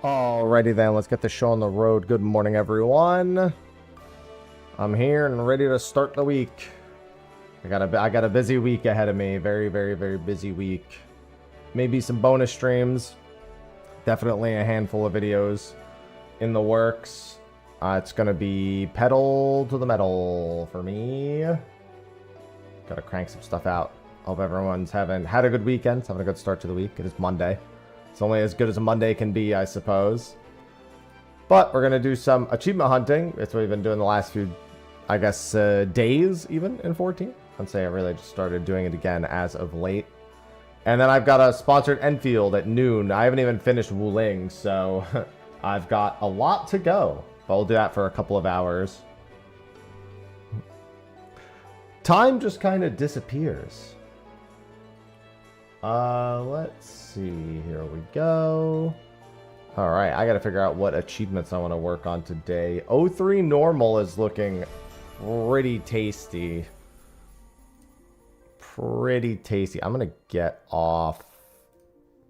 Alrighty then, let's get the show on the road. Good morning, everyone. I'm here and ready to start the week. I got a busy week ahead of me. Very, very, very busy week. Maybe some bonus streams. Definitely a handful of videos in the works. It's gonna be pedal to the metal for me. Gotta crank some stuff out. Hope everyone's had a good weekend. Having a good start to the week. It is Monday. It's only as good as a Monday can be, I suppose. But we're going to do some achievement hunting. It's what we've been doing the last few, I guess, days even in 14. I'd say I really just started doing it again as of late. And then I've got a sponsored Endfield at noon. I haven't even finished Wuling, so I've got a lot to go. But we'll do that for a couple of hours. Time just kind of disappears. Let's see. Here we go. Alright, I gotta figure out what achievements I want to work on today. 03 normal is looking pretty tasty. Pretty tasty. I'm gonna get off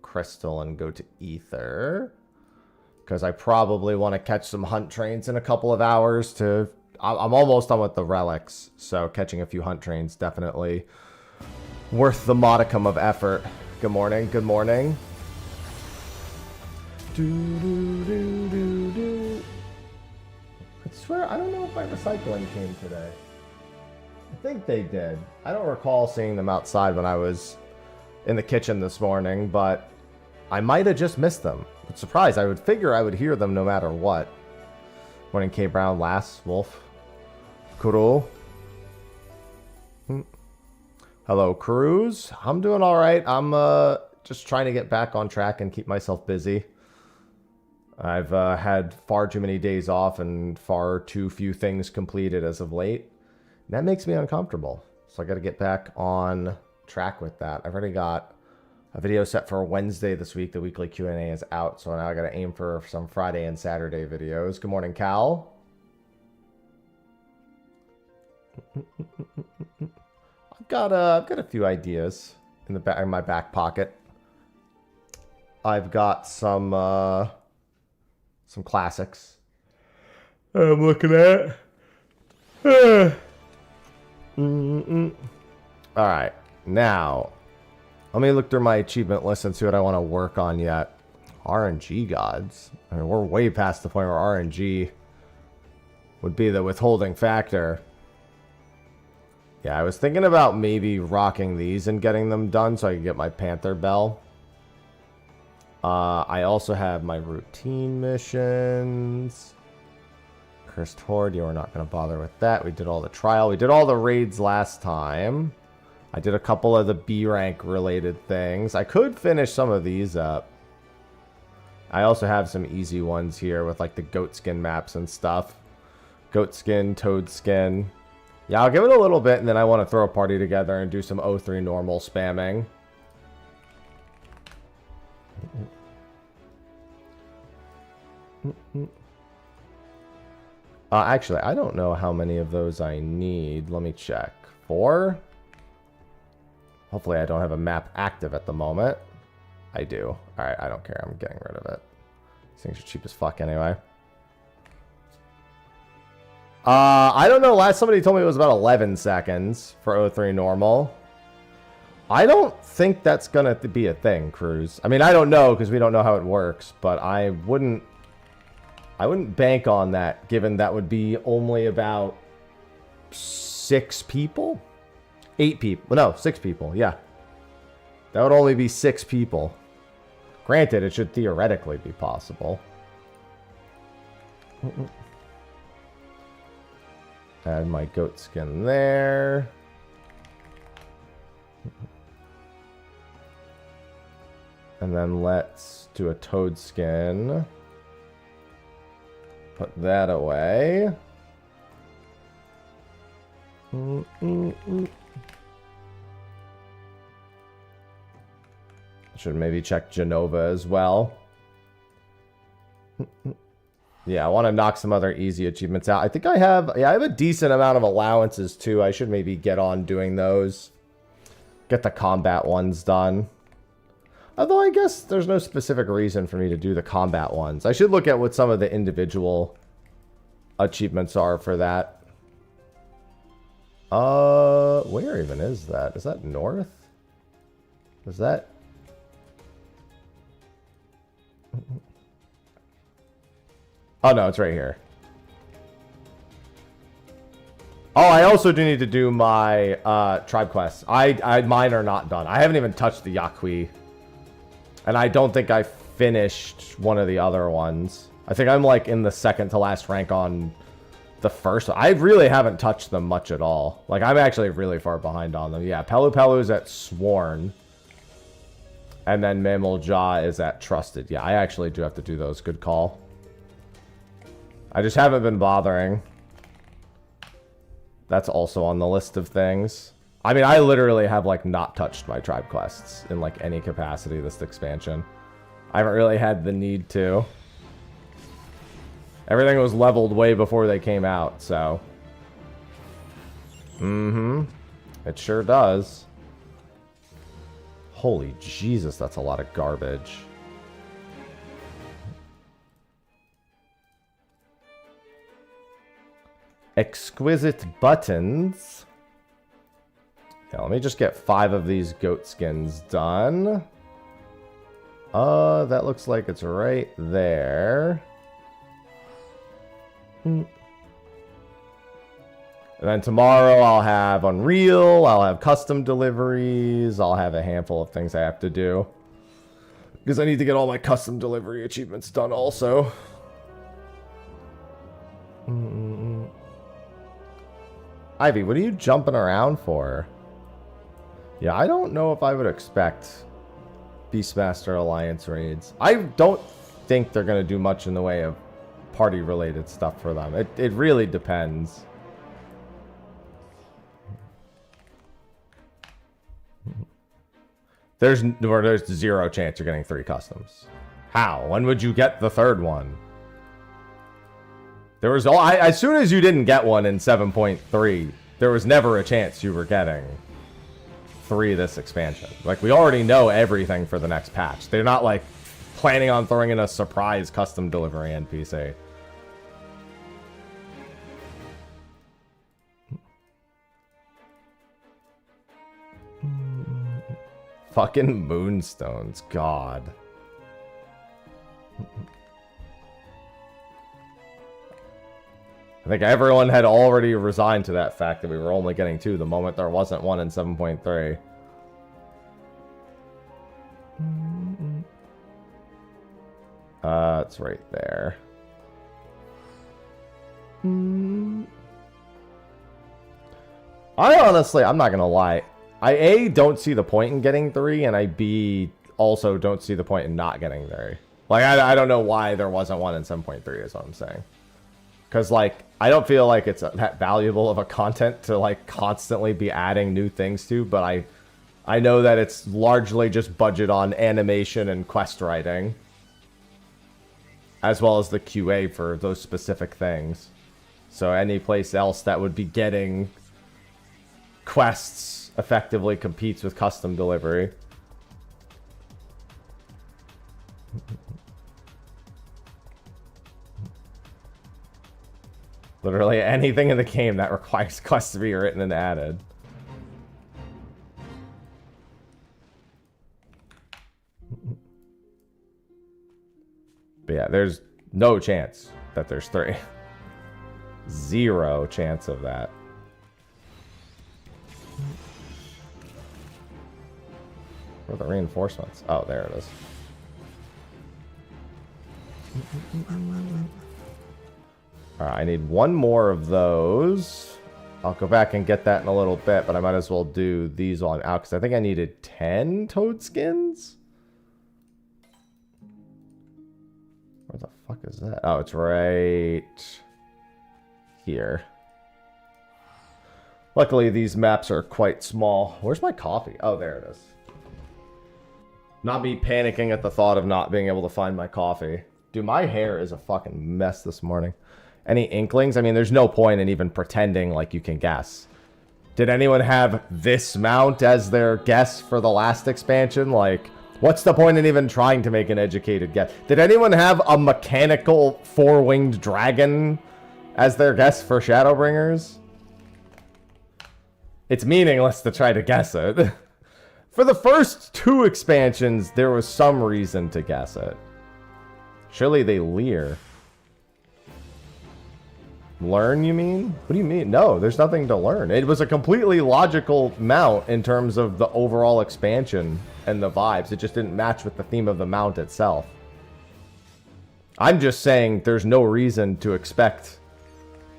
Crystal and go to Ether. Because I probably want to catch some hunt trains in a couple of hours to... I'm almost done with the relics. So catching a few hunt trains definitely worth the modicum of effort. Good morning, good morning. I swear, I don't know if my recycling came today. I think they did. I don't recall seeing them outside when I was in the kitchen this morning, but I might have just missed them. I'm surprised. I would figure I would hear them no matter what. Morning, K. Brown, Lass, Wolf, Kuro. Hello, Cruz. I'm doing all right. I'm just trying to get back on track and keep myself busy. I've had far too many days off and far too few things completed as of late. And that makes me uncomfortable. So I got to get back on track with that. I've already got a video set for Wednesday this week. The weekly Q&A is out. So now I got to aim for some Friday and Saturday videos. Good morning, Cal. I've got a few ideas in the back in my back pocket. I've got some classics I'm looking at. All right, now let me look through my achievement list and see what I want to work on yet. RNG gods. I mean, we're way past the point where RNG would be the withholding factor. Yeah, I was thinking about maybe rocking these and getting them done so I could get my Panther Bell. I also have my routine missions. Cursed Horde, you were not going to bother with that. We did all the trial. We did all the raids last time. I did a couple of the B rank related things. I could finish some of these up. I also have some easy ones here with like the goat skin maps and stuff. Goat skin, toad skin. Yeah, I'll give it a little bit, and then I want to throw a party together and do some 03 normal spamming. Actually, I don't know how many of those I need. Let me check. 4? Hopefully I don't have a map active at the moment. I do. Alright, I don't care. I'm getting rid of it. These things are cheap as fuck anyway. I don't know. Somebody told me it was about 11 seconds for 03 normal. I don't think that's gonna be a thing, Cruz. I mean, I don't know because we don't know how it works, but I wouldn't bank on that, given that would be only about 6 people, 8 people. No, 6 people. Yeah, that would only be 6 people. Granted, it should theoretically be possible. Add my goat skin there. And then let's do a toad skin. Put that away. Should maybe check Genova as well. Yeah, I want to knock some other easy achievements out. I think I have a decent amount of allowances too. I should maybe get on doing those. Get the combat ones done. Although I guess there's no specific reason for me to do the combat ones. I should look at what some of the individual achievements are for that. Where even is that? Is that north? Is that... Oh, no, it's right here. Oh, I also do need to do my tribe quests. Mine are not done. I haven't even touched the Yaqui. And I don't think I finished one of the other ones. I think I'm like in the second to last rank on the first. I really haven't touched them much at all. Like, I'm actually really far behind on them. Yeah, Pelu Pelu's at Sworn. And then Mammal Jaw is at Trusted. Yeah, I actually do have to do those. Good call. I just haven't been bothering. That's also on the list of things. I mean, I literally have, like, not touched my tribe quests in, like, any capacity this expansion. I haven't really had the need to. Everything was leveled way before they came out, so... It sure does. Holy Jesus, that's a lot of garbage. Exquisite buttons. Yeah, let me just get 5 of these goat skins done. That looks like it's right there. And then tomorrow I'll have Unreal, I'll have custom deliveries, I'll have a handful of things I have to do. Because I need to get all my custom delivery achievements done also. Ivy, what are you jumping around for? Yeah, I don't know if I would expect Beastmaster Alliance raids. I don't think they're going to do much in the way of party-related stuff for them. It really depends. There's zero chance you're getting 3 customs. How? When would you get the 3rd one? There was as soon as you didn't get one in 7.3, there was never a chance you were getting 3 this expansion. Like, we already know everything for the next patch. They're not like planning on throwing in a surprise custom delivery NPC. Fucking moonstones, God. I think everyone had already resigned to that fact that we were only getting 2 the moment there wasn't one in 7.3. It's right there. I honestly, I'm not gonna lie. I A, don't see the point in getting 3, and I B, also don't see the point in not getting 3. Like, I don't know why there wasn't one in 7.3 is what I'm saying. Because, like, I don't feel like it's that valuable of a content to, like, constantly be adding new things to, but I know that it's largely just budget on animation and quest writing. As well as the QA for those specific things. So any place else that would be getting quests effectively competes with custom delivery. Literally anything in the game that requires quests to be written and added. But yeah, there's no chance that there's 3. Zero chance of that. Where are the reinforcements? Oh, there it is. Alright, I need 1 more of those. I'll go back and get that in a little bit, but I might as well do these on out, because I think I needed 10 toad skins? Where the fuck is that? Oh, it's right here. Luckily, these maps are quite small. Where's my coffee? Oh, there it is. Not me panicking at the thought of not being able to find my coffee. Dude, my hair is a fucking mess this morning. Any inklings? I mean, there's no point in even pretending like you can guess. Did anyone have this mount as their guess for the last expansion? Like, What's the point in even trying to make an educated guess? Did anyone have a mechanical four-winged dragon as their guess for Shadowbringers? It's meaningless to try to guess it. For the first 2 expansions, there was some reason to guess it. Surely they leer. Learn, you mean? What do you mean? No, there's nothing to learn. It was a completely logical mount in terms of the overall expansion and the vibes. It just didn't match with the theme of the mount itself. I'm just saying there's no reason to expect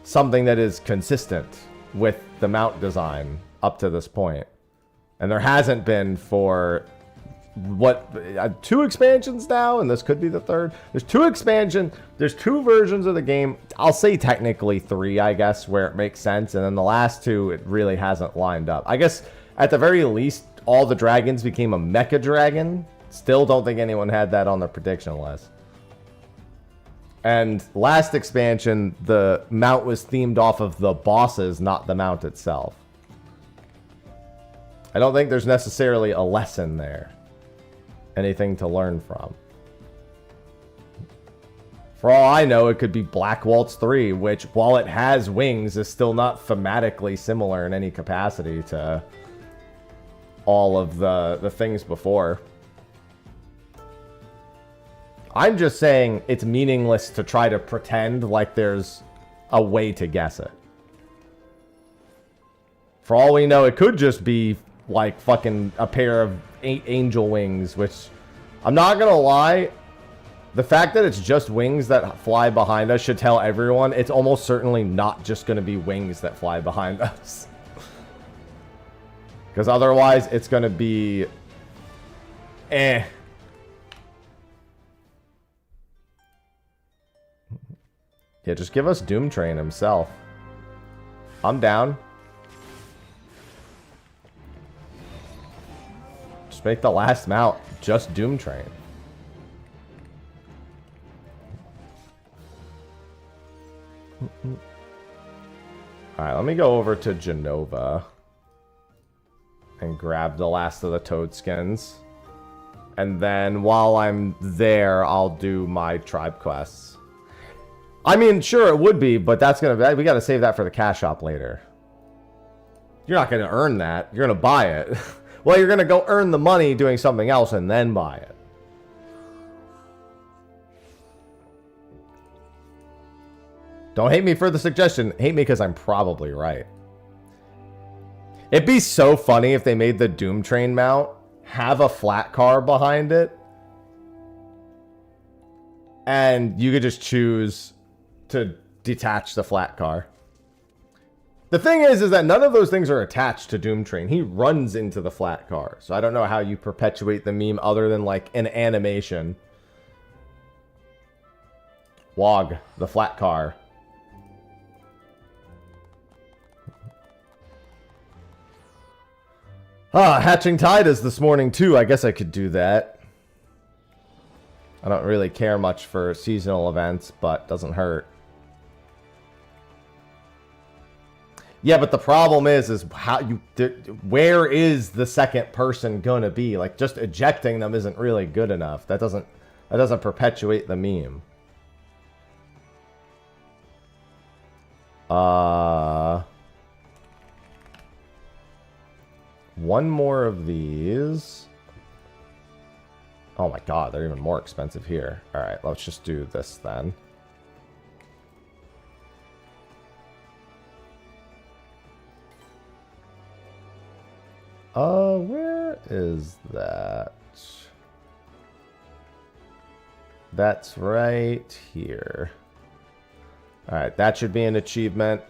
something that is consistent with the mount design up to this point. And there hasn't been for... what, 2 expansions now, and this could be the 3rd. There's 2 expansions, there's 2 versions of the game. I'll say technically 3, I guess, where it makes sense, and then the last 2, it really hasn't lined up. I guess, at the very least, all the dragons became a mecha dragon. Still don't think anyone had that on their prediction list. And last expansion, the mount was themed off of the bosses, not the mount itself. I don't think there's necessarily a lesson there. Anything to learn from. For all I know, it could be Black Waltz 3, which, while it has wings, is still not thematically similar in any capacity to all of the things before. I'm just saying it's meaningless to try to pretend like there's a way to guess it. For all we know, it could just be like fucking a pair of angel wings, which I'm not gonna lie, the fact that it's just wings that fly behind us should tell everyone it's almost certainly not just gonna be wings that fly behind us. Because otherwise it's gonna be Yeah, just give us Doom Train himself. I'm down. Just make the last mount just Doom Train. Alright, let me go over to Genova and grab the last of the toad skins. And then while I'm there, I'll do my tribe quests. I mean, sure it would be, but that's gonna, we gotta save that for the cash shop later. You're not gonna earn that. You're gonna buy it. Well, you're gonna go earn the money doing something else and then buy it. Don't hate me for the suggestion. Hate me because I'm probably right. It'd be so funny if they made the Doom Train mount have a flat car behind it. And you could just choose to detach the flat car. The thing is that none of those things are attached to Doom Train. He runs into the flat car. So I don't know how you perpetuate the meme other than like an animation. Wog, the flat car. Ah, Hatching Tide is this morning too. I guess I could do that. I don't really care much for seasonal events, but doesn't hurt. Yeah, but the problem is how you, where is the second person gonna be? Like, just ejecting them isn't really good enough. That doesn't perpetuate the meme. One more of these. Oh my god, they're even more expensive here. Alright, let's just do this then. Where is that? That's right here. Alright, that should be an achievement.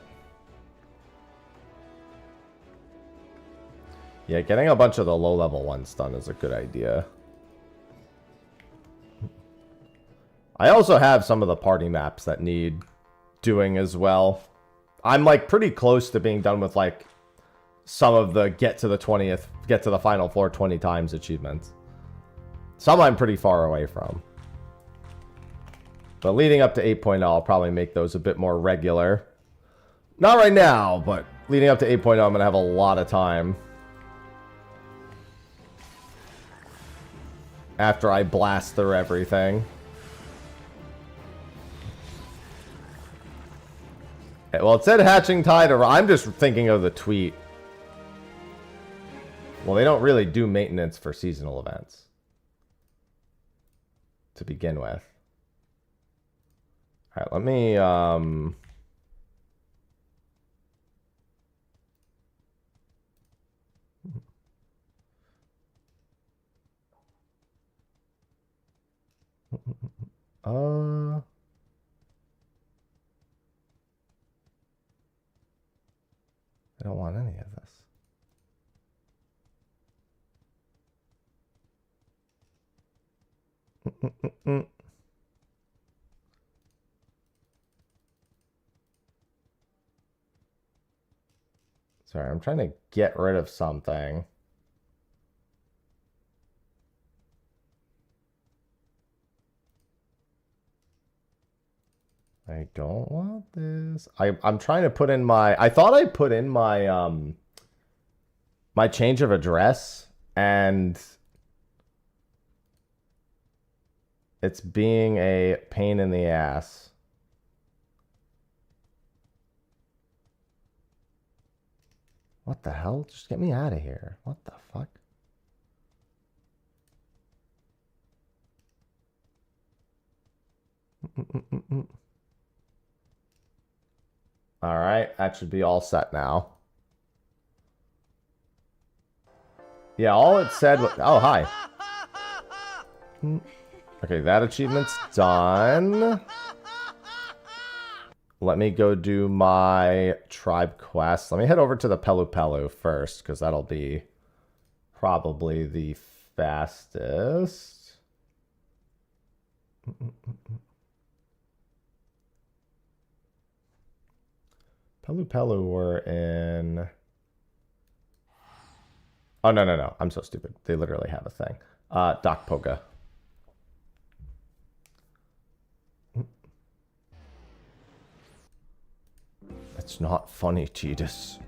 Yeah, getting a bunch of the low-level ones done is a good idea. I also have some of the party maps that need doing as well. I'm like pretty close to being done with like some of the get to the final floor 20 times achievements. Some I'm pretty far away from. But leading up to 8.0, I'll probably make those a bit more regular. Not right now, but leading up to 8.0, I'm going to have a lot of time. after I blast through everything. Well, it said hatching tide, or I'm just thinking of the tweet. Well, they don't really do maintenance for seasonal events to begin with. All right, let me I don't want any of this. Sorry, I'm trying to get rid of something. I don't want this. I'm trying to put in my... I thought I put in my my change of address, and it's being a pain in the ass. What the hell? Just get me out of here. What the fuck? All right, that should be all set now. Yeah, all it said was... Oh, hi. Okay, that achievement's done. Let me go do my tribe quest. Let me head over to the Pelu Pelu first, because that'll be probably the fastest. Pelu Pelu were in... Oh, no. I'm so stupid. They literally have a thing. Doc Poga. It's not funny, Cheetus.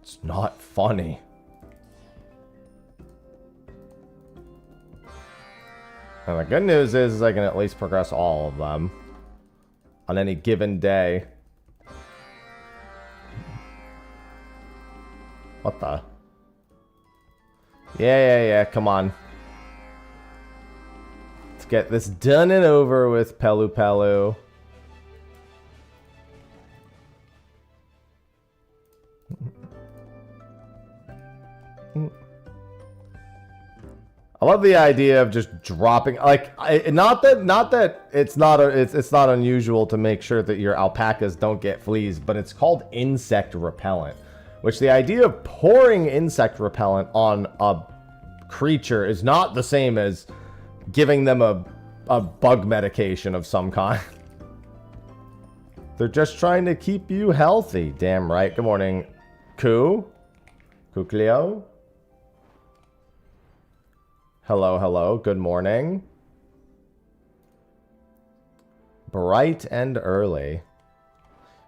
It's not funny. And the good news is I can at least progress all of them on any given day. What the? Yeah, come on. Let's get this done and over with, Pelu Pelu. I love the idea of just dropping, like, not that it's not unusual to make sure that your alpacas don't get fleas, but it's called insect repellent, which the idea of pouring insect repellent on a creature is not the same as giving them a bug medication of some kind. They're just trying to keep you healthy. Damn right. Good morning, Cleo. Hello. Good morning. Bright and early.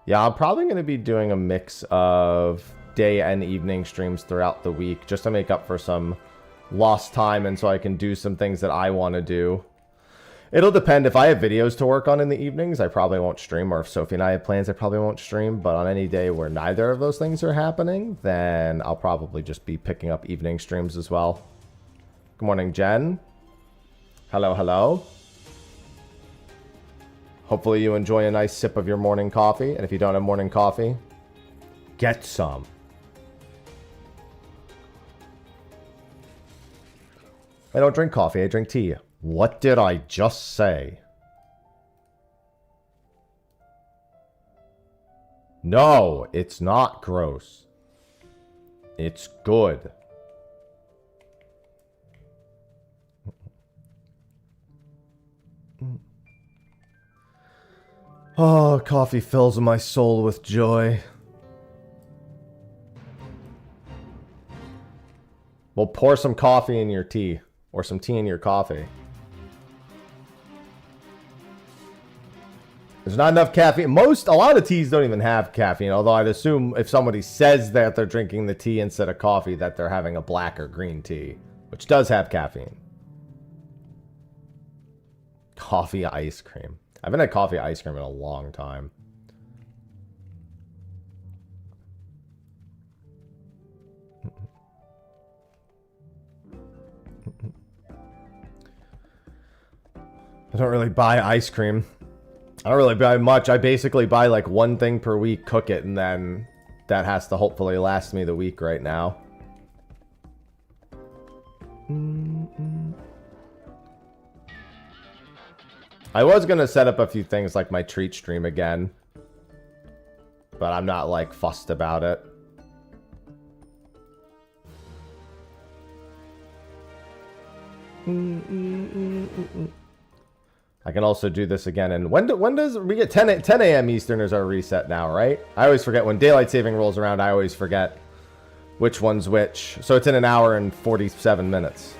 Yeah, I'm probably going to be doing a mix of day and evening streams throughout the week just to make up for some lost time and so I can do some things that I want to do. It'll depend. If I have videos to work on in the evenings, I probably won't stream, or if Sophie and I have plans, I probably won't stream. But on any day where neither of those things are happening, then I'll probably just be picking up evening streams as well. Good morning, Jen. Hello. Hopefully you enjoy a nice sip of your morning coffee. And if you don't have morning coffee, get some. I don't drink coffee, I drink tea. What did I just say? No, it's not gross. It's good. Oh, coffee fills my soul with joy. Well, pour some coffee in your tea. Or some tea in your coffee. There's not enough caffeine. A lot of teas don't even have caffeine. Although I'd assume if somebody says that they're drinking the tea instead of coffee, that they're having a black or green tea. Which does have caffeine. Coffee ice cream. I haven't had coffee ice cream in a long time. I don't really buy ice cream. I don't really buy much. I basically buy like one thing per week, cook it, and then that has to hopefully last me the week right now. I was going to set up a few things like my treat stream again, but I'm not like fussed about it. I can also do this again. And when does we get 10 a.m. Eastern is our reset now, right? I always forget when daylight saving rolls around. I always forget which one's which. So it's in an hour and 47 minutes.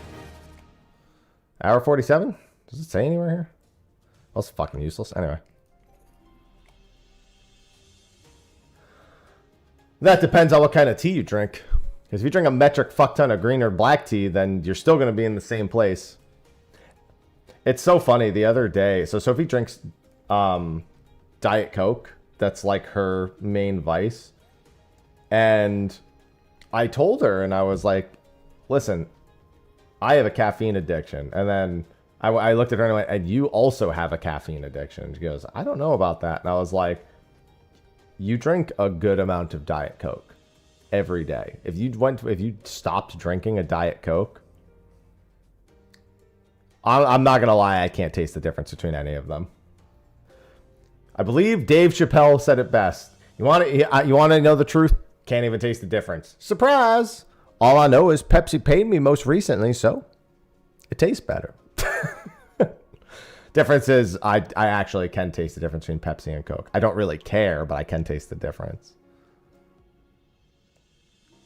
Hour 47? Does it say anywhere here? That's fucking useless. Anyway. That depends on what kind of tea you drink. Because if you drink a metric fuck ton of green or black tea, then you're still going to be in the same place. It's so funny. The other day, so Sophie drinks Diet Coke. That's like her main vice. And I told her, and I was like, listen, I have a caffeine addiction. And then I looked at her and I went, and you also have a caffeine addiction. She goes, I don't know about that. And I was like, you drink a good amount of Diet Coke every day. If you stopped drinking a Diet Coke, I'm not gonna lie, I can't taste the difference between any of them. I believe Dave Chappelle said it best. You want to know the truth? Can't even taste the difference. Surprise! All I know is Pepsi paid me most recently, so it tastes better. Difference is, I actually can taste the difference between Pepsi and Coke. I don't really care, but I can taste the difference.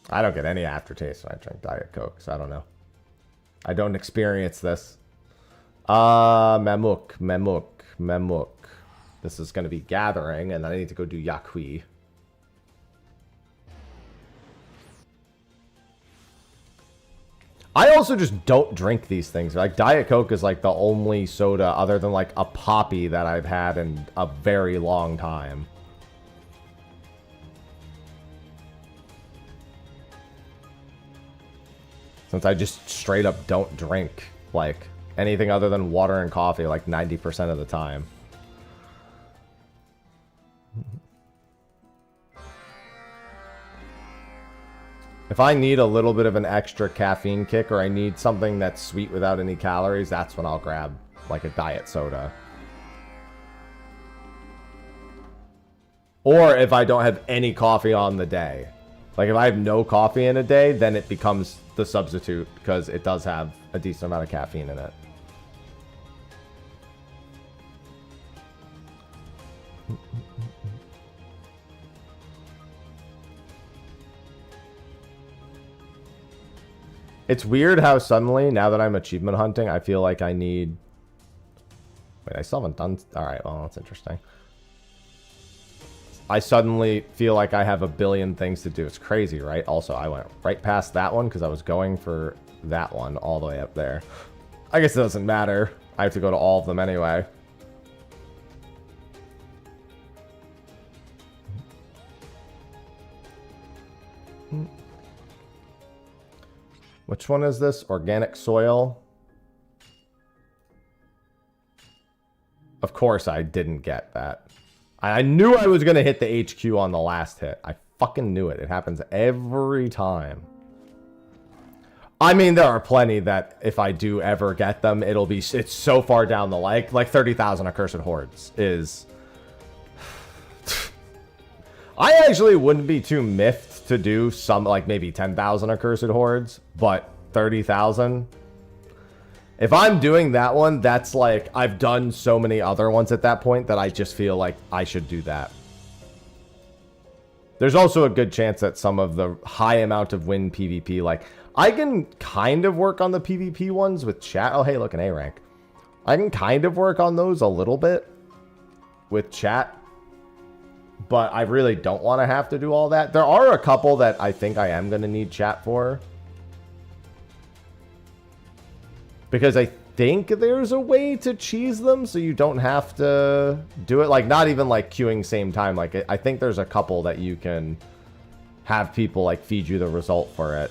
I don't get any aftertaste when I drink Diet Coke, so I don't know. I don't experience this. Mamuk. This is going to be gathering, and then I need to go do Yakui. I also just don't drink these things. Like, Diet Coke is like the only soda other than like a Poppy that I've had in a very long time. Since I just straight up don't drink like anything other than water and coffee like 90% of the time. If I need a little bit of an extra caffeine kick, or I need something that's sweet without any calories, that's when I'll grab like a diet soda. Or if I don't have any coffee on the day. Like if I have no coffee in a day, then it becomes the substitute because it does have a decent amount of caffeine in it. It's weird how suddenly, now that I'm achievement hunting, I feel like I need... Wait, I still haven't done... Alright, well, that's interesting. I suddenly feel like I have a billion things to do. It's crazy, right? Also, I went right past that one because I was going for that one all the way up there. I guess it doesn't matter. I have to go to all of them anyway. Which one is this? Organic soil. Of course I didn't get that. I knew I was going to hit the HQ on the last hit. I fucking knew it. It happens every time. I mean, there are plenty that if I do ever get them, it's so far down the like 30,000 Accursed Hordes is... I actually wouldn't be too miffed to do some, like maybe 10,000 Accursed Hordes, but 30,000. If I'm doing that one, that's like, I've done so many other ones at that point that I just feel like I should do that. There's also a good chance that some of the high amount of win PvP, like, I can kind of work on the PvP ones with chat. Oh, hey, look, an A rank. I can kind of work on those a little bit with chat. But I really don't want to have to do all that. There are a couple that I think I am going to need chat for. Because I think there's a way to cheese them so you don't have to do it. Like, not even like queuing same time. Like, I think there's a couple that you can have people like feed you the result for it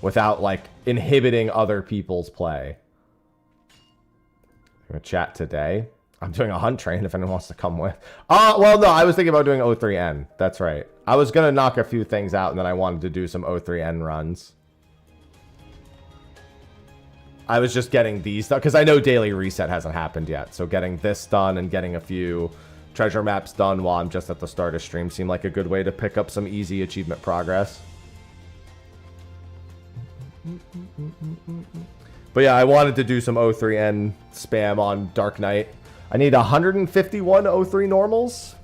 without like inhibiting other people's play. I'm gonna chat today. I'm doing a hunt train if anyone wants to come with. Well, no, I was thinking about doing O3N. That's right. I was gonna knock a few things out and then I wanted to do some O3N runs. I was just getting these done because I know daily reset hasn't happened yet. So getting this done and getting a few treasure maps done while I'm just at the start of stream seemed like a good way to pick up some easy achievement progress. But yeah, I wanted to do some O3N spam on Dark Knight. I need 151 O3 normals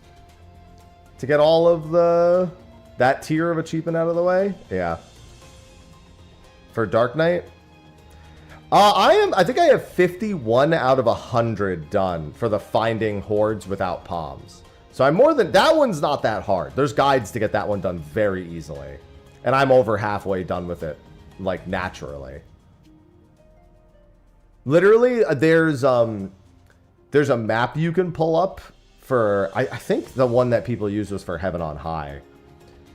to get all of that tier of achievement out of the way. Yeah. For Dark Knight. I think I have 51 out of 100 done for the finding hordes without palms. So I'm more than... That one's not that hard. There's guides to get that one done very easily. And I'm over halfway done with it, like, naturally. Literally, there's a map you can pull up for... I think the one that people use was for Heaven on High.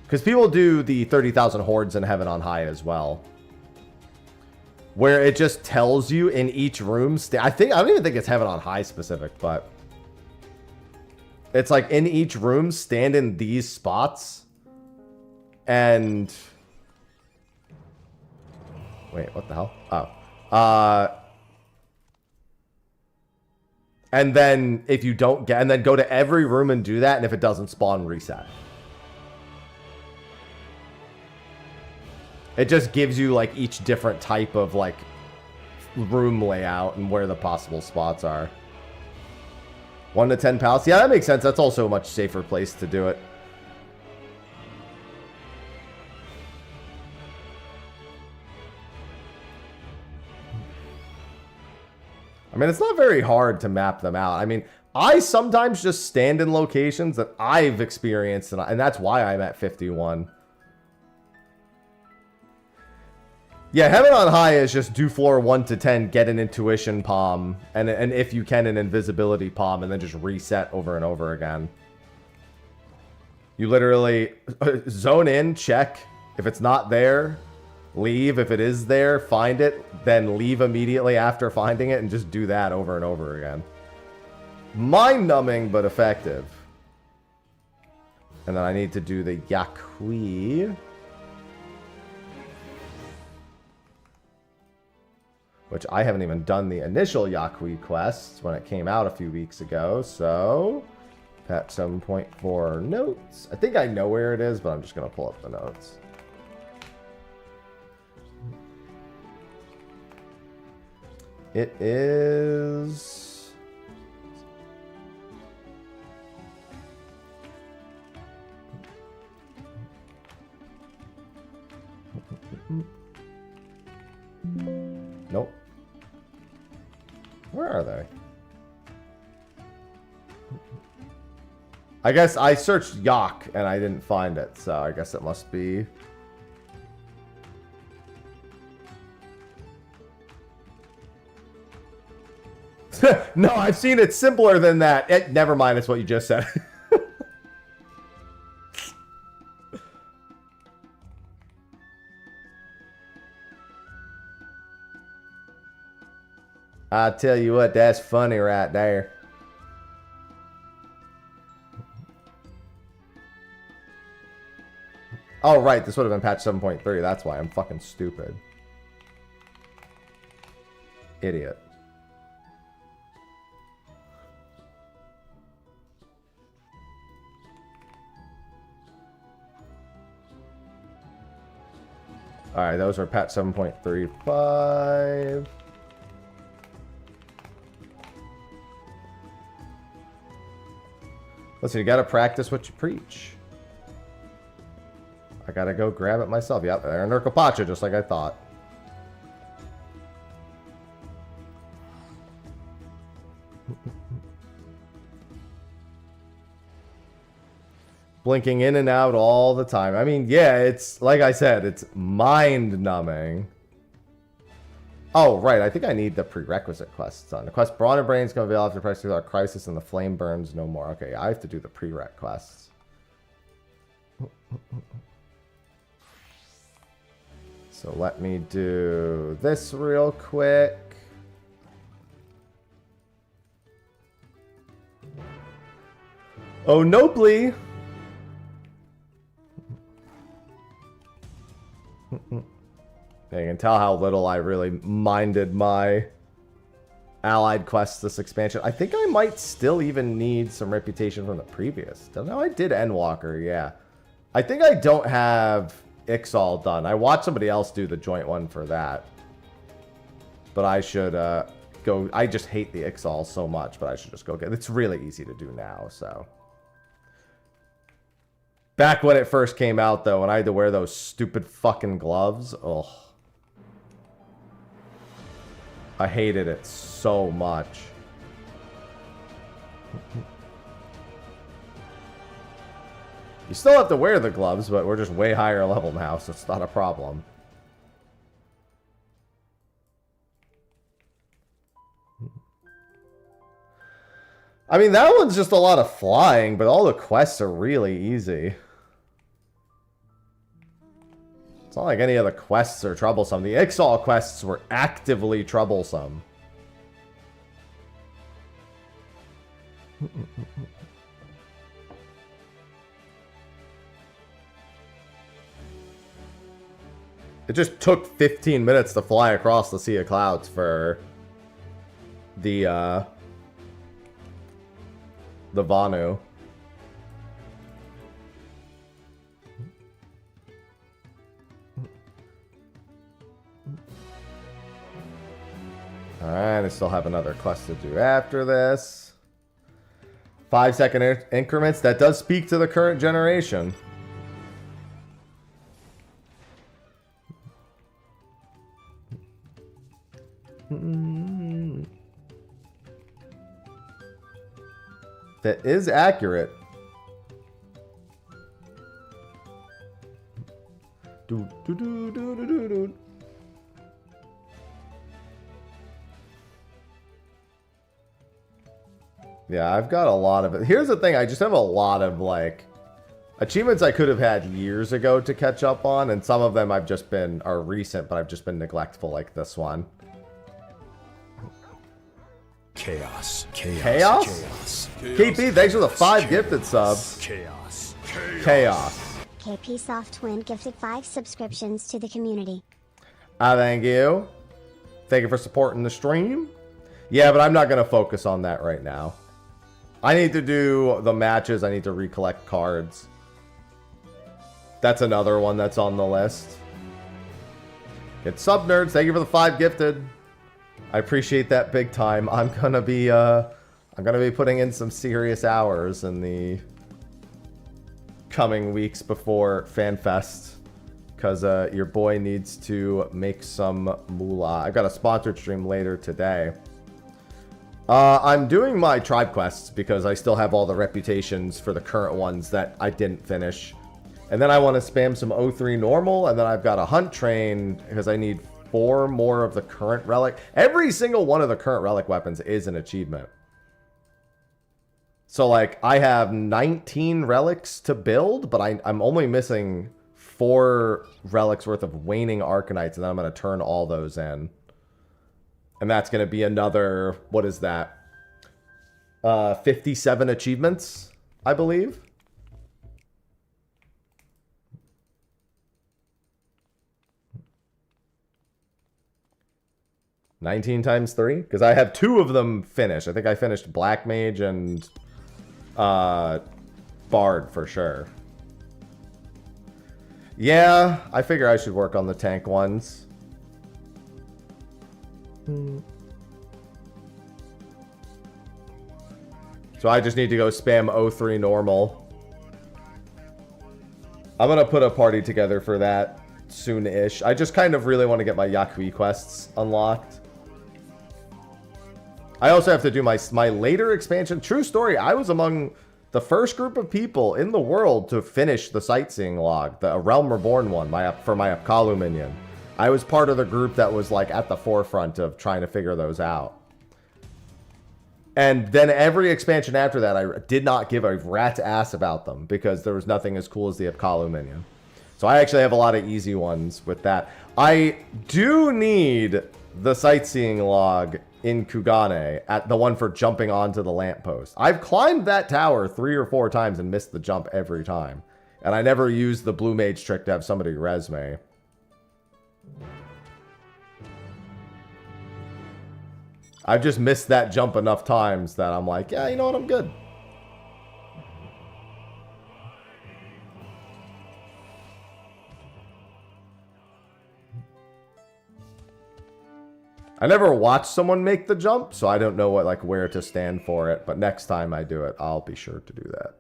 Because people do the 30,000 hordes in Heaven on High as well. Where it just tells you in each room... I don't even think it's Heaven on High specific, but... It's like in each room, stand in these spots. And... Wait, what the hell? Oh. And then if you don't get... And then go to every room and do that. And if it doesn't spawn, reset. It just gives you, like, each different type of, like, room layout and where the possible spots are. 1 to 10 pallets. Yeah, that makes sense. That's also a much safer place to do it. I mean, it's not very hard to map them out. I mean, I sometimes just stand in locations that I've experienced, and that's why I'm at 51. Yeah, Heaven on High is just do floor 1 to 10, get an intuition palm, and if you can, an invisibility palm, and then just reset over and over again. You literally zone in, check. If it's not there, leave. If it is there, find it, then leave immediately after finding it, and just do that over and over again. Mind-numbing, but effective. And then I need to do the Yakui, which I haven't even done the initial Yakui quests when it came out a few weeks ago, so... Patch 7.4 notes. I think I know where it is, but I'm just going to pull up the notes. It is... Nope. Where are they? I guess I searched Yak and I didn't find it, so I guess it must be... No, I've seen it simpler than that. Never mind, it's what you just said. I tell you what, that's funny right there. Oh, right, this would have been patch 7.3. That's why I'm fucking stupid. Idiot. Alright, those are patch 7.35. Listen, you gotta practice what you preach. I gotta go grab it myself. Yep, they're in Urkapacha, just like I thought. Blinking in and out all the time. I mean, yeah, it's, like I said, it's mind-numbing. Oh, right. I think I need the prerequisite quests done. The quest Brawn and Brains going to be off the price to our Crisis and the Flame Burns no more. Okay, I have to do the prereq quests. So let me do this real quick. Oh, nobly. You can tell how little I really minded my allied quests this expansion. I think I might still even need some reputation from the previous. Don't know. I did Endwalker, yeah. I think I don't have Ixal done. I watched somebody else do the joint one for that. But I should go. I just hate the Ixal so much, but I should just go get it. It's really easy to do now, so. Back when it first came out, though, when I had to wear those stupid fucking gloves. Ugh. I hated it so much. You still have to wear the gloves, but we're just way higher level now, so it's not a problem. I mean, that one's just a lot of flying, but all the quests are really easy. It's not like any of the quests are troublesome. The Ixal quests were actively troublesome. It just took 15 minutes to fly across the Sea of Clouds for the Vanu. Alright, I still have another quest to do after this. 5-second increments. That does speak to the current generation. That is accurate. Yeah, I've got a lot of it. Here's the thing, I just have a lot of, like, achievements I could have had years ago to catch up on, and some of them I've just been, are recent, but I've just been neglectful, like this one. Chaos. Chaos? KP, thanks for the 5 gifted subs. Chaos. KP Soft Twin gifted 5 subscriptions to the community. Thank you. Thank you for supporting the stream. Yeah, but I'm not going to focus on that right now. I need to do the matches. I need to recollect cards. That's another one that's on the list. Get sub nerds. Thank you for the 5 gifted. I appreciate that big time. I'm gonna be putting in some serious hours in the coming weeks before FanFest, because your boy needs to make some moolah. I've got a sponsored stream later today. I'm doing my tribe quests because I still have all the reputations for the current ones that I didn't finish. And then I want to spam some 03 normal, and then I've got a hunt train because I need 4 more of the current relic. Every single one of the current relic weapons is an achievement. So, like, I have 19 relics to build, but I'm only missing 4 relics worth of waning Arcanites, and then I'm going to turn all those in. And that's going to be another, what is that? 57 achievements, I believe. $19 times 3? Because I have 2 of them finished. I think I finished Black Mage and Bard for sure. Yeah, I figure I should work on the tank ones. So I just need to go spam 03 normal. I'm going to put a party together for that soon-ish. I just kind of really want to get my Yakui quests unlocked. I also have to do my later expansion. True story, I was among the first group of people in the world to finish the sightseeing log, the Realm Reborn one, for my Apkalu minion. I was part of the group that was like at the forefront of trying to figure those out. And then every expansion after that, I did not give a rat's ass about them because there was nothing as cool as the Apkalu menu. So I actually have a lot of easy ones with that. I do need the sightseeing log in Kugane, at the one for jumping onto the lamppost. I've climbed that tower 3 or 4 times and missed the jump every time. And I never used the Blue Mage trick to have somebody res me. I've just missed that jump enough times that I'm like, yeah, you know what, I'm good. I never watched someone make the jump, so I don't know what, like, where to stand for it. But next time I do it, I'll be sure to do that.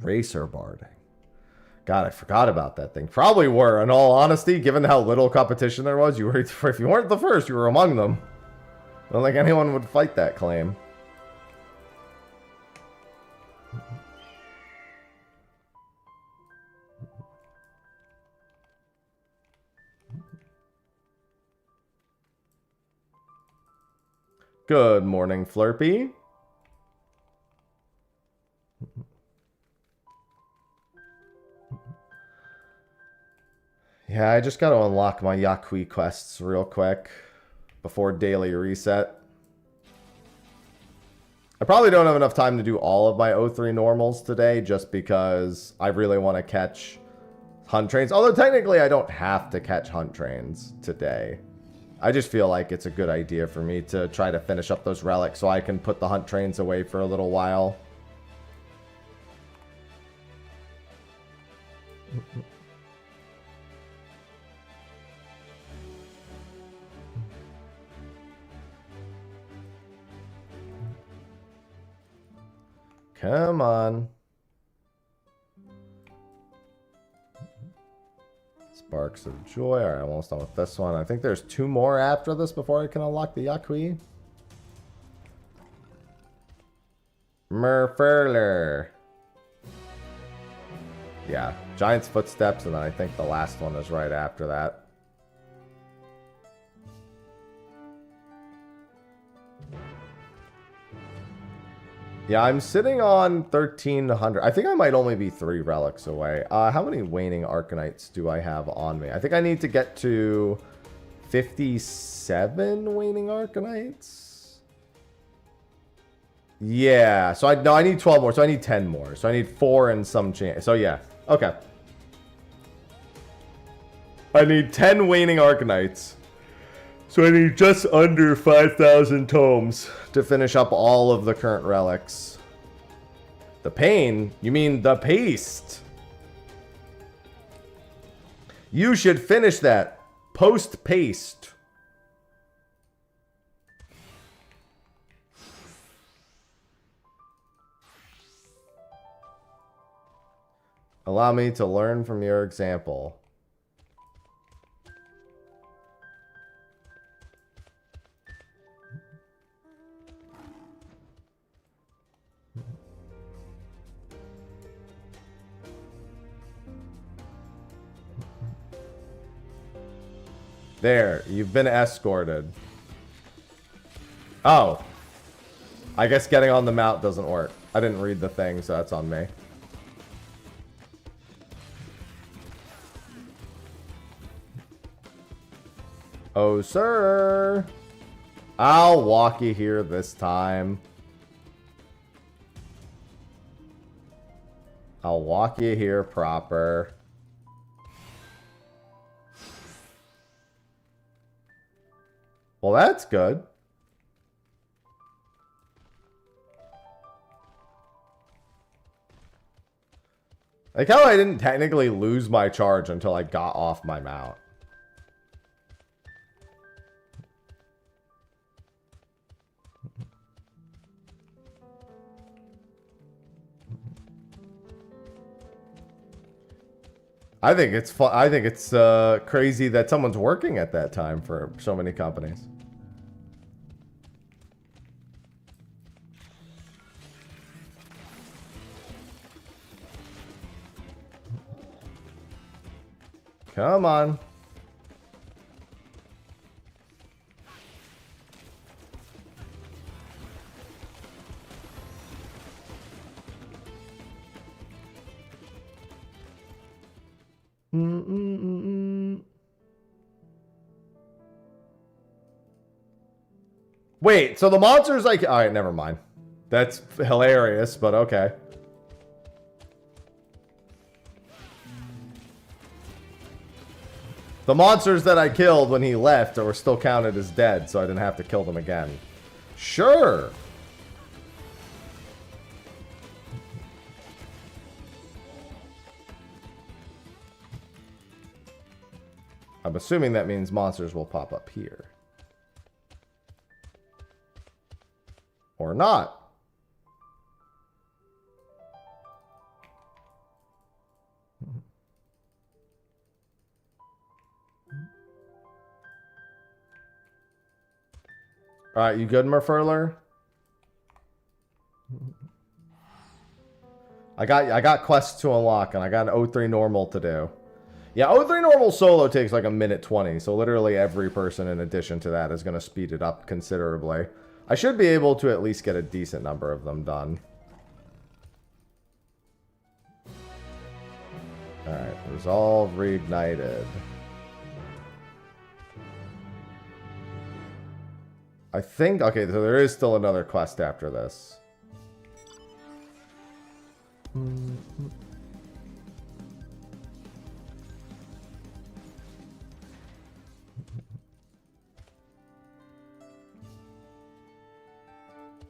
Racer barding. God, I forgot about that thing. Probably were, in all honesty, given how little competition there was. You were, if you weren't the first, you were among them. I don't think anyone would fight that claim. Good morning, Flurpy. Yeah, I just got to unlock my Yakui quests real quick before daily reset. I probably don't have enough time to do all of my O3 normals today just because I really want to catch hunt trains. Although technically I don't have to catch hunt trains today. I just feel like it's a good idea for me to try to finish up those relics so I can put the hunt trains away for a little while. Come on. Sparks of Joy. Alright, I'm almost done with this one. I think there's 2 more after this before I can unlock the Yakui. Merfurler. Yeah, Giant's Footsteps, and then I think the last one is right after that. Yeah, I'm sitting on 1,300. I think I might only be 3 relics away. How many Waning Arcanites do I have on me? I think I need to get to 57 Waning Arcanites. Yeah, so I need 12 more, so I need 10 more. So I need 4 and some chance. So yeah, okay. I need 10 Waning Arcanites. So I need just under 5,000 tomes to finish up all of the current relics. The pain? You mean the paste? You should finish that. Post-paste. Allow me to learn from your example. There, you've been escorted. Oh. I guess getting on the mount doesn't work. I didn't read the thing, so that's on me. Oh, sir. I'll walk you here this time. I'll walk you here proper. Well, that's good. Like how I didn't technically lose my charge until I got off my mount. I think it's fun. I think it's crazy that someone's working at that time for so many companies. Come on. Wait, so the monsters like... Alright, never mind. That's hilarious, but okay. The monsters that I killed when he left were still counted as dead, so I didn't have to kill them again. Sure. I'm assuming that means monsters will pop up here. Or not. Alright, you good, Merfurler? I got quests to unlock, and I got an O3 normal to do. Yeah, O3 normal solo takes like a minute 20, so literally every person in addition to that is going to speed it up considerably. I should be able to at least get a decent number of them done. Alright, resolve reignited. I think, okay, so there is still another quest after this.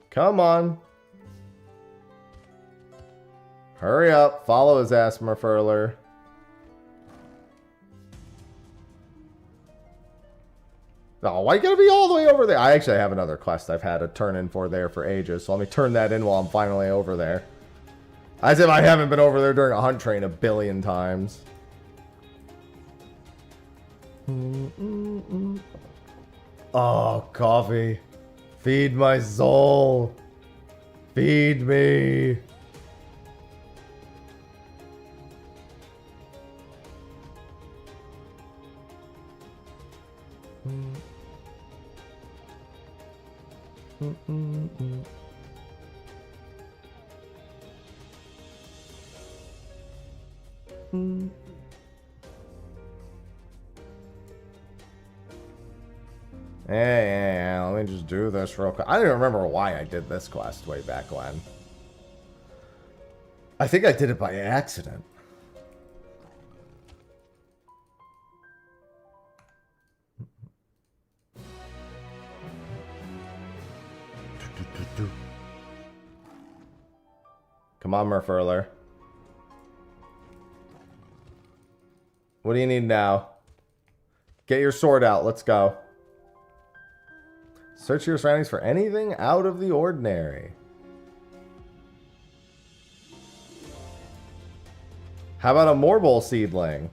Come on. Hurry up. Follow his ass, Merfurler. Oh, why you gotta be all the way over there? I actually have another quest I've had to turn in for there for ages, so let me turn that in while I'm finally over there. As if I haven't been over there during a hunt train a billion times. Oh, coffee. Feed my soul. Feed me. Yeah, let me just do this real quick. I don't even remember why I did this quest way back when. I think I did it by accident. Come on, Merfurler. What do you need now? Get your sword out. Let's go. Search your surroundings for anything out of the ordinary. How about a Morbol seedling?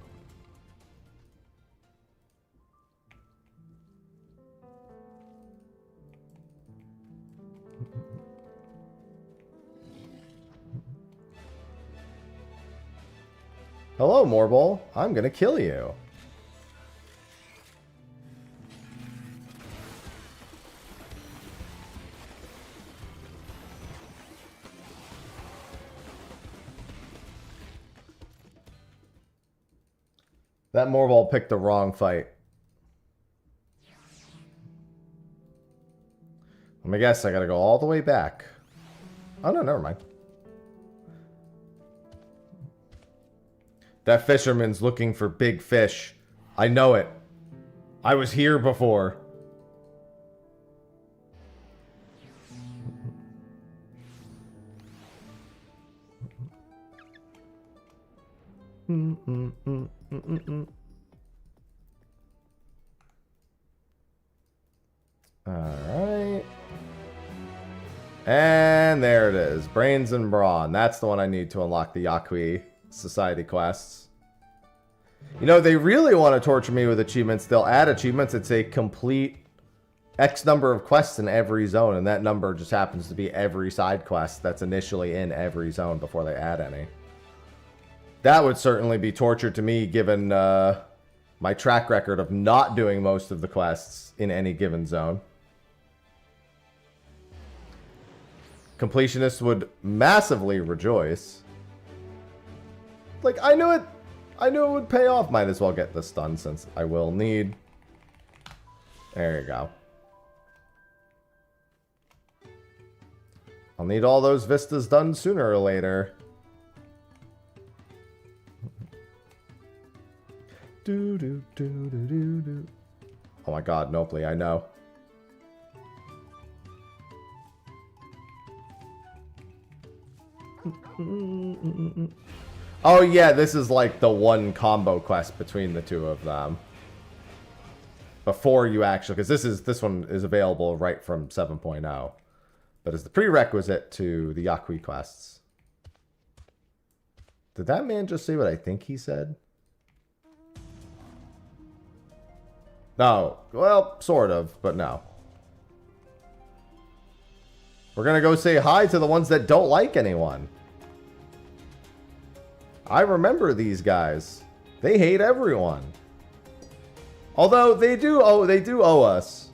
Hello, Morbol. I'm gonna kill you. That Morbol picked the wrong fight. Let me guess, I gotta go all the way back. Oh no, never mind. That fisherman's looking for big fish. I know it. I was here before. Alright. And there it is. Brains and Brawn. That's the one I need to unlock the Yaqui Society quests. You know, they really want to torture me with achievements. They'll add achievements that say complete X number of quests in every zone, and that number just happens to be every side quest that's initially in every zone before they add any. That would certainly be torture to me, given my track record of not doing most of the quests in any given zone. Completionists would massively rejoice. Like, I knew it would pay off. Might as well get this done since I will need. There you go. I'll need all those vistas done sooner or later. Oh my god, Nopley, I know. Oh yeah, this is like the one combo quest between the two of them. Before you actually, because this one is available right from 7.0. But as the prerequisite to the Yaqui quests. Did that man just say what I think he said? No. Well, sort of, but no. We're gonna go say hi to the ones that don't like anyone. I remember these guys. They hate everyone. Although they do owe us.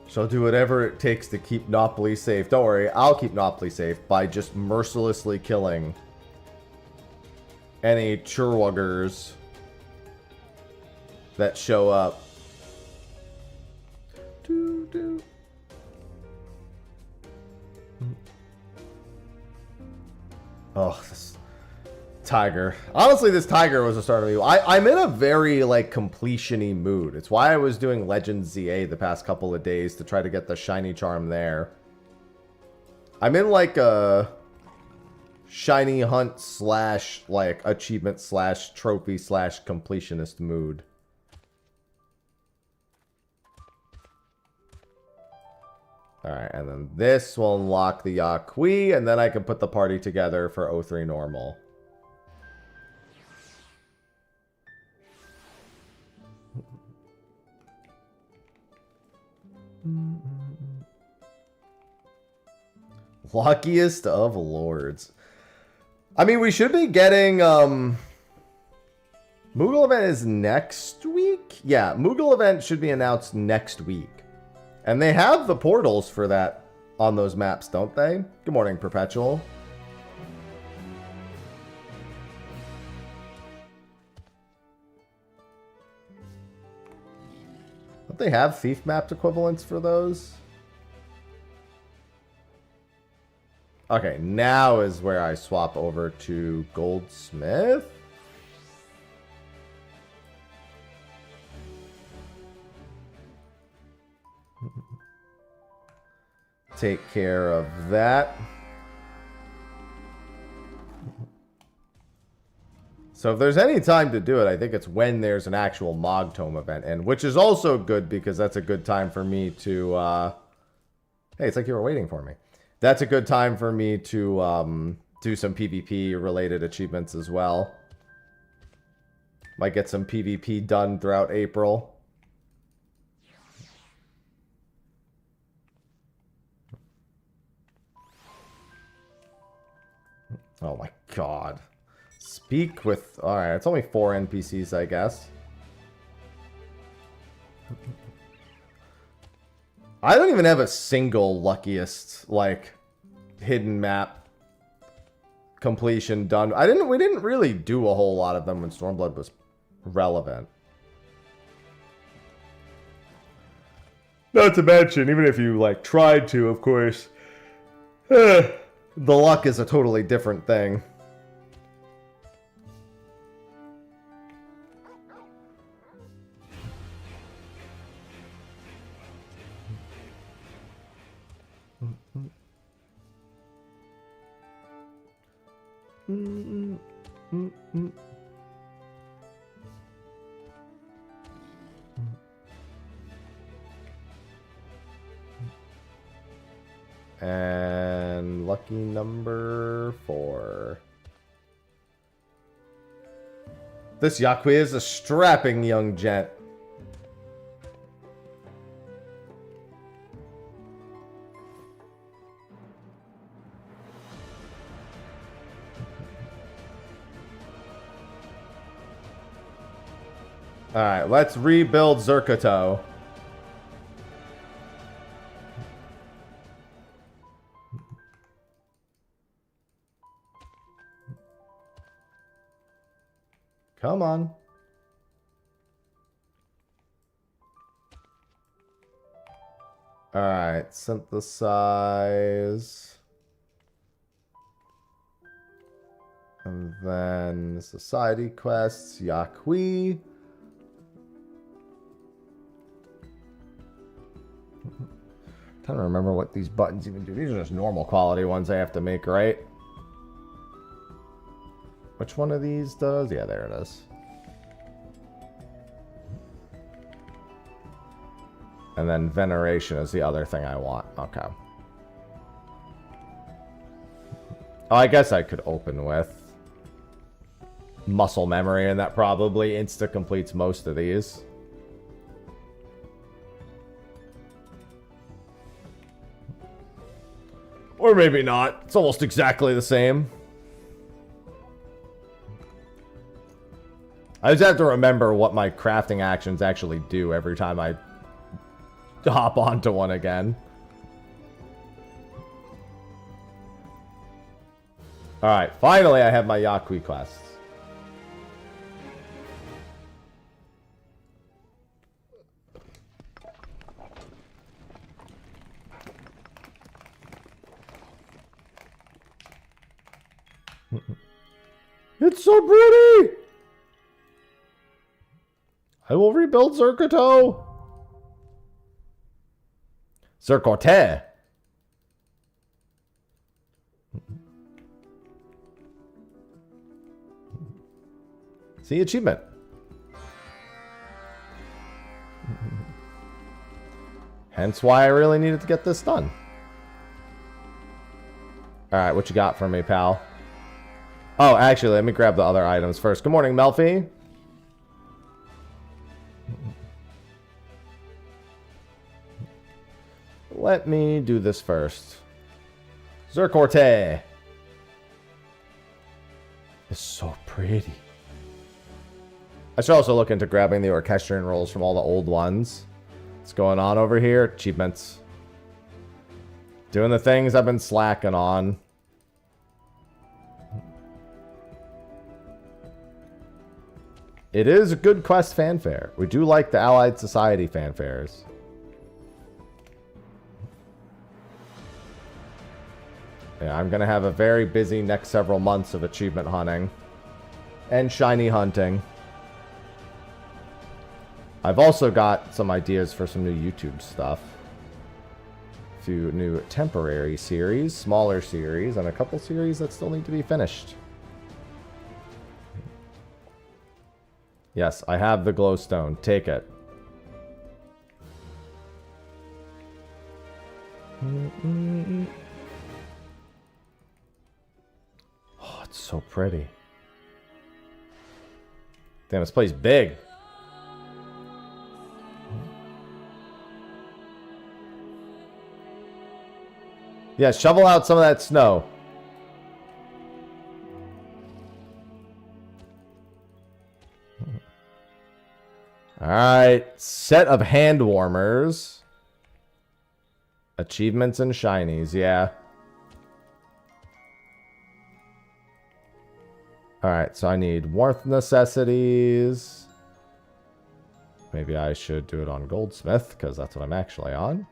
She'll do whatever it takes to keep Nopley safe. Don't worry, I'll keep Nopley safe by just mercilessly killing any churwuggers that show up. Oh, this tiger. Honestly, this tiger was the start of me. I'm in a very, like, completion-y mood. It's why I was doing Legends ZA the past couple of days to try to get the shiny charm there. I'm in, like, a shiny hunt slash, like, achievement slash trophy slash completionist mood. Alright, and then this will unlock the Yaqui, and then I can put the party together for 03 normal. Luckiest of lords. I mean, we should be getting, Moogle event is next week? Yeah, Moogle event should be announced next week. And they have the portals for that on those maps, don't they? Good morning, Perpetual. Don't they have thief mapped equivalents for those? Okay, now is where I swap over to Goldsmith. Take care of that. So if there's any time to do it, I think it's when there's an actual Mog Tome event. And which is also good because that's a good time for me to... Hey, it's like you were waiting for me. That's a good time for me to do some PvP related achievements as well. Might get some PvP done throughout April. Oh my god. Speak with... Alright, it's only 4 NPCs, I guess. I don't even have a single luckiest, like, hidden map completion done. We didn't really do a whole lot of them when Stormblood was relevant. Not to mention, even if you, like, tried to, of course... The luck is a totally different thing. And lucky number 4. This Yaqui is a strapping young gent. Alright, let's rebuild Zerkato. Come on. Alright, synthesize. And then society quests, Yaqui. Trying to remember what these buttons even do. These are just normal quality ones I have to make, right? Which one of these does? Yeah, there it is. And then veneration is the other thing I want. Okay. Oh, I guess I could open with muscle memory, and that probably insta-completes most of these. Or maybe not. It's almost exactly the same. I just have to remember what my crafting actions actually do every time I hop onto one again. Alright, finally I have my Yaqui quests. It's so pretty! I will rebuild Zerkato. Zerkorte. See, achievement. Hence why I really needed to get this done. Alright, what you got for me, pal? Oh, actually, let me grab the other items first. Good morning, Melfi. Let me do this first. Zerkorte. It's so pretty. I should also look into grabbing the orchestrion rolls from all the old ones. What's going on over here? Achievements. Doing the things I've been slacking on. It is a good quest fanfare. We do like the Allied Society fanfares. Yeah, I'm going to have a very busy next several months of achievement hunting. And shiny hunting. I've also got some ideas for some new YouTube stuff. A few new temporary series, smaller series, and a couple series that still need to be finished. Yes, I have the glowstone. Take it. Oh, it's so pretty. Damn, this place big. Yeah, shovel out some of that snow. Alright, set of hand warmers. Achievements and shinies, yeah. Alright, so I need warmth necessities. Maybe I should do it on Goldsmith, because that's what I'm actually on.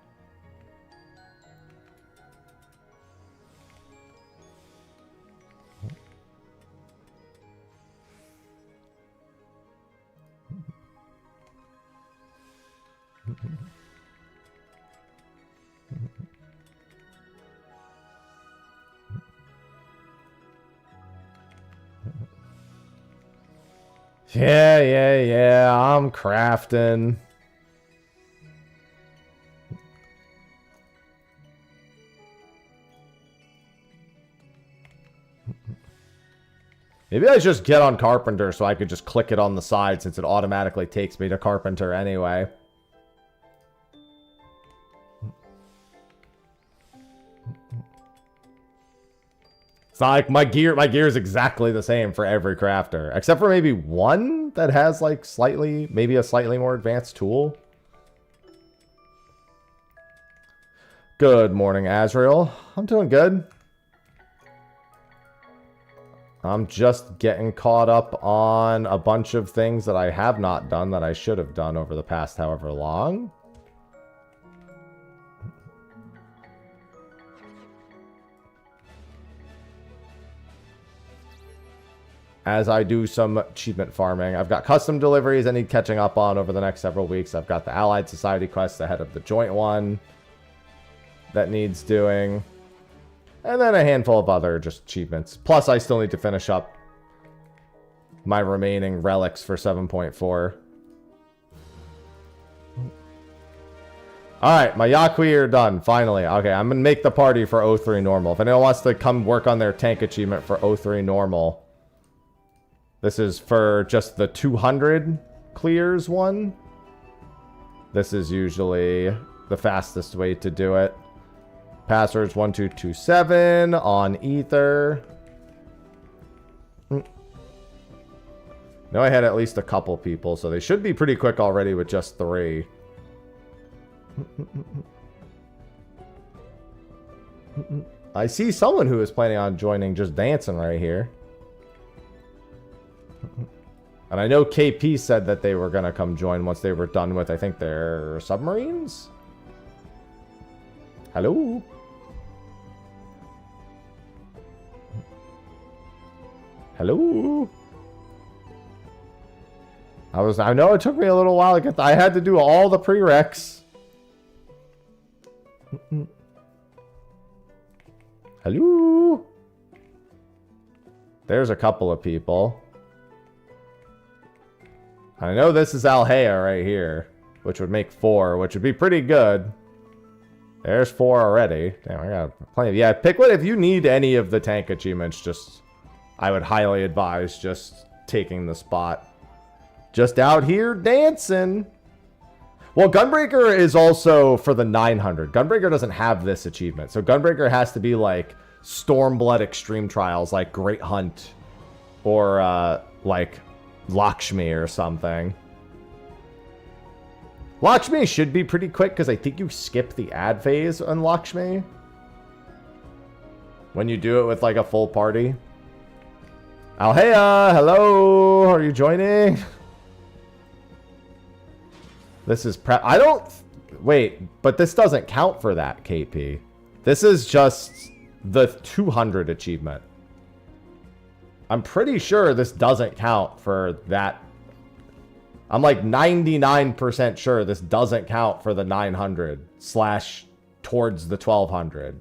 Yeah, I'm crafting. Maybe I just get on Carpenter so I could just click it on the side since it automatically takes me to Carpenter anyway. It's not like my gear is exactly the same for every crafter. Except for maybe one achievement that has like maybe a slightly more advanced tool. Good morning, Azrael. I'm doing good. I'm just getting caught up on a bunch of things that I have not done that I should have done over the past however long. As I do some achievement farming. I've got custom deliveries I need catching up on over the next several weeks. I've got the Allied Society quest ahead of the joint one that needs doing. And then a handful of other just achievements. Plus, I still need to finish up my remaining relics for 7.4. Alright, my Yaqui are done, finally. Okay, I'm going to make the party for O3 normal. If anyone wants to come work on their tank achievement for O3 normal. This is for just the 200 clears one. This is usually the fastest way to do it. Passwords 1227 on Ether. No, I had at least a couple people, so they should be pretty quick already with just 3. I see someone who is planning on joining just dancing right here. And I know KP said that they were going to come join once they were done with, I think, their submarines? Hello? Hello? I know it took me a little while to get I had to do all the prereqs. Hello? There's a couple of people. I know this is Alhea right here, which would make 4, which would be pretty good. There's 4 already. Damn, I got plenty. Yeah, pick one if you need any of the tank achievements. Just, I would highly advise just taking the spot. Just out here dancing. Well, Gunbreaker is also for the 900. Gunbreaker doesn't have this achievement. So Gunbreaker has to be like Stormblood Extreme Trials, like Great Hunt. Or like Lakshmi or something. Lakshmi should be pretty quick because I think you skip the ad phase on Lakshmi. When you do it with like a full party. Alhea, hello. Are you joining? This is prep. I don't... Wait, but this doesn't count for that, KP. This is just the 200 achievement. I'm pretty sure this doesn't count for that. I'm like 99% sure this doesn't count for the 900 / towards the 1200.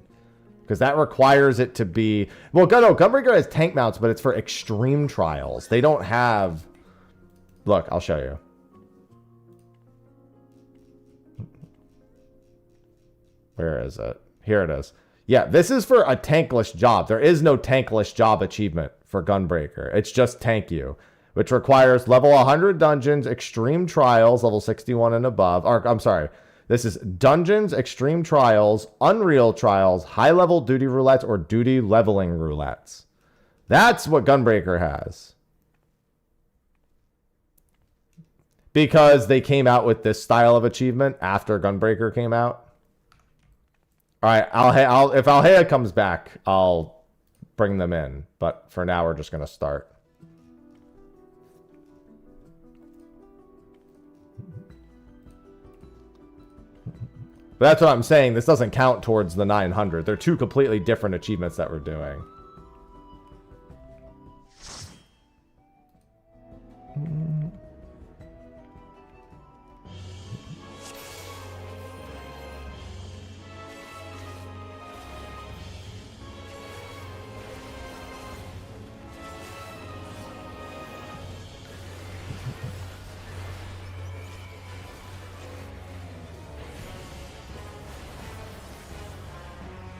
Because that requires it to be... Well, no, Gunbreaker has tank mounts, but it's for extreme trials. They don't have... Look, I'll show you. Where is it? Here it is. Yeah, this is for a tankless job. There is no tankless job achievement for Gunbreaker. It's just tank you, which requires level 100 dungeons, extreme trials, level 61 and above. Or, I'm sorry. This is dungeons, extreme trials, unreal trials, high-level duty roulettes, or duty leveling roulettes. That's what Gunbreaker has. Because they came out with this style of achievement after Gunbreaker came out. All right, if Alhea comes back, I'll bring them in. But for now, we're just going to start. But that's what I'm saying. This doesn't count towards the 900. They're two completely different achievements that we're doing.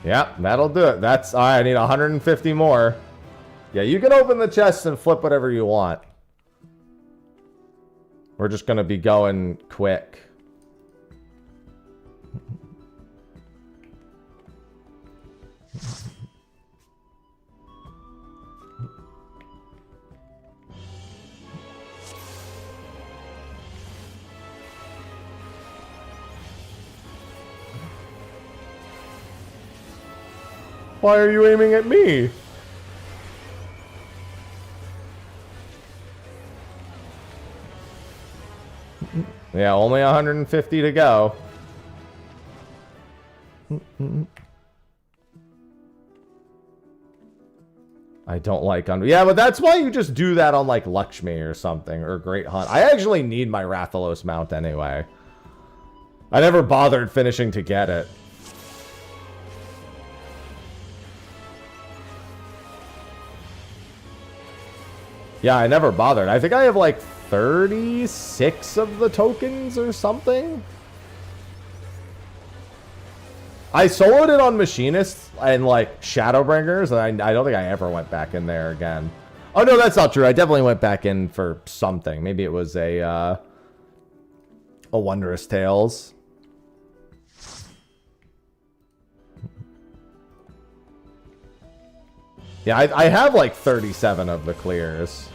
Yep, that'll do it. That's all right. I need 150 more. Yeah, you can open the chest and flip whatever you want. We're just going to be going quick. Why are you aiming at me? Yeah, only 150 to go. I don't like under. Yeah, but that's why you just do that on like Lakshmi or something, or Great Hunt. I actually need my Rathalos mount anyway. I never bothered finishing to get it. Yeah, I never bothered. I think I have like 36 of the tokens or something. I soloed it on Machinists and like Shadowbringers, and I don't think I ever went back in there again. Oh no, that's not true. I definitely went back in for something. Maybe it was a Wondrous Tales. Yeah, I have like 37 of the clears.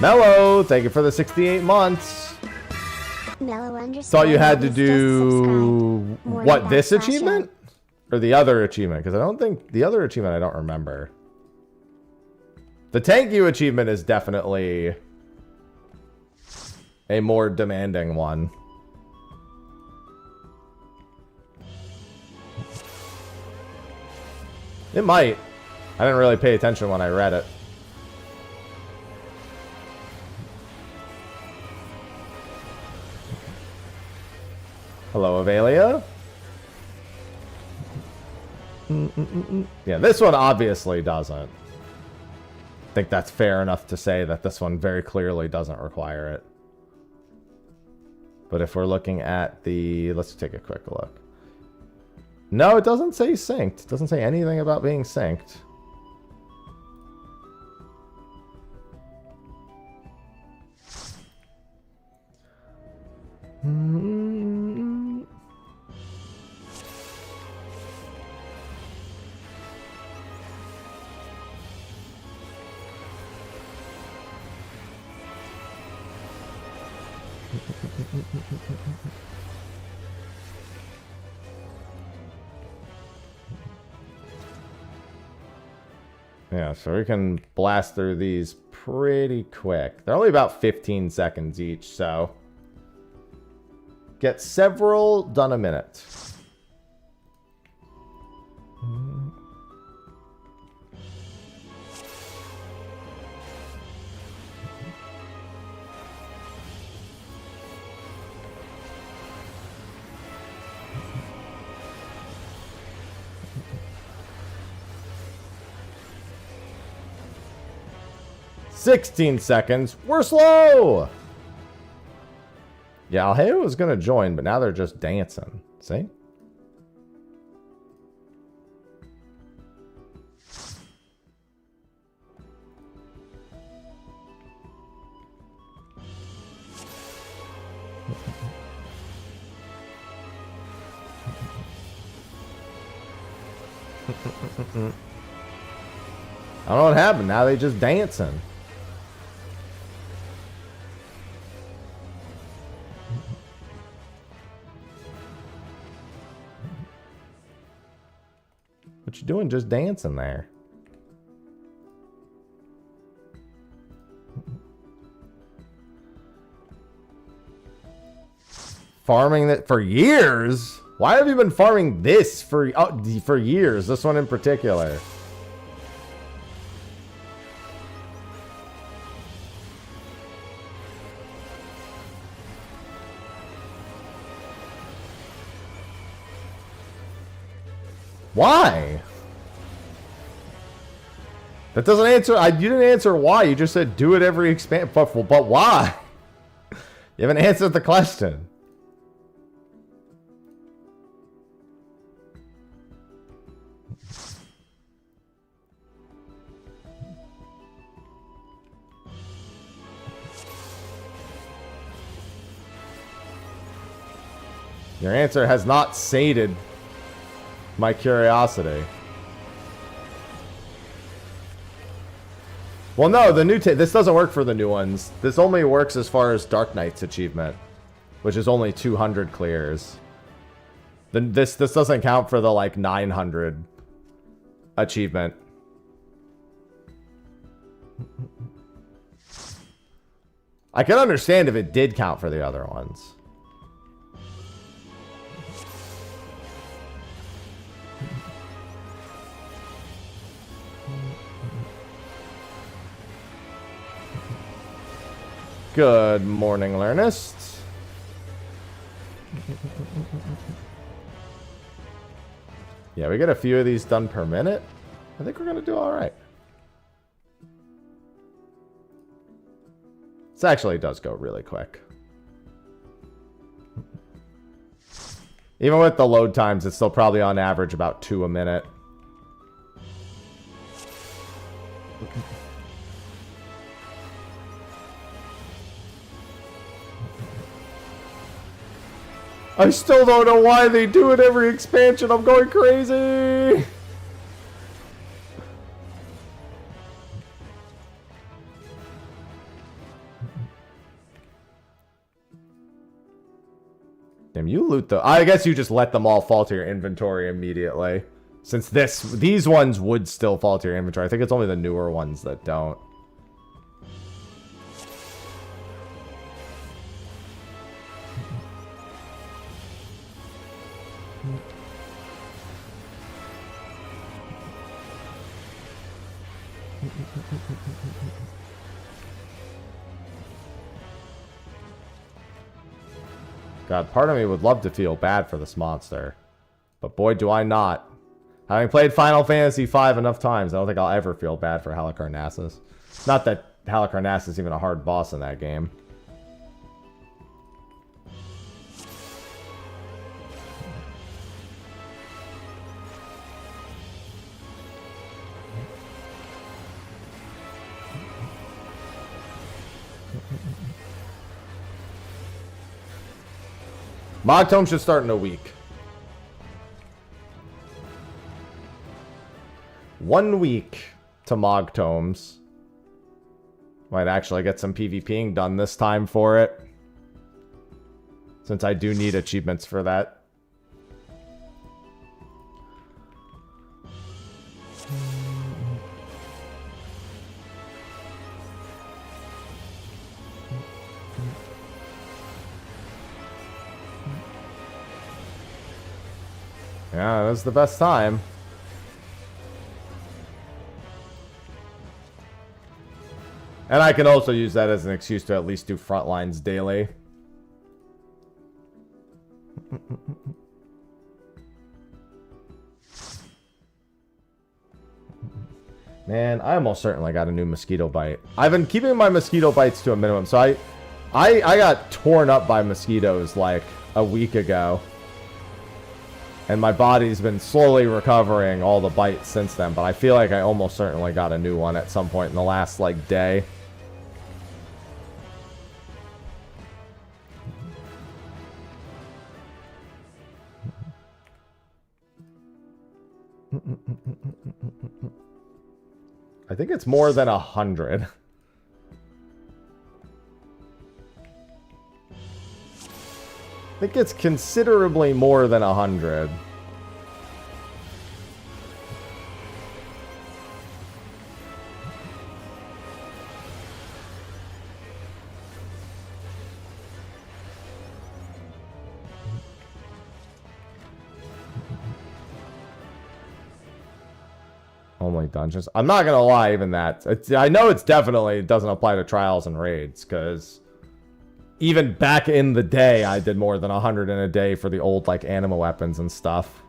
Mellow, thank you for the 68 months. Mellow Thought you had to do what, this achievement or the other achievement? Because I don't think the other achievement I don't remember. The thank you achievement is definitely a more demanding one. It might. I didn't really pay attention when I read it. Hello, Avelia. Yeah, this one obviously doesn't. I think that's fair enough to say that this one very clearly doesn't require it. But if we're looking at the... Let's take a quick look. No, it doesn't say synced. It doesn't say anything about being synced. Yeah, so we can blast through these pretty quick. They're only about 15 seconds each, so get several done a minute. $16 seconds. We're slow. Yeah, Alheo was gonna join, but now they're just dancing. See? I don't know what happened. Now they just dancing. What you doing just dancing there? Farming that for years? Why have you been farming this for years? This one in particular. Why? That doesn't answer. You didn't answer why. You just said do it every expand. But why? You haven't answered the question. Your answer has not sated my curiosity. Well, no, the new this doesn't work for the new ones. This only works as far as Dark Knight's achievement, which is only 200 clears. Then this doesn't count for the like 900 achievement. I can understand if it did count for the other ones. Good morning, learnists. Yeah, we get a few of these done per minute. I think we're going to do all right. This actually does go really quick. Even with the load times, it's still probably on average about 2 a minute. I still don't know why they do it every expansion. I'm going crazy. Damn, you loot the... I guess you just let them all fall to your inventory immediately. Since these ones would still fall to your inventory. I think it's only the newer ones that don't. God, part of me would love to feel bad for this monster. But boy, do I not. Having played Final Fantasy V enough times, I don't think I'll ever feel bad for Halicarnassus. Not that Halicarnassus is even a hard boss in that game. Mogtome should start in a week. 1 week to Mogtomes. Might actually get some PvPing done this time for it. Since I do need achievements for that. Yeah, that's the best time. And I can also use that as an excuse to at least do front lines daily. Man, I almost certainly got a new mosquito bite. I've been keeping my mosquito bites to a minimum. So I got torn up by mosquitoes like a week ago. And my body's been slowly recovering all the bites since then. But I feel like I almost certainly got a new one at some point in the last, like, day. I think it's more than 100. I think it's considerably more than 100. Only dungeons. I'm not gonna lie, even that. I know it doesn't apply to trials and raids, because even back in the day, I did more than 100 in a day for the old, like, anima weapons and stuff.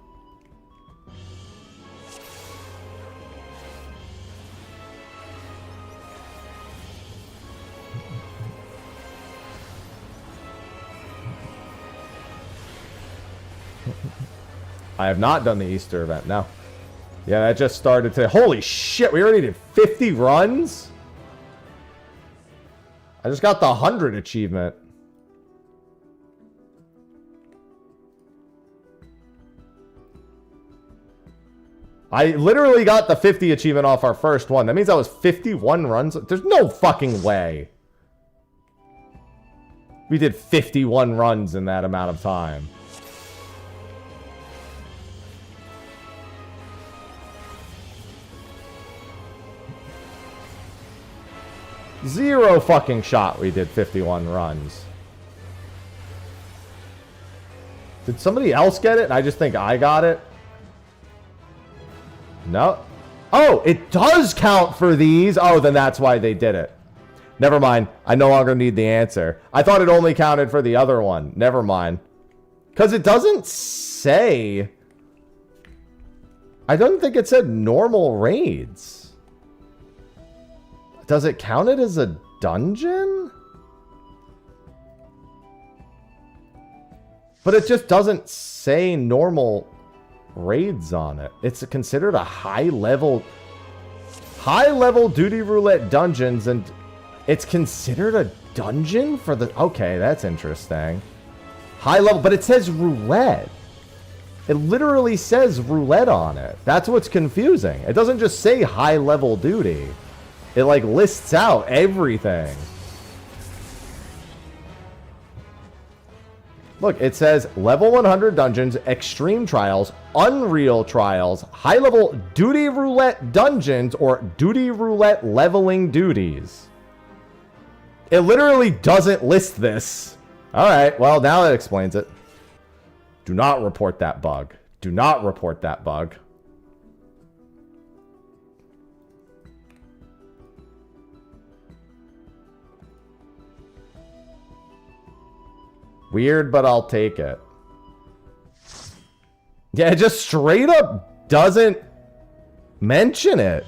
I have not done the Easter event, no. Yeah, that just started today. Holy shit, we already did 50 runs? I just got the 100 achievement. I literally got the 50 achievement off our first one. That means I was 51 runs. There's no fucking way. We did 51 runs in that amount of time. Zero fucking shot we did 51 runs. Did somebody else get it? I just think I got it. No. Oh, it does count for these. Oh, then that's why they did it. Never mind. I no longer need the answer. I thought it only counted for the other one. Never mind. Because it doesn't say... I don't think it said normal raids. Does it count it as a dungeon? But it just doesn't say normal raids on it. It's considered a high-level duty roulette dungeons, and it's considered a dungeon for the... Okay, that's interesting. High level, but it says roulette. It literally says roulette on it. That's what's confusing. It doesn't just say high-level duty. It, like, lists out everything. Look, it says level 100 dungeons, extreme trials, unreal trials, high-level duty roulette dungeons, or duty roulette leveling duties. It literally doesn't list this. All right, well, now that explains it. Do not report that bug. Do not report that bug. Weird, but I'll take it. Yeah, it just straight up doesn't mention it.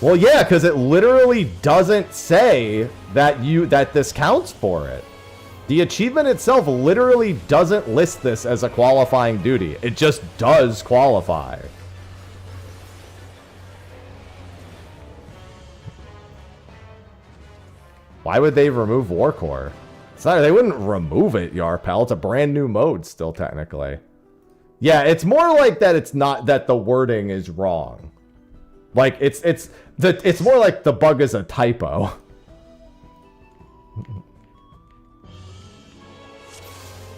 Well, yeah, because it literally doesn't say that this counts for it. The achievement itself literally doesn't list this as a qualifying duty. It just does qualify. Why would they remove Warcore? They wouldn't remove it, Yarpel. It's a brand new mode still, technically. Yeah, it's more like that it's not that the wording is wrong. Like, it's more like the bug is a typo.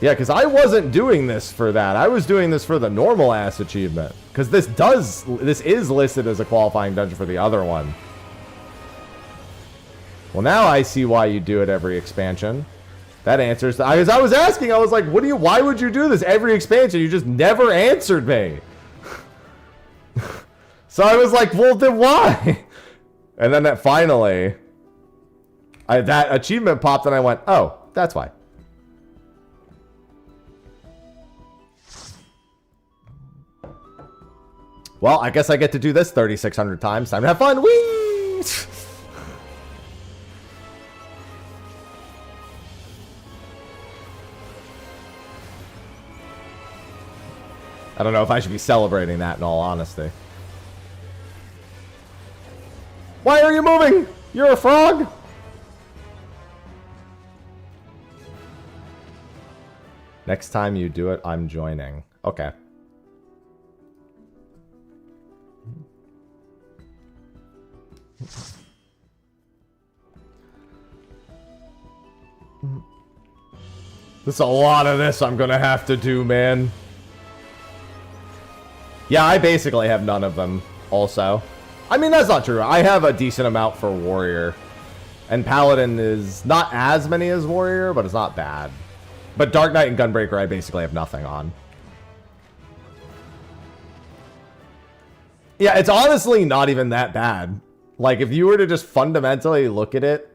Yeah, because I wasn't doing this for that. I was doing this for the normal ass achievement. Because this is listed as a qualifying dungeon for the other one. Well, now I see why you do it every expansion. That answers. I was asking, I was like, why would you do this every expansion? You just never answered me. So I was like, well, then why? And then finally, that achievement popped and I went, oh, that's why. Well, I guess I get to do this 3,600 times. Time to have fun. Whee! I don't know if I should be celebrating that in all honesty. Why are you moving? You're a frog? Next time you do it, I'm joining. Okay. There's a lot of this I'm gonna have to do, man. Yeah, I basically have none of them also. I mean, that's not true. I have a decent amount for Warrior. And Paladin is not as many as Warrior, but it's not bad. But Dark Knight and Gunbreaker, I basically have nothing on. Yeah, it's honestly not even that bad. Like, if you were to just fundamentally look at it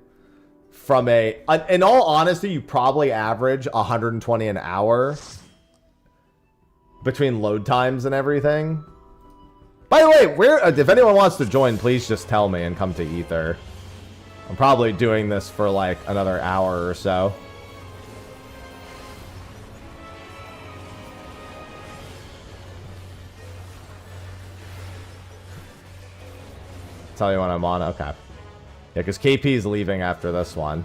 from in all honesty, you probably average 120 an hour between load times and everything. By the way, if anyone wants to join, please just tell me and come to Ether. I'm probably doing this for like another hour or so. Tell you when I'm on. Okay. Yeah, because KP is leaving after this one.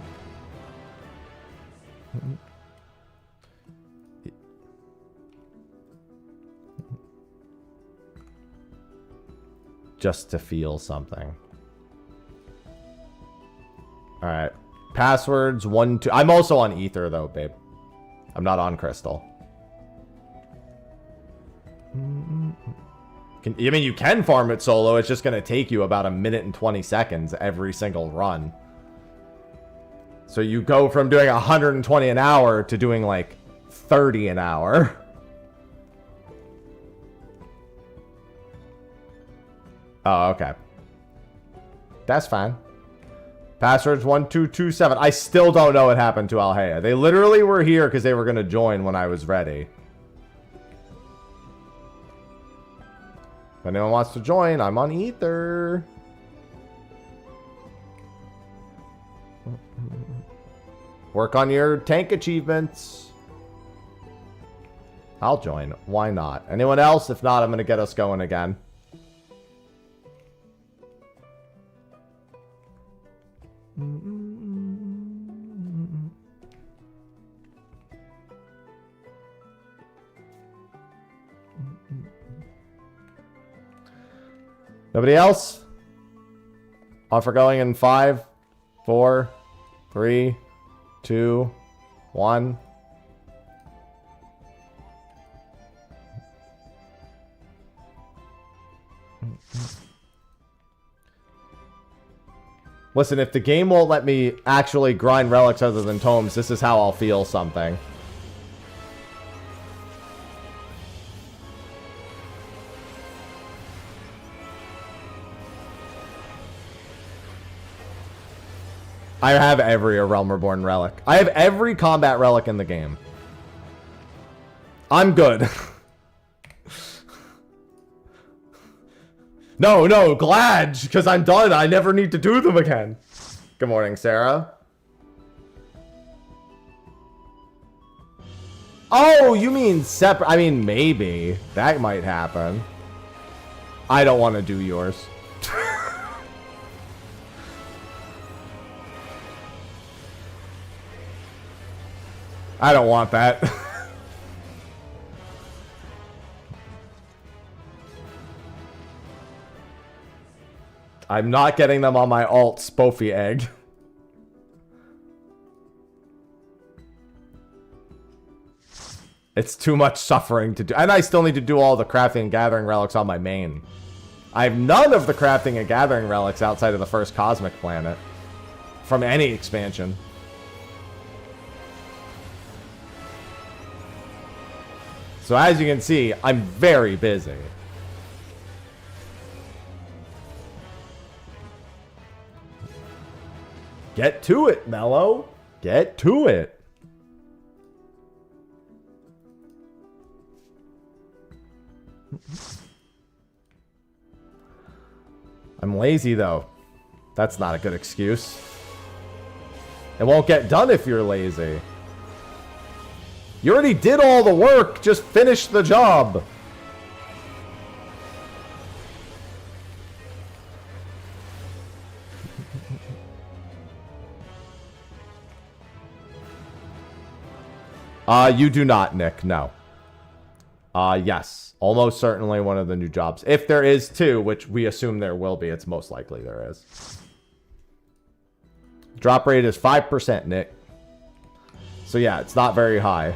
just to feel something. Alright. Passwords 1, 2. I'm also on Ether though, babe. I'm not on Crystal. I mean, you can farm it solo. It's just going to take you about 1 minute and 20 seconds every single run. So you go from doing 120 an hour to doing like 30 an hour. Oh, okay. That's fine. Passwords 1227. I still don't know what happened to Alhea. They literally were here because they were going to join when I was ready. If anyone wants to join, I'm on Ether. Work on your tank achievements. I'll join. Why not? Anyone else? If not, I'm going to get us going again. Nobody else? Off for going in 5, 4, 3, 2, 1. Listen, if the game won't let me actually grind relics other than tomes, this is how I'll feel something. I have every A Realm Reborn relic. I have every combat relic in the game. I'm good. No, glad, because I'm done. I never need to do them again. Good morning, Sarah. Oh, you mean separate? I mean, maybe. That might happen. I don't want to do yours. I don't want that. I'm not getting them on my alt Spoofy egg. It's too much suffering to do. And I still need to do all the crafting and gathering relics on my main. I have none of the crafting and gathering relics outside of the first cosmic planet. From any expansion. So as you can see, I'm very busy. Get to it, Mello. Get to it. I'm lazy, though. That's not a good excuse. It won't get done if you're lazy. You already did all the work. Just finish the job. You do not, Nick. No. Yes. Almost certainly one of the new jobs. If there is two, which we assume there will be, it's most likely there is. Drop rate is 5%, Nick. So yeah, it's not very high.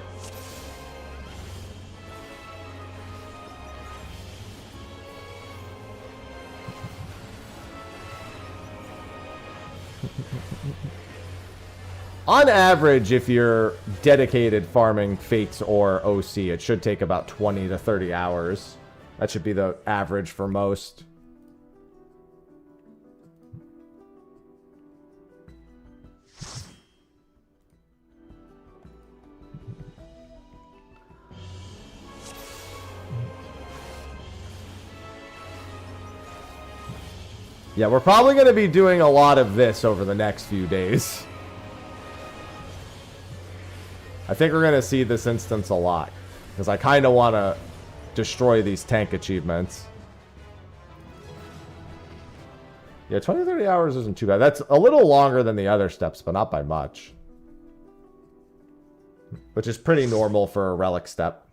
On average, if you're dedicated farming Fates or OC, it should take about 20 to 30 hours. That should be the average for most. Yeah, we're probably going to be doing a lot of this over the next few days. I think we're going to see this instance a lot. Because I kind of want to destroy these tank achievements. Yeah, 20 to 30 hours isn't too bad. That's a little longer than the other steps, but not by much. Which is pretty normal for a relic step.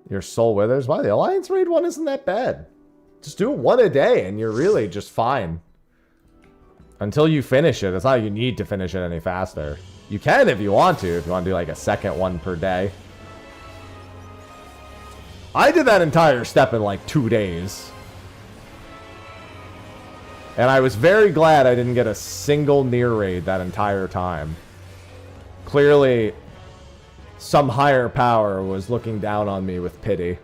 Your soul withers. Why? The Alliance Raid one isn't that bad. Just do one a day and you're really just fine. Until you finish it. It's not like you need to finish it any faster. You can if you want to. If you want to do like a second one per day. I did that entire step in like 2 days. And I was very glad I didn't get a single near raid that entire time. Clearly, some higher power was looking down on me with pity.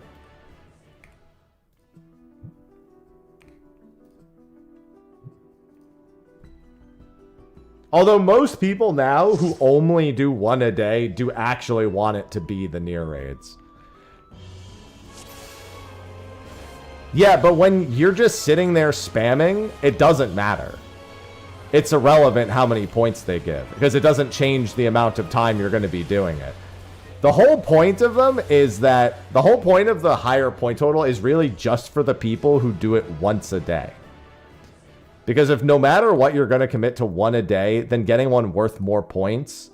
Although most people now who only do one a day do actually want it to be the near raids. Yeah, but when you're just sitting there spamming, it doesn't matter. It's irrelevant how many points they give, because it doesn't change the amount of time you're going to be doing it. The whole point of them is that, the whole point of the higher point total is really just for the people who do it once a day. Because if no matter what you're going to commit to one a day, then getting one worth more points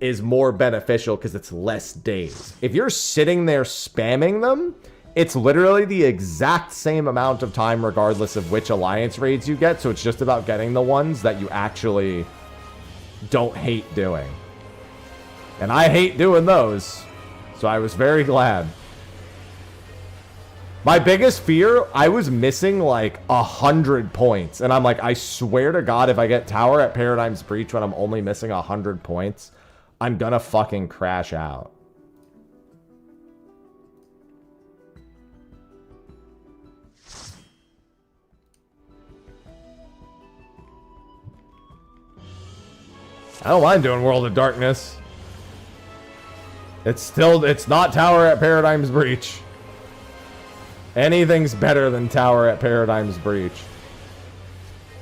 is more beneficial because it's less days. If you're sitting there spamming them, it's literally the exact same amount of time regardless of which alliance raids you get. So it's just about getting the ones that you actually don't hate doing. And I hate doing those. So I was very glad. My biggest fear, I was missing like 100 points. And I'm like, I swear to God, if I get Tower at Paradigm's Breach when I'm only missing 100 points, I'm gonna fucking crash out. I don't mind doing World of Darkness. It's not Tower at Paradigm's Breach. Anything's better than Tower at Paradigm's Breach.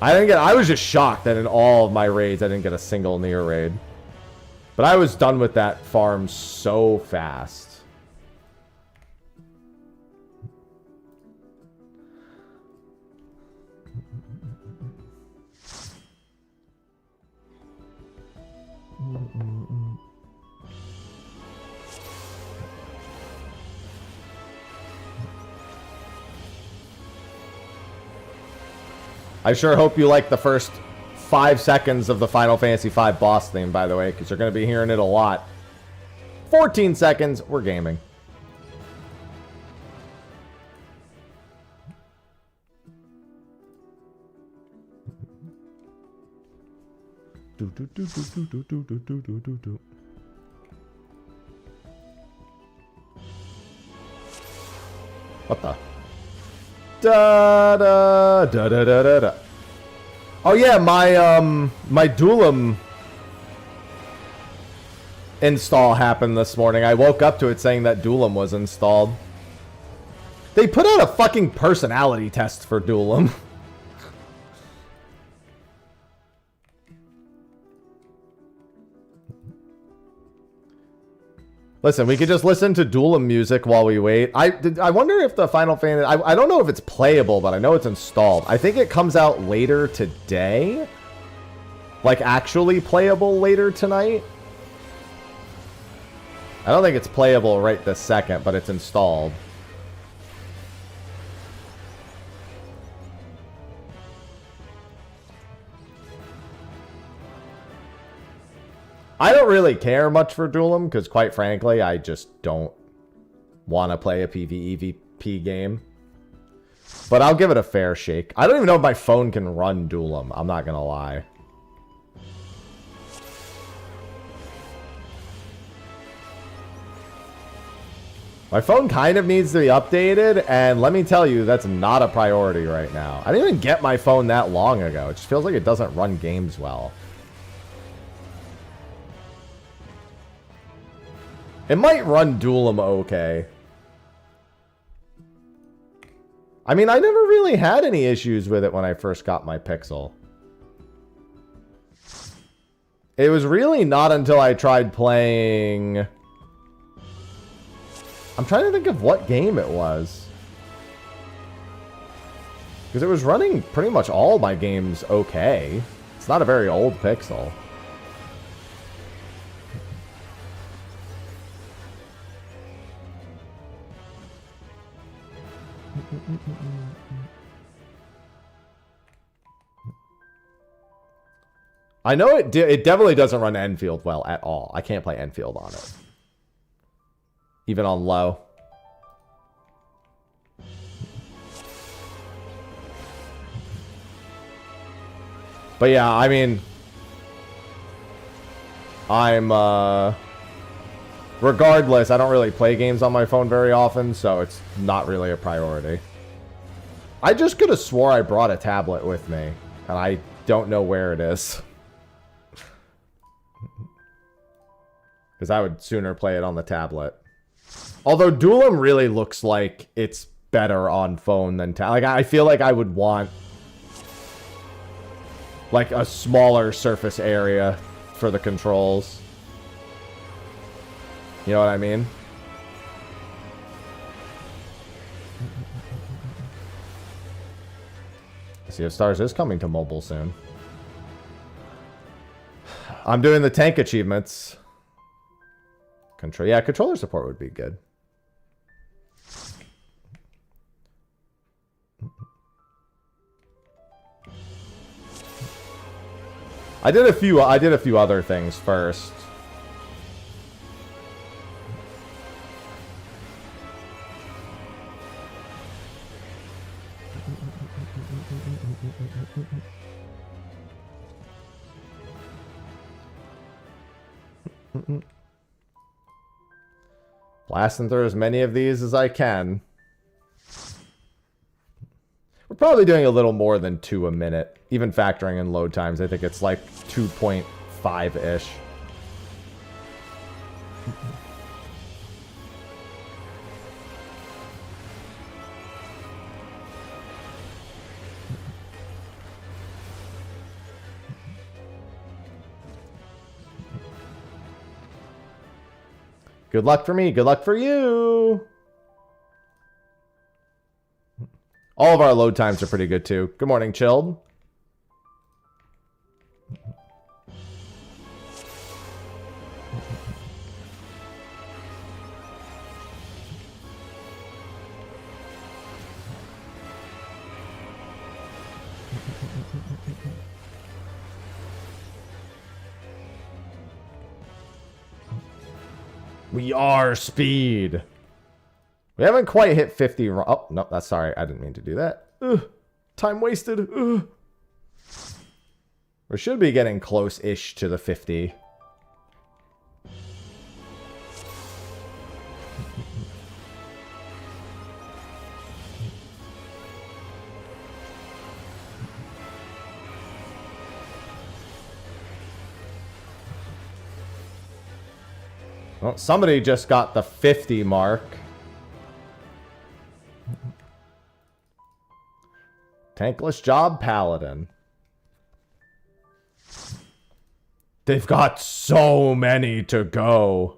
I was just shocked that in all of my raids I didn't get a single near raid. But I was done with that farm so fast. I sure hope you like the first 5 seconds of the Final Fantasy V boss theme, by the way, because you're going to be hearing it a lot. 14 seconds, we're gaming. What the? Da da da da da da da. Oh yeah, my Duelim install happened this morning. I woke up to it saying that Duelim was installed. They put out a fucking personality test for Duelim. Listen, we could just listen to Duelim music while we wait. I wonder if the Final Fantasy... I don't know if it's playable, but I know it's installed. I think it comes out later today. Like, actually playable later tonight. I don't think it's playable right this second, but it's installed. I don't really care much for Duelim, because quite frankly, I just don't want to play a PvEVP game. But I'll give it a fair shake. I don't even know if my phone can run Duelim, I'm not going to lie. My phone kind of needs to be updated, and let me tell you, that's not a priority right now. I didn't even get my phone that long ago. It just feels like it doesn't run games well. It might run Duelim okay. I mean, I never really had any issues with it when I first got my Pixel. It was really not until I tried playing... I'm trying to think of what game it was. Because it was running pretty much all my games okay. It's not a very old Pixel. I know it definitely doesn't run Endfield well at all. I can't play Endfield on it. Even on low. But yeah, I mean, regardless, I don't really play games on my phone very often, so it's not really a priority. I just could have swore I brought a tablet with me, and I don't know where it is. Because I would sooner play it on the tablet. Although Duelim really looks like it's better on phone than tablet. Like, I feel like I would want like a smaller surface area for the controls. You know what I mean? Sea of Stars is coming to mobile soon. I'm doing the tank achievements. Yeah, controller support would be good. I did a few other things first. Blasting through as many of these as I can. We're probably doing a little more than 2 a minute. Even factoring in load times, I think it's like 2.5-ish. Good luck for me. Good luck for you. All of our load times are pretty good, too. Good morning, Chilled. We are speed. We haven't quite hit 50. Oh, no, that's sorry. I didn't mean to do that. Ugh, time wasted. Ugh. We should be getting close-ish to the 50. Well, somebody just got the 50 mark. Tankless job, Paladin. They've got so many to go.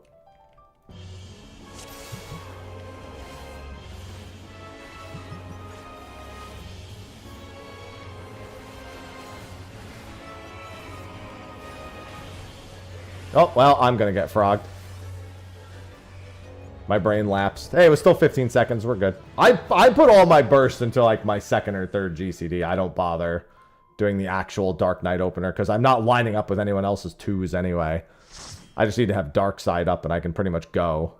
Oh, well, I'm gonna get frogged. My brain lapsed. Hey, it was still 15 seconds. We're good. I put all my bursts into like my second or third GCD. I don't bother doing the actual Dark Knight opener because I'm not lining up with anyone else's 2s anyway. I just need to have Dark Side up and I can pretty much go.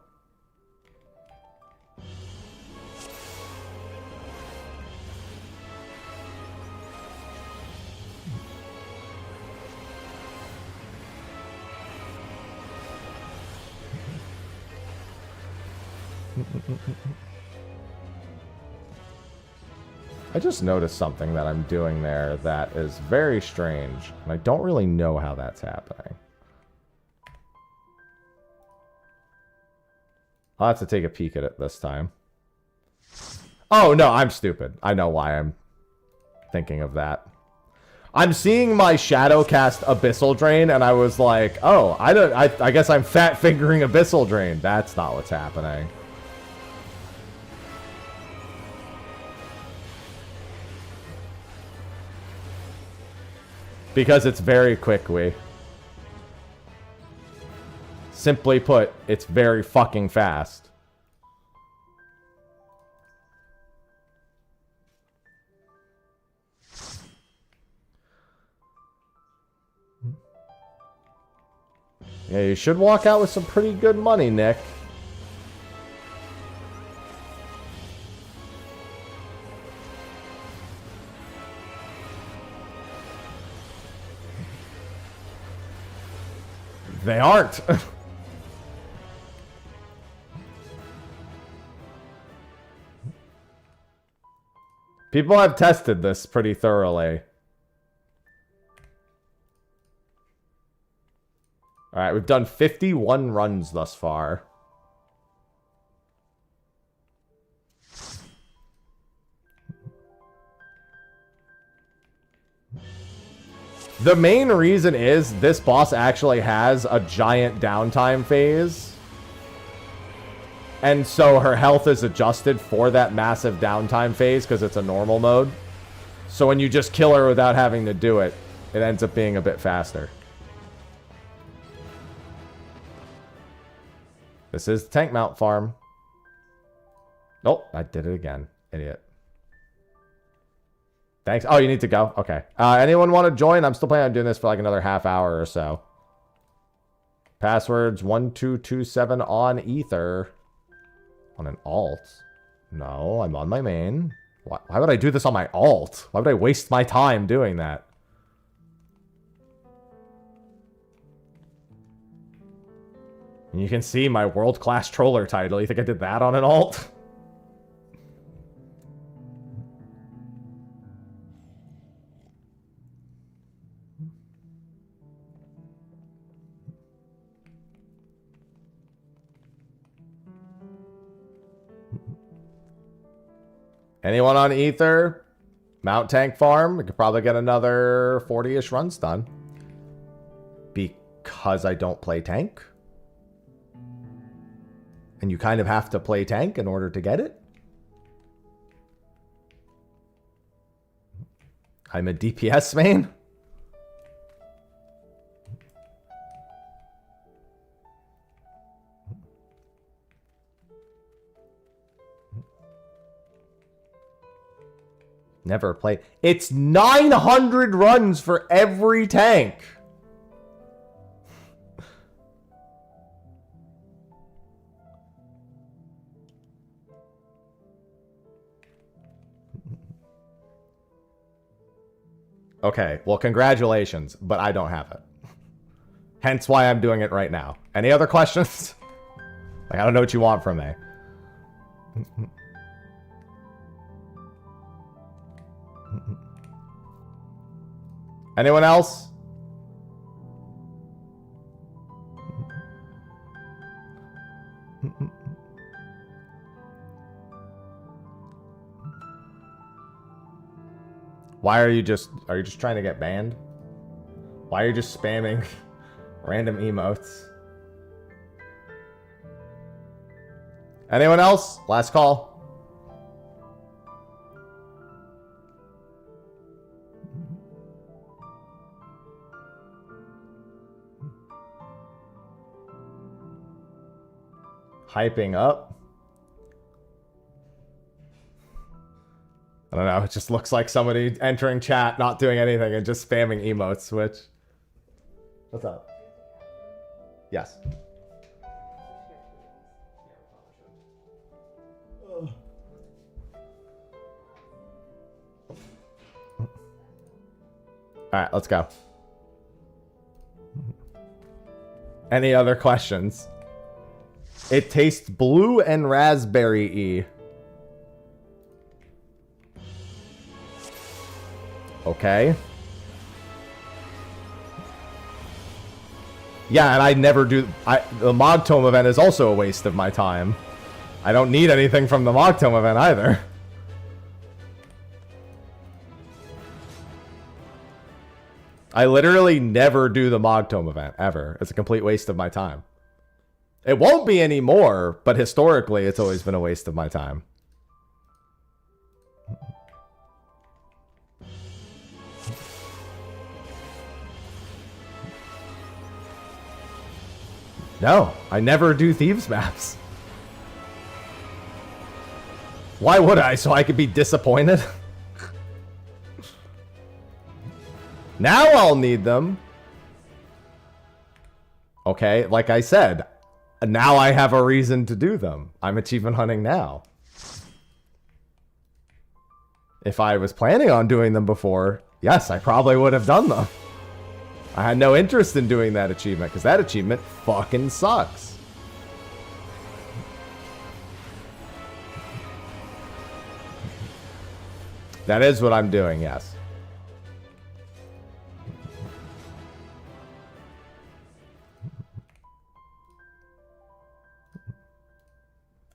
I just noticed something that I'm doing there that is very strange, and I don't really know how that's happening. I'll have to take a peek at it this time. Oh, no, I'm stupid. I know why I'm thinking of that. I'm seeing my shadow cast Abyssal Drain, and I was like, oh, I guess I'm fat fingering Abyssal Drain. That's not what's happening. Because it's very quick, Simply put, it's very fucking fast. Yeah, you should walk out with some pretty good money, Nick. They aren't. People have tested this pretty thoroughly. Alright, we've done 51 runs thus far. The main reason is this boss actually has a giant downtime phase. And so her health is adjusted for that massive downtime phase because it's a normal mode. So when you just kill her without having to do it, it ends up being a bit faster. This is tank mount farm. Nope, I did it again. Idiot. Thanks. Oh, you need to go? Okay. Anyone want to join? I'm still planning on doing this for like another half hour or so. Passwords 1227 on Ether. On an alt? No, I'm on my main. Why would I do this on my alt? Why would I waste my time doing that? And you can see my world-class troller title. You think I did that on an alt? Anyone on Ether? Mount Tank Farm? We could probably get another 40-ish runs done. Because I don't play tank? And you kind of have to play tank in order to get it? I'm a DPS main? Never played. It's 900 runs for every tank. Okay, well, congratulations, but I don't have it. Hence why I'm doing it right now. Any other questions? Like, I don't know what you want from me. Anyone else? Why are you just trying to get banned? Why are you just spamming random emotes? Anyone else? Last call. Hyping up. I don't know, it just looks like somebody entering chat, not doing anything, and just spamming emotes, which... What's up? Yes. Alright, let's go. Any other questions? It tastes blue and raspberry-y. Okay. Yeah, and I never do... the Mogtome event is also a waste of my time. I don't need anything from the Mogtome event either. I literally never do the Mogtome event, ever. It's a complete waste of my time. It won't be anymore, but historically, it's always been a waste of my time. No, I never do Thieves maps. Why would I? So I could be disappointed? Now I'll need them. Okay, like I said, now I have a reason to do them. I'm achievement hunting now. If I was planning on doing them before, yes, I probably would have done them. I had no interest in doing that achievement because that achievement fucking sucks. That is what I'm doing, yes.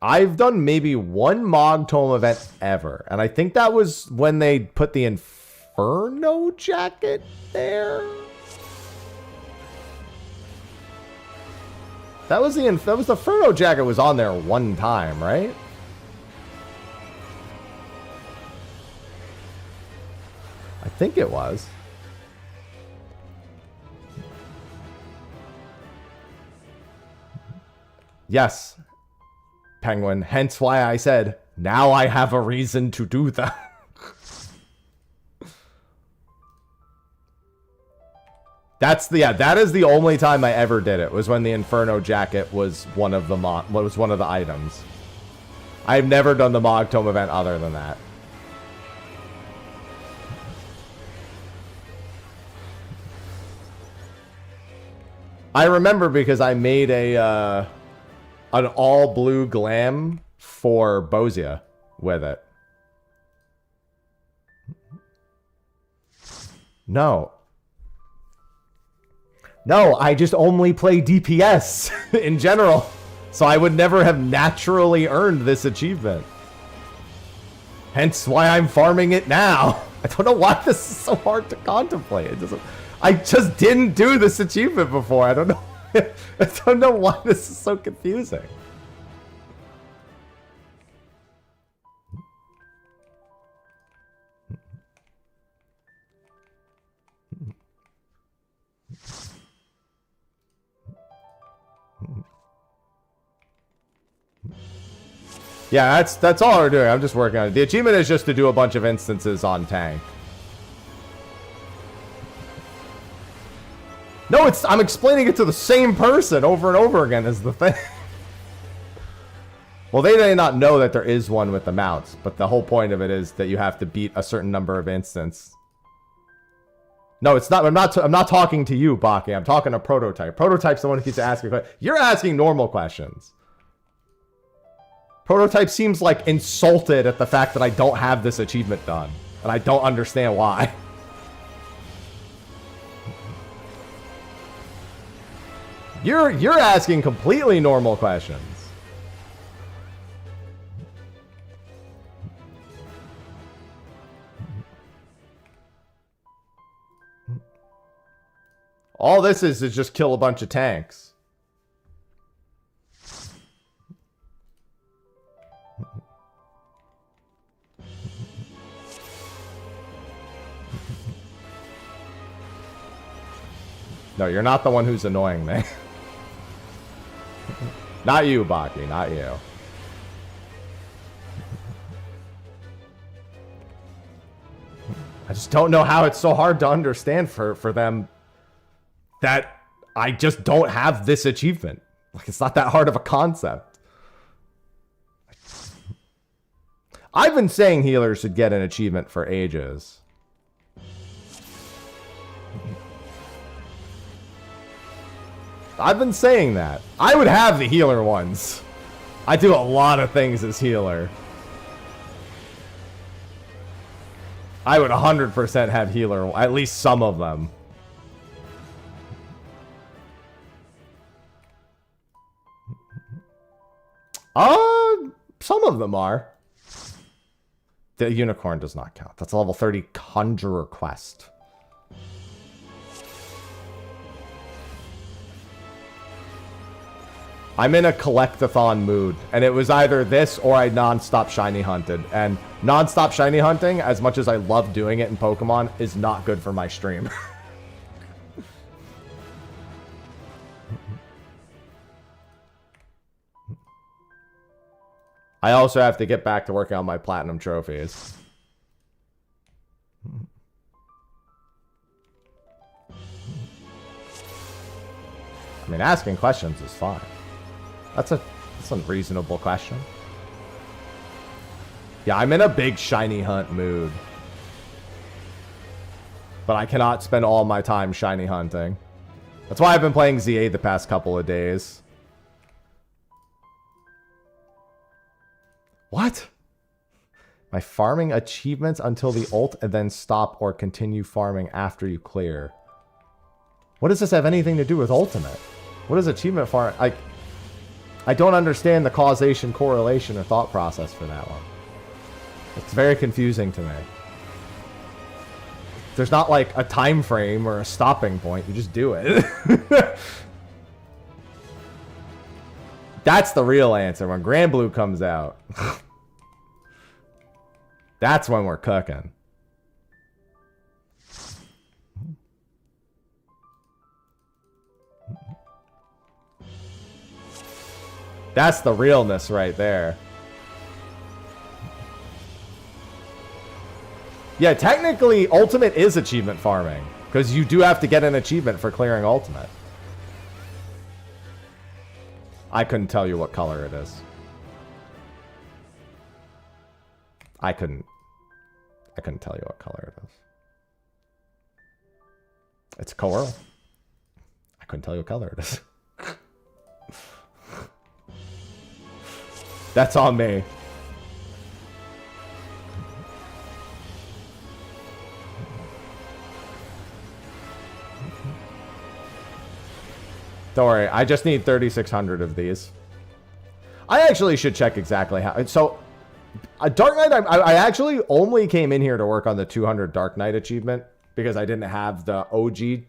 I've done maybe one Mog Tome event ever, and I think that was when they put the Inferno jacket there. That was the Inferno jacket was on there one time, right? I think it was. Yes. Penguin, hence why I said, now I have a reason to do that. That is the only time I ever did it, was when the Inferno jacket was one of the items. I've never done the Mog Tome event other than that. I remember because I made an all blue glam for Bozia with it. No, I just only play DPS in general, so I would never have naturally earned this achievement. Hence why I'm farming it now. I don't know why this is so hard to contemplate. I just didn't do this achievement before. I don't know. I don't know why this is so confusing. Yeah, that's all we're doing. I'm just working on it. The achievement is just to do a bunch of instances on tank. No, I'm explaining it to the same person over and over again is the thing. Well, they may not know that there is one with the mounts, but the whole point of it is that you have to beat a certain number of instants. No, it's not. I'm not talking to you, Baki. I'm talking to Prototype. Prototype's the one who keeps asking questions. You're asking normal questions. Prototype seems like insulted at the fact that I don't have this achievement done, and I don't understand why. You're asking completely normal questions. All this is just kill a bunch of tanks. No, you're not the one who's annoying me. Not you, Baki, not you. I just don't know how it's so hard to understand for them that I just don't have this achievement. Like, it's not that hard of a concept. I've been saying healers should get an achievement for ages. I've been saying that. I would have the healer ones. I do a lot of things as healer. I would 100% have healer, at least some of them. Some of them are. The unicorn does not count. That's a level 30 conjurer quest. I'm in a collect-a-thon mood, and it was either this or I non-stop shiny hunted. And non-stop shiny hunting, as much as I love doing it in Pokemon, is not good for my stream. I also have to get back to working on my platinum trophies. I mean, asking questions is fine. That's a reasonable question. Yeah, I'm in a big shiny hunt mood. But I cannot spend all my time shiny hunting. That's why I've been playing ZA the past couple of days. What? My farming achievements until the ult and then stop or continue farming after you clear. What does this have anything to do with ultimate? What is achievement farm? I don't understand the causation, correlation, or thought process for that one. It's very confusing to me. There's not like a time frame or a stopping point. You just do it. That's the real answer. When Grand Blue comes out, that's when we're cooking. That's the realness right there. Yeah, technically, Ultimate is achievement farming. Because you do have to get an achievement for clearing Ultimate. I couldn't tell you what color it is. I couldn't tell you what color it is. It's coral. I couldn't tell you what color it is. That's on me. Don't worry, I just need 3,600 of these. I actually should check exactly how. So, a Dark Knight, I actually only came in here to work on the 200 Dark Knight achievement because I didn't have the OG.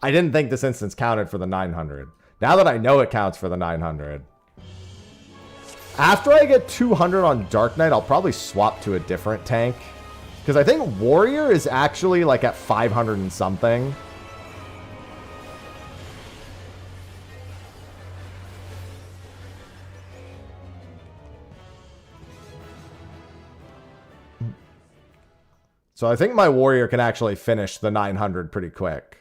I didn't think this instance counted for the 900. Now that I know it counts for the 900. After I get 200 on Dark Knight, I'll probably swap to a different tank. Because I think Warrior is actually like at 500 and something. So I think my Warrior can actually finish the 900 pretty quick.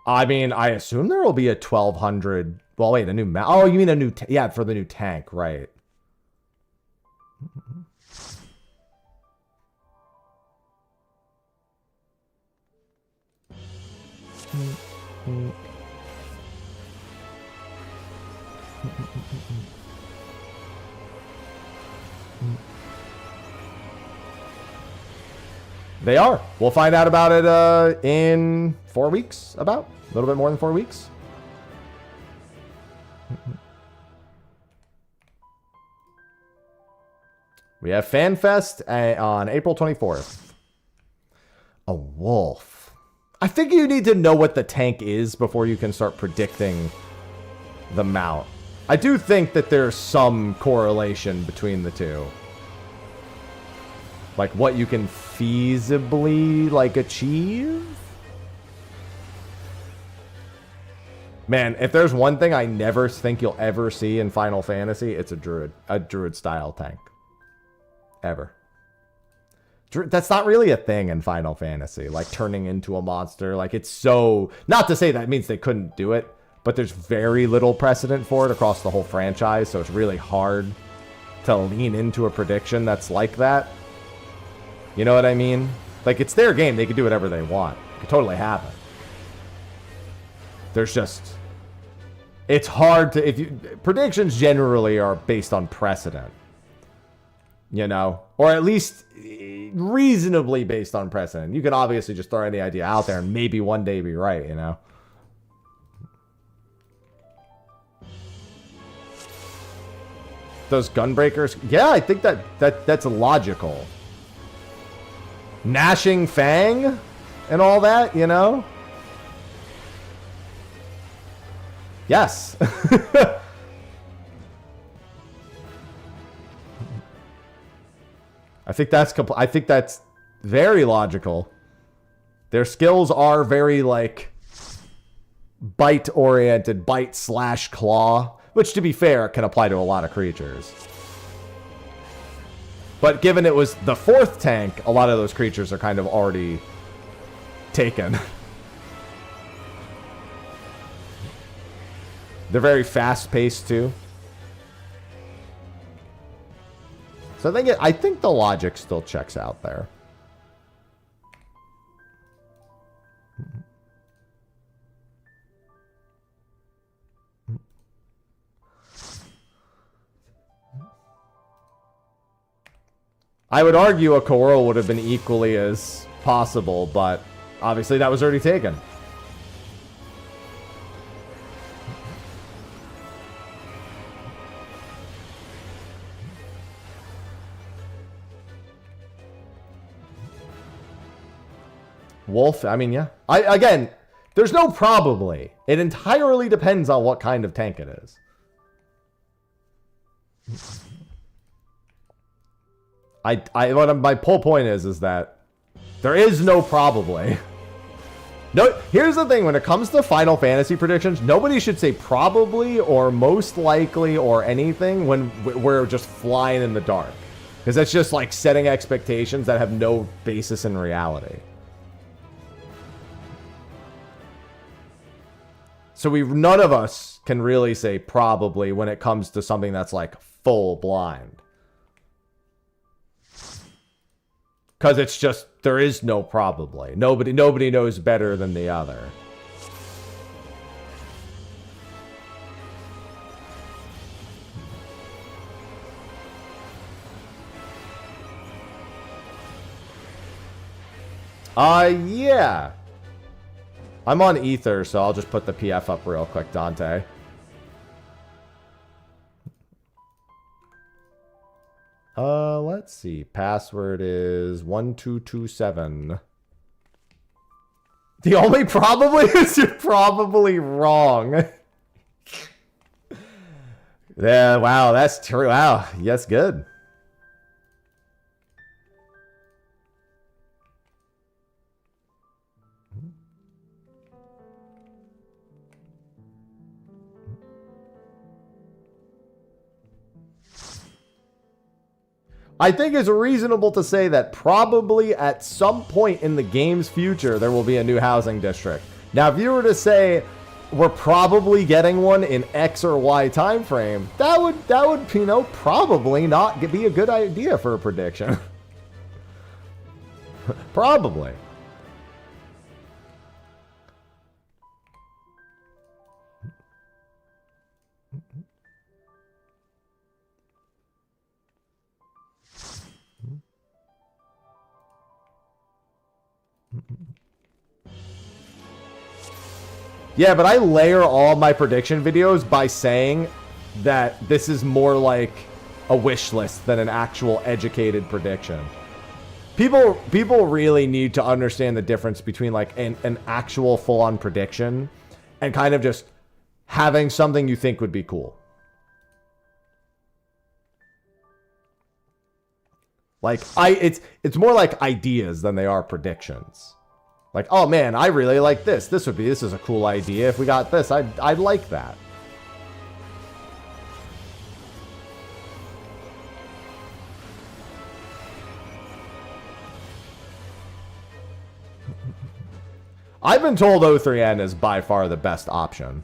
I mean, I assume there will be a 1200. Well, wait, a new map. Oh, you mean a new... yeah, for the new tank, right. They are. We'll find out about it in 4 weeks, about. A little bit more than 4 weeks. We have FanFest on April 24th. A wolf. I think you need to know what the tank is before you can start predicting the mount. I do think that there's some correlation between the two. Like what you can feasibly like achieve. Man, if there's one thing I never think you'll ever see in Final Fantasy, it's a druid style tank. Ever. That's not really a thing in Final Fantasy, like turning into a monster. Like it's so, not to say that means they couldn't do it, but there's very little precedent for it across the whole franchise, so it's really hard to lean into a prediction that's like that. You know what I mean? Like, it's their game. They can do whatever they want. It could totally happen. There's just... it's hard to... predictions generally are based on precedent. You know? Or at least reasonably based on precedent. You can obviously just throw any idea out there and maybe one day be right, you know? those gunbreakers. Yeah, I think that's logical. Gnashing Fang and all that, you know? Yes. I think that's very logical. Their skills are very like bite oriented, bite/claw, which to be fair can apply to a lot of creatures. But given it was the 4th tank, a lot of those creatures are kind of already taken. They're very fast-paced too. So I think the logic still checks out there. I would argue a Coral would have been equally as possible, but obviously that was already taken. Wolf, I mean, yeah. Again, there's no probably. It entirely depends on what kind of tank it is. What my whole point is that there is no probably. No, here's the thing, when it comes to Final Fantasy predictions, nobody should say probably or most likely or anything when we're just flying in the dark. Because that's just like setting expectations that have no basis in reality. So none of us can really say probably when it comes to something that's like full blind. Because it's just, there is no probably. Nobody knows better than the other. Yeah. I'm on Ether, so I'll just put the PF up real quick, Dante. Let's see. Password is 1227. The only probably is you're probably wrong. Yeah, wow, that's true. Wow, yes, good. I think it's reasonable to say that probably at some point in the game's future, there will be a new housing district. Now, if you were to say we're probably getting one in X or Y time frame, that would, you know, probably not be a good idea for a prediction. Probably. Yeah, but I layer all my prediction videos by saying that this is more like a wish list than an actual educated prediction. People really need to understand the difference between like an actual full-on prediction and kind of just having something you think would be cool. Like it's more like ideas than they are predictions. Like, oh man, I really like this. This is a cool idea. If we got this, I'd like that. I've been told O3N is by far the best option.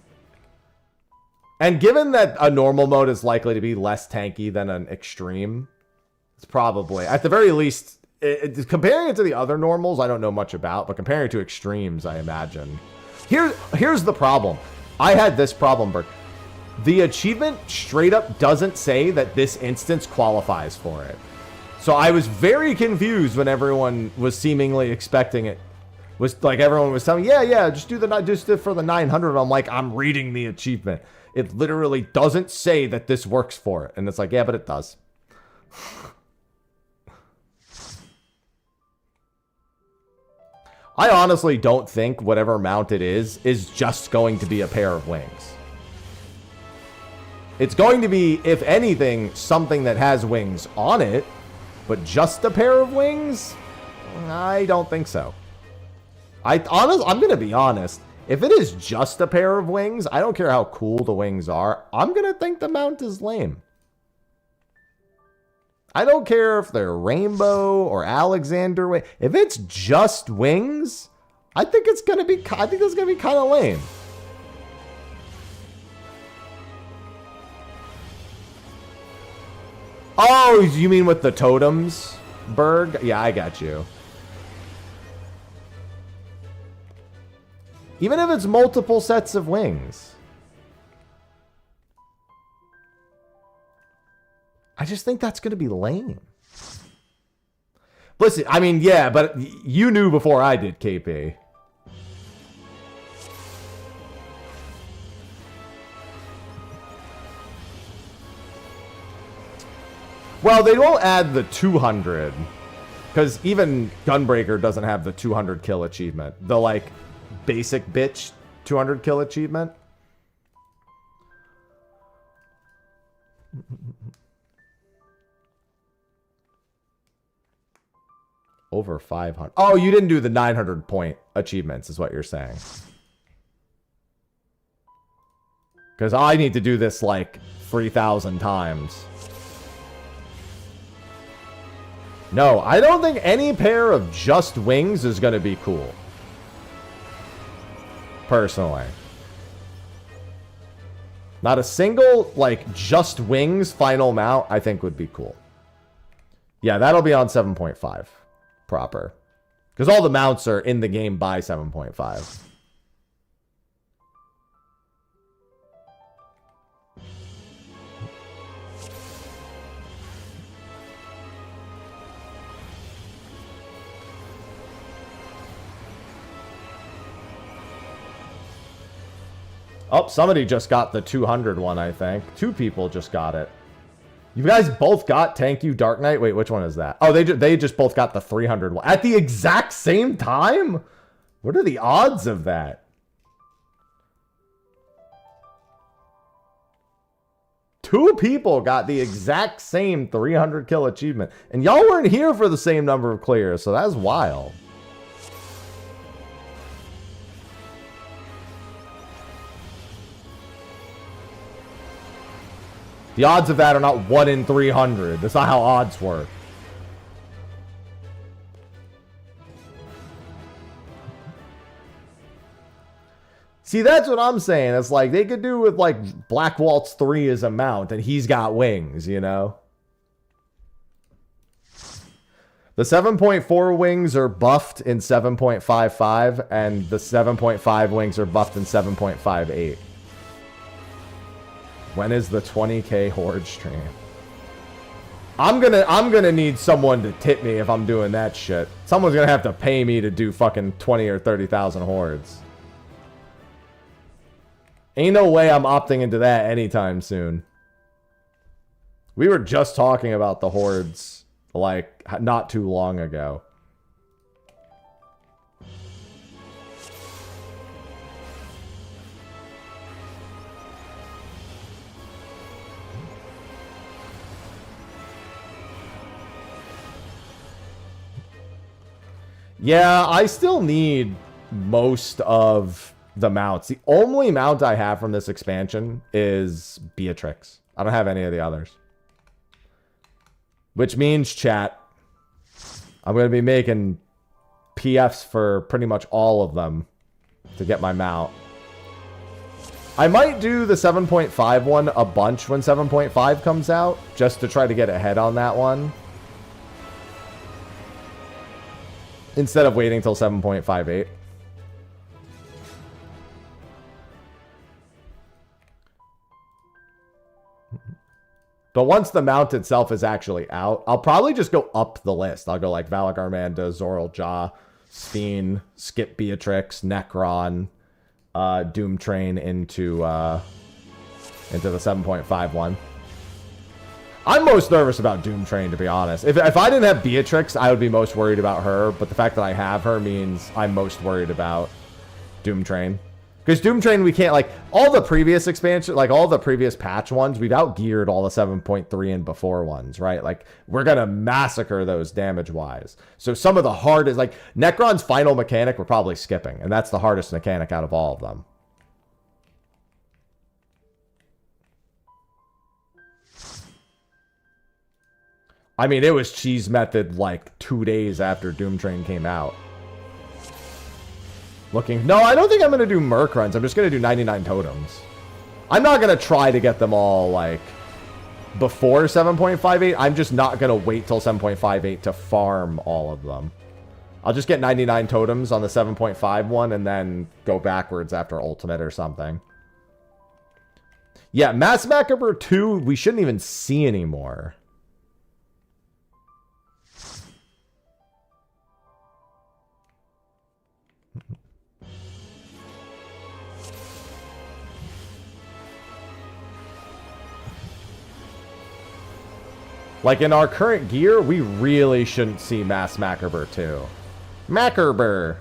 And given that a normal mode is likely to be less tanky than an extreme, it's probably, at the very least, comparing it to the other normals, I don't know much about, but comparing it to extremes, I imagine. Here's the problem. I had this problem, Bert. The achievement straight up doesn't say that this instance qualifies for it. So I was very confused when everyone was seemingly expecting it Was like everyone was telling me, yeah, just do it for the 900. I'm like, I'm reading the achievement. It literally doesn't say that this works for it. And it's like, yeah, but it does. I honestly don't think whatever mount it is just going to be a pair of wings. It's going to be, if anything, something that has wings on it, but just a pair of wings? I don't think so. I'm going to be honest. If it is just a pair of wings, I don't care how cool the wings are. I'm going to think the mount is lame. I don't care if they're rainbow or Alexander wing. If it's just wings, I think it's going to be kind of lame. Oh, you mean with the totems, Berg? Yeah, I got you. Even if it's multiple sets of wings. I just think that's going to be lame. Listen, I mean, yeah, but you knew before I did, KP. Well, they won't add the 200. Because even Gunbreaker doesn't have the 200 kill achievement. The, like, basic bitch 200 kill achievement. Over 500. Oh, you didn't do the 900 point achievements is what you're saying. Because I need to do this like 3,000 times. No, I don't think any pair of just wings is going to be cool. Personally. Not a single, like, just wings final mount I think would be cool. Yeah, that'll be on 7.5 proper. Because all the mounts are in the game by 7.5. Oh, somebody just got the 200 one, I think. 2 people just got it. You guys both got Thank You Dark Knight? Wait, which one is that? Oh, they just both got the 300 one. At the exact same time? What are the odds of that? Two people got the exact same 300 kill achievement. And y'all weren't here for the same number of clears, so that's wild. The odds of that are not 1 in 300. That's not how odds work. See, that's what I'm saying. It's like they could do with like Black Waltz 3 as a mount and he's got wings, you know? The 7.4 wings are buffed in 7.55 and the 7.5 wings are buffed in 7.58. When is the 20k Horde stream? I'm gonna need someone to tip me if I'm doing that shit. Someone's gonna have to pay me to do fucking 20 or 30,000 hordes. Ain't no way I'm opting into that anytime soon. We were just talking about the hordes like not too long ago. Yeah, I still need most of the mounts. The only mount I have from this expansion is Beatrix. I don't have any of the others. Which means, chat, I'm going to be making PFs for pretty much all of them to get my mount. I might do the 7.5 one a bunch when 7.5 comes out, just to try to get ahead on that one. Instead of waiting till 7.58. But once the mount itself is actually out, I'll probably just go up the list. I'll go like Valak Armanda, Zoral Ja, Steen, skip Beatrix, Necron, Doom Train into the 7.5 one. I'm most nervous about Doom Train, to be honest. If I didn't have Beatrix, I would be most worried about her. But the fact that I have her means I'm most worried about Doom Train. Because Doom Train, we can't, like, all the previous expansion, like, all the previous patch ones, we've outgeared all the 7.3 and before ones, right? Like, we're going to massacre those damage-wise. So some of the hardest, like, Necron's final mechanic we're probably skipping. And that's the hardest mechanic out of all of them. I mean, it was cheese method like 2 days after Doom Train came out. No, I don't think I'm going to do Merc runs. I'm just going to do 99 totems. I'm not going to try to get them all, like, before 7.58. I'm just not going to wait till 7.58 to farm all of them. I'll just get 99 totems on the 7.5 one and then go backwards after Ultimate or something. Yeah, Mass Macabre 2, we shouldn't even see anymore. Like, in our current gear, we really shouldn't see Mass Macabre 2. Macabre!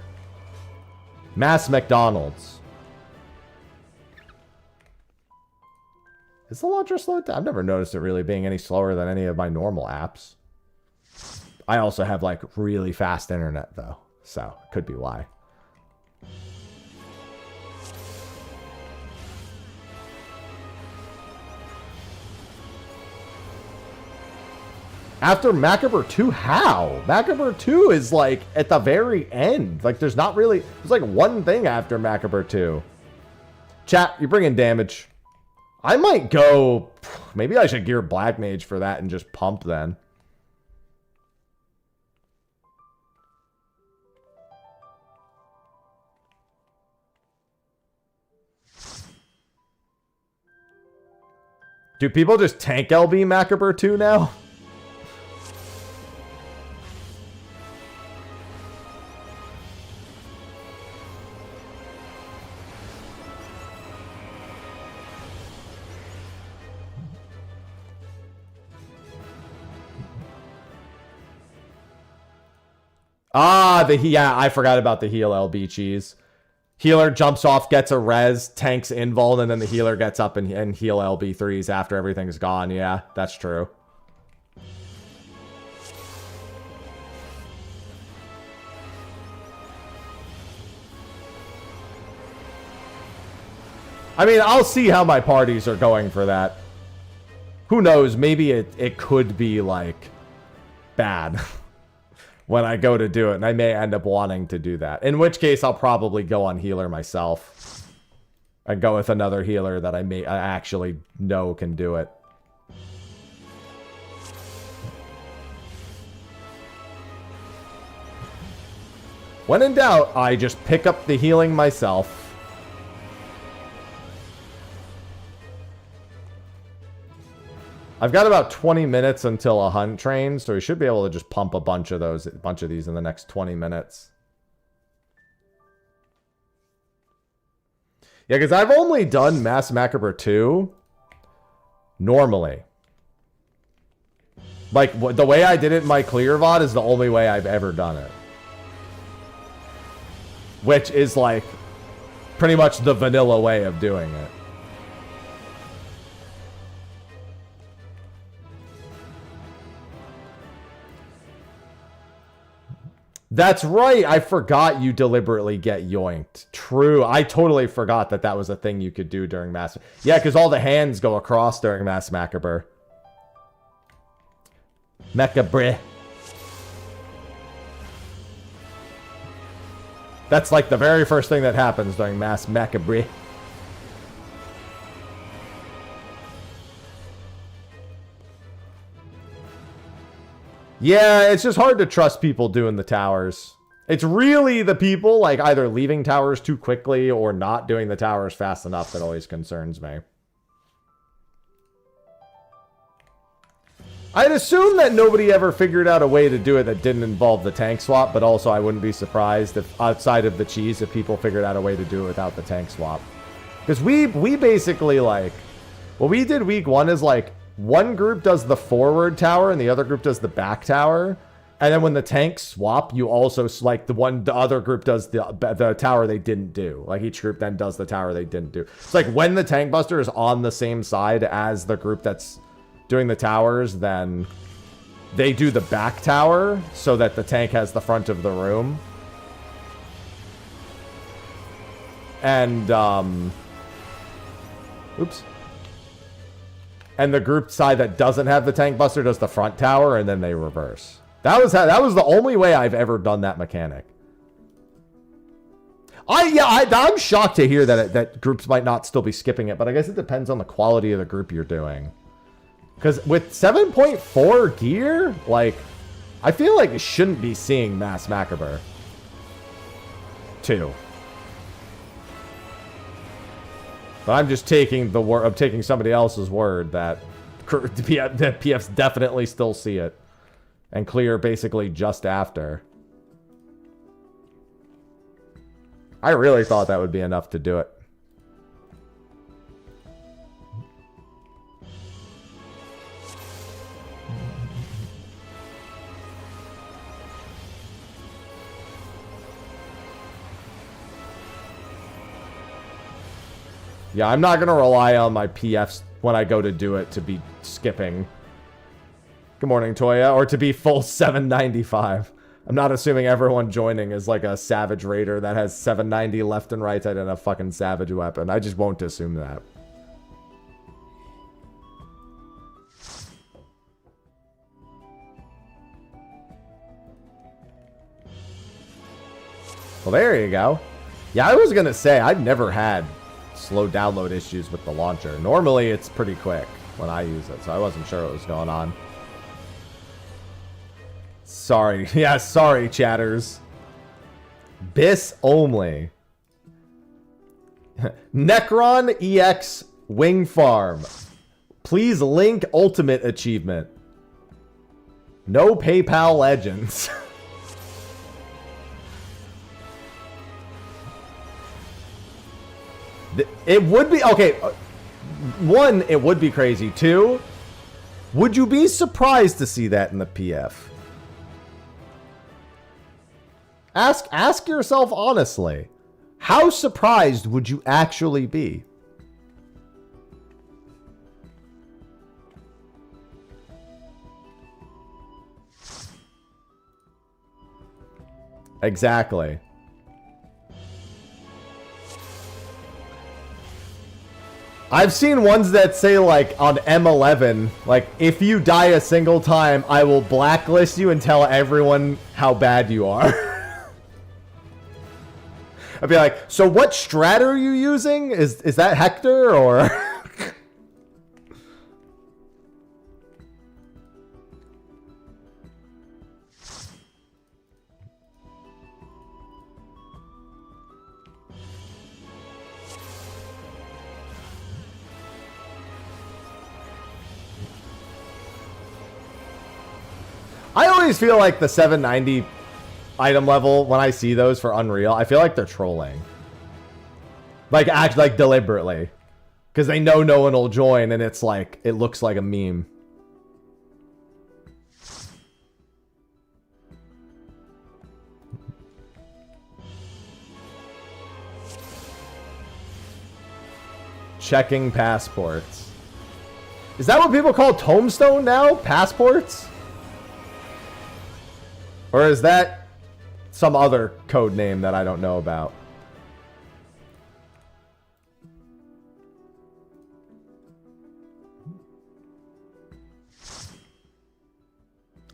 Mass McDonald's. Is the launcher slowed down? I've never noticed it really being any slower than any of my normal apps. I also have, like, really fast internet, though. So, could be why. After Macabre 2, how? Macabre 2 is, like, at the very end. Like, there's not really... There's, like, one thing after Macabre 2. Chat, you're bringing damage. I might go... Maybe I should gear Black Mage for that and just pump then. Do people just tank LB Macabre 2 now? Ah, yeah, I forgot about the heal LB cheese. Healer jumps off, gets a res, tanks invuln, and then the healer gets up and heal LB 3s after everything's gone. Yeah, that's true. I mean, I'll see how my parties are going for that. Who knows? Maybe it could be, like, bad. When I go to do it, and I may end up wanting to do that. In which case, I'll probably go on healer myself. And go with another healer that I actually know can do it. When in doubt, I just pick up the healing myself. I've got about 20 minutes until a hunt train, so we should be able to just pump a bunch of these in the next 20 minutes. Yeah, because I've only done Mass Macabre 2 normally. Like, the way I did it in my clear VOD is the only way I've ever done it. Which is, like, pretty much the vanilla way of doing it. That's right. I forgot you deliberately get yoinked. True. I totally forgot that that was a thing you could do during Mass... Yeah, because all the hands go across during Mass Macabre. Macabre. That's like the very first thing that happens during Mass Macabre. Yeah, it's just hard to trust people doing the towers. It's really the people, like, either leaving towers too quickly or not doing the towers fast enough that always concerns me. I'd assume that nobody ever figured out a way to do it that didn't involve the tank swap, but also I wouldn't be surprised if, outside of the cheese, if people figured out a way to do it without the tank swap. Because we basically, like, what we did week 1 is, like, one group does the forward tower and the other group does the back tower. And then when the tanks swap, you also, like, the other group does the tower they didn't do. Like, each group then does the tower they didn't do. It's like when the tank buster is on the same side as the group that's doing the towers, then they do the back tower so that the tank has the front of the room. And, oops. And the group side that doesn't have the tank buster does the front tower, and then they reverse. That was the only way I've ever done that mechanic. I'm shocked to hear that groups might not still be skipping it, but I guess it depends on the quality of the group you're doing. Because with 7.4 gear, like, I feel like you shouldn't be seeing Mass Macabre 2. But I'm just taking somebody else's word that PFs definitely still see it. And clear basically just after. I really thought that would be enough to do it. Yeah, I'm not going to rely on my PFs when I go to do it to be skipping. Good morning, Toya. Or to be full 795. I'm not assuming everyone joining is like a Savage Raider that has 790 left and right and a fucking Savage weapon. I just won't assume that. Well, there you go. Yeah, I was going to say, I've never had slow download issues with the launcher. Normally, it's pretty quick when I use it, so I wasn't sure what was going on. Sorry. Yeah, sorry, chatters. BIS only. Necron EX Wing Farm. Please link Ultimate Achievement. No PayPal Legends. It would be... Okay. One, it would be crazy. Two, would you be surprised to see that in the PF? Ask yourself honestly. How surprised would you actually be? Exactly. I've seen ones that say, like, on M11, like, if you die a single time, I will blacklist you and tell everyone how bad you are. I'd be like, so what strat are you using? Is that Hector, or... I always feel like the 790 item level, when I see those for Unreal, I feel like they're trolling. Like, like deliberately. Because they know no one will join, and it's like, it looks like a meme. Checking passports. Is that what people call Tombstone now? Passports? Or is that some other code name that I don't know about?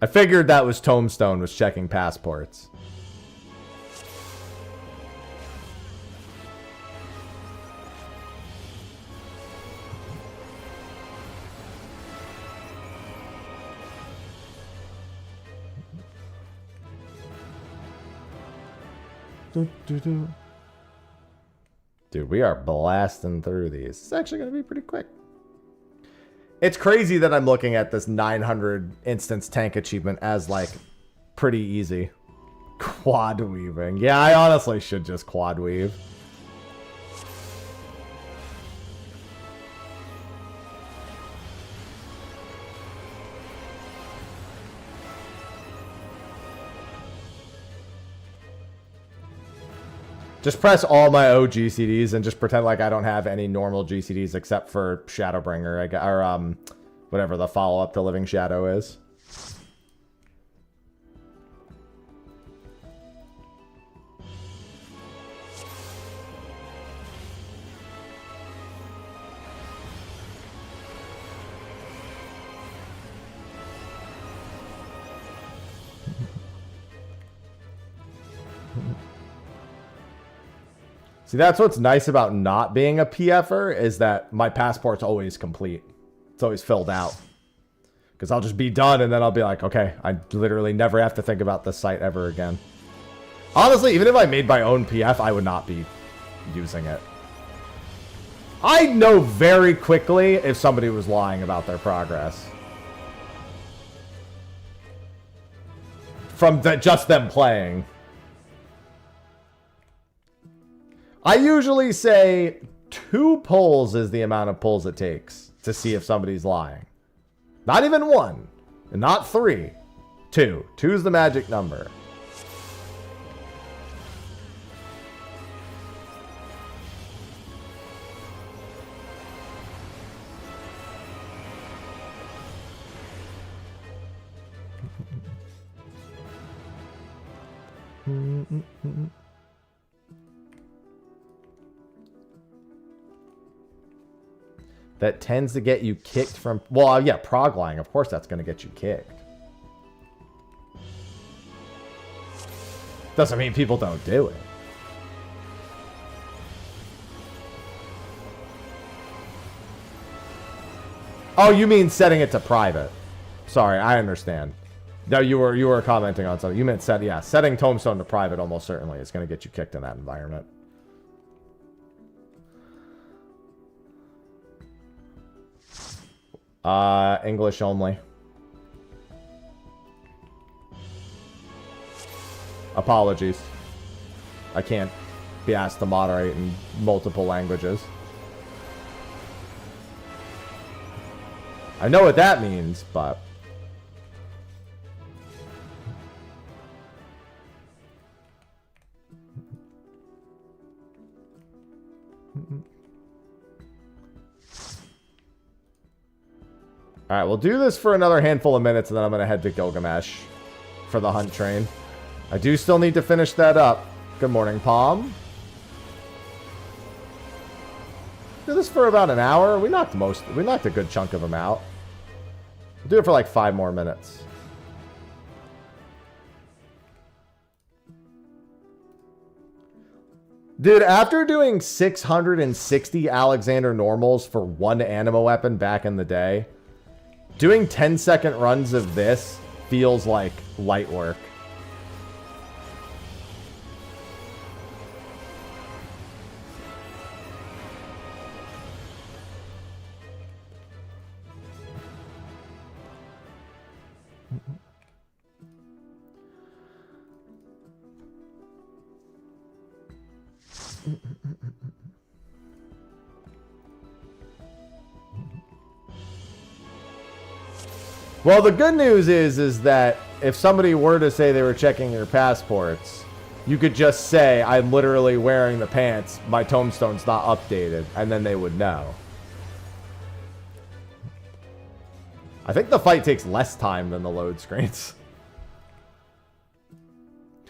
I figured that was Tombstone was checking passports. Dude, we are blasting through these. It's actually going to be pretty quick. It's crazy that I'm looking at this 900 instance tank achievement as, like, pretty easy. Quad weaving. Yeah, I honestly should just quad weave. Just press all my old GCDs and just pretend like I don't have any normal GCDs except for Shadowbringer, or whatever the follow-up to Living Shadow is. See, that's what's nice about not being a PFer, is that my passport's always complete. It's always filled out. Because I'll just be done, and then I'll be like, okay, I literally never have to think about this site ever again. Honestly, even if I made my own PF, I would not be using it. I'd know very quickly if somebody was lying about their progress. From just them playing. I usually say 2 pulls is the amount of pulls it takes to see if somebody's lying. Not even 1. And not 3. 2. 2 is the magic number. That tends to get you kicked from... Well, yeah, prog lying. Of course that's going to get you kicked. Doesn't mean people don't do it. Oh, you mean setting it to private. Sorry, I understand. No, you were commenting on something. You meant setting Tombstone to private almost certainly is going to get you kicked in that environment. English only. Apologies. I can't be asked to moderate in multiple languages. I know what that means, but... Alright, we'll do this for another handful of minutes, and then I'm going to head to Gilgamesh for the hunt train. I do still need to finish that up. Good morning, Palm. Do this for about an hour. We knocked a good chunk of them out. We'll do it for like 5 more minutes. Dude, after doing 660 Alexander normals for 1 anima weapon back in the day, doing 10-second runs of this feels like light work. Well, the good news is that if somebody were to say they were checking your passports, you could just say, I'm literally wearing the pants, my tombstone's not updated, and then they would know. I think the fight takes less time than the load screens.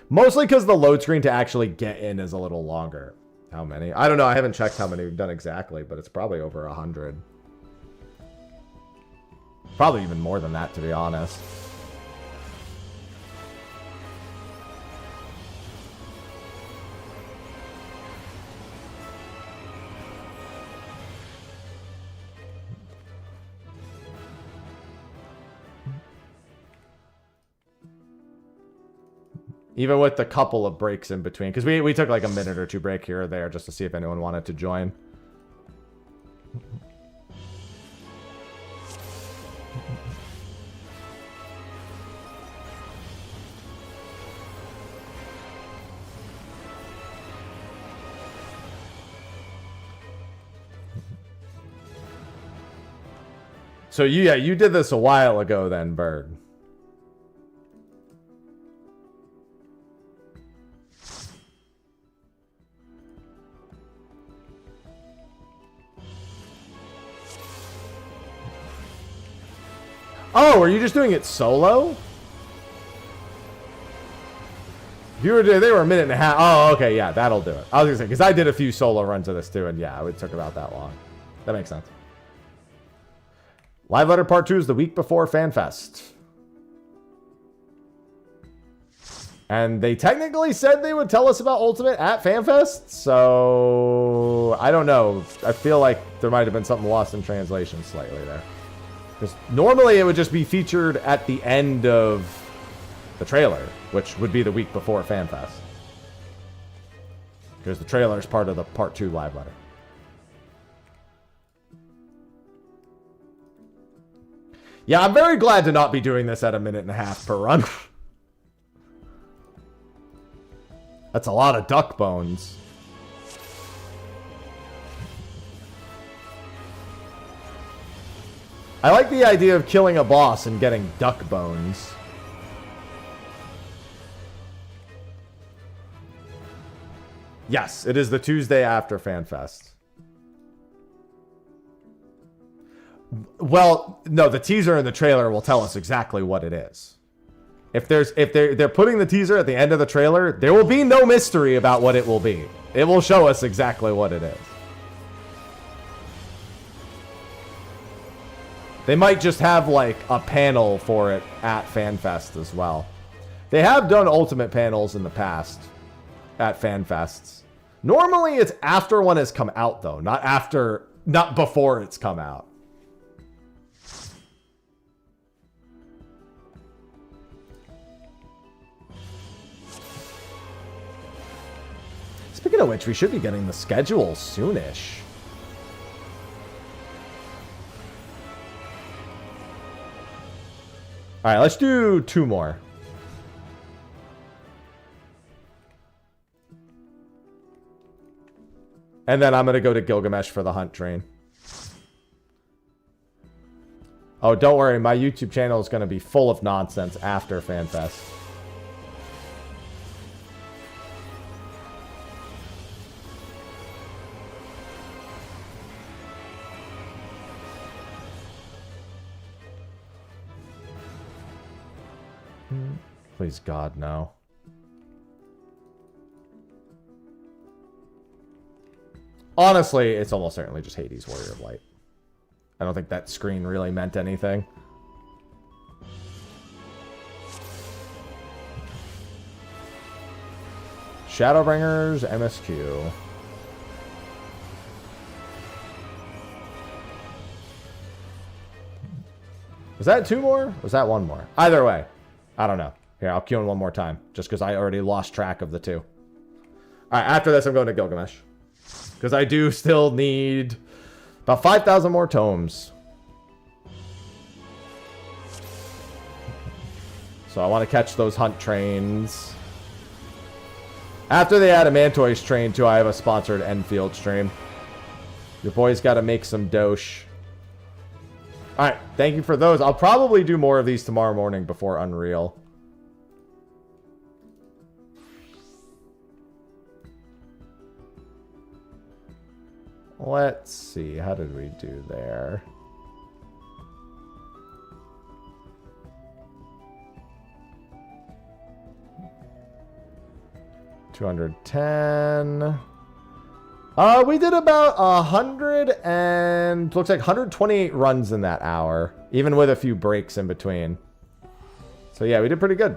Mostly because the load screen to actually get in is a little longer. How many? I don't know, I haven't checked how many we've done exactly, but it's probably over 100. Probably even more than that, to be honest. Even with the couple of breaks in between. Because we took like a minute or 2 break here or there just to see if anyone wanted to join. So you did this a while ago then, Bird. Oh, are you just doing it solo? They were a minute and a half. Oh, okay, yeah, that'll do it. I was gonna say, because I did a few solo runs of this too, and yeah, it took about that long. That makes sense. Live Letter Part 2 is the week before FanFest. And they technically said they would tell us about Ultimate at FanFest, so I don't know. I feel like there might have been something lost in translation slightly there. Because normally it would just be featured at the end of the trailer, which would be the week before FanFest. Because the trailer is part of the Part 2 live letter. Yeah, I'm very glad to not be doing this at a minute and a half per run. That's a lot of duck bones. I like the idea of killing a boss and getting duck bones. Yes, it is the Tuesday after FanFest. Well, no, the teaser and the trailer will tell us exactly what it is. If they're putting the teaser at the end of the trailer, there will be no mystery about what it will be. It will show us exactly what it is. They might just have like a panel for it at FanFest as well. They have done Ultimate panels in the past at FanFests. Normally it's after one has come out though, not before it's come out. Speaking of which, we should be getting the schedule soonish. All right, let's do 2 more. And then I'm going to go to Gilgamesh for the hunt train. Oh, don't worry. My YouTube channel is going to be full of nonsense after FanFest. Please, God, no. Honestly, it's almost certainly just Hades, Warrior of Light. I don't think that screen really meant anything. Shadowbringers, MSQ. Was that 2 more? Was that 1 more? Either way. I don't know. Here, I'll queue in 1 more time. Just because I already lost track of the 2. Alright, after this I'm going to Gilgamesh. Because I do still need about 5,000 more tomes. So I want to catch those hunt trains. After the Adamantoise train too, I have a sponsored Endfield stream. Your boy's got to make some dosh. Alright, thank you for those. I'll probably do more of these tomorrow morning before Unreal. Let's see, how did we do there? $210. We did about 100 and looks like 128 runs in that hour, even with a few breaks in between. So yeah, we did pretty good.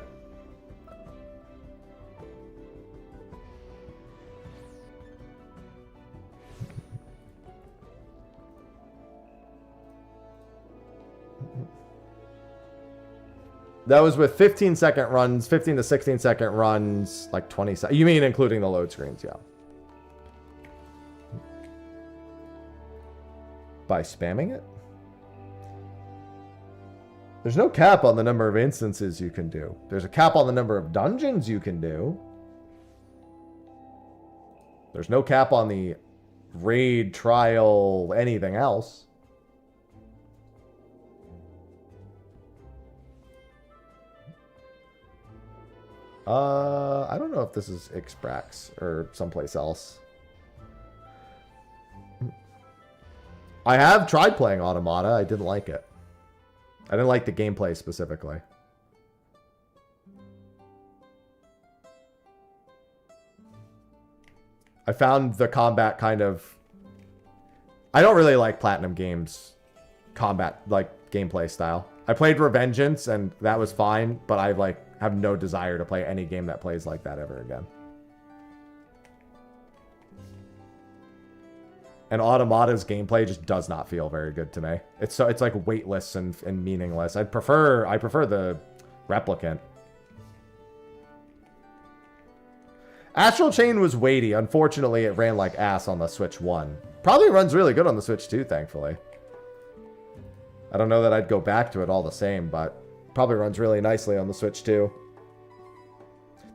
That was with 15-second runs, 15 to 16-second runs, like 20 seconds. You mean including the load screens, yeah. By spamming it? There's no cap on the number of instances you can do. There's a cap on the number of dungeons you can do. There's no cap on the raid, trial, anything else. I don't know if this is Ixbrax or someplace else. I have tried playing Automata. I didn't like it. I didn't like the gameplay specifically. I found the combat kind of... I don't really like Platinum Games combat, like, gameplay style. I played Revengeance, and that was fine, but I, like, have no desire to play any game that plays like that ever again. And Automata's gameplay just does not feel very good to me. It's like weightless and meaningless. I prefer the Replicant. Astral Chain was weighty. Unfortunately, it ran like ass on the Switch 1. Probably runs really good on the Switch 2, thankfully. I don't know that I'd go back to it all the same, but probably runs really nicely on the Switch 2.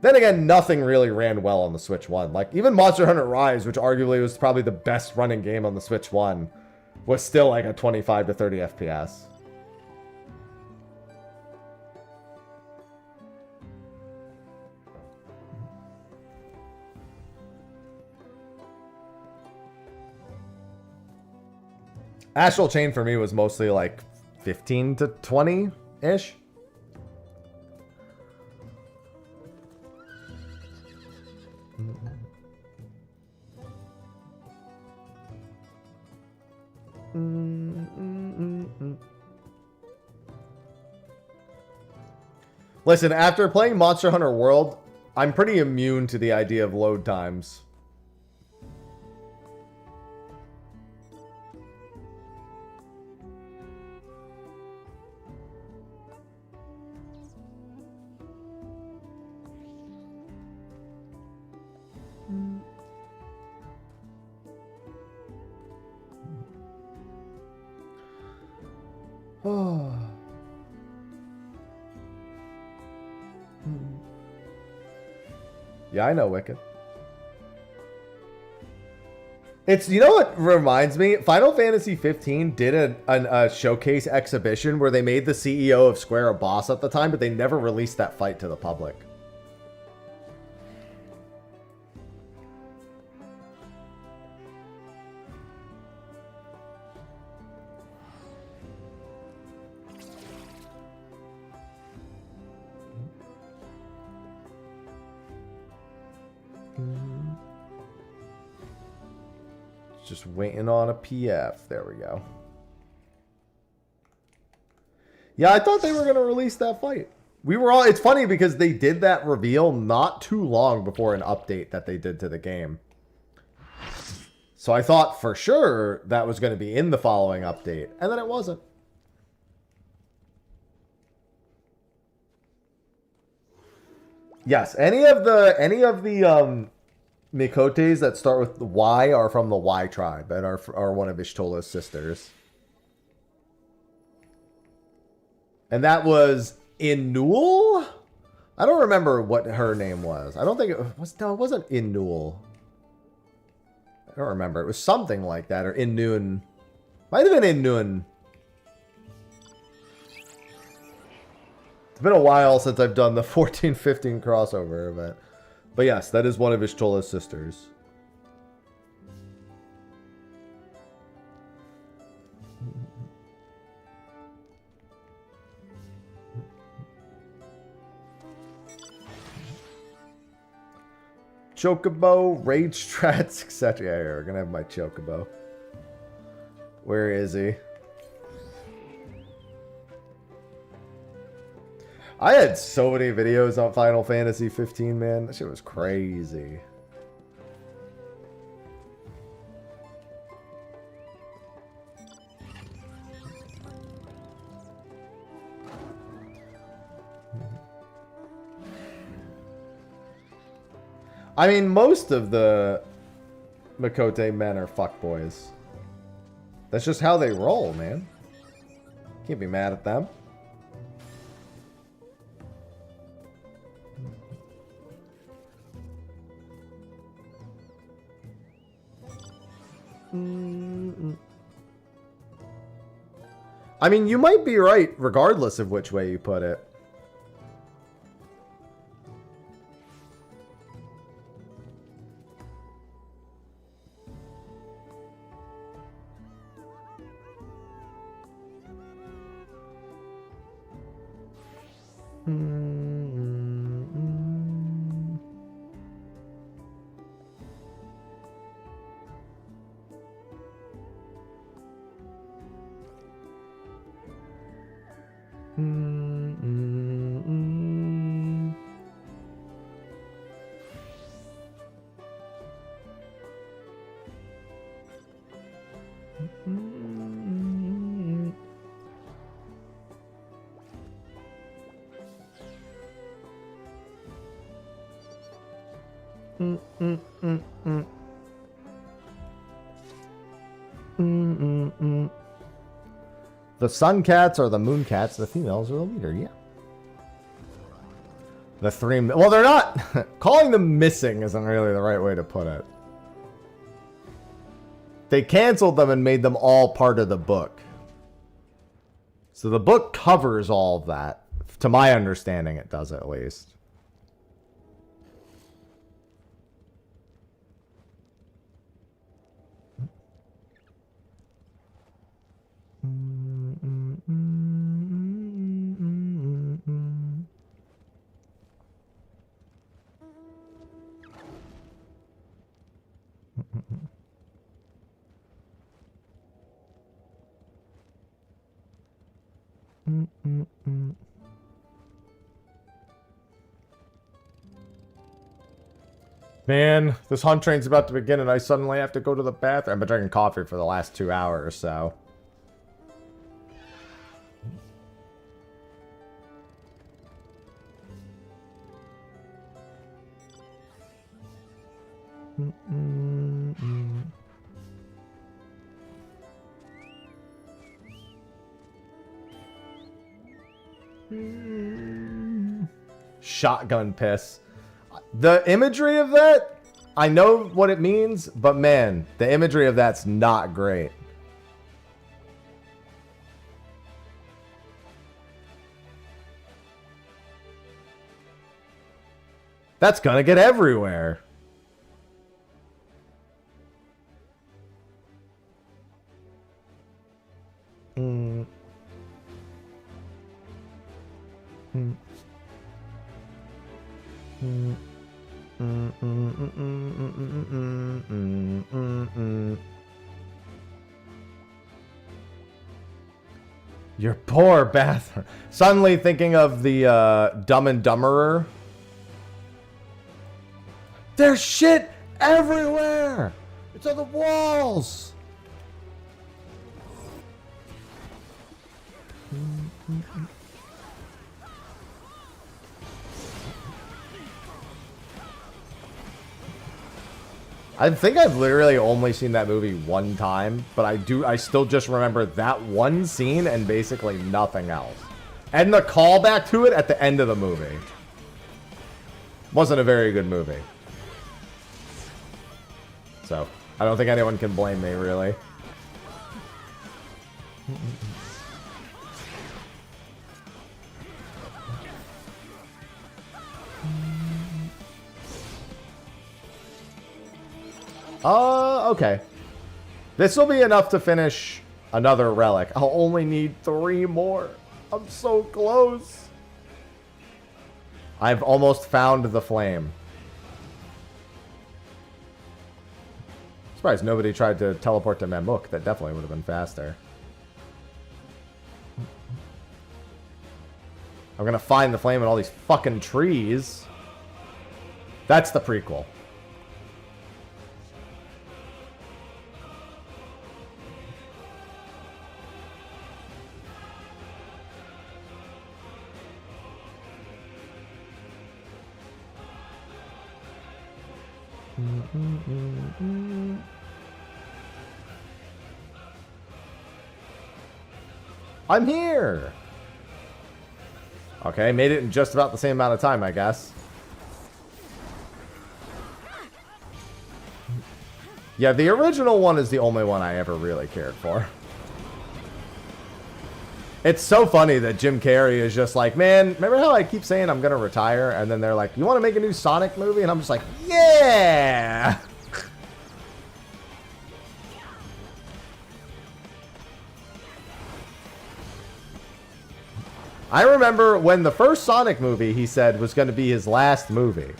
Then again, nothing really ran well on the Switch 1. Like, even Monster Hunter Rise, which arguably was probably the best running game on the Switch 1, was still like a 25 to 30 FPS. Astral Chain for me was mostly like 15 to 20-ish. Listen, after playing Monster Hunter World, I'm pretty immune to the idea of load times. Oh. Yeah, I know Wicked. It's, you know what reminds me? Final Fantasy 15 did a showcase exhibition where they made the CEO of Square a boss at the time, but they never released that fight to the public. Just waiting on a PF. There we go. Yeah, I thought they were going to release that fight. We were all... It's funny because they did that reveal not too long before an update that they did to the game. So I thought for sure that was going to be in the following update. And then it wasn't. Yes, any of the Mikotes that start with the Y are from the Y tribe and are one of Ishtola's sisters. And that was Inul? I don't remember what her name was. I don't think it was... No, it wasn't Inul. I don't remember. It was something like that. Or Innun. Might have been Innun. It's been a while since I've done the 14-15 crossover event. But yes, that is one of Ishtola's sisters. Chocobo, Rage Strats, etc. Yeah, we're gonna have my Chocobo. Where is he? I had so many videos on Final Fantasy 15, man. That shit was crazy. I mean, most of the Mikote men are fuckboys. That's just how they roll, man. Can't be mad at them. I mean, you might be right, regardless of which way you put it. The sun cats are the moon cats. The females are the leader. Yeah. The three. Well, they're not. Calling them missing isn't really the right way to put it. They canceled them and made them all part of the book. So the book covers all of that. To my understanding, it does at least. Man, this hunt train's about to begin and I suddenly have to go to the bathroom. I've been drinking coffee for the last 2 hours, so. Shotgun piss. The imagery of that, I know what it means, but man, the imagery of that's not great. That's gonna get everywhere. Your poor bathroom. Suddenly thinking of the Dumb and Dumberer. There's shit everywhere. It's on the walls. I think I've literally only seen that movie one time, but I still just remember that one scene and basically nothing else. And the callback to it at the end of the movie. Wasn't a very good movie. So, I don't think anyone can blame me, really. Okay. This will be enough to finish another relic. I'll only need 3 more. I'm so close. I've almost found the flame. Surprised nobody tried to teleport to Mamuk. That definitely would have been faster. I'm gonna find the flame in all these fucking trees. That's the prequel. I'm here! Okay, made it in just about the same amount of time, I guess. Yeah, the original one is the only one I ever really cared for. It's so funny that Jim Carrey is just like, man, remember how I keep saying I'm gonna retire? And then they're like, you want to make a new Sonic movie? And I'm just like, yeah! I remember when the first Sonic movie he said was going to be his last movie.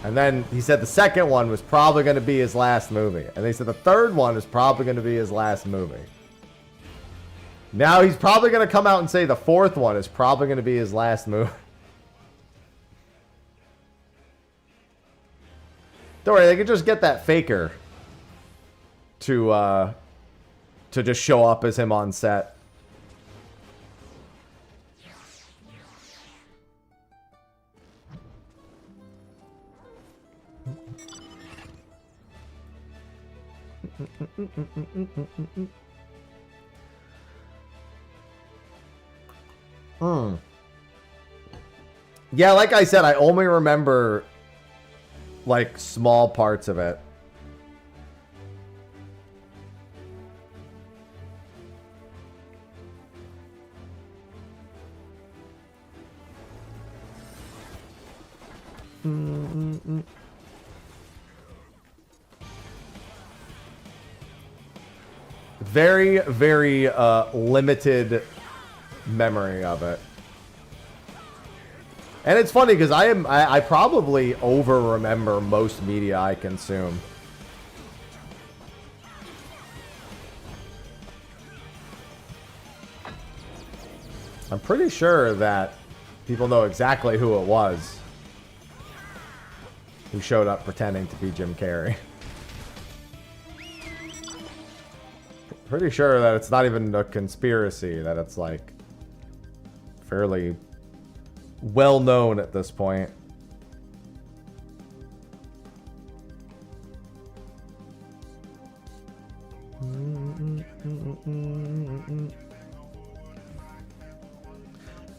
And then he said the second one was probably going to be his last movie. And they said the third one is probably going to be his last movie. Now he's probably going to come out and say the fourth one is probably going to be his last movie. Don't worry, they could just get that faker to just show up as him on set. Yeah, like I said, I only remember like small parts of it. Very, very limited memory of it. And it's funny because I probably over remember most media I consume. I'm pretty sure that people know exactly who it was who showed up pretending to be Jim Carrey. Pretty sure that it's not even a conspiracy, that it's like fairly well known at this point.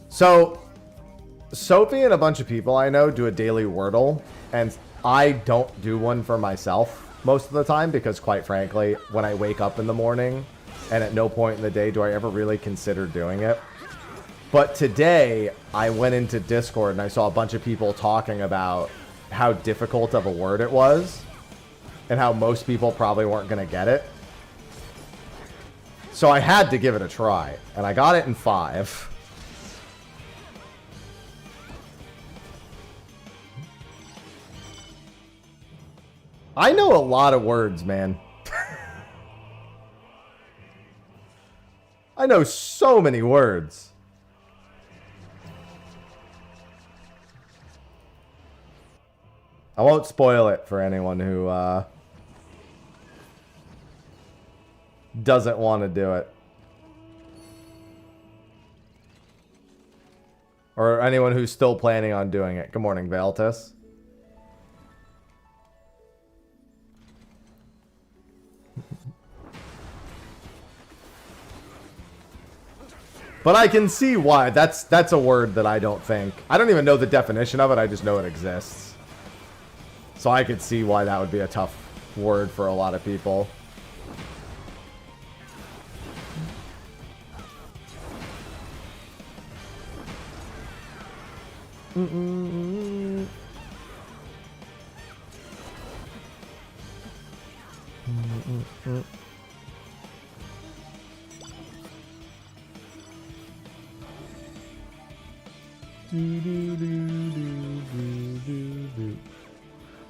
So Sophie and a bunch of people I know do a daily Wordle, and I don't do one for myself most of the time because, quite frankly, when I wake up in the morning and at no point in the day do I ever really consider doing it. But today, I went into Discord and I saw a bunch of people talking about how difficult of a word it was and how most people probably weren't going to get it. So I had to give it a try, and I got it in 5. I know a lot of words, man. I know so many words. I won't spoil it for anyone who doesn't want to do it. Or anyone who's still planning on doing it. Good morning, Valtis. But I can see why. That's a word that I don't think... I don't even know the definition of it. I just know it exists. So I could see why that would be a tough word for a lot of people.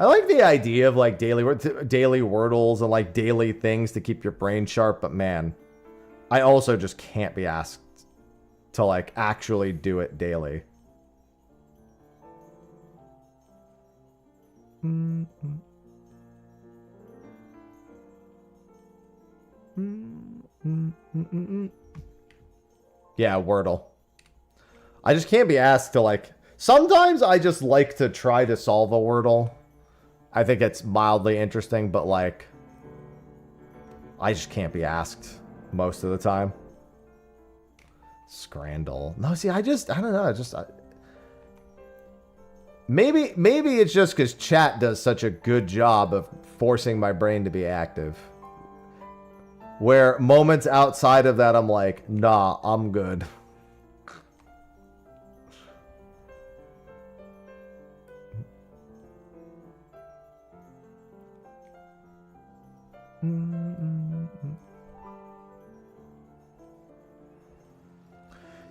I like the idea of like daily wordles and like daily things to keep your brain sharp, but man, I also just can't be asked to like actually do it daily. Yeah, Wordle. I just can't be asked to like... Sometimes I just like to try to solve a Wordle. I think it's mildly interesting, but like... I just can't be asked most of the time. Scrandle. No, see, I don't know. Maybe it's just because chat does such a good job of forcing my brain to be active. Where moments outside of that, I'm like, nah, I'm good.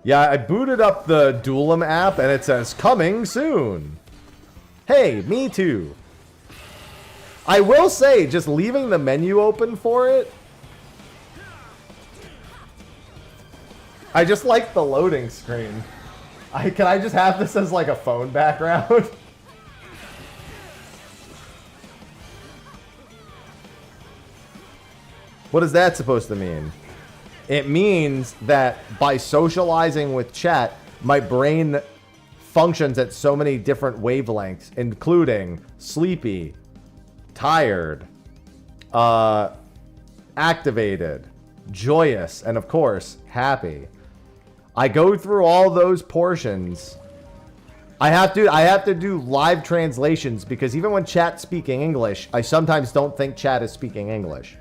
Yeah, I booted up the Duelim app and it says coming soon. Hey, me too. I will say, just leaving the menu open for it, I just like the loading screen. Can I just have this as like a phone background? What is that supposed to mean? It means that by socializing with chat, my brain functions at so many different wavelengths, including sleepy, tired, activated, joyous, and of course, happy. I go through all those portions. I have to do live translations because even when chat's speaking English, I sometimes don't think chat is speaking English.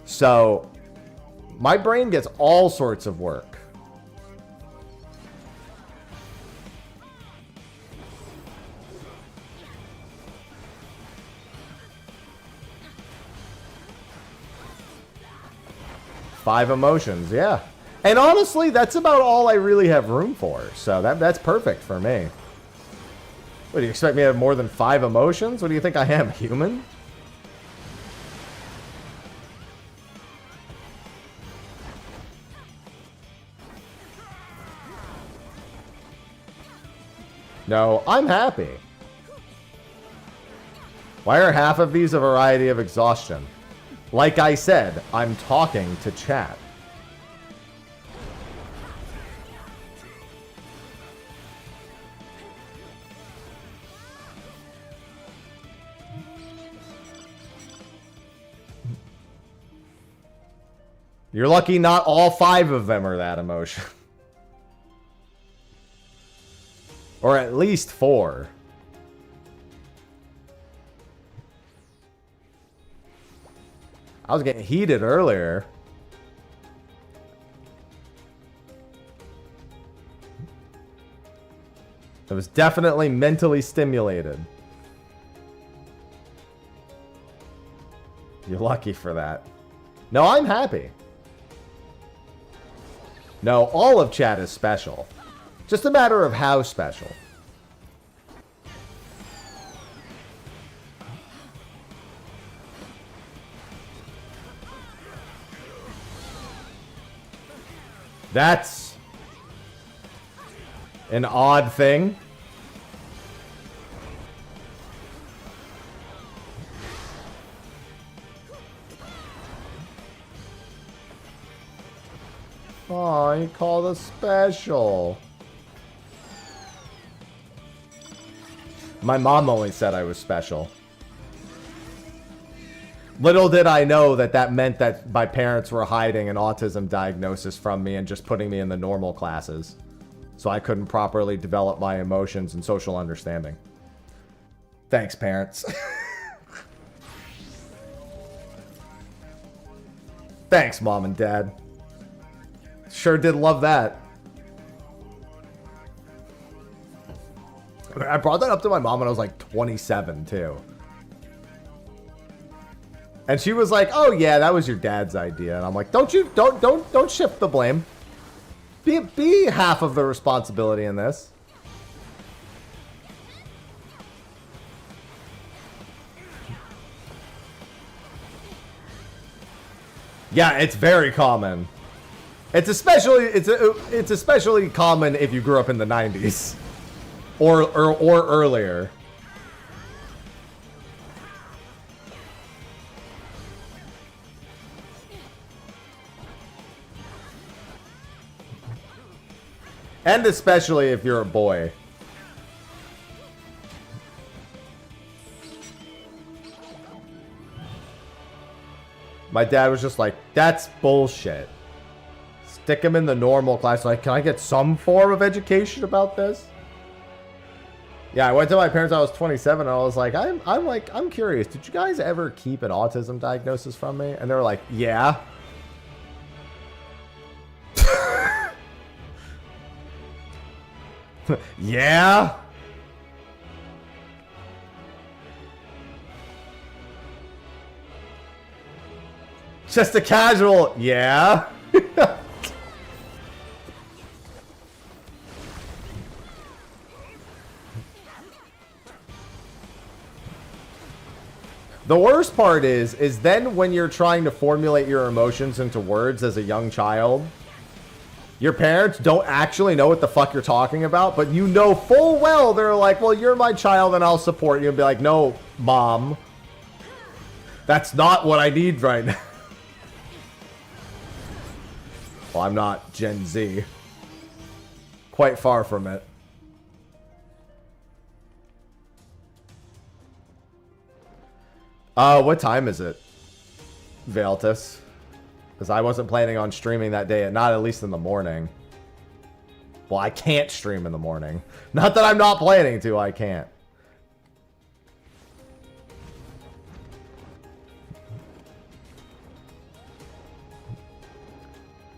So, my brain gets all sorts of work. Five emotions, yeah. And honestly, that's about all I really have room for. So that's perfect for me. What, do you expect me to have more than 5 emotions? What do you think I am, human? No, I'm happy. Why are half of these a variety of exhaustion? Like I said, I'm talking to chat. You're lucky not all 5 of them are that emotion. Or at least 4. I was getting heated earlier. I was definitely mentally stimulated. You're lucky for that. No, I'm happy. No, all of chat is special. Just a matter of how special. That's an odd thing. Oh, you called us special. My mom only said I was special. Little did I know that that meant that my parents were hiding an autism diagnosis from me and just putting me in the normal classes, so I couldn't properly develop my emotions and social understanding. Thanks, parents. Thanks, Mom and Dad. Sure did love that. I brought that up to my mom when I was like 27 too. And she was like, "Oh yeah, that was your dad's idea." And I'm like, "Don't shift the blame. Be half of the responsibility in this." Yeah, it's very common. It's especially common if you grew up in the 90s or earlier. And especially if you're a boy. My dad was just like, "That's bullshit. Stick him in the normal class." Like, can I get some form of education about this? Yeah, I went to my parents when I was 27 and I was like, I'm curious. Did you guys ever keep an autism diagnosis from me? And they were like, "Yeah." Yeah. Just a casual, yeah. The worst part is then when you're trying to formulate your emotions into words as a young child, your parents don't actually know what the fuck you're talking about, but you know full well they're like, well, you're my child and I'll support you. And be like, no, mom, that's not what I need right now. Well, I'm not Gen Z. Quite far from it. What time is it, Veltus? Because I wasn't planning on streaming that day, not at least in the morning. Well, I can't stream in the morning. Not that I'm not planning to, I can't.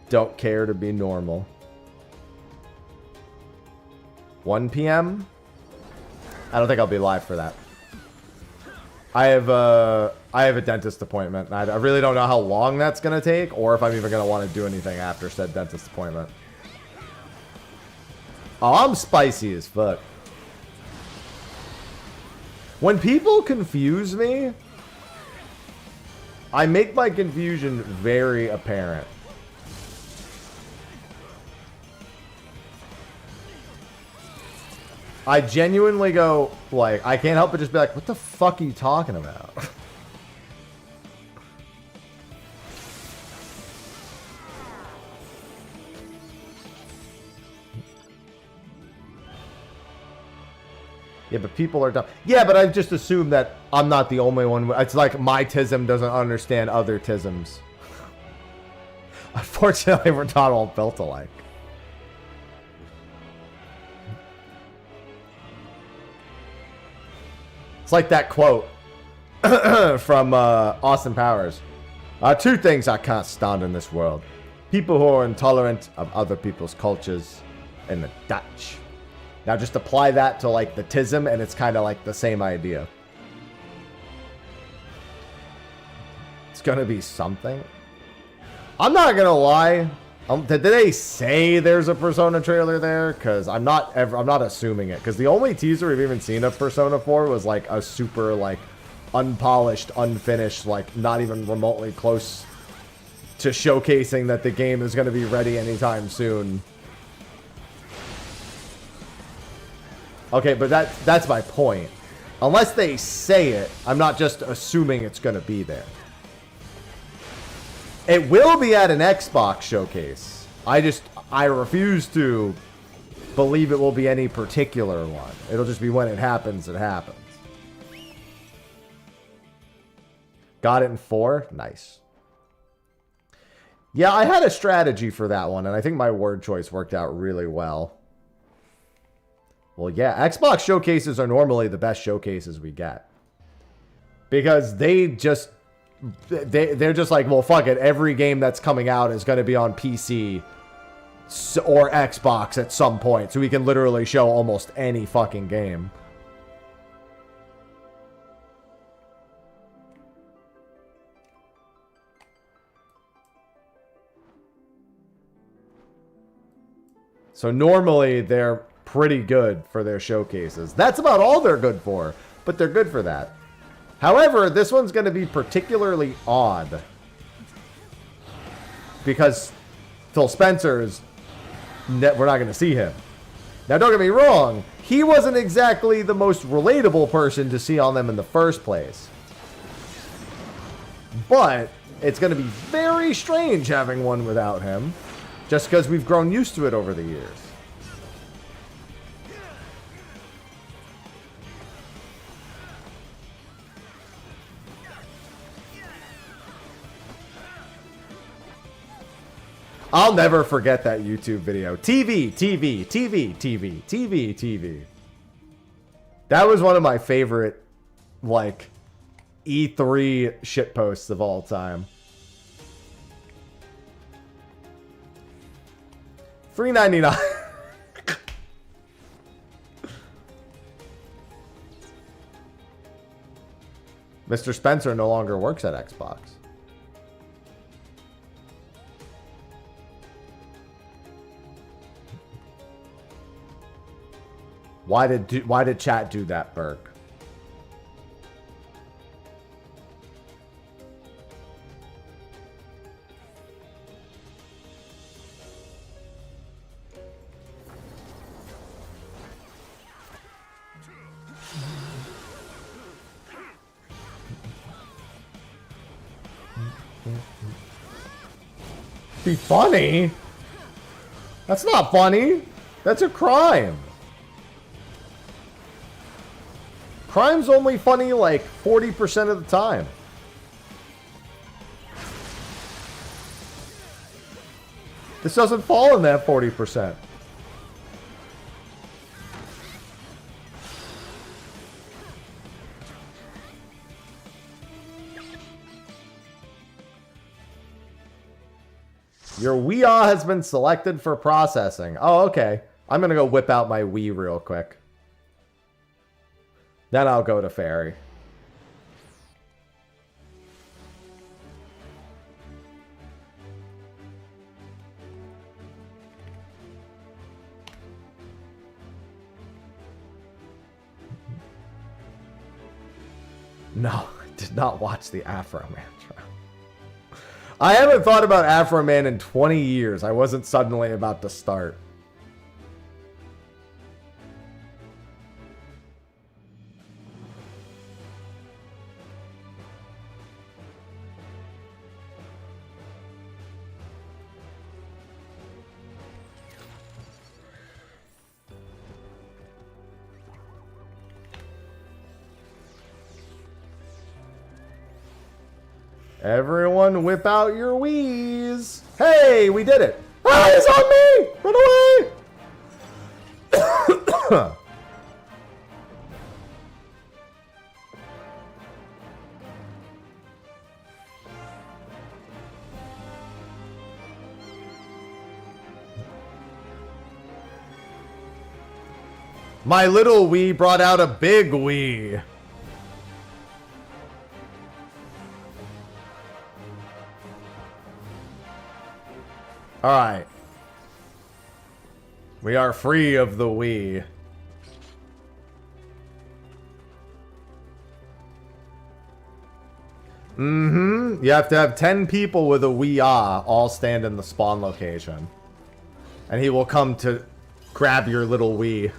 Don't care to be normal. 1 p.m.? I don't think I'll be live for that. I have a dentist appointment. I really don't know how long that's going to take or if I'm even going to want to do anything after said dentist appointment. Oh, I'm spicy as fuck. When people confuse me, I make my confusion very apparent. I genuinely go, like, I can't help but just be like, what the fuck are you talking about? Yeah, but people are dumb. Yeah, but I just assume that I'm not the only one. It's like my tism doesn't understand other tisms. Unfortunately, we're not all built alike. It's like that quote from Austin Powers. Two things I can't stand in this world. People who are intolerant of other people's cultures and the Dutch. Now just apply that to like the tism and it's kind of like the same idea. It's gonna be something. I'm not gonna lie. Did they say there's a Persona trailer there? Because I'm not assuming it. Because the only teaser we've even seen of Persona 4 was like a super like unpolished, unfinished, like not even remotely close to showcasing that the game is going to be ready anytime soon. Okay, but that's my point. Unless they say it, I'm not just assuming it's going to be there. It will be at an Xbox showcase. I refuse to believe it will be any particular one. It'll just be when it happens, it happens. Got it in 4? Nice. Yeah, I had a strategy for that one, and I think my word choice worked out really well. Well, yeah, Xbox showcases are normally the best showcases we get. Because they're just like, well, fuck it. Every game that's coming out is going to be on PC or Xbox at some point. So we can literally show almost any fucking game. So normally they're pretty good for their showcases. That's about all they're good for, but they're good for that. However, this one's going to be particularly odd because Phil Spencer's, we're not going to see him. Now, don't get me wrong, he wasn't exactly the most relatable person to see on them in the first place. But it's going to be very strange having one without him, just because we've grown used to it over the years. I'll never forget that YouTube video. TV. That was one of my favorite, like, E3 shitposts of all time. $3.99. Mr. Spencer no longer works at Xbox. Why did chat do that, Burke? Be funny? That's not funny. That's a crime. Crime's only funny like 40% of the time. This doesn't fall in that 40%. Your Wii has been selected for processing. Oh, okay. I'm gonna go whip out my Wii real quick. Then I'll go to Fairy. No, I did not watch the Afro Man trial. I haven't thought about Afro Man in 20 years. I wasn't suddenly about to start. Everyone whip out your Wii's. Hey, we did it. Ah, it's on me! Run away! My little Wii brought out a big Wii. All right. We are free of the Wii. Mm-hmm. You have to have 10 people with a Wii all stand in the spawn location. And he will come to grab your little Wii.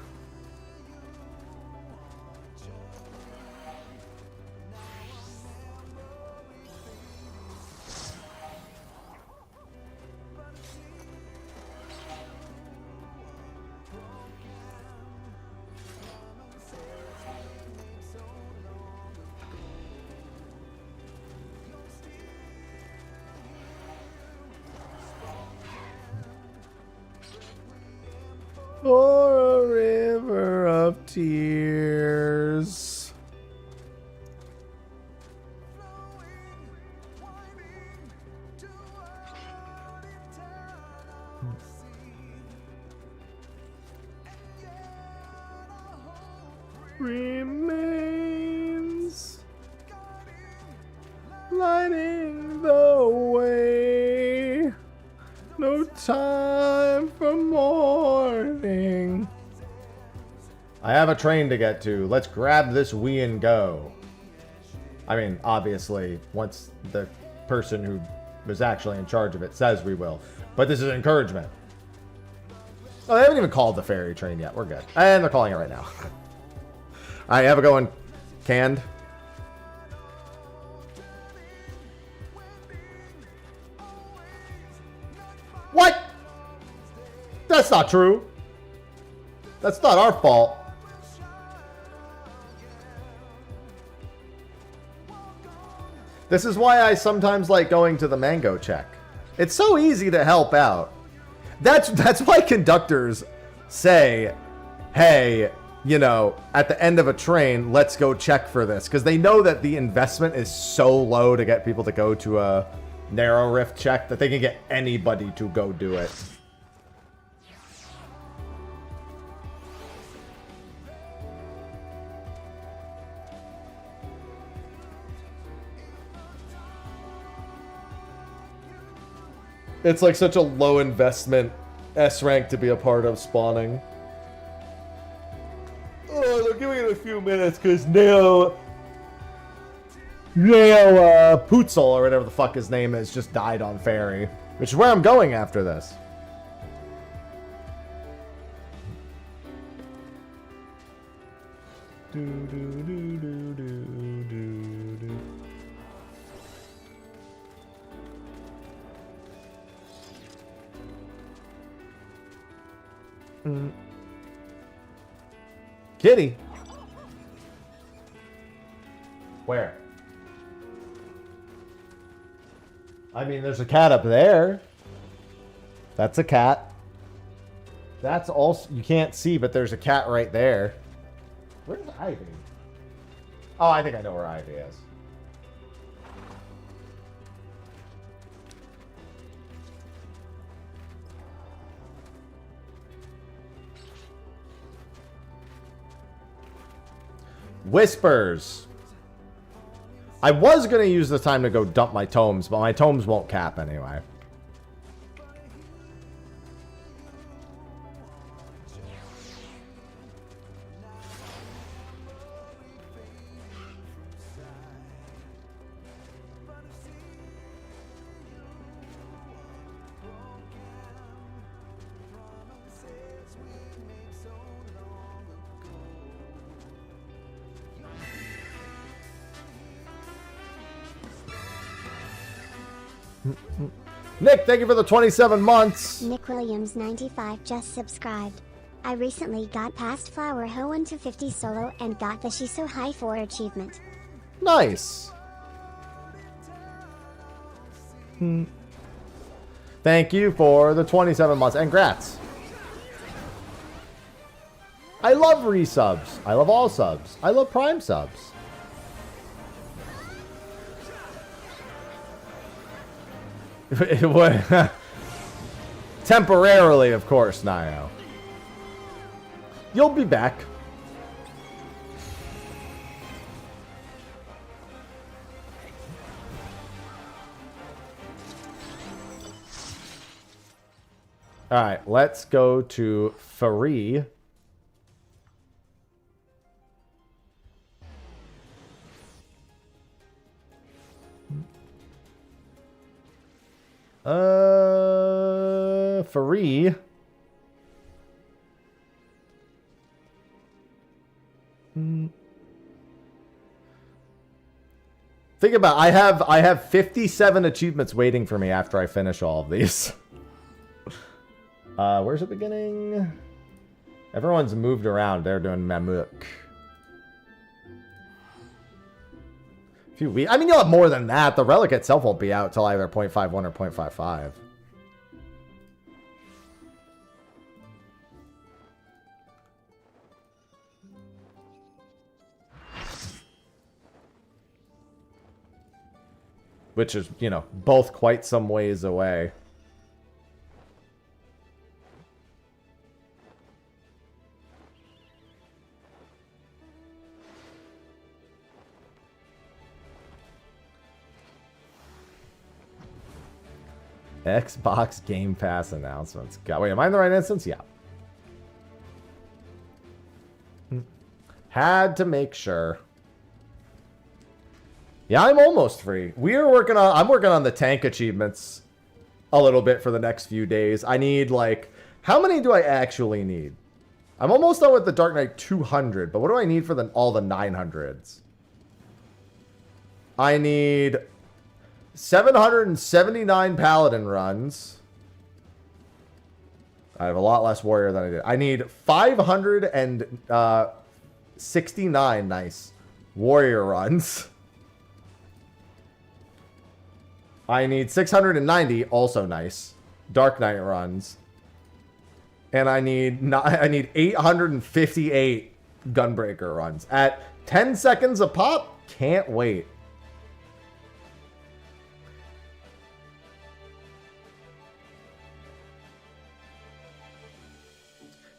For a river of tears. Remains lighting the way. No time for mourning. I have a train to get to. Let's grab this Wii and go. I mean, obviously, once the person who was actually in charge of it says we will. But this is encouragement. Oh, they haven't even called the ferry train yet. We're good. And they're calling it right now. Alright, have a going. Canned. What? That's not true. That's not our fault. This is why I sometimes like going to the mango check. It's so easy to help out. That's why conductors say, hey, you know, at the end of a train, let's go check for this. Because they know that the investment is so low to get people to go to a narrow rift check that they can get anybody to go do it. It's like such a low investment S rank to be a part of spawning. Oh, they're giving it a few minutes because Neo Pootzel, or whatever the fuck his name is, just died on ferry. Which is where I'm going after this. Kitty? Where? I mean, there's a cat up there. That's a cat. That's also... You can't see, but there's a cat right there. Where's Ivy? Oh, I think I know where Ivy is. Whispers. I was going to use the time to go dump my tomes, but my tomes won't cap anyway. Nick, thank you for the 27 months. Nick Williams 95 just subscribed. I recently got past Flower Hoenn to 50 solo and got the She's So High 4 achievement. Nice. Thank you for the 27 months and grats. I love resubs. I love all subs. I love prime subs. Temporarily, of course, Nio. You'll be back. All right, let's go to Free. Free. Think about it. I have 57 achievements waiting for me after I finish all of these. Where's the beginning? Everyone's moved around. They're doing Mammook. Few weeks. I mean, you'll have more than that. The relic itself won't be out till either 0.51 or 0.55. Which is, you know, both quite some ways away. Xbox Game Pass announcements. God, wait, am I in the right instance? Yeah. Had to make sure. Yeah, I'm almost free. I'm working on the tank achievements a little bit for the next few days. I need, like, how many do I actually need? I'm almost done with the Dark Knight 200, but what do I need for all the 900s? I need 779 Paladin runs. I have a lot less Warrior than I did. I need 569 nice Warrior runs. I need 690, also nice, Dark Knight runs. And I need 858 Gunbreaker runs. At 10 seconds a pop, can't wait.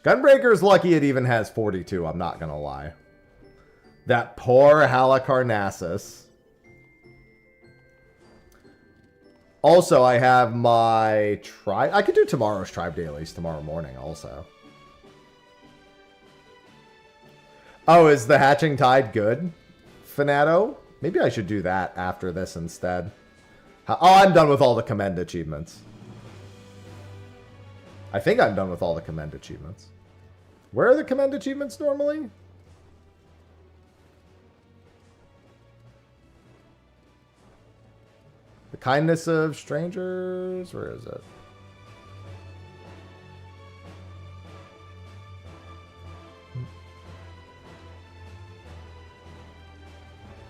Gunbreaker's lucky it even has 42, I'm not gonna lie. That poor Halicarnassus. Also, I have my tribe. I could do tomorrow's tribe dailies tomorrow morning also. Oh, is the Hatching Tide good, Fanato? Maybe I should do that after this instead. Oh, I'm done with all the commend achievements. I think I'm done with all the commend achievements. Where are the commend achievements normally? The kindness of strangers? Where is it?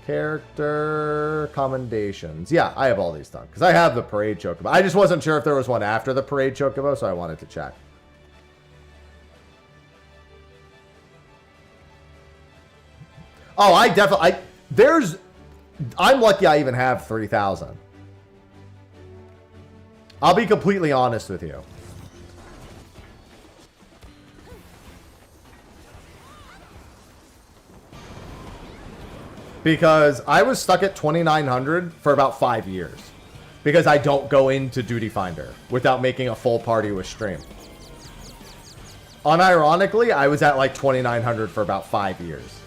Character commendations. Yeah, I have all these done because I have the parade chocobo. I just wasn't sure if there was one after the parade chocobo, so I wanted to check. Oh, I definitely... I'm lucky I even have 3,000. I'll be completely honest with you. Because I was stuck at 2,900 for about 5 years. Because I don't go into Duty Finder without making a full party with stream. Unironically, I was at like 2,900 for about 5 years.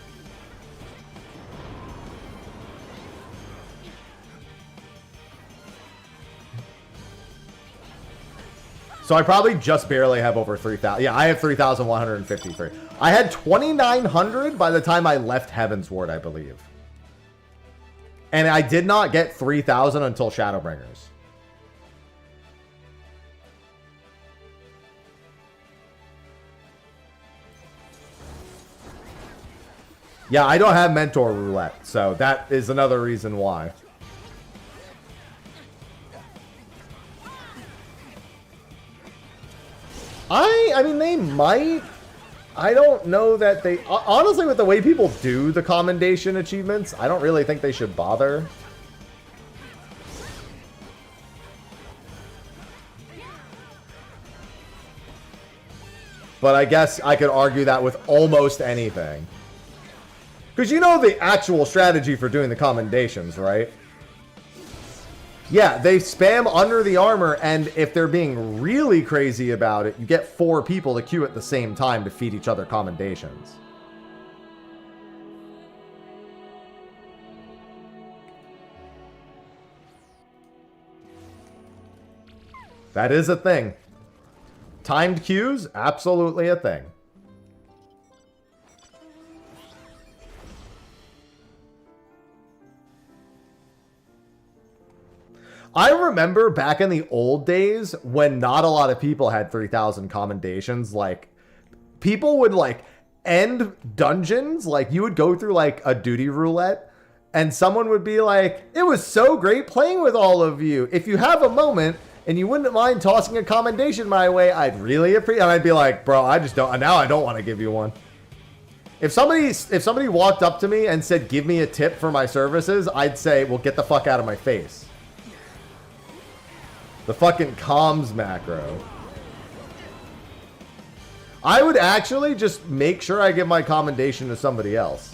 So I probably just barely have over 3,000. Yeah, I have 3,153. I had 2,900 by the time I left Heavensward, I believe. And I did not get 3,000 until Shadowbringers. Yeah, I don't have Mentor Roulette, so that is another reason why. I mean, they might. I don't know that they... Honestly, with the way people do the commendation achievements, I don't really think they should bother. But I guess I could argue that with almost anything. Because you know the actual strategy for doing the commendations, right? Yeah, they spam under the armor, and if they're being really crazy about it, you get 4 people to queue at the same time to feed each other commendations. That is a thing. Timed queues, absolutely a thing. I remember back in the old days when not a lot of people had 3,000 commendations, like people would like end dungeons, like you would go through like a duty roulette and someone would be like, it was so great playing with all of you. If you have a moment and you wouldn't mind tossing a commendation my way, I'd really appreciate it. And I'd be like, bro, I just don't, now I don't want to give you one. If somebody walked up to me and said, give me a tip for my services, I'd say, well, get the fuck out of my face. The fucking comms macro. I would actually just make sure I give my commendation to somebody else.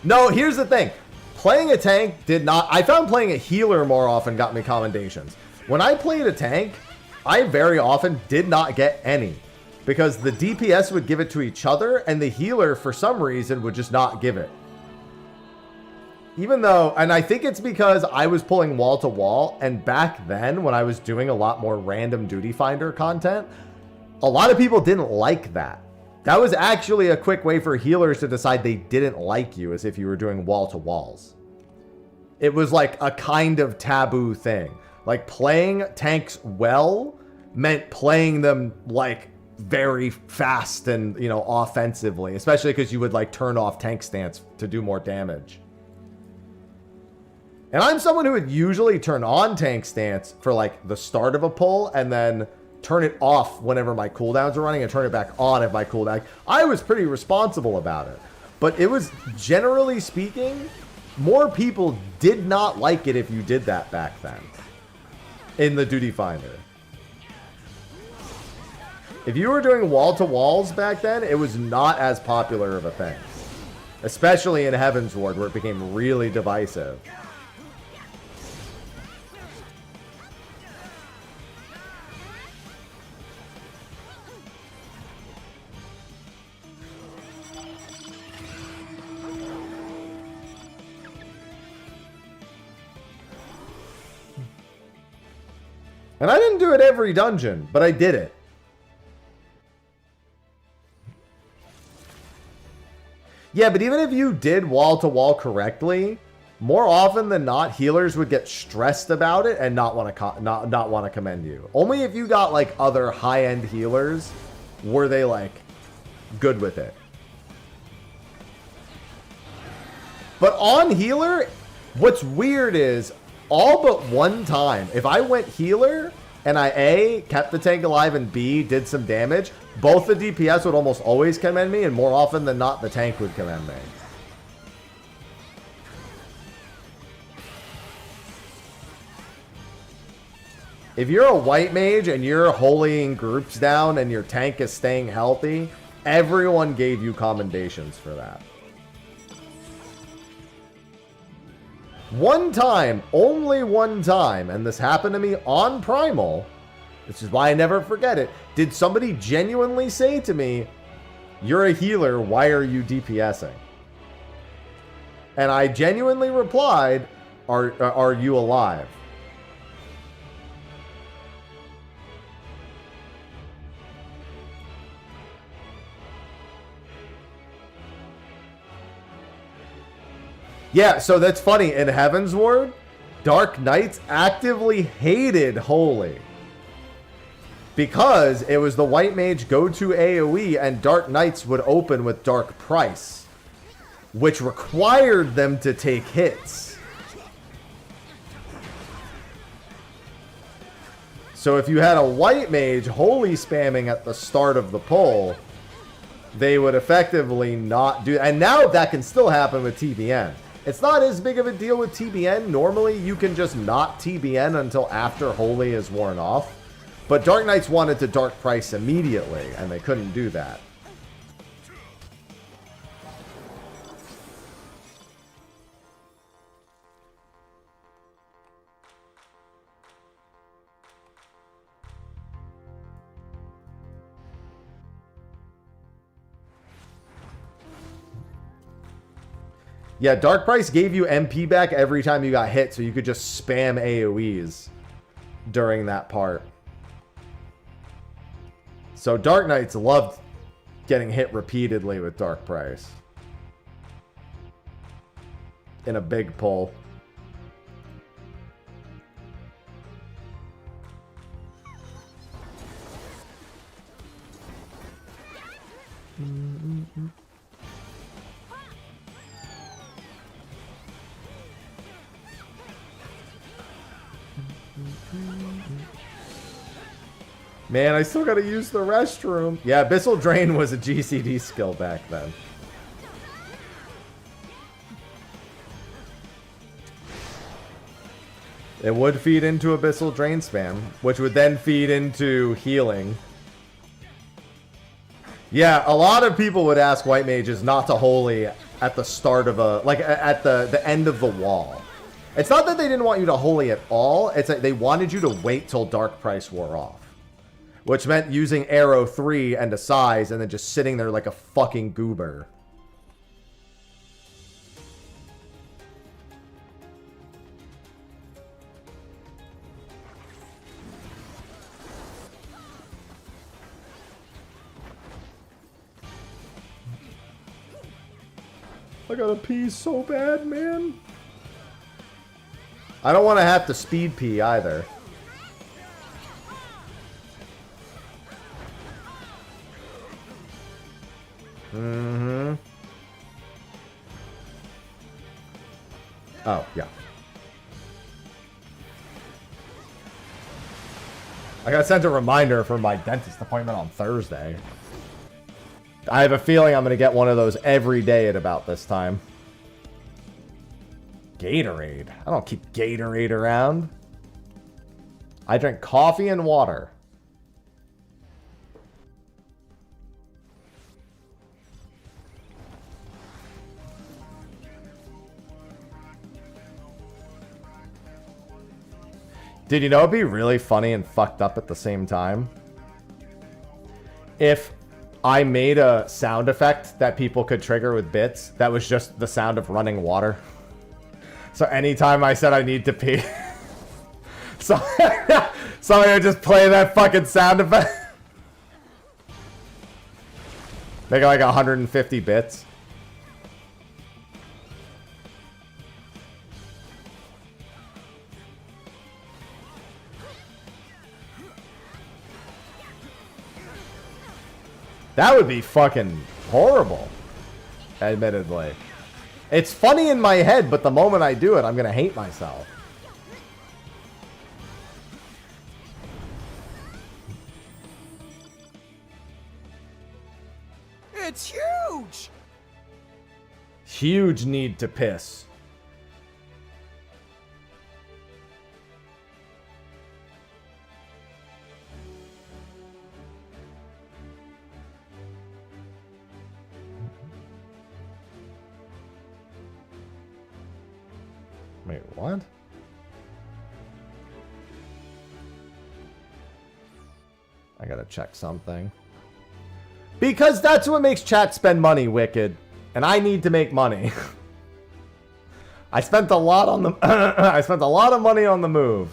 No, here's the thing. Playing a tank did not... I found playing a healer more often got me commendations. When I played a tank, I very often did not get any. Because the DPS would give it to each other, and the healer, for some reason, would just not give it. Even though, and I think it's because I was pulling wall to wall, and back then, when I was doing a lot more random Duty Finder content, a lot of people didn't like that. That was actually a quick way for healers to decide they didn't like you, as if you were doing wall to walls. It was like a kind of taboo thing. Like, playing tanks well meant playing them, like, very fast and, you know, offensively. Especially because you would, like, turn off tank stance to do more damage. And I'm someone who would usually turn on tank stance for like the start of a pull and then turn it off whenever my cooldowns are running and turn it back on if my cooldown. I was pretty responsible about it. But it was, generally speaking, more people did not like it if you did that back then in the Duty Finder. If you were doing wall to walls back then, it was not as popular of a thing. Especially in Heavensward, where it became really divisive. And I didn't do it every dungeon, but I did it. Yeah, but even if you did wall-to-wall correctly, more often than not, healers would get stressed about it and not want to commend you. Only if you got like other high-end healers were they like good with it. But on healer, what's weird is all but one time, if I went healer and I A, kept the tank alive, and B, did some damage, both the DPS would almost always commend me, and more often than not, the tank would commend me. If you're a white mage and you're holying groups down and your tank is staying healthy, everyone gave you commendations for that. One time, only one time, and this happened to me on Primal, which is why I never forget it, did somebody genuinely say to me, "You're a healer, why are you DPSing?" And I genuinely replied, are you alive? Yeah, so that's funny. In Heaven's Ward, Dark Knights actively hated Holy because it was the white mage go-to AoE, and Dark Knights would open with Dark Price, which required them to take hits. So if you had a white mage Holy spamming at the start of the pull, they would effectively not do. And now that can still happen with TBN. It's not as big of a deal with TBN. Normally, you can just not TBN until after Holy is worn off. But Dark Knights wanted to Dark Price immediately, and they couldn't do that. Yeah, Dark Price gave you MP back every time you got hit, so you could just spam AoEs during that part. So Dark Knights loved getting hit repeatedly with Dark Price in a big pull. Man, I still gotta use the restroom. Yeah, Abyssal Drain was a GCD skill back then. It would feed into Abyssal Drain spam, which would then feed into healing. Yeah, a lot of people would ask white mages not to holy at the start of a, like at the end of the wall. It's not that they didn't want you to holy at all, it's that they wanted you to wait till Dark Price wore off. Which meant using Arrow 3 and a size and then just sitting there like a fucking goober. I gotta pee so bad, man. I don't want to have to speed pee either. Mm-hmm. Oh, yeah. I got sent a reminder for my dentist appointment on Thursday. I have a feeling I'm going to get one of those every day at about this time. Gatorade. I don't keep Gatorade around. I drink coffee and water. Dude, you know it'd be really funny and fucked up at the same time? If I made a sound effect that people could trigger with bits that was just the sound of running water. So anytime I said I need to pee, so somebody would just play that fucking sound effect. Make it like 150 bits. That would be fucking horrible, admittedly. It's funny in my head, but the moment I do it, I'm gonna hate myself. It's huge! Huge need to piss. Wait, what? I gotta check something. Because that's what makes chat spend money, Wicked. And I need to make money. I spent a lot on the I spent a lot of money on the move.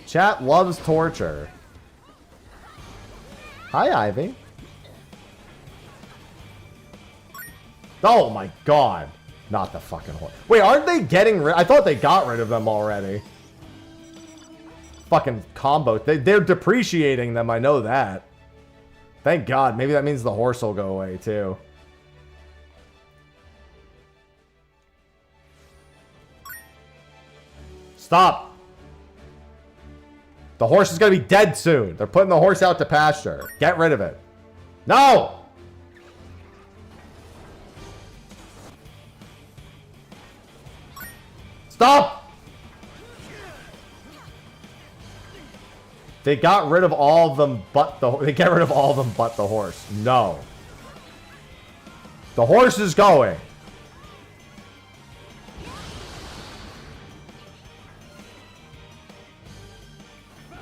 Chat loves torture. Hi, Ivy. Oh my god. Not the fucking horse. Wait, aren't they getting rid? I thought they got rid of them already. Fucking combo. They're depreciating them, I know that. Thank god. Maybe that means the horse will go away too. Stop. The horse is going to be dead soon. They're putting the horse out to pasture. Get rid of it. No! Stop! They got rid of all of them but the... They get rid of all of them but the horse. No. The horse is going.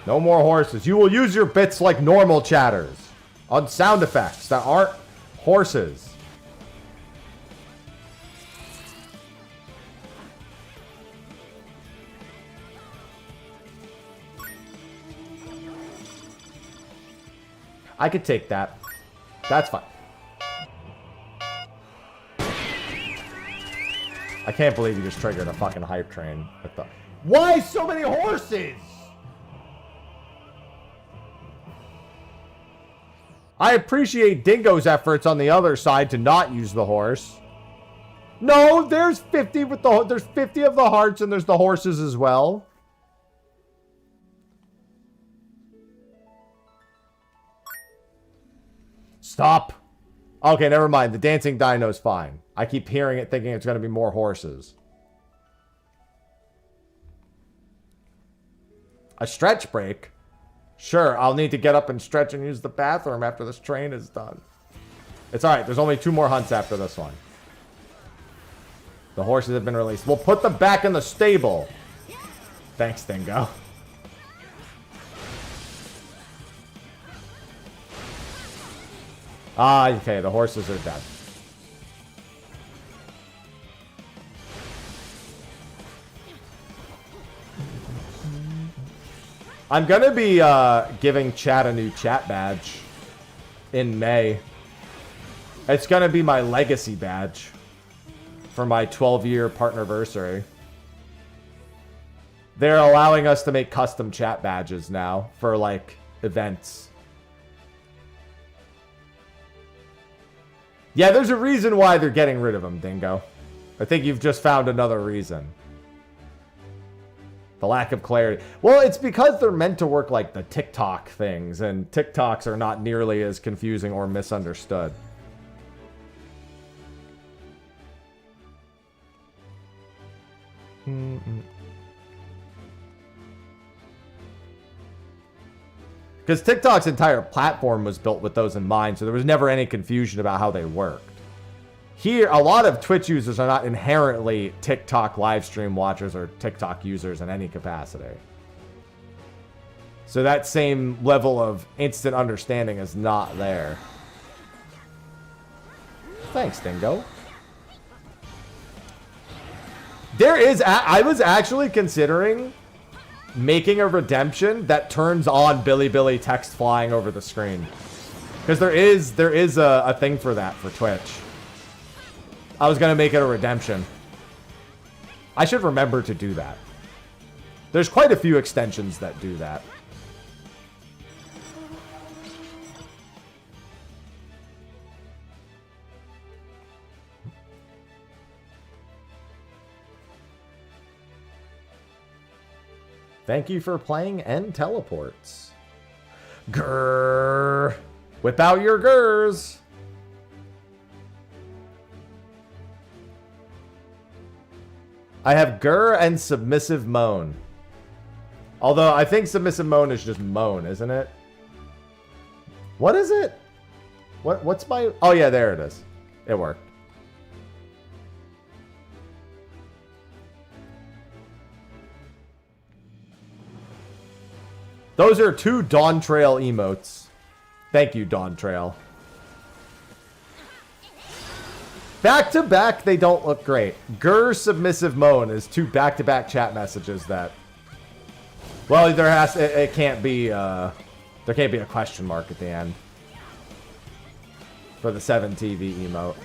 No more horses. You will use your bits like normal chatters. On sound effects that aren't horses. I could take that. That's fine. I can't believe you just triggered a fucking hype train. With the... Why so many horses? I appreciate Dingo's efforts on the other side to not use the horse. No, there's 50 with the... There's 50 of the hearts and there's the horses as well. Stop. Okay, never mind. The dancing dino's fine. I keep hearing it thinking it's going to be more horses. A stretch break? Sure, I'll need to get up and stretch and use the bathroom after this train is done. It's alright, there's only 2 more hunts after this one. The horses have been released. We'll put them back in the stable. Thanks, Dingo. Ah, okay, the horses are dead. I'm gonna be giving chat a new chat badge in May. It's gonna be my legacy badge for my 12-year partnerversary. They're allowing us to make custom chat badges now for like events. Yeah, there's a reason why they're getting rid of them, Dingo. I think you've just found another reason. The lack of clarity. Well, it's because they're meant to work like the TikTok things, and TikToks are not nearly as confusing or misunderstood. Because TikTok's entire platform was built with those in mind, so there was never any confusion about how they worked. Here, a lot of Twitch users are not inherently TikTok live stream watchers or TikTok users in any capacity. So that same level of instant understanding is not there. Thanks, Dingo. There is... I was actually considering making a redemption that turns on Billy Billy text flying over the screen. Because there is a thing for that for Twitch. I was going to make it a redemption. I should remember to do that. There's quite a few extensions that do that. Thank you for playing End Teleports. Grrr. Whip out your grrs. I have grr and submissive moan. Although I think submissive moan is just moan, isn't it? What is it? What's my... Oh yeah, there it is. It worked. Those are 2 Dawn Trail emotes. Thank you, Dawn Trail. Back to back, they don't look great. Grr submissive moan is 2 back-to-back chat messages that... Well, there has... It can't be... there can't be a question mark at the end. For the 7TV emote.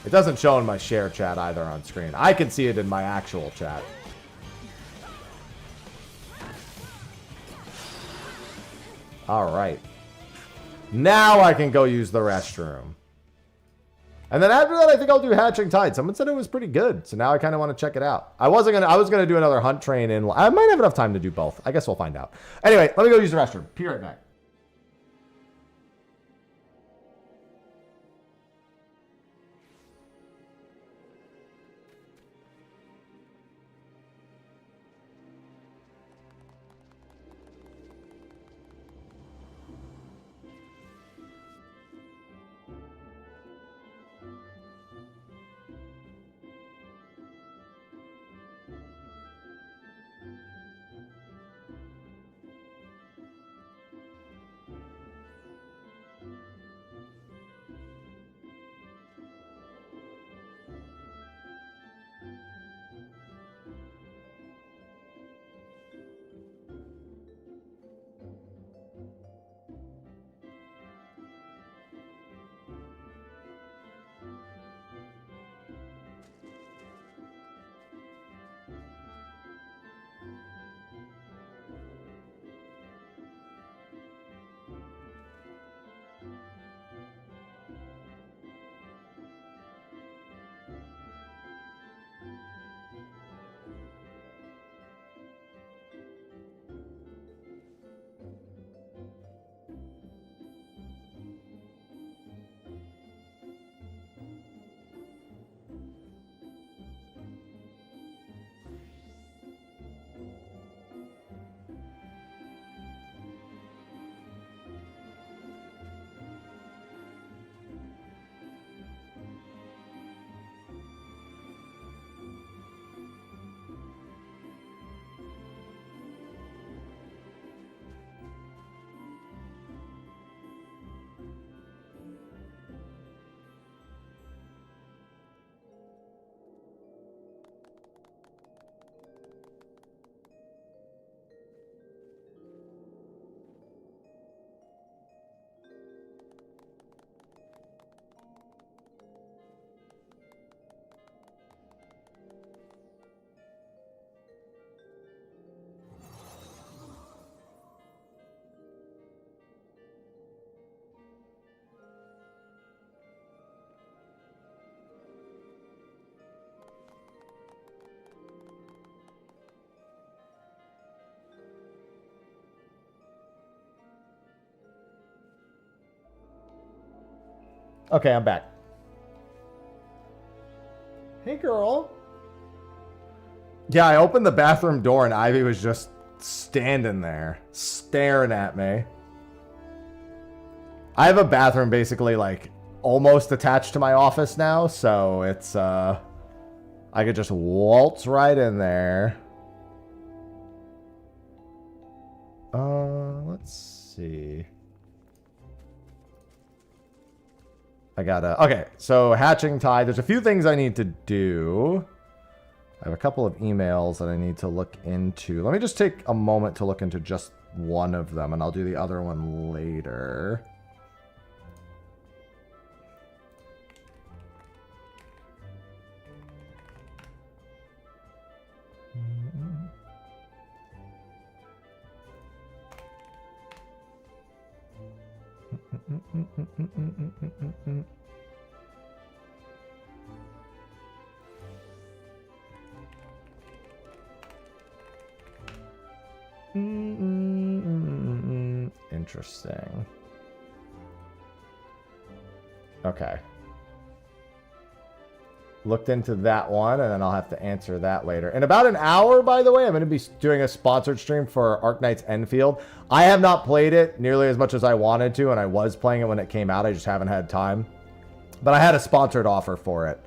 It doesn't show in my share chat either on screen. I can see it in my actual chat. Alright. Now I can go use the restroom. And then after that, I think I'll do Hatching Tide. Someone said it was pretty good, so now I kind of want to check it out. I was gonna do another Hunt Train in... I might have enough time to do both. I guess we'll find out. Anyway, let me go use the restroom. Be right back. Okay, I'm back. Hey, girl. Yeah, I opened the bathroom door and Ivy was just standing there, staring at me. I have a bathroom basically like almost attached to my office now, so it's I could just waltz right in there. Let's see. I gotta... Okay, so Hatching Tide. There's a few things I need to do. I have a couple of emails that I need to look into. Let me just take a moment to look into just one of them, and I'll do the other one later. Interesting. Okay. Looked into that one, and then I'll have to answer that later. In about an hour, by the way, I'm going to be doing a sponsored stream for Arknight's Endfield. I have not played it nearly as much as I wanted to, and I was playing it when it came out. I just haven't had time. But I had a sponsored offer for it.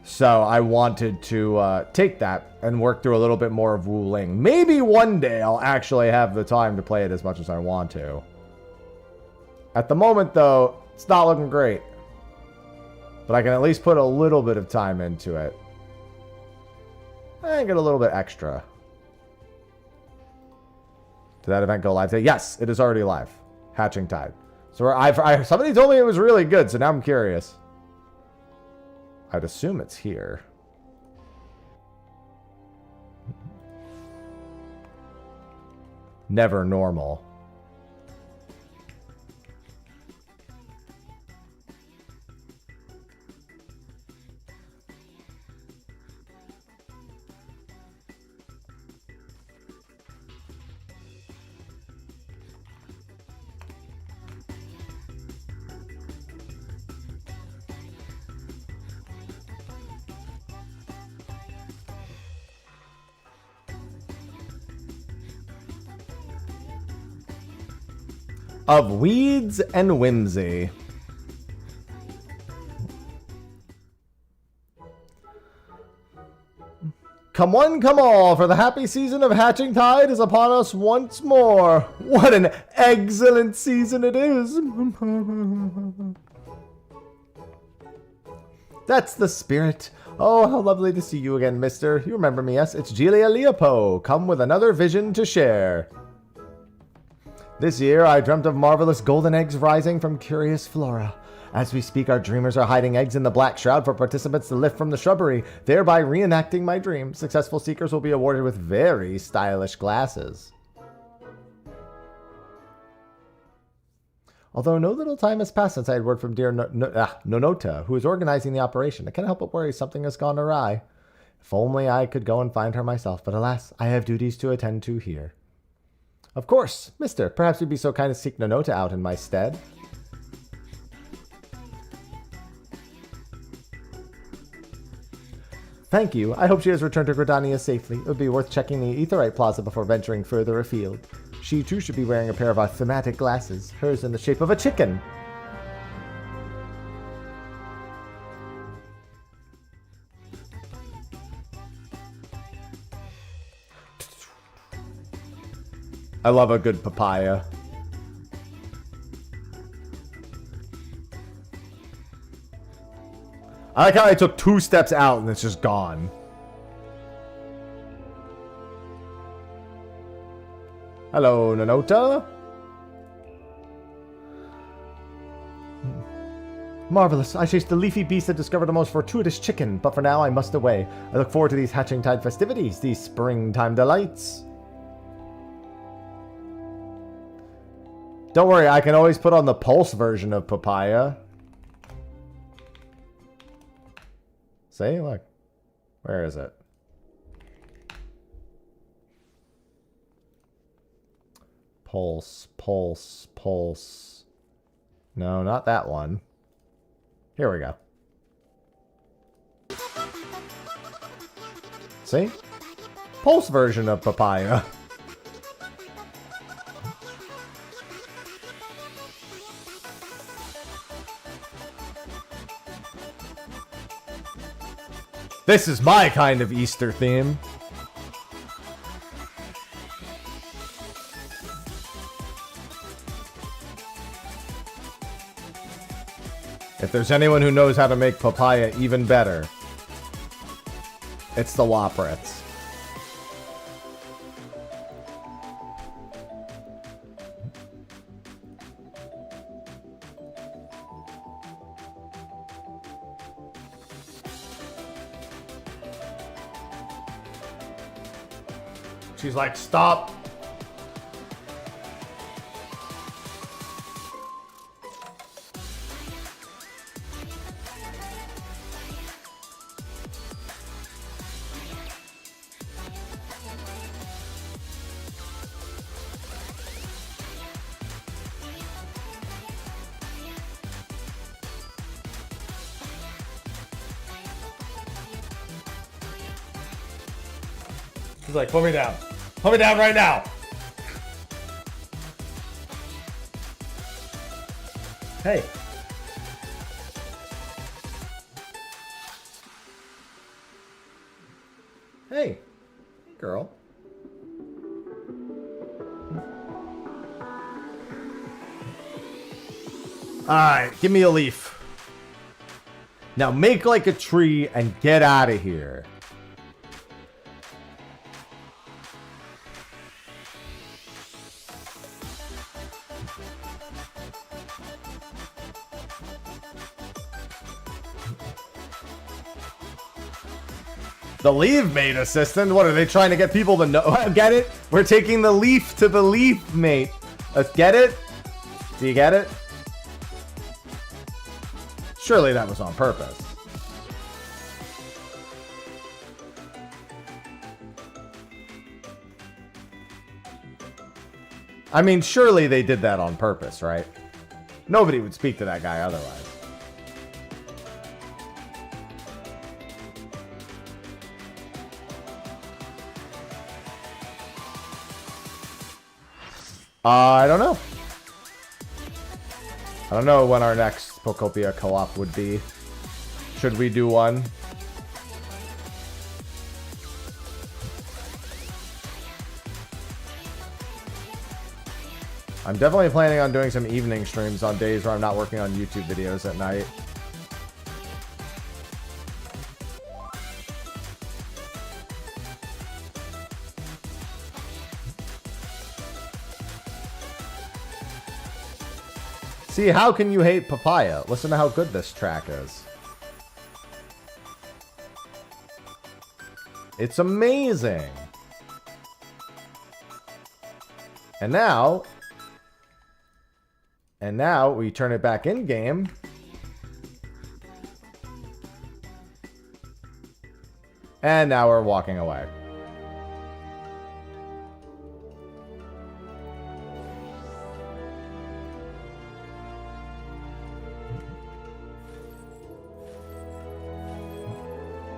So I wanted to take that and work through a little bit more of Wu Ling. Maybe one day I'll actually have the time to play it as much as I want to. At the moment, though, it's not looking great. But I can at least put a little bit of time into it. And get a little bit extra. Did that event go live today? Yes, it is already live. Hatching Tide. So somebody told me it was really good, so now I'm curious. I'd assume it's here. Never normal. Of Weeds and Whimsy. Come one, come all, for the happy season of Hatching Tide is upon us once more. What an excellent season it is. That's the spirit. Oh, how lovely to see you again, mister. You remember me, yes? It's Gilia Leopo, come with another vision to share. This year, I dreamt of marvelous golden eggs rising from curious flora. As we speak, our dreamers are hiding eggs in the black shroud for participants to lift from the shrubbery, thereby reenacting my dream. Successful seekers will be awarded with very stylish glasses. Although no little time has passed since I had word from dear Nonota, who is organizing the operation, I can't help but worry something has gone awry. If only I could go and find her myself, but alas, I have duties to attend to here. Of course, mister, perhaps you'd be so kind as seek Nonota out in my stead. Thank you. I hope she has returned to Gridania safely. It would be worth checking the Aetheryte Plaza before venturing further afield. She too should be wearing a pair of our thematic glasses, hers in the shape of a chicken. I love a good papaya. I like how I took 2 steps out and it's just gone. Hello, Nonota. Marvelous. I chased the leafy beast that discovered the most fortuitous chicken, but for now I must away. I look forward to these Hatching Tide festivities, these springtime delights. Don't worry, I can always put on the Pulse version of papaya. See, look. Where is it? Pulse, pulse, pulse. No, not that one. Here we go. See? Pulse version of papaya. This is my kind of Easter theme. If there's anyone who knows how to make papaya even better, it's the Woprits. She's like, stop. She's like, put me down. Put me down right now. Hey. Hey. Girl. Alright, give me a leaf. Now make like a tree and get out of here. The leaf mate assistant? What are they trying to get people to know? Get it? We're taking the leaf to the leaf mate. Let's get it? Do you get it? Surely that was on purpose. I mean, surely they did that on purpose, right? Nobody would speak to that guy otherwise. I don't know. I don't know when our next Pokopia co-op would be. Should we do one? I'm definitely planning on doing some evening streams on days where I'm not working on YouTube videos at night. See, how can you hate Papaya? Listen to how good this track is. It's amazing. And now we turn it back in game. And now we're walking away.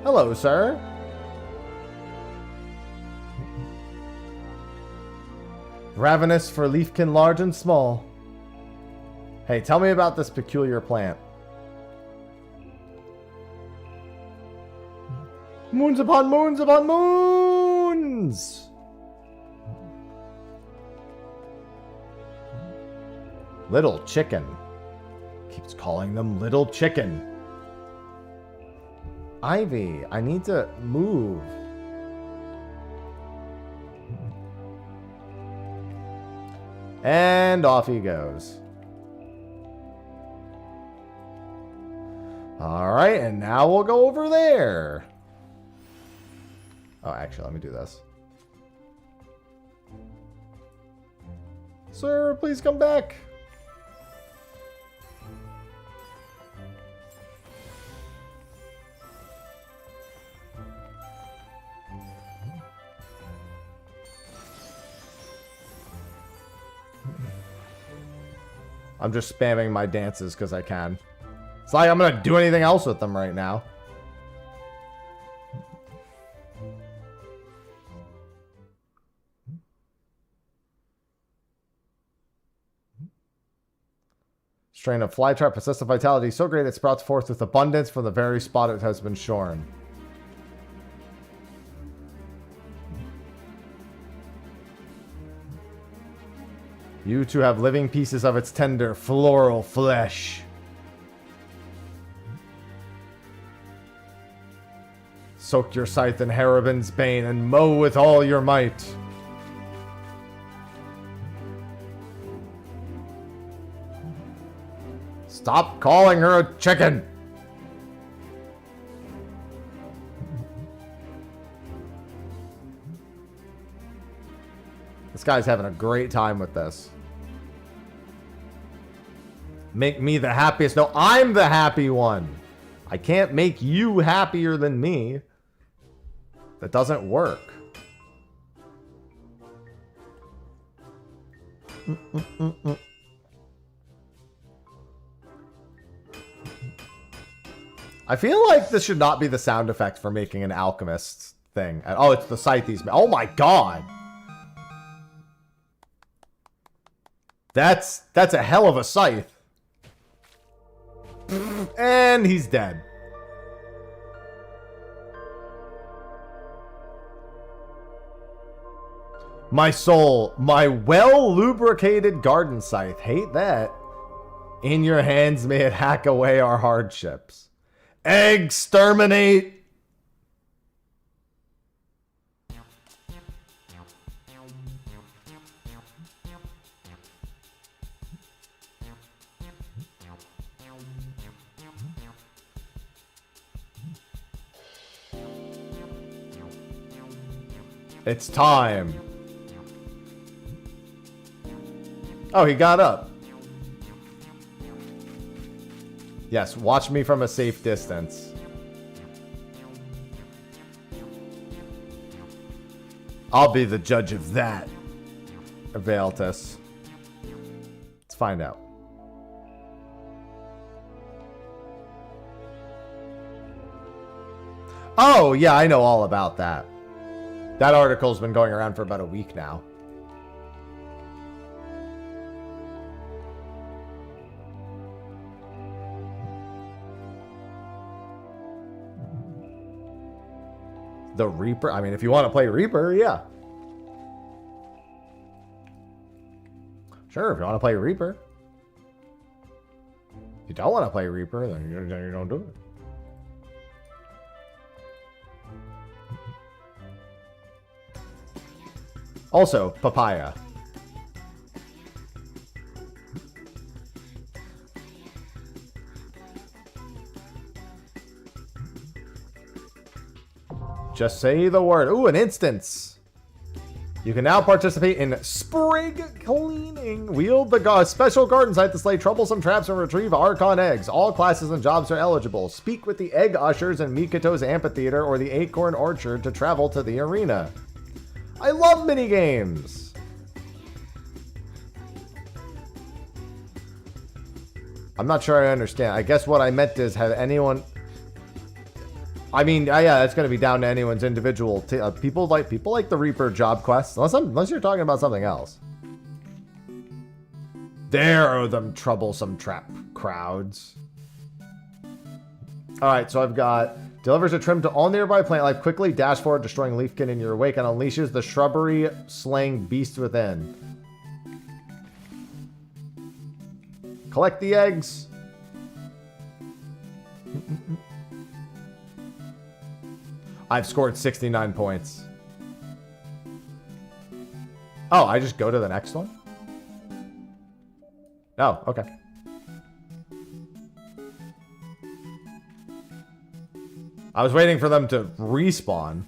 Hello, sir. Ravenous for leafkin large and small. Hey, tell me about this peculiar plant. Moons upon moons upon moons! Little chicken. Keeps calling them little chicken. Ivy, I need to move. And off he goes. Alright, and now we'll go over there. Oh, actually, let me do this. Sir, please come back. I'm just spamming my dances because I can. It's like I'm gonna do anything else with them right now. Strain of flytrap possessive vitality so great it sprouts forth with abundance from the very spot it has been shorn. You two have living pieces of its tender, floral flesh. Soak your scythe in Harabin's bane and mow with all your might. Stop calling her a chicken! This guy's having a great time with this. Make me the happiest. No, I'm the happy one. I can't make you happier than me. That doesn't work. I feel like this should not be the sound effect for making an alchemist thing. Oh, it's the scythe he's... Oh my god! That's a hell of a scythe. And he's dead. My soul, my well-lubricated garden scythe. Hate that. In your hands may it hack away our hardships. Exterminate! It's time. Oh, he got up. Yes, watch me from a safe distance. I'll be the judge of that. Availtus. Let's find out. Oh, yeah, I know all about that. That article's been going around for about a week now. The Reaper? I mean, if you want to play Reaper, yeah. Sure, if you want to play Reaper. If you don't want to play Reaper, then you don't do it. Also, papaya. Just say the word. Ooh, an instance. You can now participate in sprig cleaning. Wield the special garden scythe to slay troublesome traps and retrieve Archon eggs. All classes and jobs are eligible. Speak with the egg ushers in Mikoto's amphitheater or the acorn orchard to travel to the arena. I love minigames. I'm not sure I understand. I guess what I meant is, have anyone... I mean, yeah, it's going to be down to anyone's individual. People like the Reaper job quests, unless you're talking about something else. There are them troublesome trap crowds. All right, so I've got delivers a trim to all nearby plant life. Quickly dash forward, destroying leafkin in your wake, and unleashes the shrubbery slaying beast within. Collect the eggs. I've scored 69 points. Oh, I just go to the next one? Oh, okay. I was waiting for them to respawn.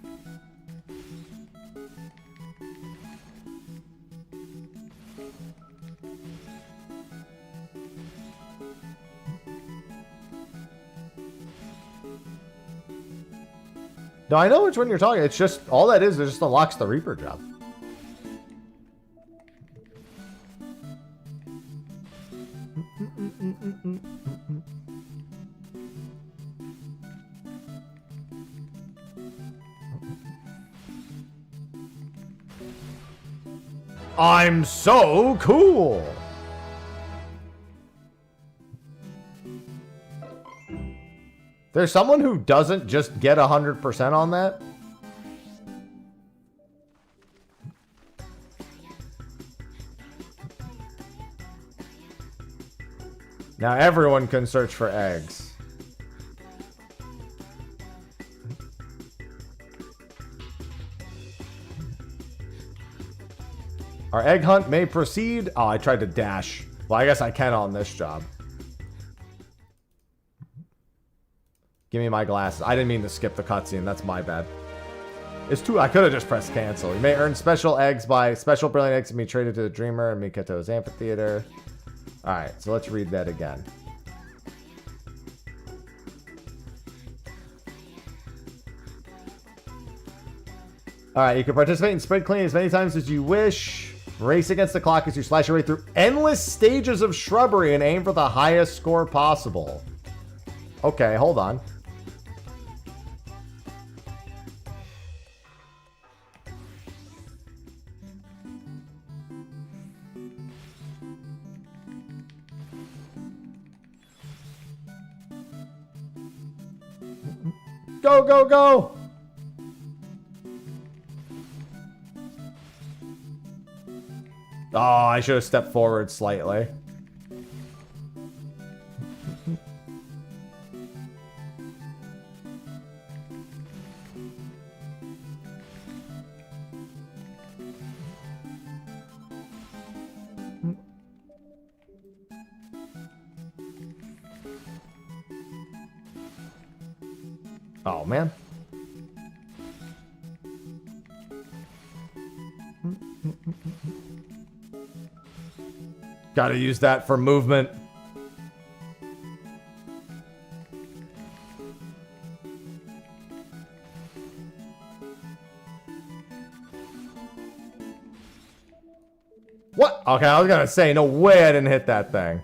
No, I know which one you're talking. It's just, all that is, it just unlocks the Reaper job. I'm so cool! There's someone who doesn't just get 100% on that? Now everyone can search for eggs. Our egg hunt may proceed. Oh, I tried to dash. Well, I guess I can on this job. Give me my glasses. I didn't mean to skip the cutscene. That's my bad. It's too. I could have just pressed cancel. You may earn special eggs by special brilliant eggs and be traded to the Dreamer and Miketo's Amphitheater. Alright, so let's read that again. Alright, you can participate in spread cleaning as many times as you wish. Race against the clock as you slash your way through endless stages of shrubbery and aim for the highest score possible. Okay, hold on. Go, go, go! Oh, I should have stepped forward slightly. Oh, man. Gotta use that for movement. What? Okay, I was gonna say, no way I didn't hit that thing.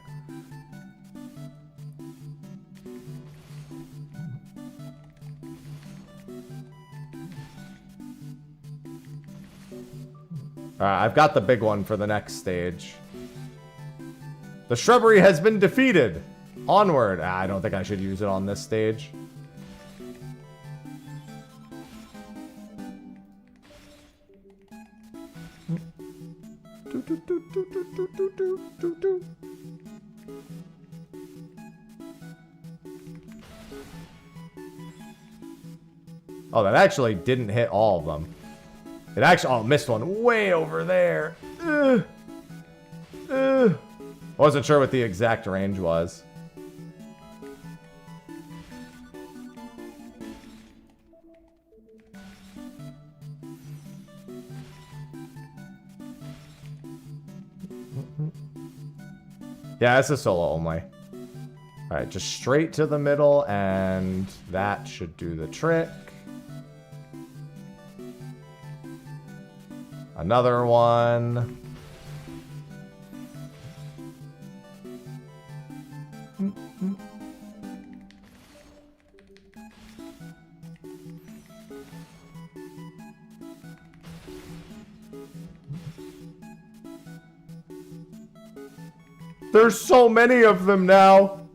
Alright, I've got the big one for the next stage. The shrubbery has been defeated. Onward. I don't think I should use it on this stage. Oh, that actually didn't hit all of them. It actually, oh, missed one way over there. Wasn't sure what the exact range was. Yeah, it's a solo only. Alright, just straight to the middle, and that should do the trick. Another one. There's so many of them now.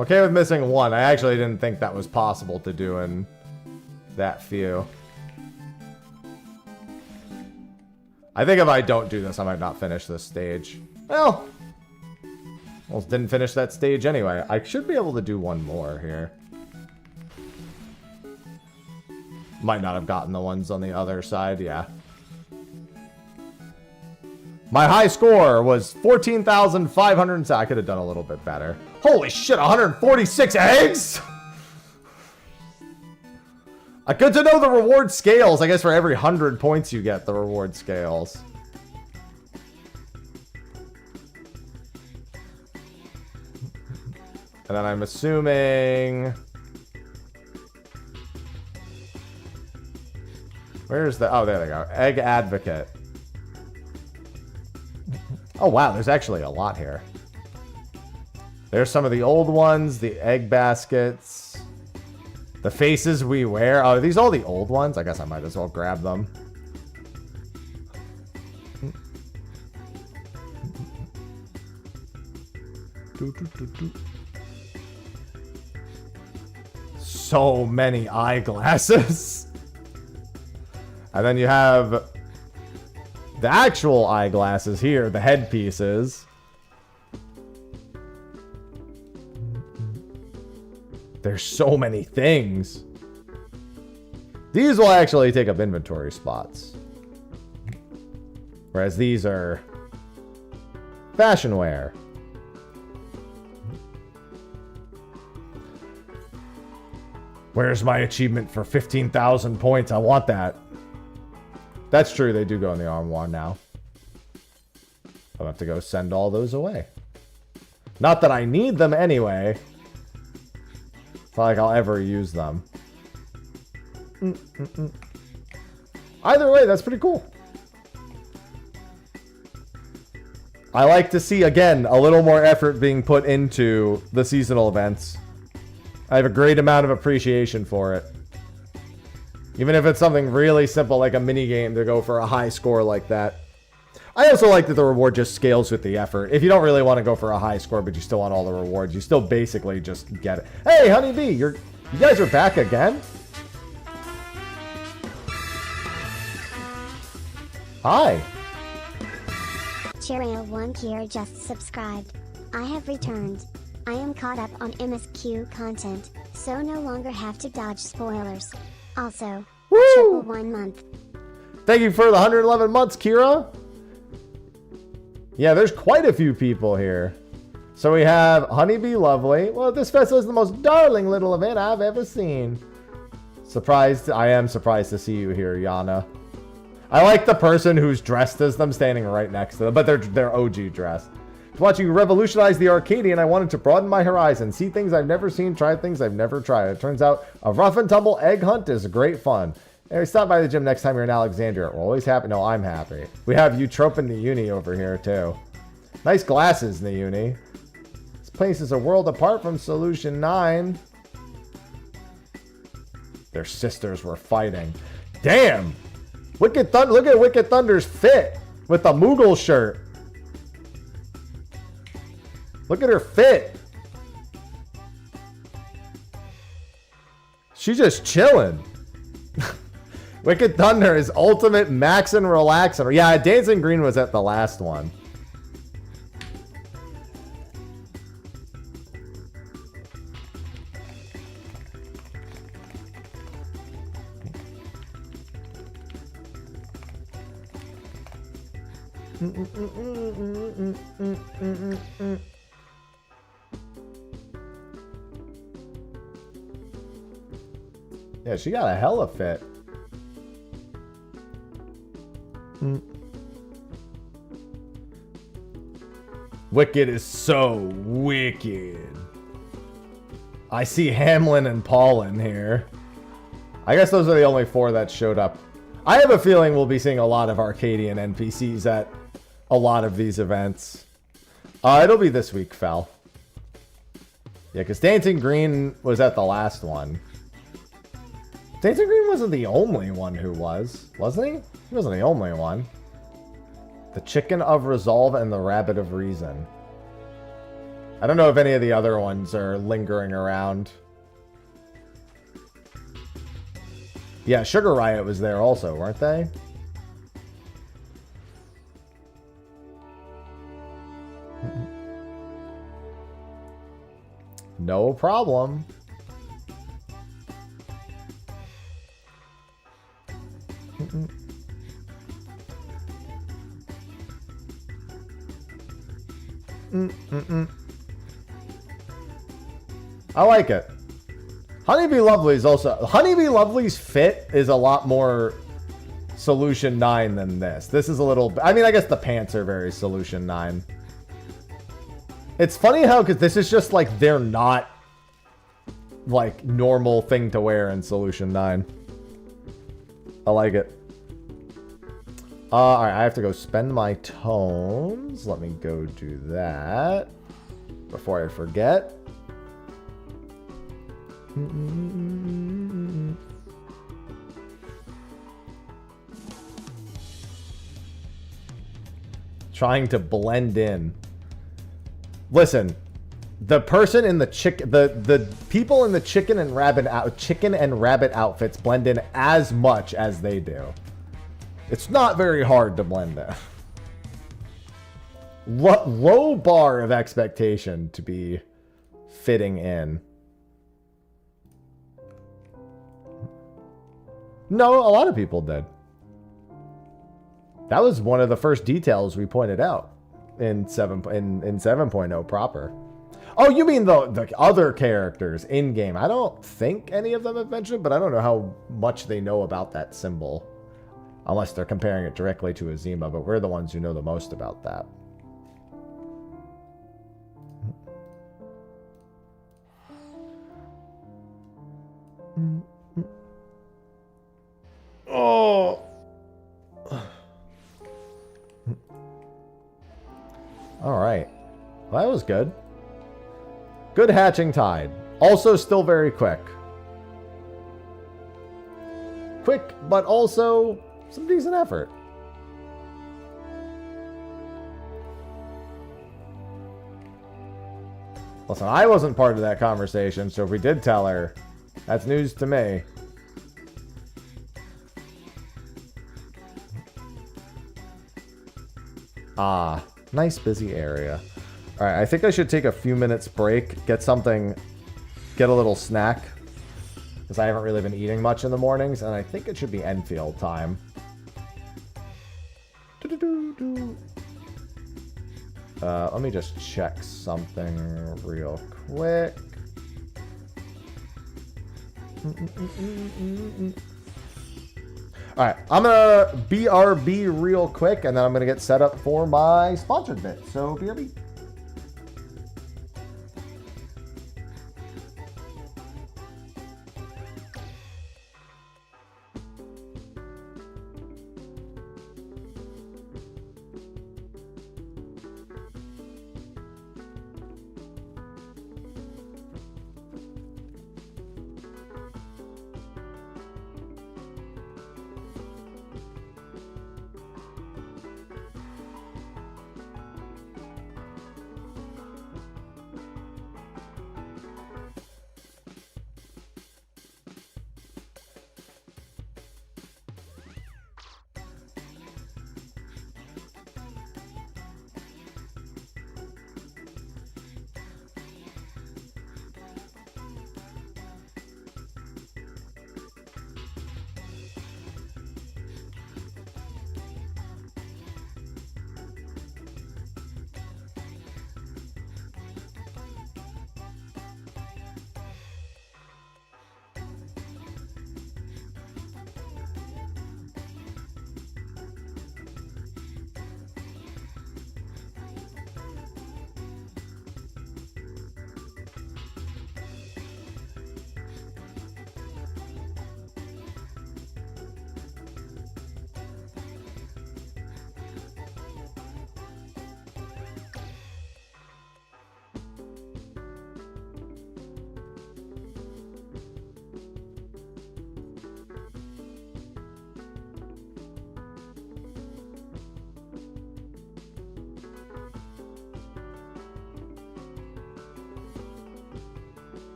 Okay with missing one. I actually didn't think that was possible to do in that few. I think if I don't do this, I might not finish this stage. Well, almost didn't finish that stage anyway. I should be able to do one more here. Might not have gotten the ones on the other side, yeah. My high score was 14,500. I could have done a little bit better. Holy shit, 146 eggs? Good to know the reward scales. I guess for every 100 points you get, the reward scales. And then I'm assuming... Where's the... Oh, there they go. Egg Advocate. Oh, wow. There's actually a lot here. There's some of the old ones. The egg baskets. The faces we wear. Oh, are these all the old ones? I guess I might as well grab them. so many eyeglasses. And then you have the actual eyeglasses here, the headpieces. There's so many things. These will actually take up inventory spots. Whereas these are fashion wear. Where's my achievement for 15,000 points? I want that. That's true. They do go in the armoire now. I'll have to go send all those away. Not that I need them anyway. It's not like I'll ever use them. Either way, that's pretty cool. I like to see, again, a little more effort being put into the seasonal events. I have a great amount of appreciation for it. Even if it's something really simple like a mini game to go for a high score like that. I also like that the reward just scales with the effort. If you don't really want to go for a high score, but you still want all the rewards, you still basically just get it. Hey, Honeybee, you guys are back again? Hi. Cheerio1 Kier just subscribed. I have returned. I am caught up on MSQ content, so no longer have to dodge spoilers. Also, triple 1 month. Thank you for the 111 months, Kira. Yeah, there's quite a few people here. So we have Honeybee Lovely. Well, this festival is the most darling little event I've ever seen. Surprised. I am surprised to see you here, Yana. I like the person who's dressed as them standing right next to them, but they're OG dressed. To watch you revolutionize the Arcadian, I wanted to broaden my horizon, see things I've never seen, try things I've never tried. It turns out a rough and tumble egg hunt is great fun. Hey, stop by the gym next time you're in Alexandria. We're always happy. No, I'm happy. We have Eutropin the Uni over here, too. Nice glasses, the Uni. This place is a world apart from Solution 9. Their sisters were fighting. Damn! Look at Wicked Thunder's fit with the Moogle shirt. Look at her fit. She's just chilling. Wicked Thunder is ultimate max and relaxing. Yeah, Dancing Green was at the last one. Yeah, she got a hella fit. Wicked is so wicked. I see Hamlin and Paul in here. I guess those are the only 4 that showed up. I have a feeling we'll be seeing a lot of Arcadian NPCs at a lot of these events. It'll be this week, Fel. Yeah, because Dancing Green was at the last one. Dancing Green wasn't the only one who was he? He wasn't the only one. The Chicken of Resolve and the Rabbit of Reason. I don't know if any of the other ones are lingering around. Yeah, Sugar Riot was there also, weren't they? No problem. I like it. Honeybee Lovely is also... Honeybee Lovely's fit is a lot more Solution 9 than this. This is a little... I mean, I guess the pants are very Solution 9. It's funny how, because this is just like, they're not like normal thing to wear in Solution 9. I like it. Alright, I have to go spend my tomes. Let me go do that before I forget. Trying to blend in. Listen, The person in the the people in the chicken and rabbit outfits blend in as much as they do. It's not very hard to blend in. Low bar of expectation to be fitting in. No, a lot of people did. That was one of the first details we pointed out in 7.0 proper. Oh, you mean the other characters in game? I don't think any of them have mentioned, but I don't know how much they know about that symbol, unless they're comparing it directly to Azima. But we're the ones who know the most about that. Oh. All right. Well, that was good. Good hatching tide. Also still very quick. Quick, but also some decent effort. Listen, I wasn't part of that conversation, so if we did tell her, that's news to me. Ah, nice busy area. All right, I think I should take a few minutes break, get a little snack, because I haven't really been eating much in the mornings, and I think it should be Enfield time. Let me just check something real quick. All right, I'm gonna BRB real quick, and then I'm gonna get set up for my sponsored bit. So BRB.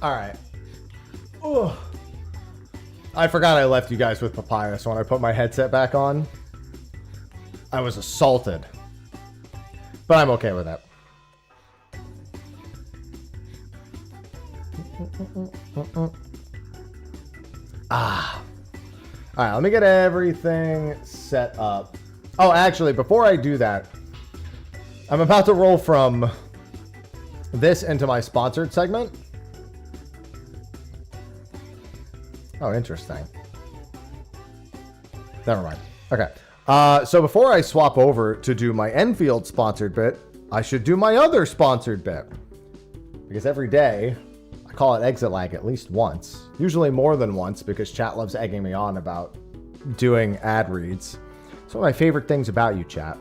Alright. I forgot I left you guys with papaya, so when I put my headset back on, I was assaulted. But I'm okay with that. Alright, let me get everything set up. Oh, actually, before I do that, I'm about to roll from this into my sponsored segment. Oh, interesting. Never mind. Okay. So before I swap over to do my Enfield sponsored bit, I should do my other sponsored bit. Because every day, I call it exit lag at least once. Usually more than once, because chat loves egging me on about doing ad reads. It's one of my favorite things about you, chat.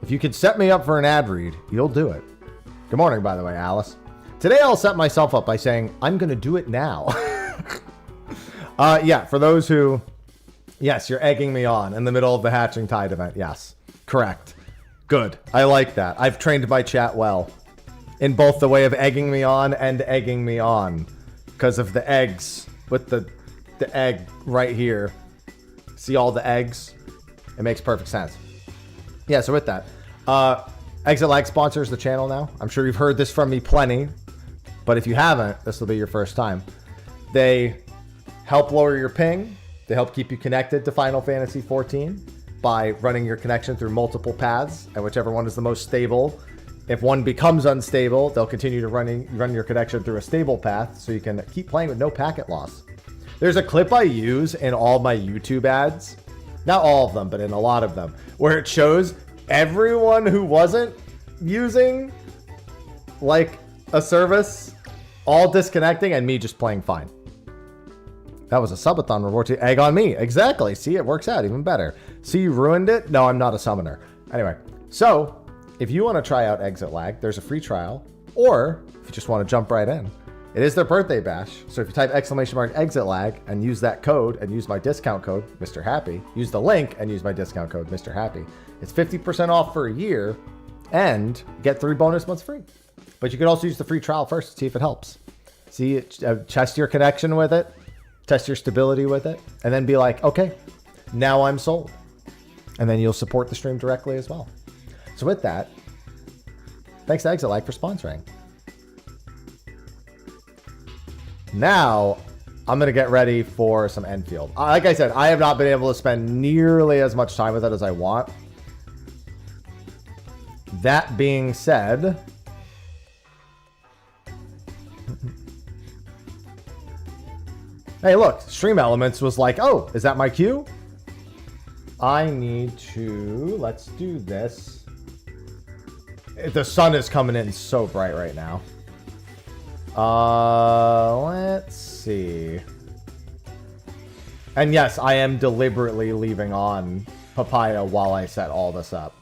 If you could set me up for an ad read, you'll do it. Good morning, by the way, Alice. Today I'll set myself up by saying, I'm going to do it now. Yeah, for those who... Yes, you're egging me on in the middle of the Hatching Tide event. Yes, correct. Good. I like that. I've trained my chat well. In both the way of egging me on and egging me on. Because of the eggs with the egg right here. See all the eggs? It makes perfect sense. Yeah, so with that. Exit Lag sponsors the channel now. I'm sure you've heard this from me plenty. But if you haven't, this will be your first time. They help lower your ping. They help keep you connected to Final Fantasy XIV by running your connection through multiple paths, and whichever one is the most stable. If one becomes unstable, they'll continue to run your connection through a stable path, so you can keep playing with no packet loss. There's a clip I use in all my YouTube ads, not all of them, but in a lot of them, where it shows everyone who wasn't using like a service all disconnecting and me just playing fine. That was a subathon reward to egg on me. Exactly. See, it works out even better. See, you ruined it? No, I'm not a summoner. Anyway, so if you want to try out Exit Lag, there's a free trial. Or if you just want to jump right in, it is their birthday bash. So if you type !exit lag and use that code and use my discount code, Mr. Happy, use the link and use my discount code, Mr. Happy, it's 50% off for a year and get 3 bonus months free. But you can also use the free trial first to see if it helps. See, test your connection with it. Test your stability with it, and then be like, okay, now I'm sold. And then you'll support the stream directly as well. So with that, thanks to Exit Lag for sponsoring. Now, I'm going to get ready for some Endfield. Like I said, I have not been able to spend nearly as much time with it as I want. That being said... Hey, look, Stream Elements was like, oh, is that my cue? I need to, let's do this. The sun is coming in so bright right now. Let's see. And yes, I am deliberately leaving on papaya while I set all this up.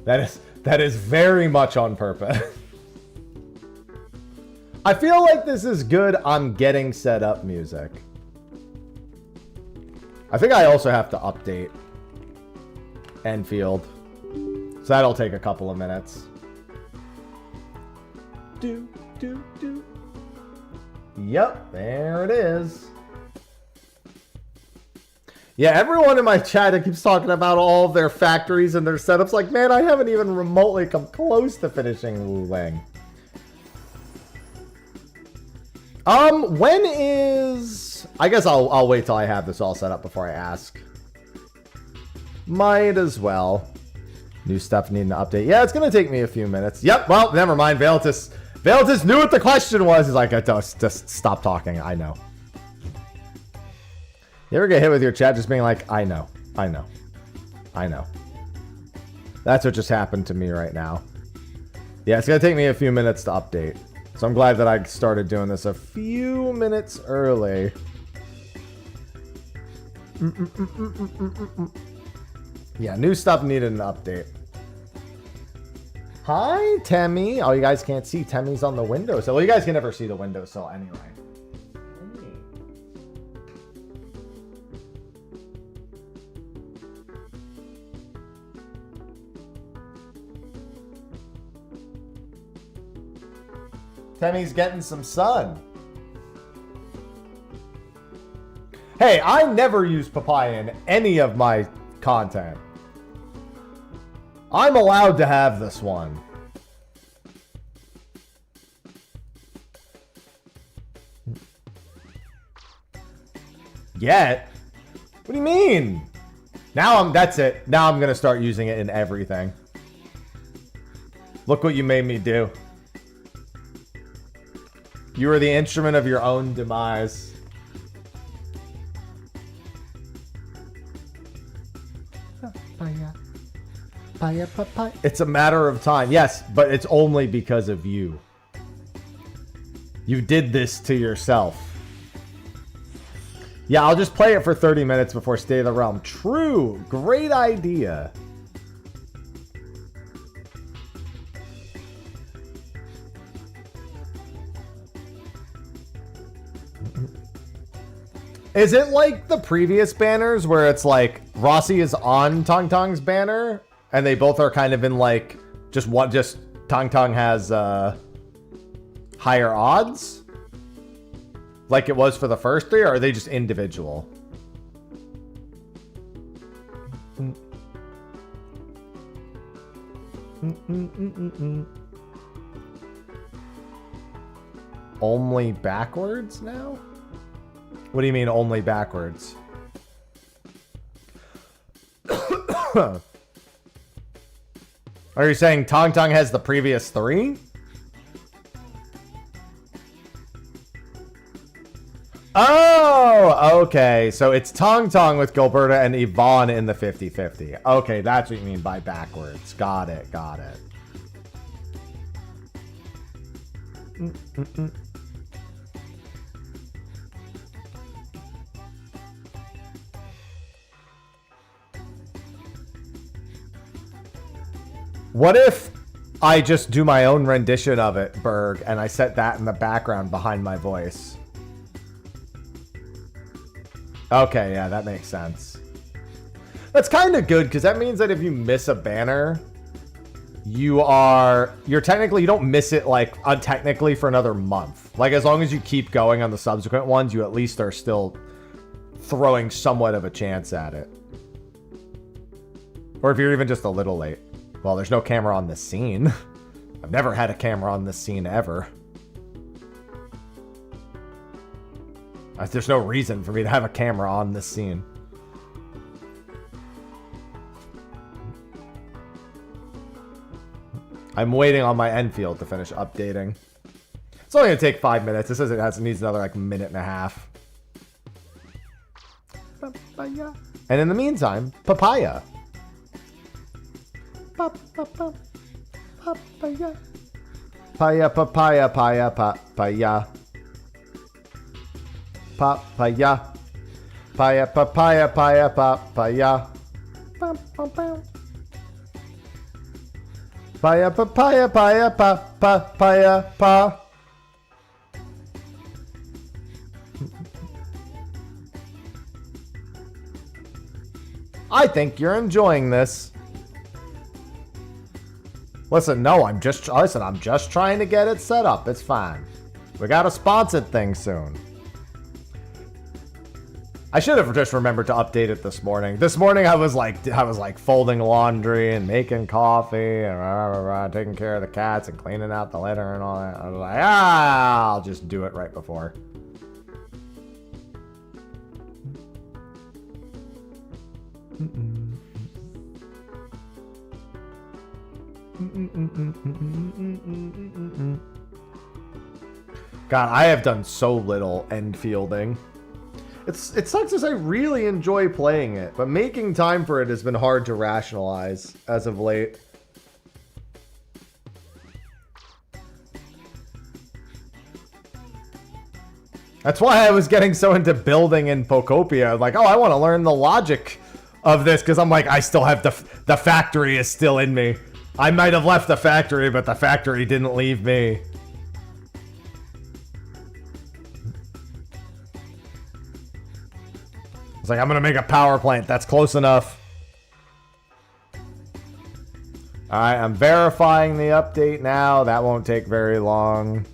That is very much on purpose. I feel like this is good I'm getting set up music. I think I also have to update Endfield. So that'll take a couple of minutes. Yep, there it is. Yeah, everyone in my chat that keeps talking about all of their factories and their setups. Like, man, I haven't even remotely come close to finishing Wu Ling. When is... I guess I'll wait till I have this all set up before I ask. Might as well. New stuff needing to update. Yeah, it's gonna take me a few minutes. Yep, well, never mind. Valetis knew what the question was. He's like, just stop talking. I know. You ever get hit with your chat just being like, I know. That's what just happened to me right now. Yeah, it's gonna take me a few minutes to update. So I'm glad that I started doing this a few minutes early. Yeah, new stuff needed an update. Hi, Temmie. Oh, you guys can't see. Temmie's on the windowsill. Well, you guys can never see the windowsill anyway. Temmy's getting some sun. Hey, I never use papaya in any of my content. I'm allowed to have this one. Yet? What do you mean? That's it. Now I'm gonna start using it in everything. Look what you made me do. You were the instrument of your own demise. It's a matter of time. Yes, but it's only because of you. You did this to yourself. Yeah, I'll just play it for 30 minutes before State of the Realm. True. Great idea. Is it like the previous banners where it's like Rossi is on Tong Tong's banner and they both are kind of in like just Tong Tong has higher odds? Like it was for the first three, or are they just individual? Only backwards now? What do you mean only backwards? Are you saying Tong Tong has the previous three? Oh, okay. So it's Tong Tong with Gilberta and Yvonne in the 50-50. Okay, that's what you mean by backwards. Got it, got it. What if I just do my own rendition of it, Berg, and I set that in the background behind my voice? Okay, yeah, that makes sense. That's kind of good, because that means that if you miss a banner, you don't miss it, like, technically for another month. Like, as long as you keep going on the subsequent ones, you at least are still throwing somewhat of a chance at it. Or if you're even just a little late. Well, there's no camera on this scene. I've never had a camera on this scene ever. There's no reason for me to have a camera on this scene. I'm waiting on my Endfield to finish updating. It's only gonna take 5 minutes. This says it needs another like minute and a half. Papaya. And in the meantime, papaya. Papaya. Papaya, papaya, papaya, papaya. Papaya. Papaya, papaya, papaya, papaya. Papaya, papaya, papaya, papaya, pa. I think you're enjoying this. Listen, no, I'm just trying to get it set up. It's fine. We got a sponsored thing soon. I should have just remembered to update it this morning. This morning I was like folding laundry and making coffee and taking care of the cats and cleaning out the litter and all that. I was like, I'll just do it right before. God, I have done so little Endfielding. It sucks as I really enjoy playing it, but making time for it has been hard to rationalize as of late. That's why I was getting so into building in Pocopia. Like, oh, I want to learn the logic of this, because I'm like, I still have the factory is still in me. I might have left the factory, but the factory didn't leave me. It's like, I'm gonna make a power plant. That's close enough. Alright, I'm verifying the update now. That won't take very long.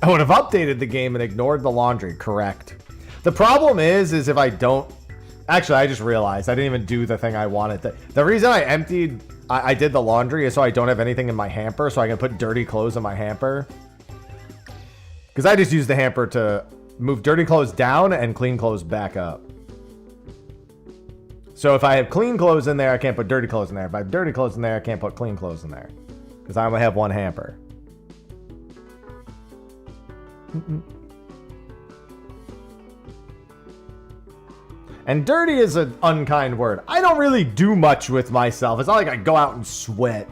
I would have updated the game and ignored the laundry. Correct. The problem is if I don't... Actually, I just realized I didn't even do the thing I wanted. The reason I emptied... I did the laundry is so I don't have anything in my hamper, so I can put dirty clothes in my hamper. Because I just use the hamper to move dirty clothes down and clean clothes back up. So if I have clean clothes in there, I can't put dirty clothes in there. If I have dirty clothes in there, I can't put clean clothes in there. Because I only have one hamper. And dirty is an unkind word. I don't really do much with myself. It's not like I go out and sweat.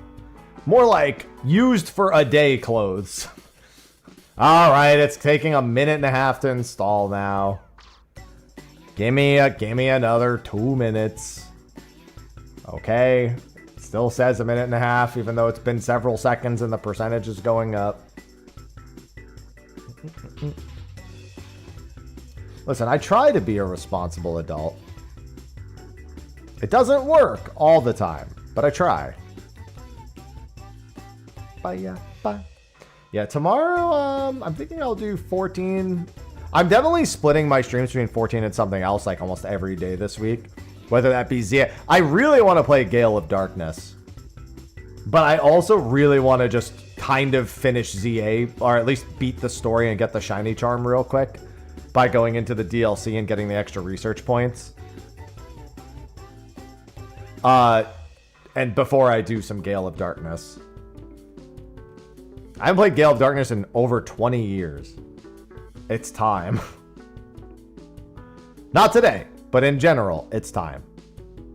More like used for a day clothes. All right, it's taking a minute and a half to install now. Give me another 2 minutes. Okay. Still says a minute and a half, even though it's been several seconds and the percentage is going up. Listen, I try to be a responsible adult. It doesn't work all the time, but I try. Bye. Yeah, tomorrow, I'm thinking I'll do 14. I'm definitely splitting my streams between 14 and something else like almost every day this week. Whether that be ZA. I really want to play Gale of Darkness. But I also really want to just kind of finish ZA, or at least beat the story and get the shiny charm real quick by going into the DLC and getting the extra research points. And before I do some Gale of Darkness. I haven't played Gale of Darkness in over 20 years. It's time. Not today, but in general, it's time.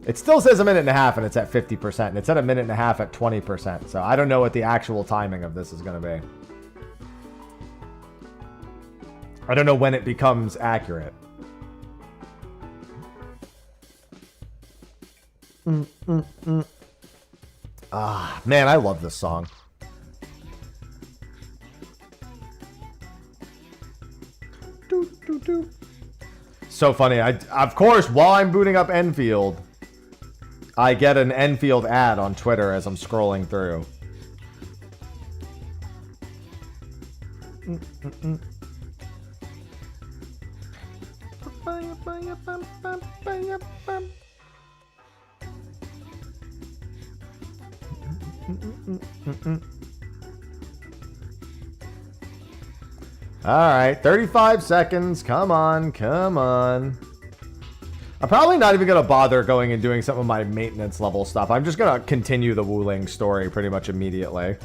It still says a minute and a half and it's at 50%. And it's at a minute and a half at 20%. So I don't know what the actual timing of this is going to be. I don't know when it becomes accurate. Ah, man, I love this song. So funny. Of course, while I'm booting up Endfield, I get an Endfield ad on Twitter as I'm scrolling through. All right, 35 seconds. Come on, come on. I'm probably not even going to bother going and doing some of my maintenance level stuff. I'm just going to continue the Wu Ling story pretty much immediately.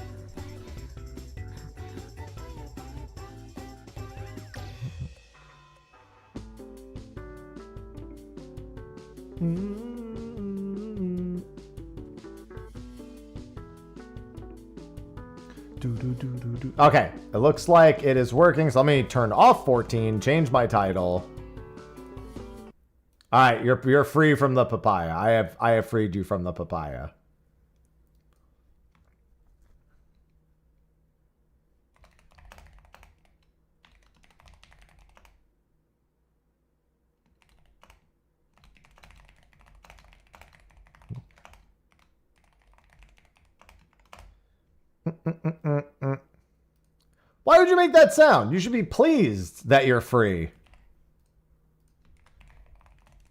Okay, it looks like it is working, so let me turn off 14, change my title. All right, you're free from the papaya. I have freed you from the papaya. Why would you make that sound? You should be pleased that you're free.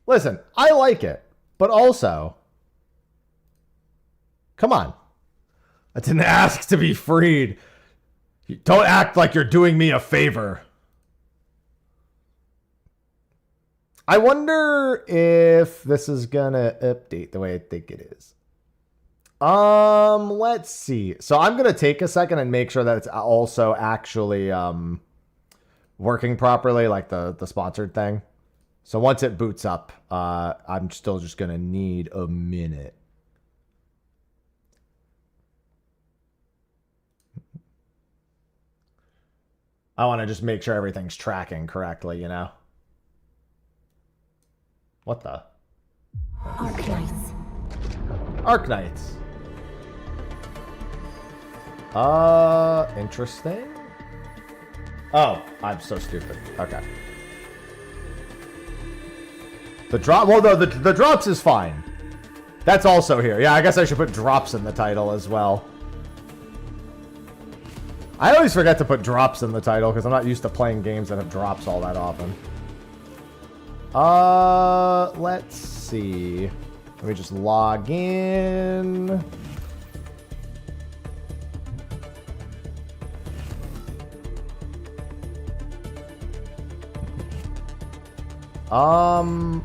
Listen, I like it, but also, come on. I didn't ask to be freed. Don't act like you're doing me a favor. I wonder if this is gonna update the way I think it is. Let's see. So I'm gonna take a second and make sure that it's also actually working properly, like the sponsored thing. So once it boots up, I'm still just gonna need a minute. I want to just make sure everything's tracking correctly, you know? What the? Arknights. Arknights. Interesting. Oh, I'm so stupid. Okay. The drop, well, the drops is fine. That's also here. Yeah, I guess I should put drops in the title as well. I always forget to put drops in the title because I'm not used to playing games that have drops all that often. Let's see. Let me just log in.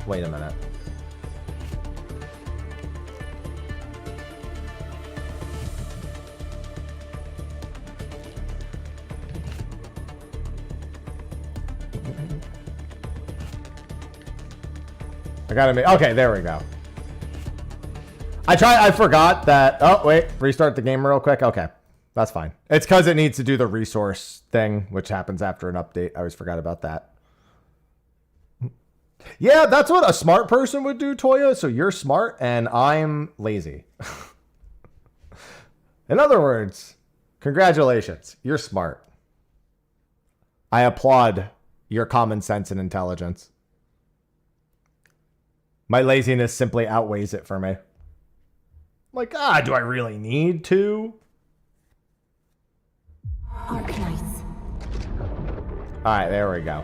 Wait a minute. I gotta make, okay, there we go. I forgot that, oh, wait, restart the game real quick. Okay, that's fine. It's because it needs to do the resource thing, which happens after an update. I always forgot about that. Yeah, that's what a smart person would do, Toya. So you're smart and I'm lazy. In other words, congratulations. You're smart. I applaud your common sense and intelligence. My laziness simply outweighs it for me. Like, do I really need to? Arclights. All right, there we go.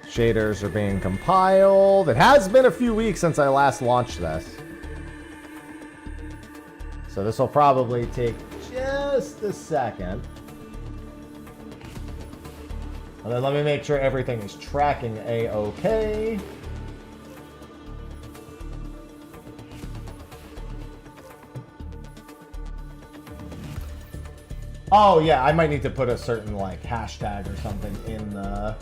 Shaders are being compiled. It has been a few weeks since I last launched this. So this will probably take just a second. And then let me make sure everything is tracking A-okay. Oh yeah, I might need to put a certain like hashtag or something in the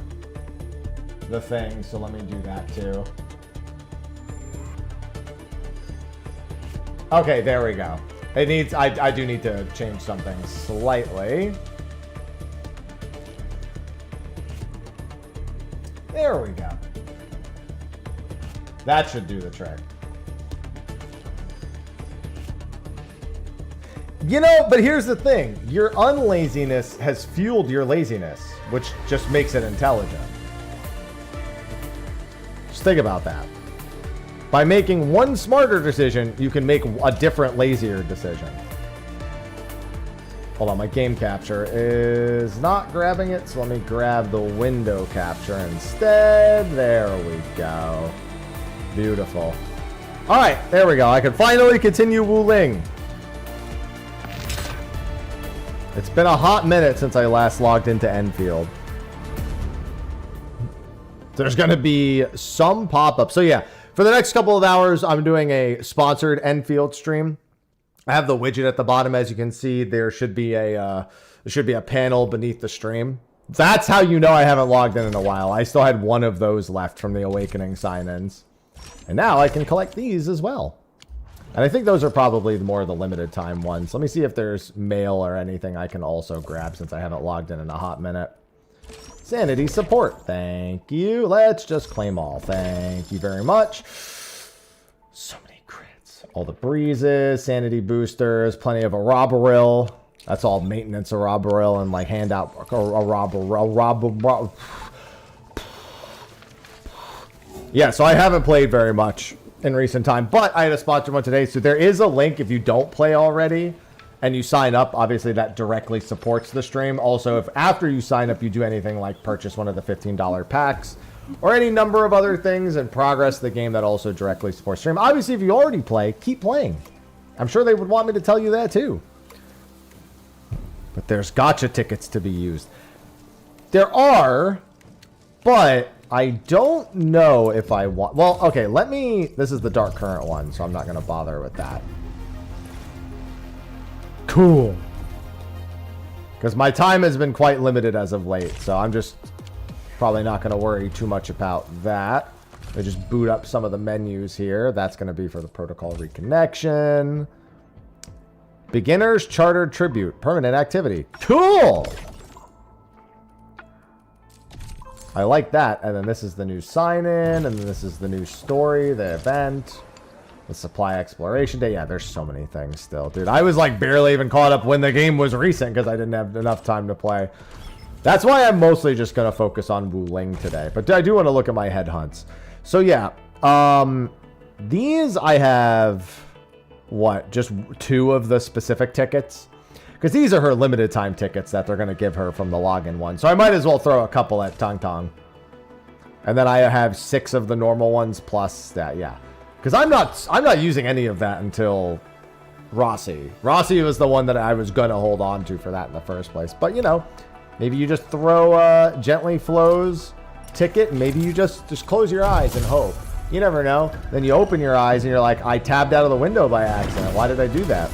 thing, so let me do that too. Okay, there we go. It needs, I do need to change something slightly. There we go. That should do the trick. You know, but here's the thing. Your unlaziness has fueled your laziness, which just makes it intelligent. Just think about that. By making one smarter decision, you can make a different, lazier decision. Hold on, my game capture is not grabbing it, so let me grab the window capture instead. There we go. Beautiful. All right, there we go. I can finally continue Wuling. It's been a hot minute since I last logged into Endfield. There's going to be some pop-up. So yeah, for the next couple of hours, I'm doing a sponsored Endfield stream. I have the widget at the bottom, as you can see. There should be a panel beneath the stream. That's how you know I haven't logged in a while. I still had one of those left from the Awakening sign-ins, and now I can collect these as well. And I think those are probably more of the limited time ones. Let me see if there's mail or anything I can also grab since I haven't logged in a hot minute. Sanity support. Thank you. Let's just claim all. Thank you very much. So many crits. All the breezes, sanity boosters, plenty of Arabaril. That's all maintenance Arabaril and like handout Arabaril. Yeah, so I haven't played very much in recent time, but I had a sponsored one today. So there is a link if you don't play already and you sign up. Obviously, that directly supports the stream. Also, if after you sign up, you do anything like purchase one of the $15 packs or any number of other things and progress the game, that also directly supports stream. Obviously, if you already play, keep playing. I'm sure they would want me to tell you that too. But there's gacha tickets to be used. There are, but I don't know if I want... Well, okay, let me... This is the Dark Current one, so I'm not going to bother with that. Cool. Because my time has been quite limited as of late, so I'm just probably not going to worry too much about that. I just boot up some of the menus here. That's going to be for the protocol reconnection. Beginner's Chartered Tribute. Permanent activity. Cool! I like that. And then this is the new sign-in. And then this is the new story, the event. The supply exploration day. Yeah, there's so many things still. Dude, I was like barely even caught up when the game was recent because I didn't have enough time to play. That's why I'm mostly just going to focus on Wuling today. But I do want to look at my headhunts. So yeah, these I have what, just 2 of the specific tickets? Because these are her limited time tickets that they're going to give her from the login one. So I might as well throw a couple at Tong Tong. And then I have 6 of the normal ones plus that, yeah. Because I'm not using any of that until Rossi. Rossi was the one that I was going to hold on to for that in the first place. But, you know, maybe you just throw Gently Flow's ticket and maybe you just close your eyes and hope. You never know. Then you open your eyes and you're like, I tabbed out of the window by accident. Why did I do that?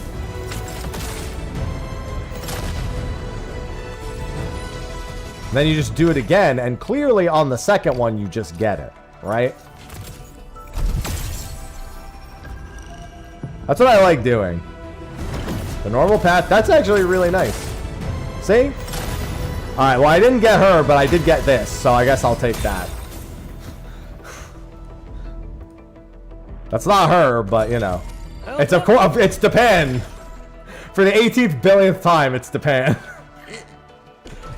And then you just do it again, and clearly on the second one, you just get it, right? That's what I like doing. The normal path, that's actually really nice. See? Alright, well, I didn't get her, but I did get this, so I guess I'll take that. That's not her, but, you know. It's, of course, it's Japan. For the 18th billionth time, it's Japan.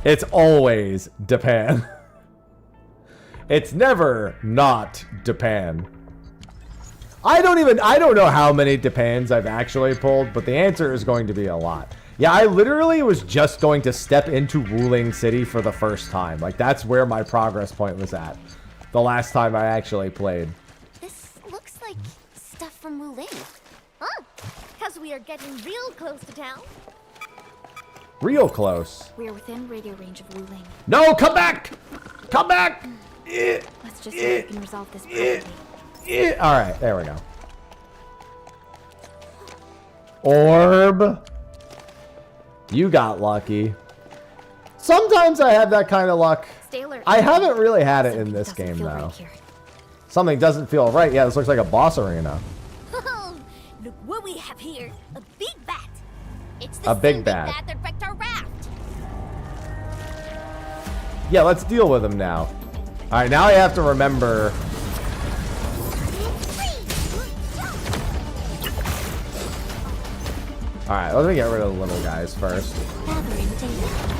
It's always Japan. It's never not Japan. I don't know how many Japans I've actually pulled, but the answer is going to be a lot. Yeah, I literally was just going to step into Wuling City for the first time. Like, that's where my progress point was at. The last time I actually played. This looks like stuff from Wuling. Huh? Because we are getting real close to town. Real close. We're within radio range of Wuling. No, come back! Come back! Let's just see if we can resolve this properly. Alright, there we go. Orb. You got lucky. Sometimes I have that kind of luck. Stay alert. I haven't really had it in Something this doesn't game, feel though. right here. Something doesn't feel right. Yeah, this looks like a boss arena. Look what we have here. A big bat. It's A the big same bat. big bat that wrecked our raft. Yeah, let's deal with him now. Alright, now I have to remember. Alright, let me get rid of the little guys first. Gathering data.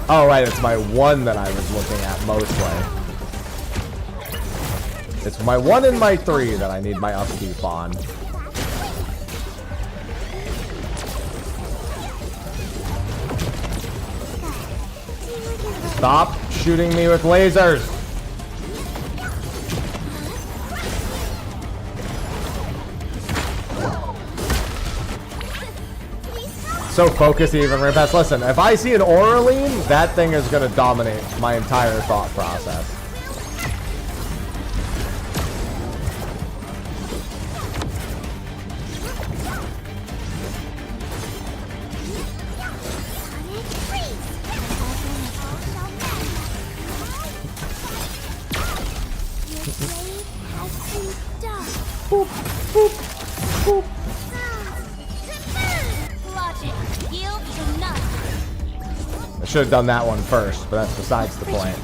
Oh, right, it's my 1 that I was looking at mostly. It's my 1 and my 3 that I need my upkeep on. Stop shooting me with lasers! So focused even right past. Listen, if I see an Oraline, that thing is going to dominate my entire thought process. Boop, boop, boop. I should have done that one first, but that's besides the point.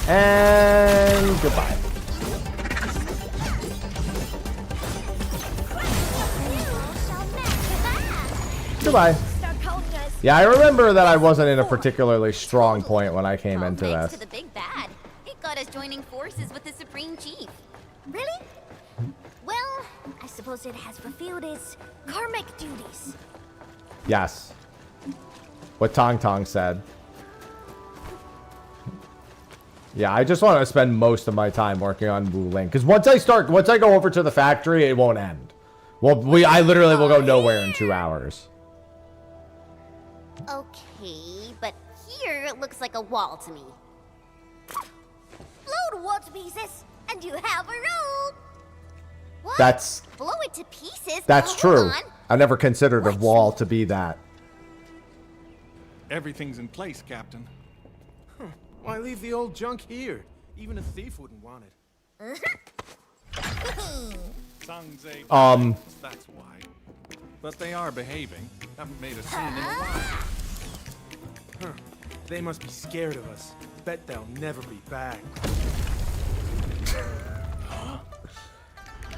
And goodbye. Goodbye. Yeah, I remember that I wasn't in a particularly strong point when I came into Thanks this. to the big bad. It got us joining forces with the Supreme Chief. Really? Well, I suppose it has fulfilled its karmic duties. Yes. What Tong Tong said. Yeah, I just want to spend most of my time working on Wuling. Because once I go over to the factory, it won't end. Well, I literally will go nowhere in 2 hours. Okay, but here it looks like a wall to me. Blow the wall to pieces, and you have a road. What? Blow it to pieces? That's Hold true. on. I never considered a wall to be that. Everything's in place, Captain. Huh. Why leave the old junk here? Even a thief wouldn't want it. That's why. but they are behaving. Haven't made a scene in a while. Huh. They must be scared of us. Bet they'll never be back.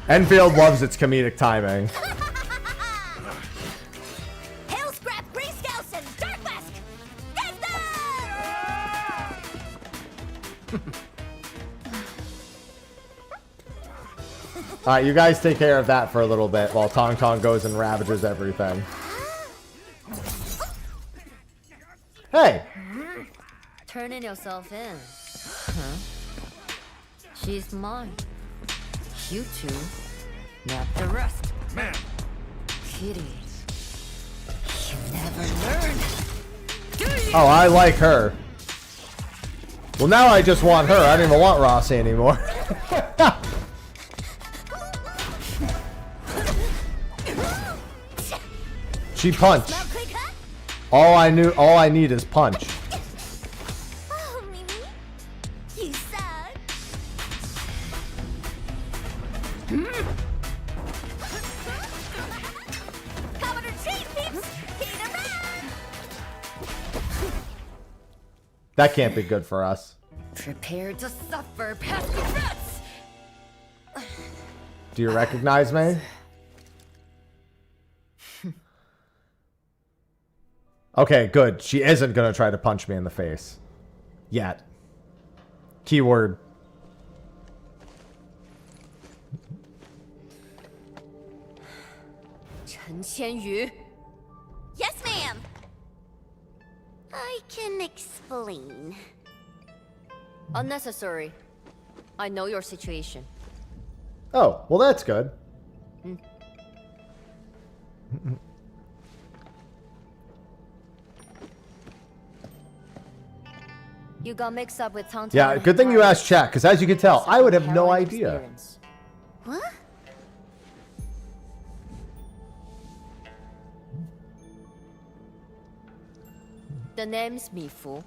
Enfield loves its comedic timing. Hail Scrap, Grey Scouts, and Dark Mask! Get them! Alright, you guys take care of that for a little bit while Tong Tong goes and ravages everything. Hey! Turning yourself in. Huh? She's mine. You two, not the rest. Man, Kitty. You never learn. Do you? Oh, I like her. Well, now I just want her. I don't even want Rossi anymore. She punched. Smell quick, huh? All I need is punch. Oh, Mimi. You suck. Commodore Chief, peeps! Peter Man! That can't be good for us. Prepare to suffer past regrets. Do you recognize me? Okay, good. She isn't gonna try to punch me in the face. Yet. Keyword. Chen Qianyu. Yes, ma'am. I can explain. Unnecessary. I know your situation. Oh, well that's good. You got mixed up with Tong Tong. Yeah, and good thing you Hikaru. asked chat, because as you can tell, I would have no Harrowing idea. experience. What? The name's Mifu.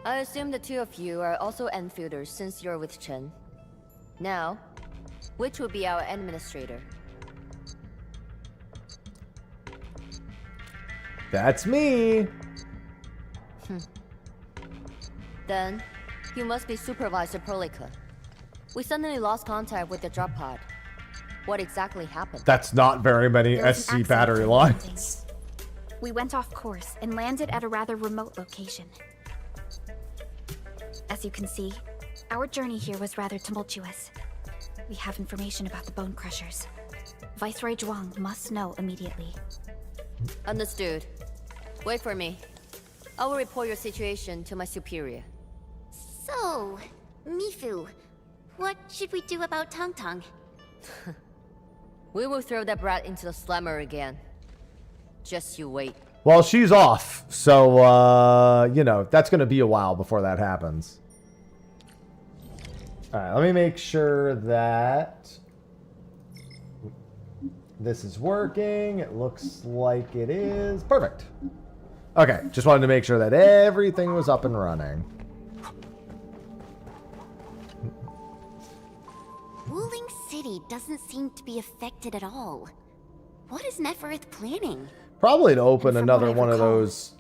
I assume the two of you are also Enfielders since you're with Chen. Now, which will be our administrator? That's me. Then, you must be Supervisor Prolica. We suddenly lost contact with the drop pod. What exactly happened? That's not very many There was an SC accident battery on lines. We went off course and landed at a rather remote location. As you can see, our journey here was rather tumultuous. We have information about the Bone Crushers. Viceroy Zhuang must know immediately. Understood. Wait for me. I will report your situation to my superior. So, Mifu, what should we do about Tong Tong? We will throw that brat into the slammer again. Just you wait. Well, she's off, so, you know, that's going to be a while before that happens. Alright, let me make sure that this is working. It looks like it is. Perfect. Okay, just wanted to make sure that everything was up and running. Wuling City doesn't seem to be affected at all. What is Nefereth planning? Probably to open And from another what I one of recall, those,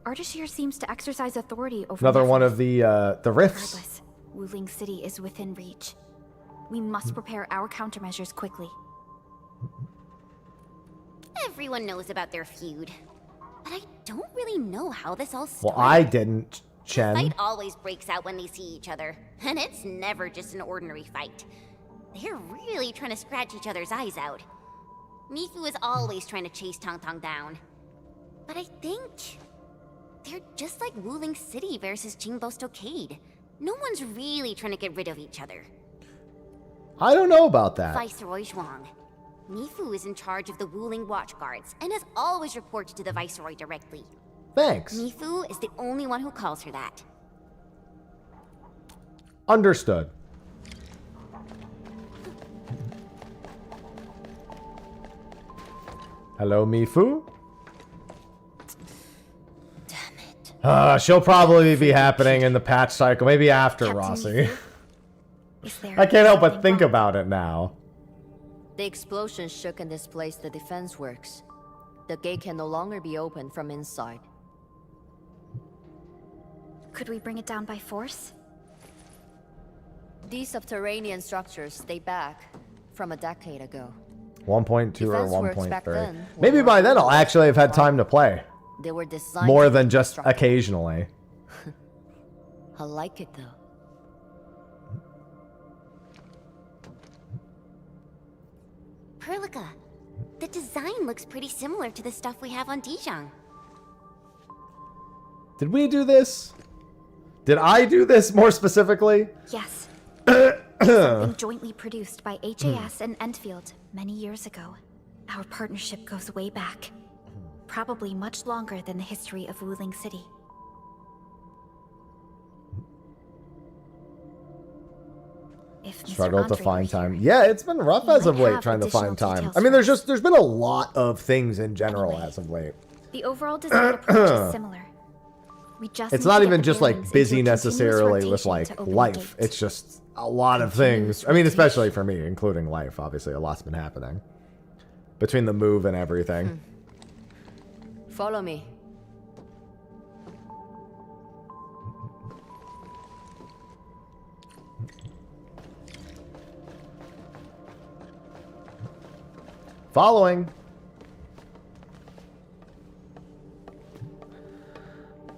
Ardashir seems to exercise authority over another one Nefereth. of the rifts. Regardless, Wuling City is within reach. We must prepare our countermeasures quickly. Everyone knows about their feud. But I don't really know how this all Well, started. I didn't, The Chen. fight always breaks out when they see each other. And it's never just an ordinary fight. They're really trying to scratch each other's eyes out. Mifu is always trying to chase Tong Tong down. But I think they're just like Wuling City versus Jingbo Stockade. No one's really trying to get rid of each other. I don't know about that. Viceroy Zhuang. Mifu is in charge of the Wuling Watch Guards and has always reported to the Viceroy directly. Thanks. Mifu is the only one who calls her that. Understood. Hello, Mifu? Damn it. She'll probably be happening in the patch cycle, maybe after Captain Rossi. Mifu? Is there I can't help but something think wrong? about it now. The explosion shook and displaced the defense works. The gate can no longer be opened from inside. Could we bring it down by force? These subterranean structures date back from a decade ago. 1.2 or Defense works back 1.3. then Maybe were by then I'll more actually have had time to play. They were designed More to than be just destructive. occasionally. I like it though. Perlica, the design looks pretty similar to the stuff we have on Dijon. Did we do this? Did I do this more specifically? Yes. Something jointly produced by HAS and Endfield many years ago. Our partnership goes way back. Probably much longer than the history of Wuling City. If Mr. Struggle to Andre find were here, time. Yeah, it's been rough he as of might late have trying to find additional time. details I mean, for there's us. there's been a lot of things in general Anyway. as of late. The overall design approach is similar. We just It's need not to get even the just bearings like into busy a continuous necessarily with rotation like to open the life. gate. It's just a lot of things. I mean, especially for me, including life. Obviously, a lot's been happening between the move and everything. Follow me. Following.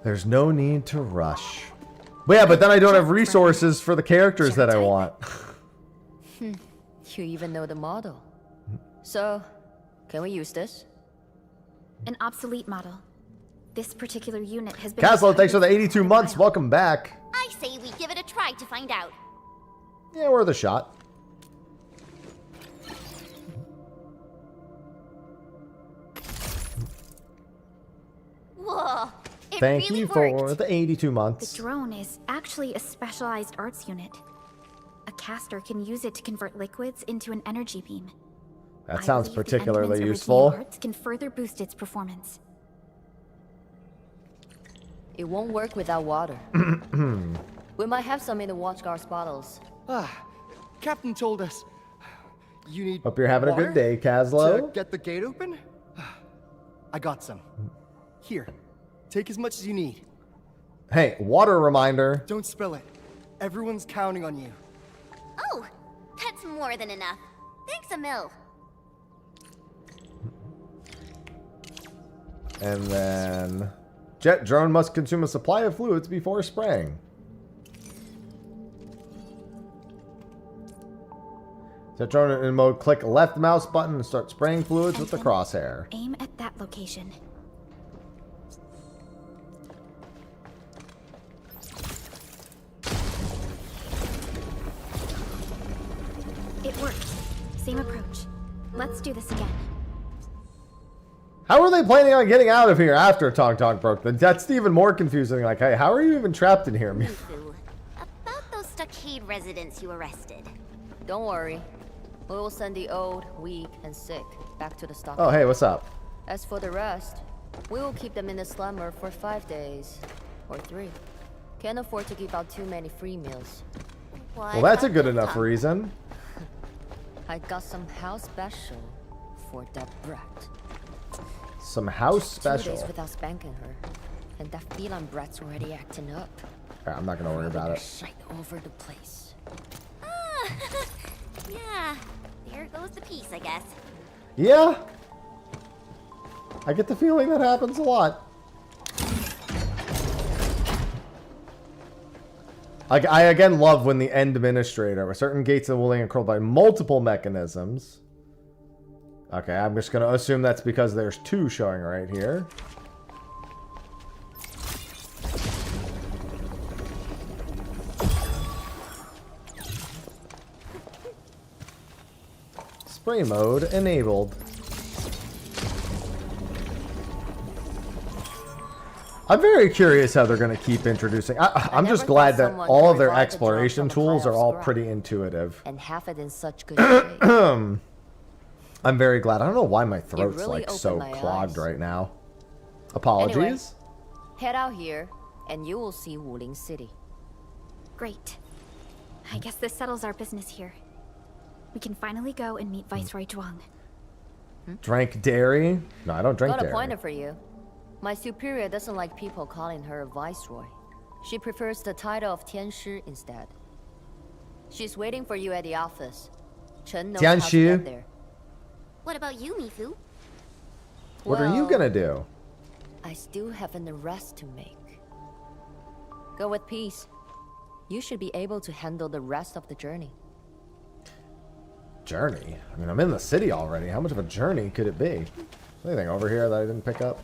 There's no need to rush. But yeah, but then I don't have resources for the characters that I want. You even know the model. So, can we use this? An obsolete model. This particular unit has been... Caslo, thanks for the retired 82 quite a months. while. Welcome back. I say we give it a try to find out. Yeah, worth a shot. Whoa, it Thank really you for worked. the 82 The months. drone is actually a specialized arts unit. A caster can use it to convert liquids into an energy beam. That I sounds believe the particularly Endman's useful. originating arts can further boost its performance. It won't work without water. We might have some in the watchguard's bottles. Captain told us you need Hope you're having a water good day, to Caslo. get the gate open. I got some. Here, take as much as you need. Hey, water reminder. Don't spill it. Everyone's counting on you. Oh, that's more than enough. Thanks, Emil. And then... Jet drone must consume a supply of fluids before spraying. Jet drone in mode, click left mouse button and start spraying fluids with the crosshair. Aim at that location. It worked. Same approach. Let's do this again. How are they planning on getting out of here after Tong Tong broke? That's even more confusing. Like, hey, how are you even trapped in here? Mifu, about those stockade residents you arrested. Don't worry. We will send the old, weak, and sick back to the stock. Oh, hey, what's up? As for the rest, we will keep them in the slumber for 5 days. Or 3. Can't afford to give out too many free meals. What Well, that's a about good the enough tongue? reason. I got some house special for that brat. Some house 2 special. days without spanking her. And that feline brat's already acting up. Alright, I'm not gonna worry about it. Shite over the place. Ah, yeah, there goes the piece, I guess. Yeah. I get the feeling that happens a lot. I again love when the end administrator, certain gates of Wuling are controlled by multiple mechanisms. Okay, I'm just gonna assume that's because there's 2 showing right here. Spray mode enabled. I'm very curious how they're going to keep introducing. I'm just never glad thought that someone all could of their revive the exploration drone from a tools pile are of all scrap. pretty intuitive. And have it in such good shape. I'm very glad. I don't know why my throat's really like so opened my clogged eyes. right now. Apologies. Anyway. Head out here, and you will see Wuling City. Great. I guess this settles our business here. We can finally go and meet Viceroy Zhuang. Drank dairy? No, I don't drink Got a dairy. pointer for you. My superior doesn't like people calling her Viceroy. She prefers the title of Tianshi instead. She's waiting for you at the office. Chen knows how to Tianshi? get there. What about you, Mifu? What are you Well, gonna do? I still have an arrest to make. Go with peace. You should be able to handle the rest of the journey. Journey? I mean, I'm in the city already. How much of a journey could it be? Anything over here that I didn't pick up?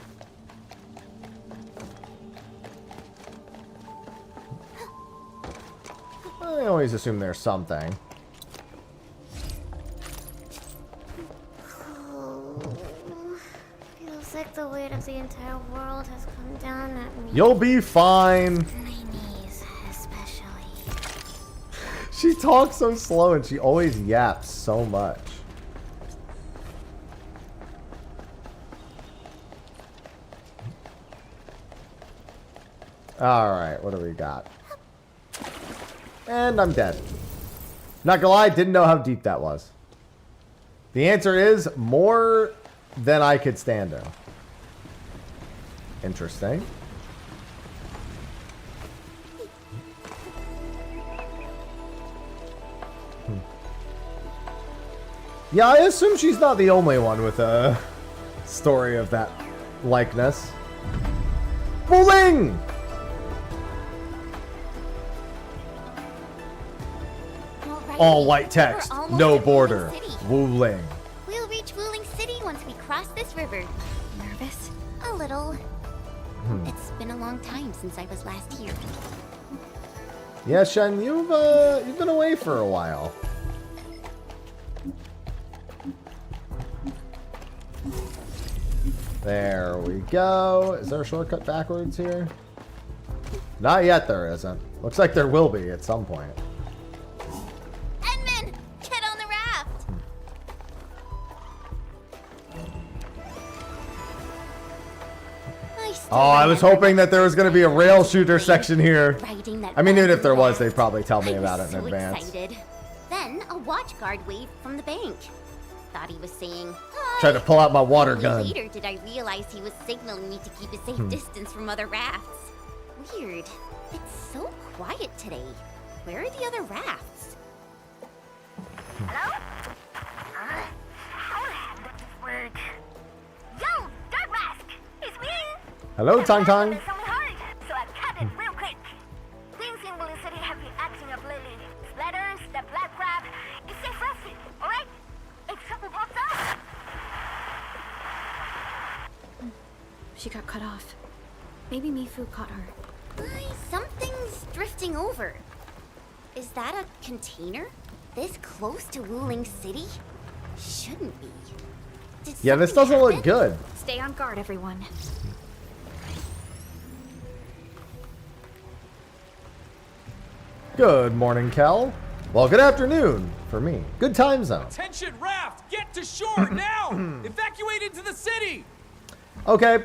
I always assume there's something. Feels like the weight of the entire world has come down at me. You'll be fine. My knees, especially. She talks so slow and she always yaps so much. Alright, what do we got? And I'm dead. Not gonna lie, didn't know how deep that was. The answer is more than I could stand in. Interesting. Yeah, I assume she's not the only one with a story of that likeness. Bowling! Alrighty, All white text, we're almost no at Wuling border. City. Wuling. We'll reach Wuling City once we cross this river. Nervous? A little. It's been a long time since I was last here. Yeah, Shen, you've been away for a while. There we go. Is there a shortcut backwards here? Not yet, there isn't. Looks like there will be at some point. Edmund, get on the raft! I was hoping that there was going to be a rail shooter section here. I mean, even if there was, they'd probably tell me about it in advance. Excited. Then a watch guard waved from the bank. Thought he was saying, Tried to pull out my water Only gun. later did I realize he was signaling me to keep a safe distance from other rafts. Weird. It's so quiet today. Where are the other rafts? Hello? How does this work? Yo, Dark Mask! It's me! Hello, Tang Tang. Something hard, so I cut it real quick. Things in Wuling City have been acting up lately. Splatters, the black crab. It's safe resting, alright? If trouble pops up... She got cut off. Maybe Mifu caught her. Something's drifting over. Is that a container? This close to Wuling City? Shouldn't be. Did Yeah, this something doesn't look happen? good. Stay on guard, everyone. Good morning, Kel. Well, good afternoon for me. Good time zone. Attention, raft! Get to shore now! Evacuate into the city! Okay.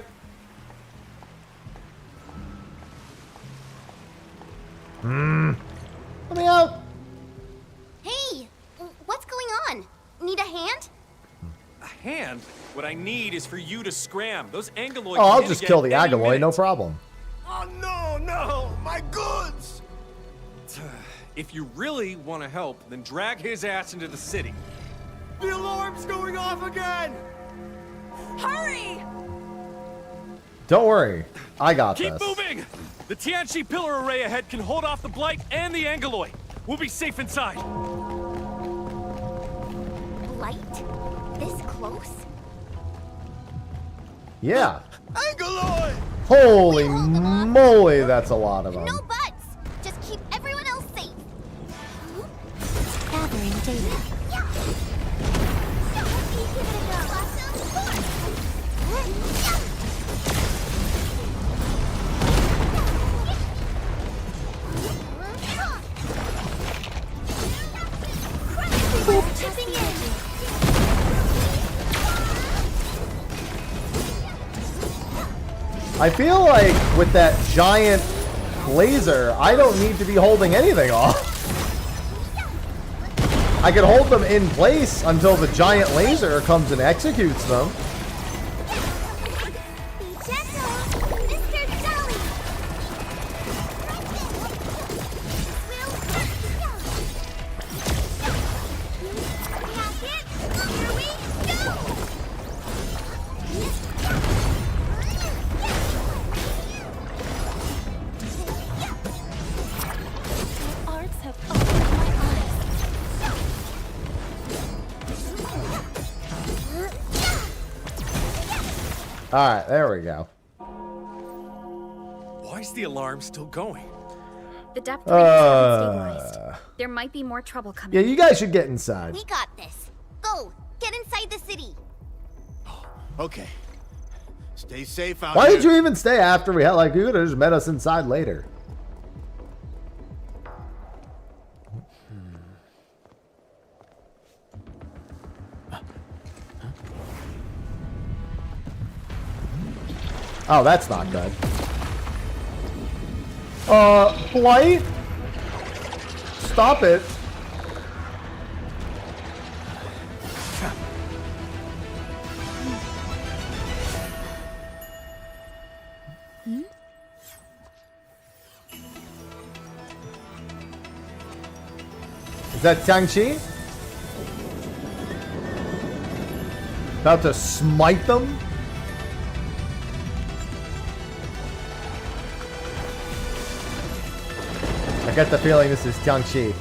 Let me out. Hey! What's going on? Need a hand? A hand? What I need is for you to scram. Those Angaloids. Oh, I'll hit just again kill the any Agaloy, no minute. problem. Oh no, no! My goods! If you really want to help, then drag his ass into the city. The alarm's going off again! Hurry! Don't worry, I got Keep this. moving! The Tianchi pillar array ahead can hold off the Blight and the Angaloid. We'll be safe inside. Light? This close? Yeah. Angaloid! Holy moly, that's a lot of them. No buts! Just keep everyone else safe. Gathering data. Chipping in. I feel like with that giant laser, I don't need to be holding anything off. I can hold them in place until the giant laser comes and executes them. Be gentle, Mr. Jolly. We'll pack it. Here we go. Arts have opened my eyes. Alright, there we go. Why is the alarm still going? The depth rays haven't stabilized. There might be more trouble coming. Yeah, you guys should get inside. We got this. Go, get inside the city. Okay. Stay safe out Why here. did you even stay after we had, like, you could have just met us inside later. Oh, that's not good. Blight? Stop it. Is that Jiangxi? About to smite them? I get the feeling this is Jiangxi.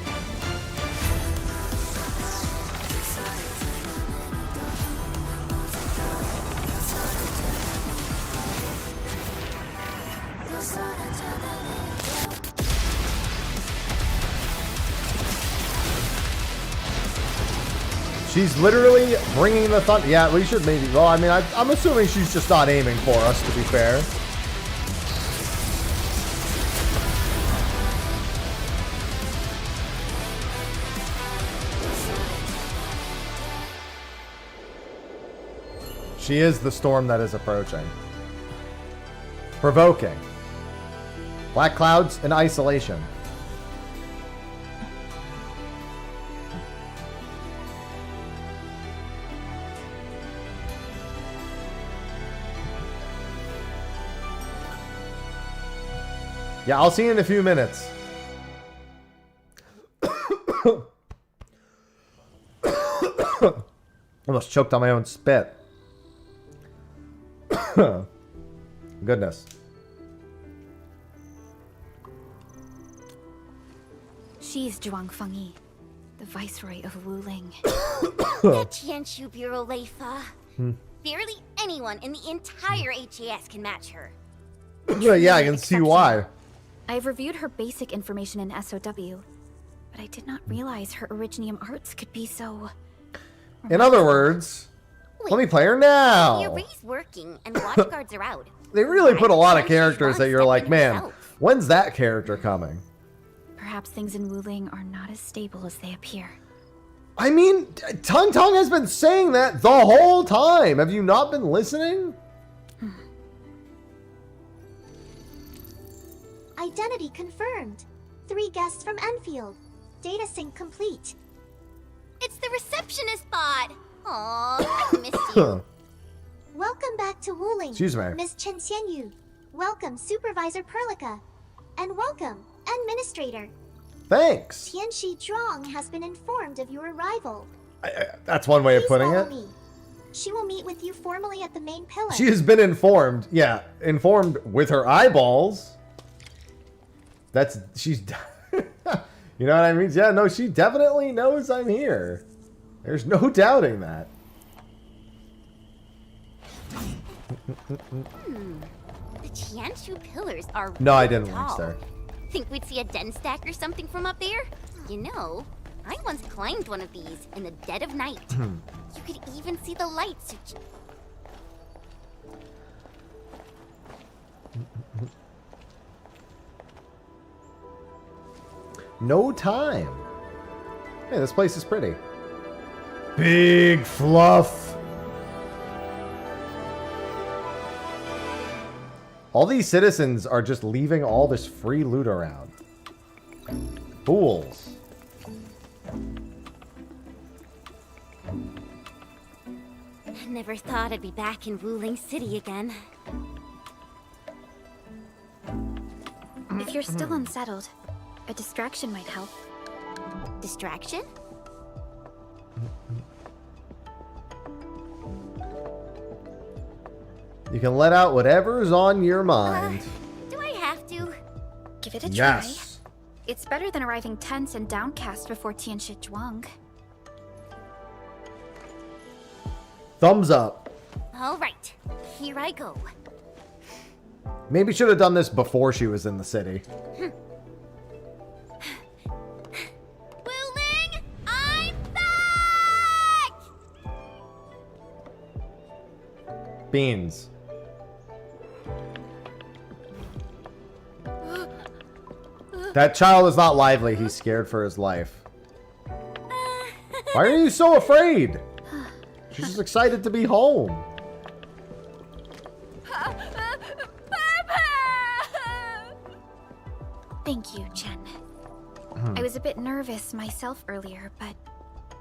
She's literally bringing the thunder. Yeah, we should maybe. Well, I mean, I'm assuming she's just not aiming for us, to be fair. She is the storm that is approaching. Provoking. Black clouds in isolation. Yeah, I'll see you in a few minutes. Almost choked on my own spit. Goodness. She's Zhuang Fengyi, the Viceroy of Wuling. The Tianshu Bureau Leifa. Barely anyone in the entire HAS can match her. Yeah, I can see why. I've reviewed her basic information in SOW, but I did not realize her Originium arts could be so... In other words, let me play her now. The array's working and watchguards are out. They really put a lot of Tianshu characters that you're like, man, herself. when's that character coming? Perhaps things in Wuling are not as stable as they appear. I mean, Tung Tung has been saying that the whole time. Have you not been listening? Identity confirmed. 3 guests from Enfield. Data sync complete. It's the receptionist bot. Aw, I miss you. Welcome back to Wuling, Excuse me. Miss Chen Xianyu. Welcome, Supervisor Perlica. And welcome, Administrator. Thanks. Tianxi Zhuang has been informed of your arrival. That's one way of Please putting follow it. me. She will meet with you formally at the main pillar. She has been informed. Yeah, informed with her eyeballs. She's, you know what I mean? Yeah, no, she definitely knows I'm here. There's no doubting that. The Tianshu pillars are No, I really didn't tall. reach there. Think we'd see a den stack or something from up there? You know, I once climbed one of these in the dead of night. You could even see the lights. No time. Hey, this place is pretty. Big fluff. All these citizens are just leaving all this free loot around. Fools. Never thought I'd be back in Wuling City again. If you're still unsettled, a distraction might help. Distraction? You can let out whatever's on your mind. Do I have to? Give it a try. Yes. It's better than arriving tense and downcast before Tianshi Zhuang. Thumbs up. All right, here I go. Maybe should have done this before she was in the city. Wuling, I'm back! Beans. That child is not lively. He's scared for his life. Why are you so afraid? She's just excited to be home. Thank you, Chen. I was a bit nervous myself earlier, but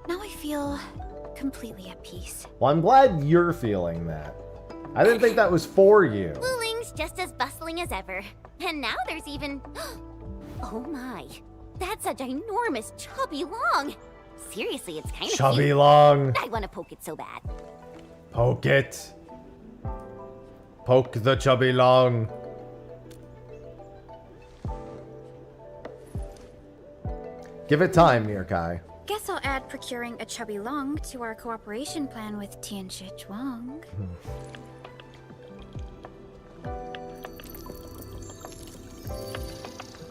now I feel completely at peace. Well, I'm glad you're feeling that. I didn't think that was for you. Wuling's just as bustling as ever. And now there's even... Oh my. That's a ginormous chubby long. Seriously, it's kind of Chubby cute. long. I want to poke it so bad. Poke it. Poke the chubby long. Give it time, Mirkai. Guess I'll add procuring a chubby long to our cooperation plan with Tianshi Zhuang.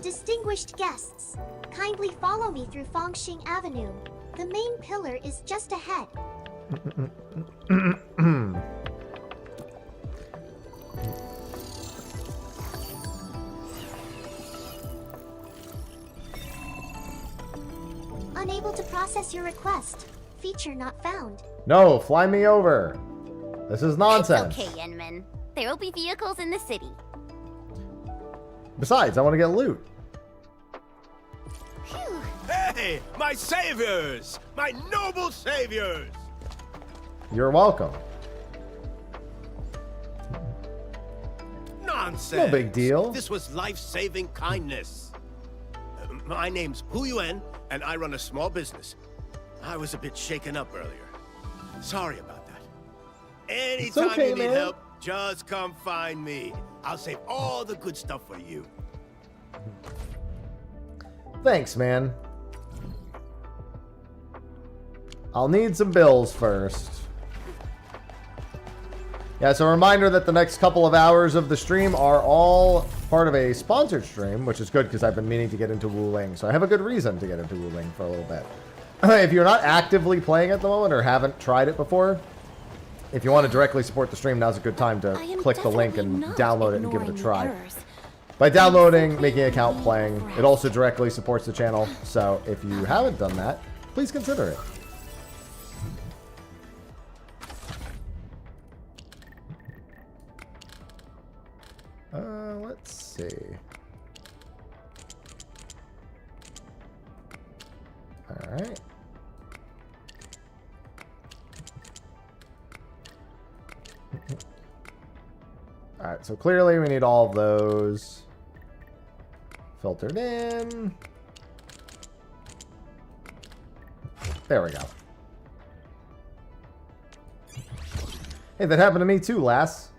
Distinguished guests, kindly follow me through Fangxing Avenue. The main pillar is just ahead. Unable to process your request. Feature not found. No, fly me over. This is nonsense. It's okay, Yenman. There will be vehicles in the city. Besides, I want to get loot. Phew. Hey, my saviors! My noble saviors! You're welcome. Nonsense! No big deal. This was life-saving kindness. My name's Pu Yuan, and I run a small business. I was a bit shaken up earlier. Sorry about that. Anytime okay, you need man. help, just come find me. I'll save all the good stuff for you. Thanks, man. I'll need some bills first. Yeah, so a reminder that the next couple of hours of the stream are all part of a sponsored stream, which is good because I've been meaning to get into Wuling. So I have a good reason to get into Wuling for a little bit. If you're not actively playing at the moment or haven't tried it before, if you want to directly support the stream, now's a good time to click the link and download it and give it a try. By downloading, making an account, playing, it also directly supports the channel. So if you haven't done that, please consider it. Let's see. All right. All right, so clearly we need all of those filtered in. There we go. Hey, that happened to me too, lass.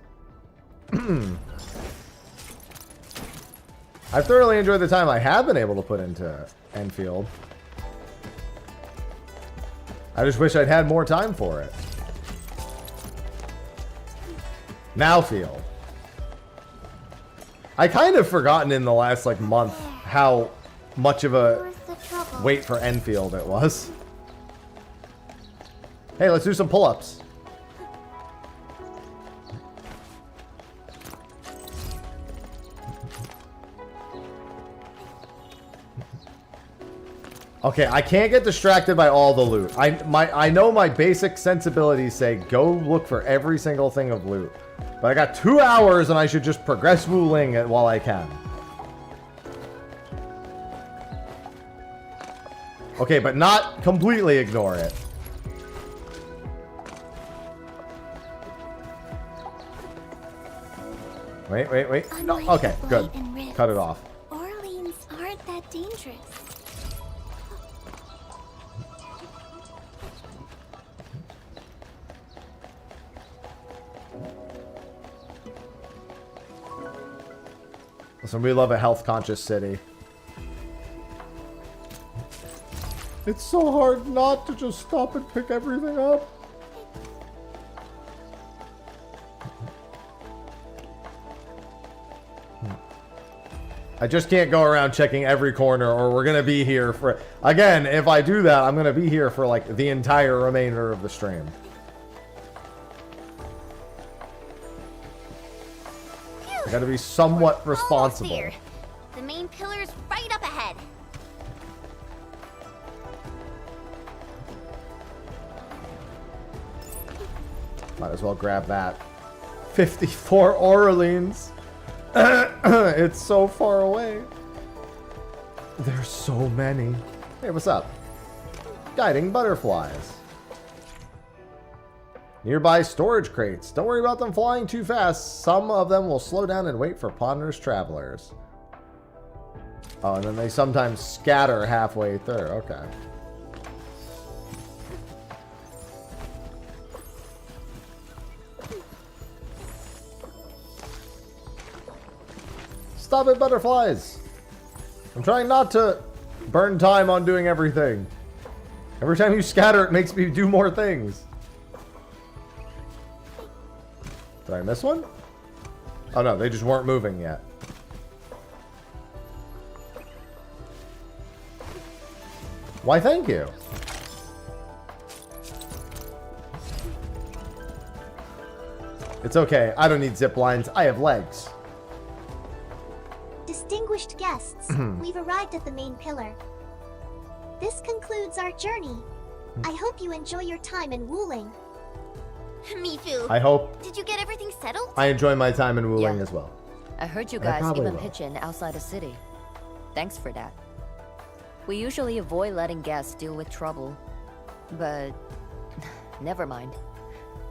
I've thoroughly enjoyed the time I have been able to put into Endfield. I just wish I'd had more time for it. Now feel. I kind of forgotten in the last like month how much of a wait for Endfield it was. Hey, let's do some pull-ups. Okay, I can't get distracted by all the loot. I know my basic sensibilities say go look for every single thing of loot. But I got 2 hours and I should just progress Wuling while I can. Okay, but not completely ignore it. Wait. No, Unlike okay, the good. Blight and Rifts, Cut it off. Orleans aren't that dangerous. Listen, we love a health-conscious city. It's so hard not to just stop and pick everything up. I just can't go around checking every corner or we're going to be here for... Again, if I do that, I'm going to be here for like the entire remainder of the stream. I got to be somewhat responsible. Almost there. The main pillar's right up ahead. Might as well grab that. 54 Orleans. It's so far away. There's so many. Hey, what's up? Guiding butterflies. Nearby storage crates. Don't worry about them flying too fast. Some of them will slow down and wait for ponderous travelers. Oh, and then they sometimes scatter halfway through. Okay. Stop it, butterflies! I'm trying not to burn time on doing everything. Every time you scatter, it makes me do more things. Did I miss one? Oh no, they just weren't moving yet. Why, thank you. It's okay, I don't need zip lines, I have legs. Distinguished guests, we've arrived at the main pillar. This concludes our journey. I hope you enjoy your time in Wuling. Mifu, I hope did you get everything settled? I enjoy my time in Wuling Yeah. as well. I heard you I guys probably even will. pitch in outside the city. Thanks for that. We usually avoid letting guests deal with trouble. But... never mind.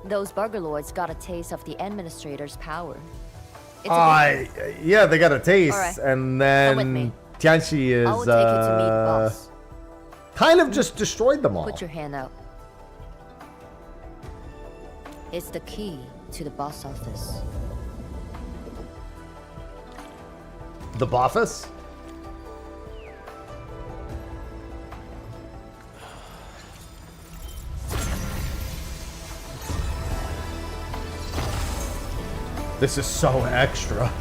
Those Burgerlords got a taste of the administrator's power. It's a good Yeah, they got a taste, Alright. and Come with then me. Tianxi is I will take you to meet boss. kind of just destroyed them all. Put your hand out. It's the key to the boss office. The Boffice? This is so extra.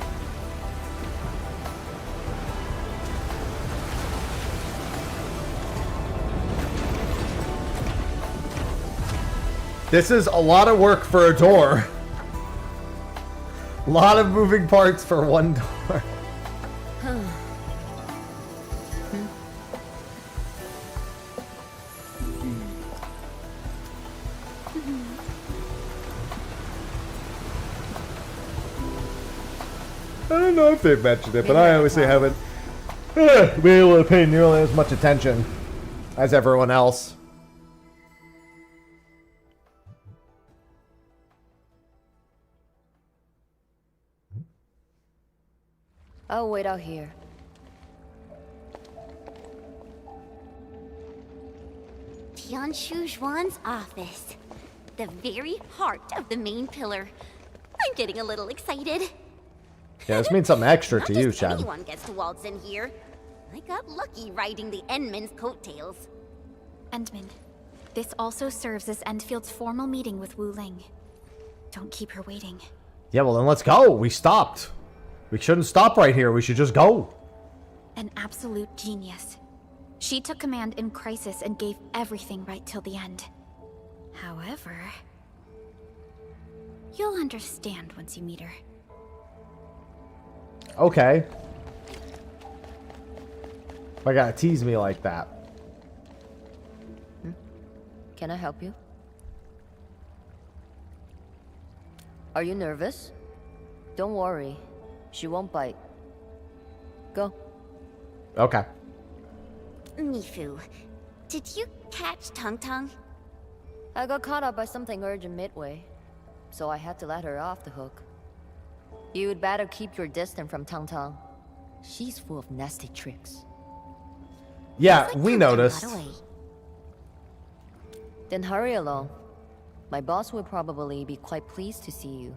This is a lot of work for a door. A lot of moving parts for one door. I don't know if they've mentioned it, but I obviously haven't been able to pay nearly as much attention as everyone else. I'll wait out here. Tianshu Zhuan's office. The very heart of the main pillar. I'm getting a little excited. Yeah, this means something extra Not to you, just Shen. anyone gets to waltz in here. I got lucky riding the Endman's coattails. Endman, this also serves as Endfield's formal meeting with Wu Ling. Don't keep her waiting. Yeah, well then let's go. We stopped. We shouldn't stop right here. We should just go. An absolute genius. She took command in crisis and gave everything right till the end. However, you'll understand once you meet her. Okay. Why gotta tease me like that? Can I help you? Are you nervous? Don't worry. She won't bite. Go. Okay. Mifu, did you catch Tung Tung? I got caught up by something urgent midway, so I had to let her off the hook. You'd better keep your distance from Tang Tang. She's full of nasty tricks. Yeah, Like we Tang Tang noticed. got away. Then hurry along. My boss will probably be quite pleased to see you.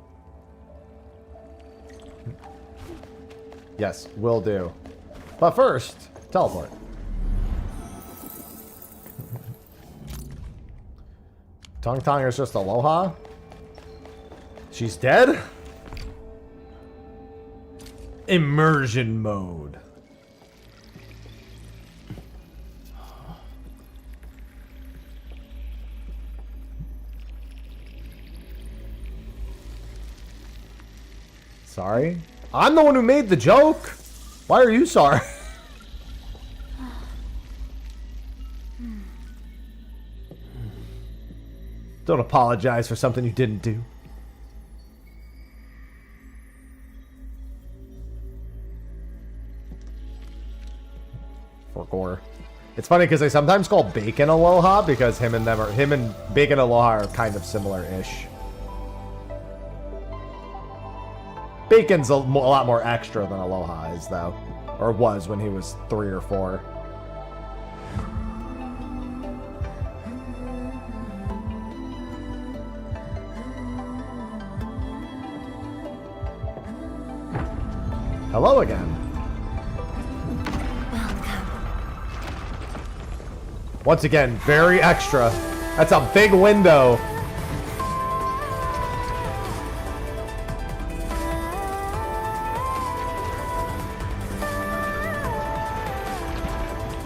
Yes, will do. But first, teleport. Tang Tang is just Aloha? She's dead? Immersion mode. Sorry? I'm the one who made the joke. Why are you sorry? Don't apologize for something you didn't do. For gore. It's funny because they sometimes call Bacon Aloha because him and Bacon Aloha are kind of similar-ish. Bacon's a lot more extra than Aloha is, though. Or was when he was 3 or 4. Hello again. Once again, very extra. That's a big window.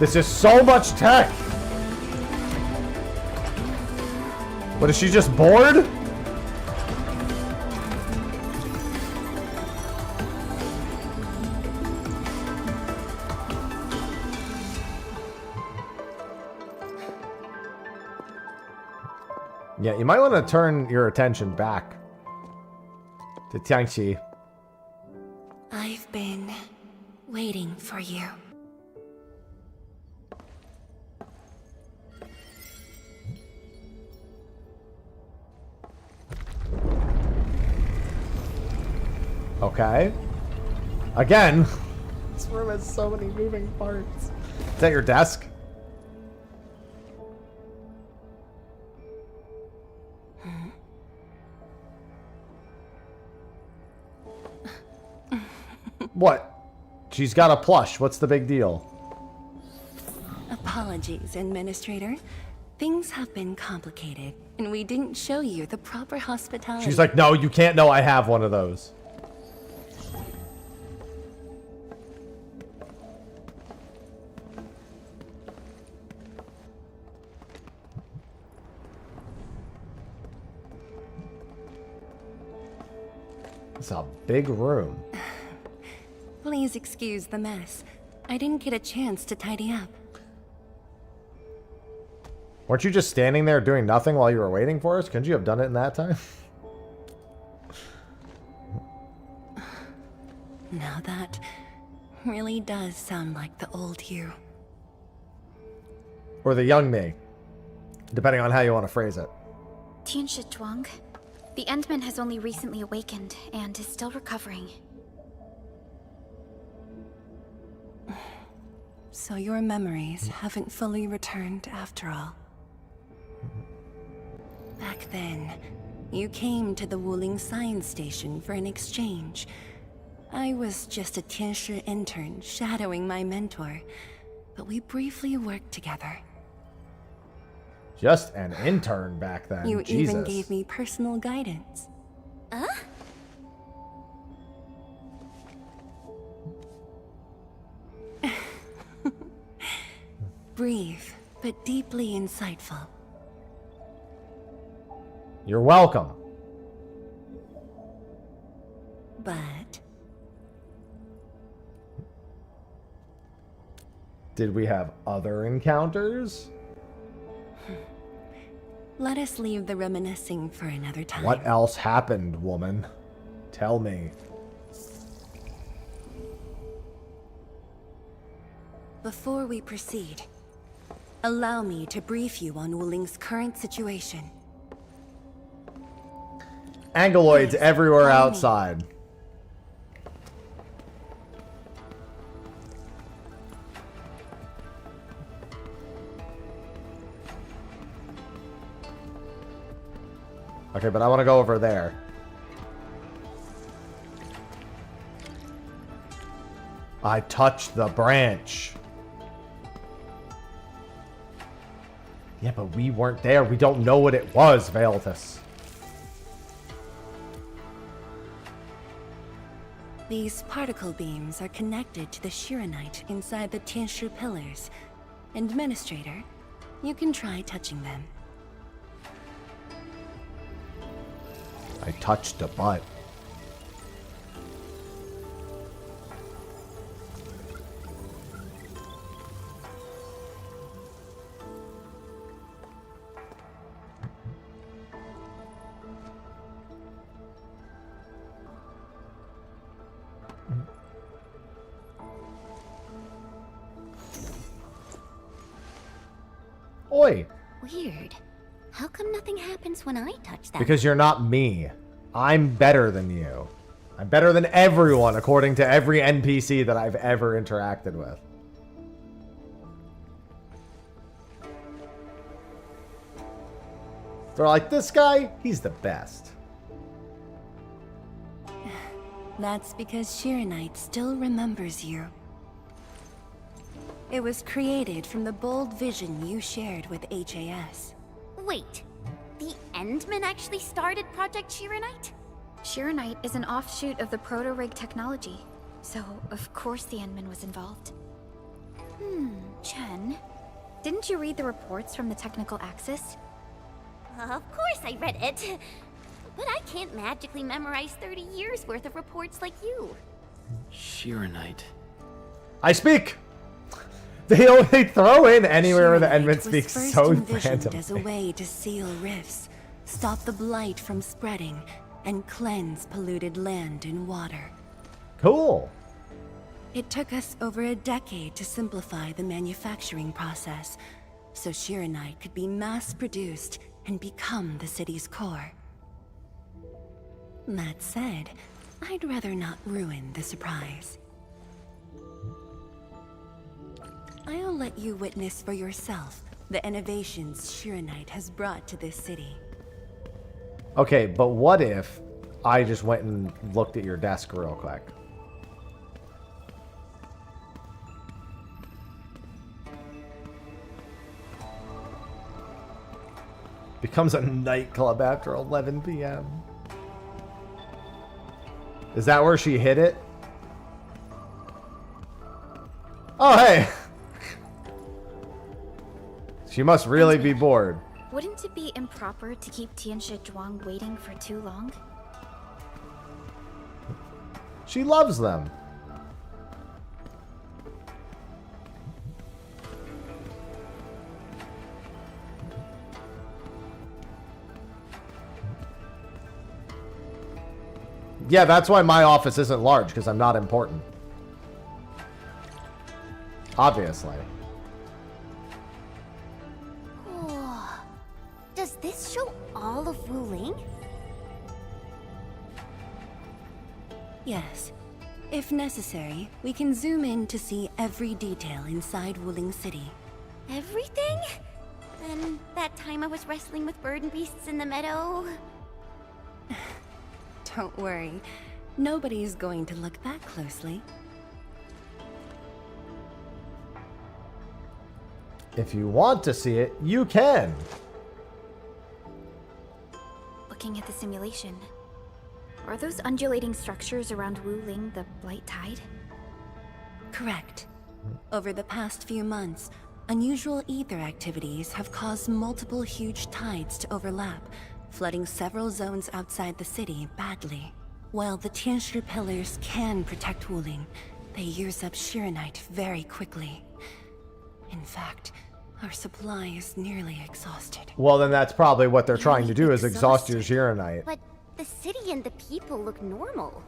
This is so much tech. What, is she just bored? Yeah, you might want to turn your attention back to Tianxi. I've been waiting for you. Okay. Again. This room has so many moving parts. Is that your desk? What? She's got a plush. What's the big deal? Apologies, Administrator. Things have been complicated, and we didn't show you the proper hospitality. She's like, no, you can't know I have one of those. It's a big room. Please excuse the mess. I didn't get a chance to tidy up. Weren't you just standing there doing nothing while you were waiting for us? Couldn't you have done it in that time? Now that really does sound like the old you. Or the young me. Depending on how you want to phrase it. Tianshi Zhuang, the Endman has only recently awakened and is still recovering. So your memories haven't fully returned after all. Back then, you came to the Wuling Science Station for an exchange. I was just a Tianshi intern shadowing my mentor, but we briefly worked together. Just an intern back then. You Jesus. even gave me personal guidance. Brief, but deeply insightful. You're welcome. But did we have other encounters? let us leave the reminiscing for another time. What else happened, woman? Tell me. Before we proceed, allow me to brief you on Wuling's current situation. Angeloids Yes, everywhere follow me. outside. Okay, but I want to go over there. I touched the branch. Yeah, but we weren't there. We don't know what it was, Veiltus. These particle beams are connected to the Shiranite inside the Tianshi pillars. Administrator, you can try touching them. I touched a butt. Oi! Weird. How come nothing happens when I touch that? Because you're not me. I'm better than you. I'm better than everyone, according to every NPC that I've ever interacted with. They're like, this guy, he's the best. That's because Shiranite still remembers you. It was created from the bold vision you shared with HAS. Wait, the Endmen actually started Project Shiranite? Shiranite is an offshoot of the proto-rig technology, so of course the Endman was involved. Chen, didn't you read the reports from the technical axis? Of course I read it. But I can't magically memorize 30 years worth of reports like you. Shiranite. I speak! They only throw in anywhere where the Endman speaks so envisioned as a randomly. way to seal rifts, stop the blight from spreading, and cleanse polluted land and water. Cool. It took us over a decade to simplify the manufacturing process, so Shiranite could be mass-produced and become the city's core. That said, I'd rather not ruin the surprise. I'll let you witness for yourself the innovations Shiranite has brought to this city. Okay, but what if I just went and looked at your desk real quick? Becomes a nightclub after 11 p.m. Is that where she hid it? Oh, hey! She must really be bored. Wouldn't it be improper to keep Tianshi Zhuang waiting for too long? She loves them. Yeah, that's why my office isn't large, because I'm not important. Obviously. Does this show all of Wuling? Yes. If necessary, we can zoom in to see every detail inside Wuling City. Everything? And that time I was wrestling with bird and beasts in the meadow? Don't worry. Nobody's going to look that closely. If you want to see it, you can. Looking at the simulation, are those undulating structures around Wuling the Blight Tide? Correct. Over the past few months, unusual ether activities have caused multiple huge tides to overlap, flooding several zones outside the city badly. While the Tianshi pillars can protect Wuling, they use up Shiranite very quickly. In fact, our supply is nearly exhausted. Well, then that's probably what they're trying to do, is exhaust your Shiranite. But the city and the people look normal.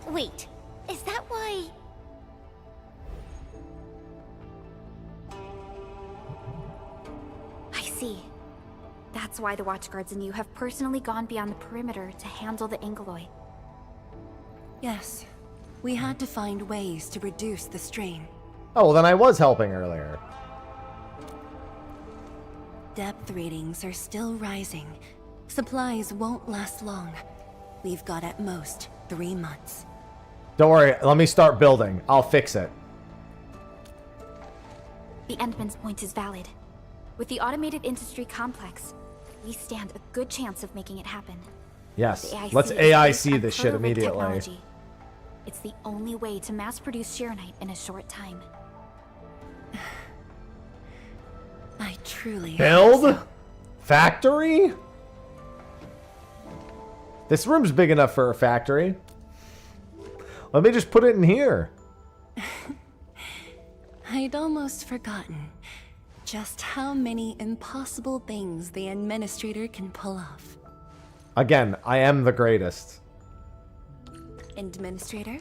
Wait, is that why... I see. That's why the Watchguards and you have personally gone beyond the perimeter to handle the Angeloi. Yes. We had to find ways to reduce the strain. Oh, well, then I was helping earlier. Depth readings are still rising, Supplies won't last long. We've got at most 3 months. Don't worry, let me start building. I'll fix it. The Endman's point is valid. With the automated industry complex, we stand a good chance of making it happen. Yes, The AIC let's is based AIC on this shit prototype immediately. technology. It's the only way to mass-produce Shironite in a short time. I truly Build? Factory? This room's big enough for a factory. Let me just put it in here. I'd almost forgotten just how many impossible things the Administrator can pull off. Again, I am the greatest. Administrator,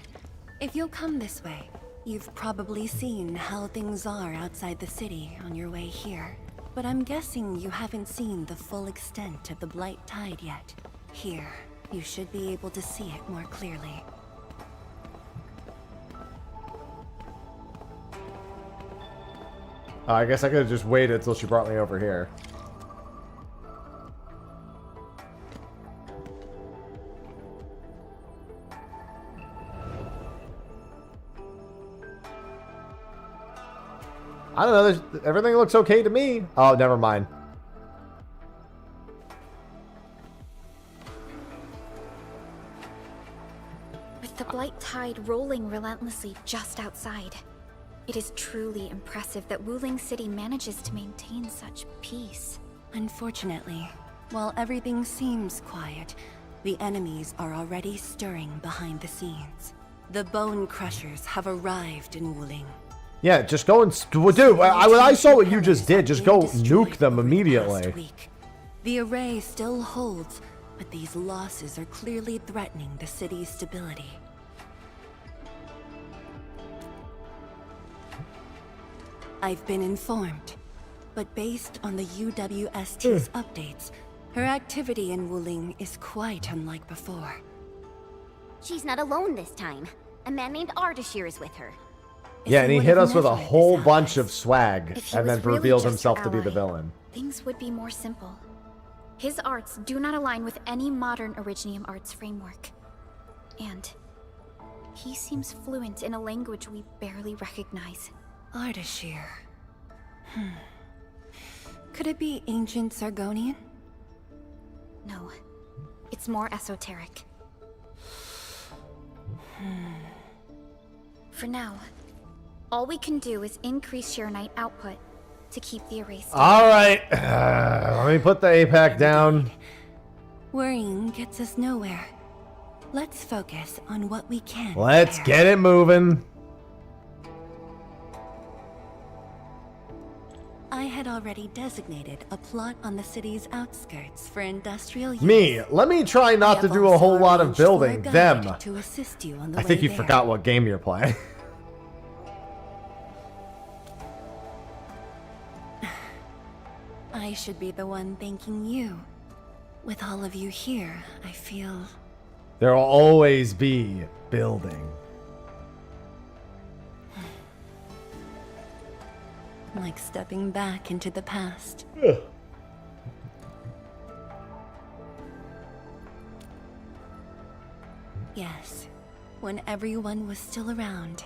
if you'll come this way, you've probably seen how things are outside the city on your way here. But I'm guessing you haven't seen the full extent of the Blight Tide yet. Here, you should be able to see it more clearly. I guess I could have just waited until she brought me over here. I don't know. Everything looks okay to me. Oh, never mind. With the Blight Tide rolling relentlessly just outside, it is truly impressive that Wuling City manages to maintain such peace. Unfortunately, while everything seems quiet, the enemies are already stirring behind the scenes. The Bone Crushers have arrived in Wuling. Yeah, just go and... Dude, I saw what you just did. Just go nuke them immediately. The array still holds, but these losses are clearly threatening the city's stability. I've been informed, but based on the UWST's updates, her activity in Wuling is quite unlike before. She's not alone this time. A man named Ardashir is with her. Yeah, and he hit us with a whole bunch of swag, If he and then was really revealed just himself your to be the ally, villain. things would be more simple. His arts do not align with any modern Originium arts framework. And he seems fluent in a language we barely recognize. Ardashir. Could it be ancient Sargonian? No, it's more esoteric. For now, all we can do is increase Shironite output to keep the array stable. Alright, let me put the APAC down. Worrying gets us nowhere. Let's focus on what we can. Let's repair. get it moving. I had already designated a plot on the city's outskirts for industrial use. Me, let me try not to do a whole lot of building. Them. To assist you on the I think way you there. forgot what game you're playing. I should be the one thanking you. With all of you here, I feel... There will always be building. like stepping back into the past. Yes, when everyone was still around.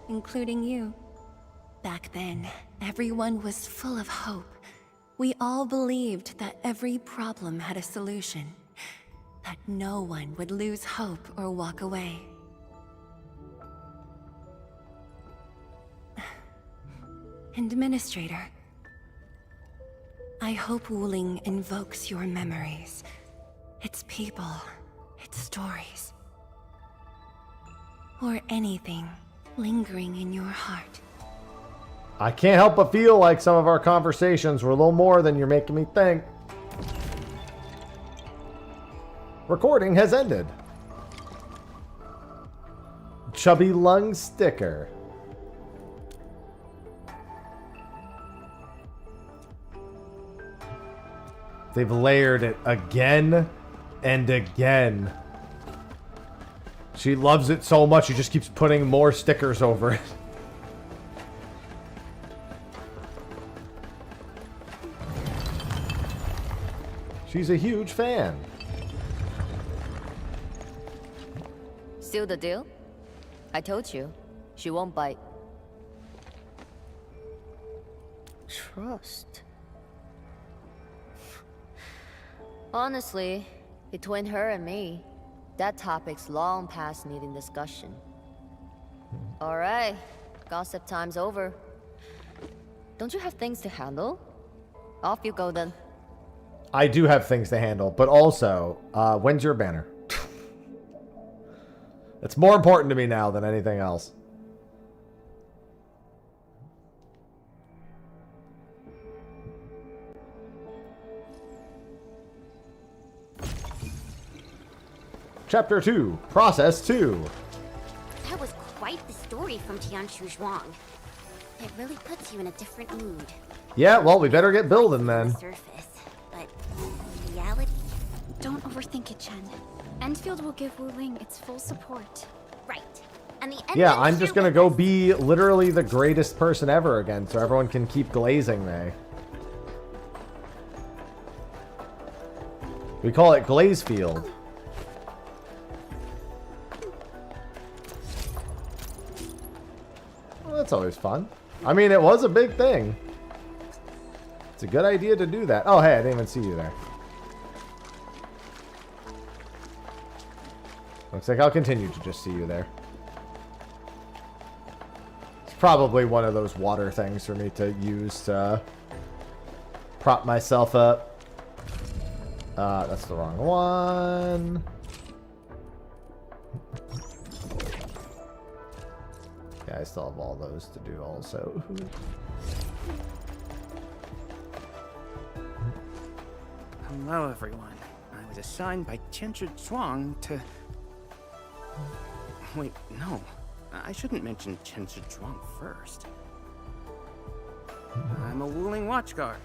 Including you. Back then, everyone was full of hope. We all believed that every problem had a solution. That no one would lose hope or walk away. Administrator, I hope Wuling invokes your memories. Its people, its stories. Or anything lingering in your heart. I can't help but feel like some of our conversations were a little more than you're making me think. Recording has ended. Chubby lung sticker. They've layered it again and again. She loves it so much, she just keeps putting more stickers over it. She's a huge fan. Seal the deal? I told you, she won't bite. Trust. Honestly, between her and me, that topic's long past needing discussion. Alright, gossip time's over. Don't you have things to handle? Off you go then. I do have things to handle, but also, when's your banner? It's more important to me now than anything else. Chapter 2, Process 2. That was quite the story from Tianshu Zhuang. It really puts you in a different mood. Yeah, well, we better get building then. Surface, but reality. Don't overthink it, Chen. Endfield will give Wu Ling its full support. Right. And the Yeah, I'm just gonna go be literally the greatest person ever again, so everyone can keep glazing me. We call it Glazefield. Well, that's always fun. I mean, it was a big thing. It's a good idea to do that. Oh, hey, I didn't even see you there. Looks like I'll continue to just see you there. It's probably one of those water things for me to use to prop myself up. That's the wrong one. Yeah, I still have all those to do also. Hello, everyone. I was assigned by Tianchi Zhuang to... Wait, no. I shouldn't mention Tianchi Zhuang first. I'm a Wuling Watchguard.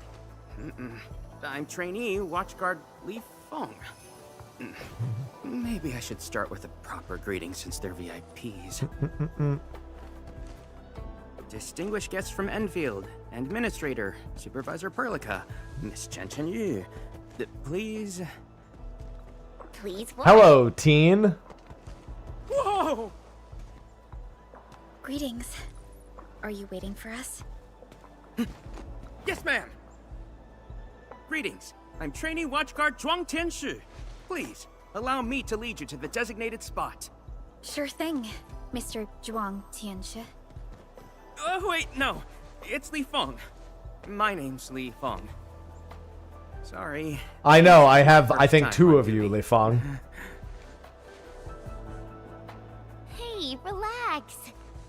I'm trainee Watchguard Li Feng. Maybe I should start with a proper greeting since they're VIPs. Distinguished guests from Endfield, Administrator, Supervisor Perlica, Miss Chen Chen Yu. Please... Please what? Hello, teen. Whoa! Greetings. Are you waiting for us? Yes, ma'am! Greetings. I'm trainee Watchguard Zhuang Tianshu. Please, allow me to lead you to the designated spot. Sure thing, Mr. Zhuang Tianshi. Oh, wait, no. It's Li Feng. My name's Li Feng. Sorry. I know, I have, I think, two of you, Li Feng. Hey, relax.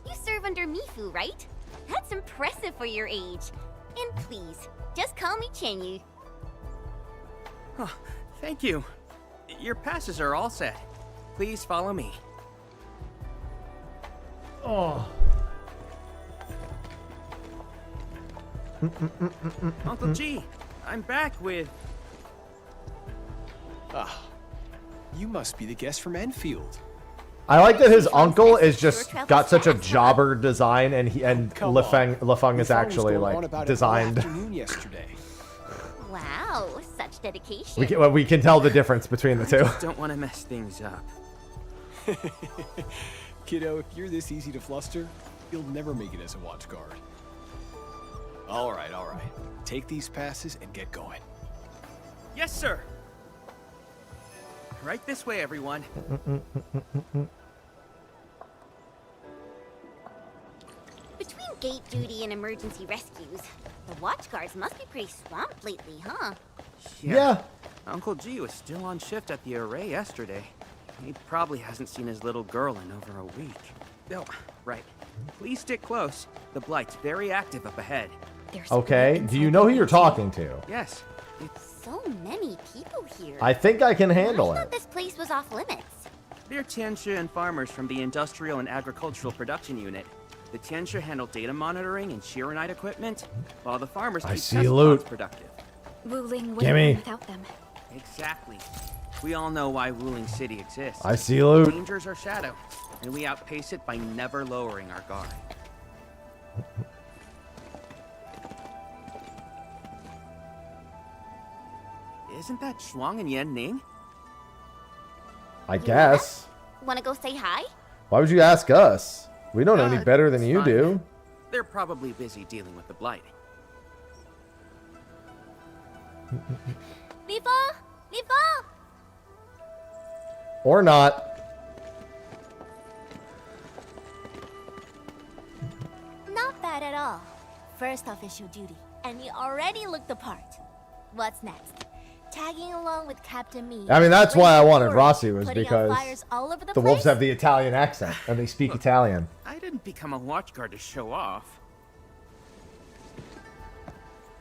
You serve under Mifu, right? That's impressive for your age. And please, just call me Chenyu. Oh, thank you. Your passes are all set. Please follow me. Oh. Uncle G, I'm back with... Ah, you must be the guest from Endfield. I like that his uncle is just got such a jobber design, and Lefeng is actually like designed. Yesterday. Wow, such dedication. We can tell the difference between the two. I just don't want to mess things up. Kiddo, if you're this easy to fluster, you'll never make it as a watch guard. All right. Take these passes and get going. Yes, sir. Right this way, everyone. Between gate duty and emergency rescues, the watch guards must be pretty swamped lately, huh? Yeah. Uncle G was still on shift at the array yesterday. He probably hasn't seen his little girl in over a week. Oh, right. Please stick close. The Blight's very active up ahead. Okay, do you know who you're talking to? Yes. So many people here. I think I can handle I it. thought this place was off limits. They're Tiansha and farmers from the Industrial and Agricultural Production Unit. The Tiansha handle data monitoring and Shiranite equipment, while the farmers keep see test loot. plots productive. Wuling Gimme. wouldn't run without them. Exactly. We all know why Wuling City exists. I see loot. Dangers are shadow, and we outpace it by never lowering our guard. isn't that Shuang and Yan Ning? I guess. Wanna go say hi? Why would you ask us? We don't know any better than it's you fine. do. They're probably busy dealing with the blight. Vivo! Vivo! Or not. Not bad at all. First official duty, and you already look the part. What's next? Tagging along with Captain Me. I mean, that's why I wanted Rossi, was putting out because fires all over the the wolves place? have the Italian accent and they speak Italian. I didn't become a watchguard to show off.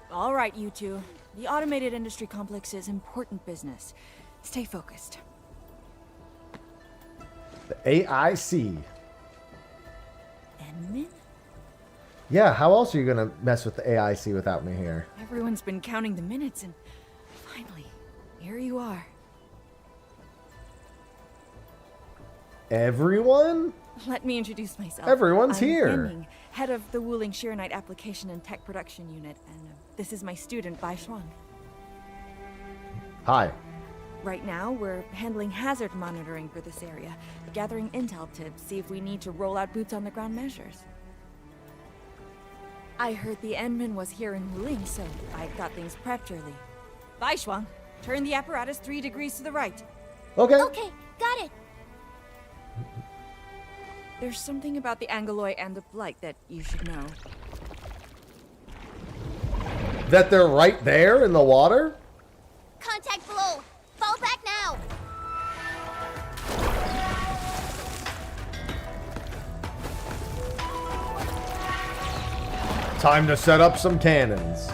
All right, you two. The automated industry complex is important business. Stay focused. The AIC. Enmin? Yeah, how else are you gonna mess with the AIC without me here? Everyone's been counting the minutes, and finally, here you are. Everyone? Let me introduce myself. Everyone's I'm here. Yan-Ning, head of the Wuling Shiranite Application and Tech Production Unit, and this is my student, Bai Shuang. Hi. Right now, we're handling hazard monitoring for this area, gathering intel to see if we need to roll out boots-on-the-ground measures. I heard the Enmin was here in Wuling, so I got things prepped early. Bai Shuang, turn the apparatus 3 degrees to the right. Okay. Okay, got it. There's something about the Angoloi and the Blight that you should know. That they're right there in the water? Contact below. Fall back now. Time to set up some cannons.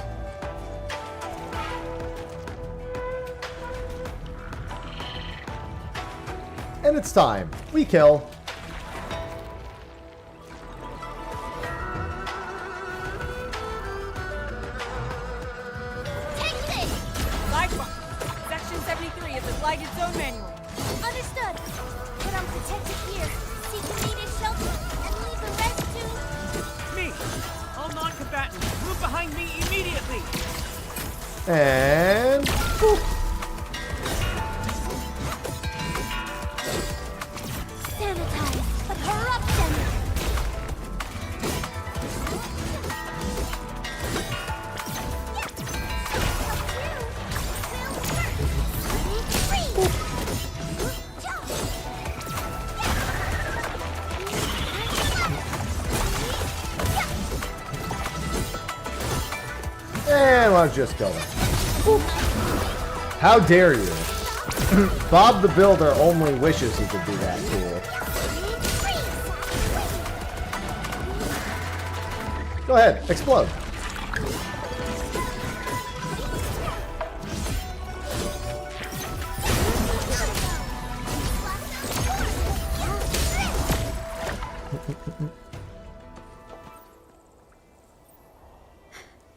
And it's time. We kill. Take this. Bai Shuang, Section 73 of the Blighted Zone Manual. Understood. But I'm protected here. Seek immediate shelter and leave the rest to... Me! All non-combatants, move behind me immediately! And... boop. Sanitize, but corrupt them. And let's just go. How dare you? Bob the Builder only wishes he could do that cool. Go ahead, explode.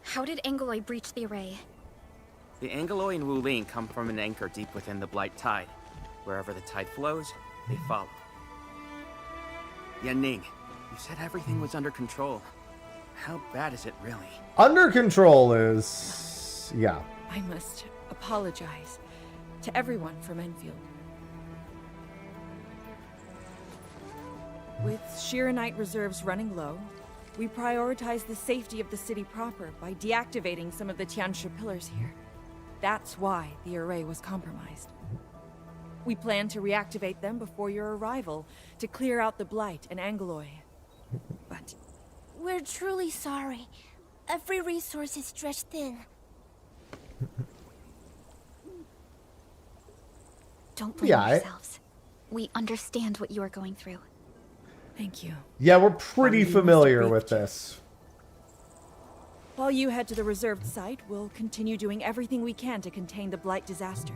How did Angoloi breach the array? The Angoloi and Wuling come from an anchor deep within the Blight Tide. Wherever the tide flows, they follow. Yan Ning, you said everything was under control. How bad is it really? Under control is... yeah. I must apologize to everyone from Endfield. With Shiranite reserves running low, we prioritize the safety of the city proper by deactivating some of the Tiansha pillars here. That's why the array was compromised. We plan to reactivate them before your arrival to clear out the Blight and Angoloi. But We're truly sorry. Every resource is stretched thin. Don't blame yourselves. We understand what you are going through. thank you. Yeah, we're pretty Mr. familiar Brief with Chief. this. While you head to the reserved site, we'll continue doing everything we can to contain the Blight disaster.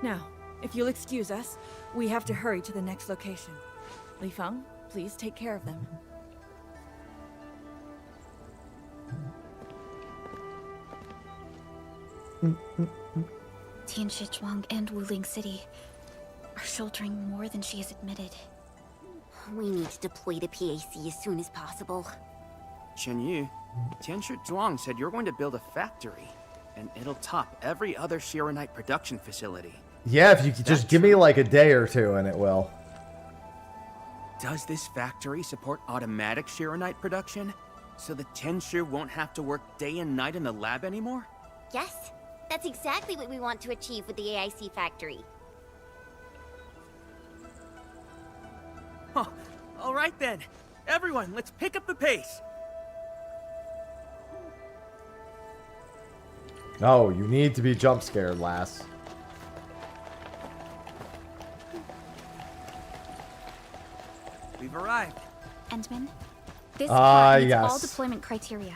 Now, if you'll excuse us, we have to hurry to the next location. Li Feng, please take care of them. Tianshi Zhuang and Wuling City are sheltering more than she has admitted. We need to deploy the PAC as soon as possible. Chen Yu, Tianshi Zhuang said you're going to build a factory. and it'll top every other Shironite production facility. Yeah, if you could just give me like a day or two and it will. Does this factory support automatic Shironite production? So the Tenshu won't have to work day and night in the lab anymore? Yes, that's exactly what we want to achieve with the AIC factory. Huh. All right then. Everyone, let's pick up the pace. No, you need to be jump scared, lass. We've arrived. Endman, this pod meets all yes. deployment criteria.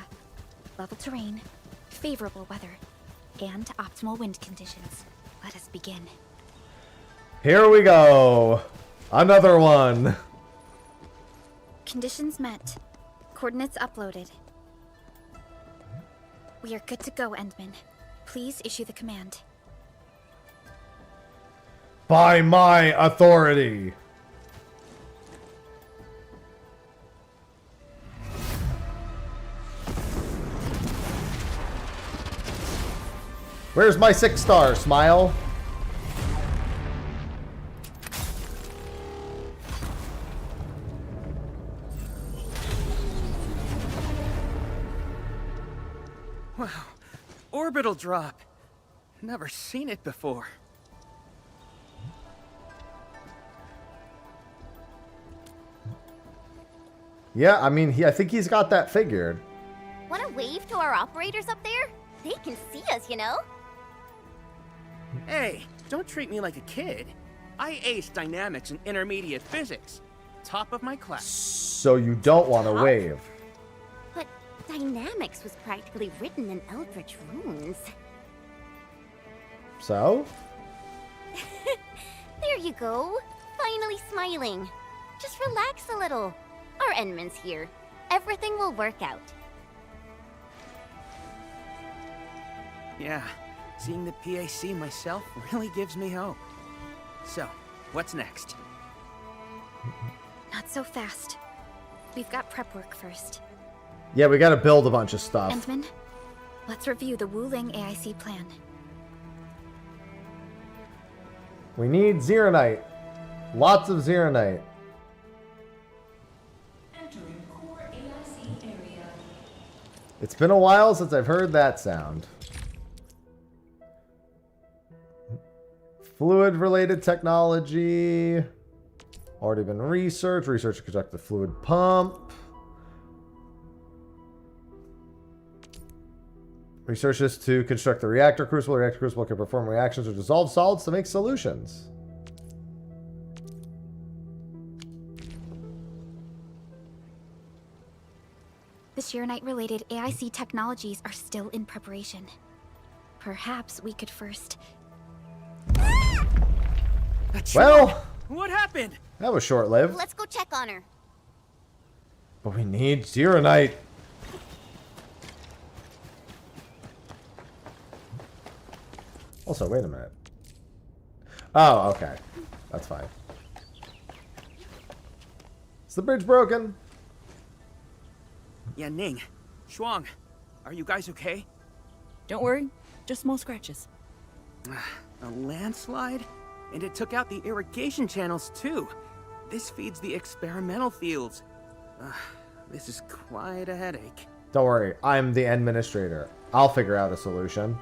Level terrain, favorable weather, and optimal wind conditions. Let us begin. Here we go. Another one. Conditions met. Coordinates uploaded. We are good to go, Endman. Please issue the command. By my authority. Where's my 6-star, Smile? Wow. Orbital drop. Never seen it before. Yeah, I mean, I think he's got that figured. Want to wave to our operators up there? They can see us, you know? Hey, don't treat me like a kid. I aced dynamics and intermediate physics. Top of my class. So you don't want to wave. But dynamics was practically written in Eldritch runes. So? There you go. Finally smiling. Just relax a little. Our Endman's here. Everything will work out. Yeah, seeing the PAC myself really gives me hope. So, what's next? Not so fast. We've got prep work first. Yeah, we gotta build a bunch of stuff. Endman, let's review the Wuling AIC plan. We need Zeronite. Lots of Zeronite. Entering core AIC area. It's been a while since I've heard that sound. Fluid-related technology. Already been researched. Research to conduct the fluid pump. Research this to construct the reactor crucible. The reactor crucible can perform reactions or dissolve solids to make solutions. The Shironite-related AIC technologies are still in preparation. Perhaps we could first... Well, what happened? that was short-lived. Let's go check on her. But we need Zeronite. Also, wait a minute. Oh, okay. That's fine. Is the bridge broken? Yeah, Ning. Shuang, are you guys okay? Don't worry, just small scratches. A landslide? And it took out the irrigation channels, too. This feeds the experimental fields. This is quite a headache. Don't worry, I'm the administrator. I'll figure out a solution.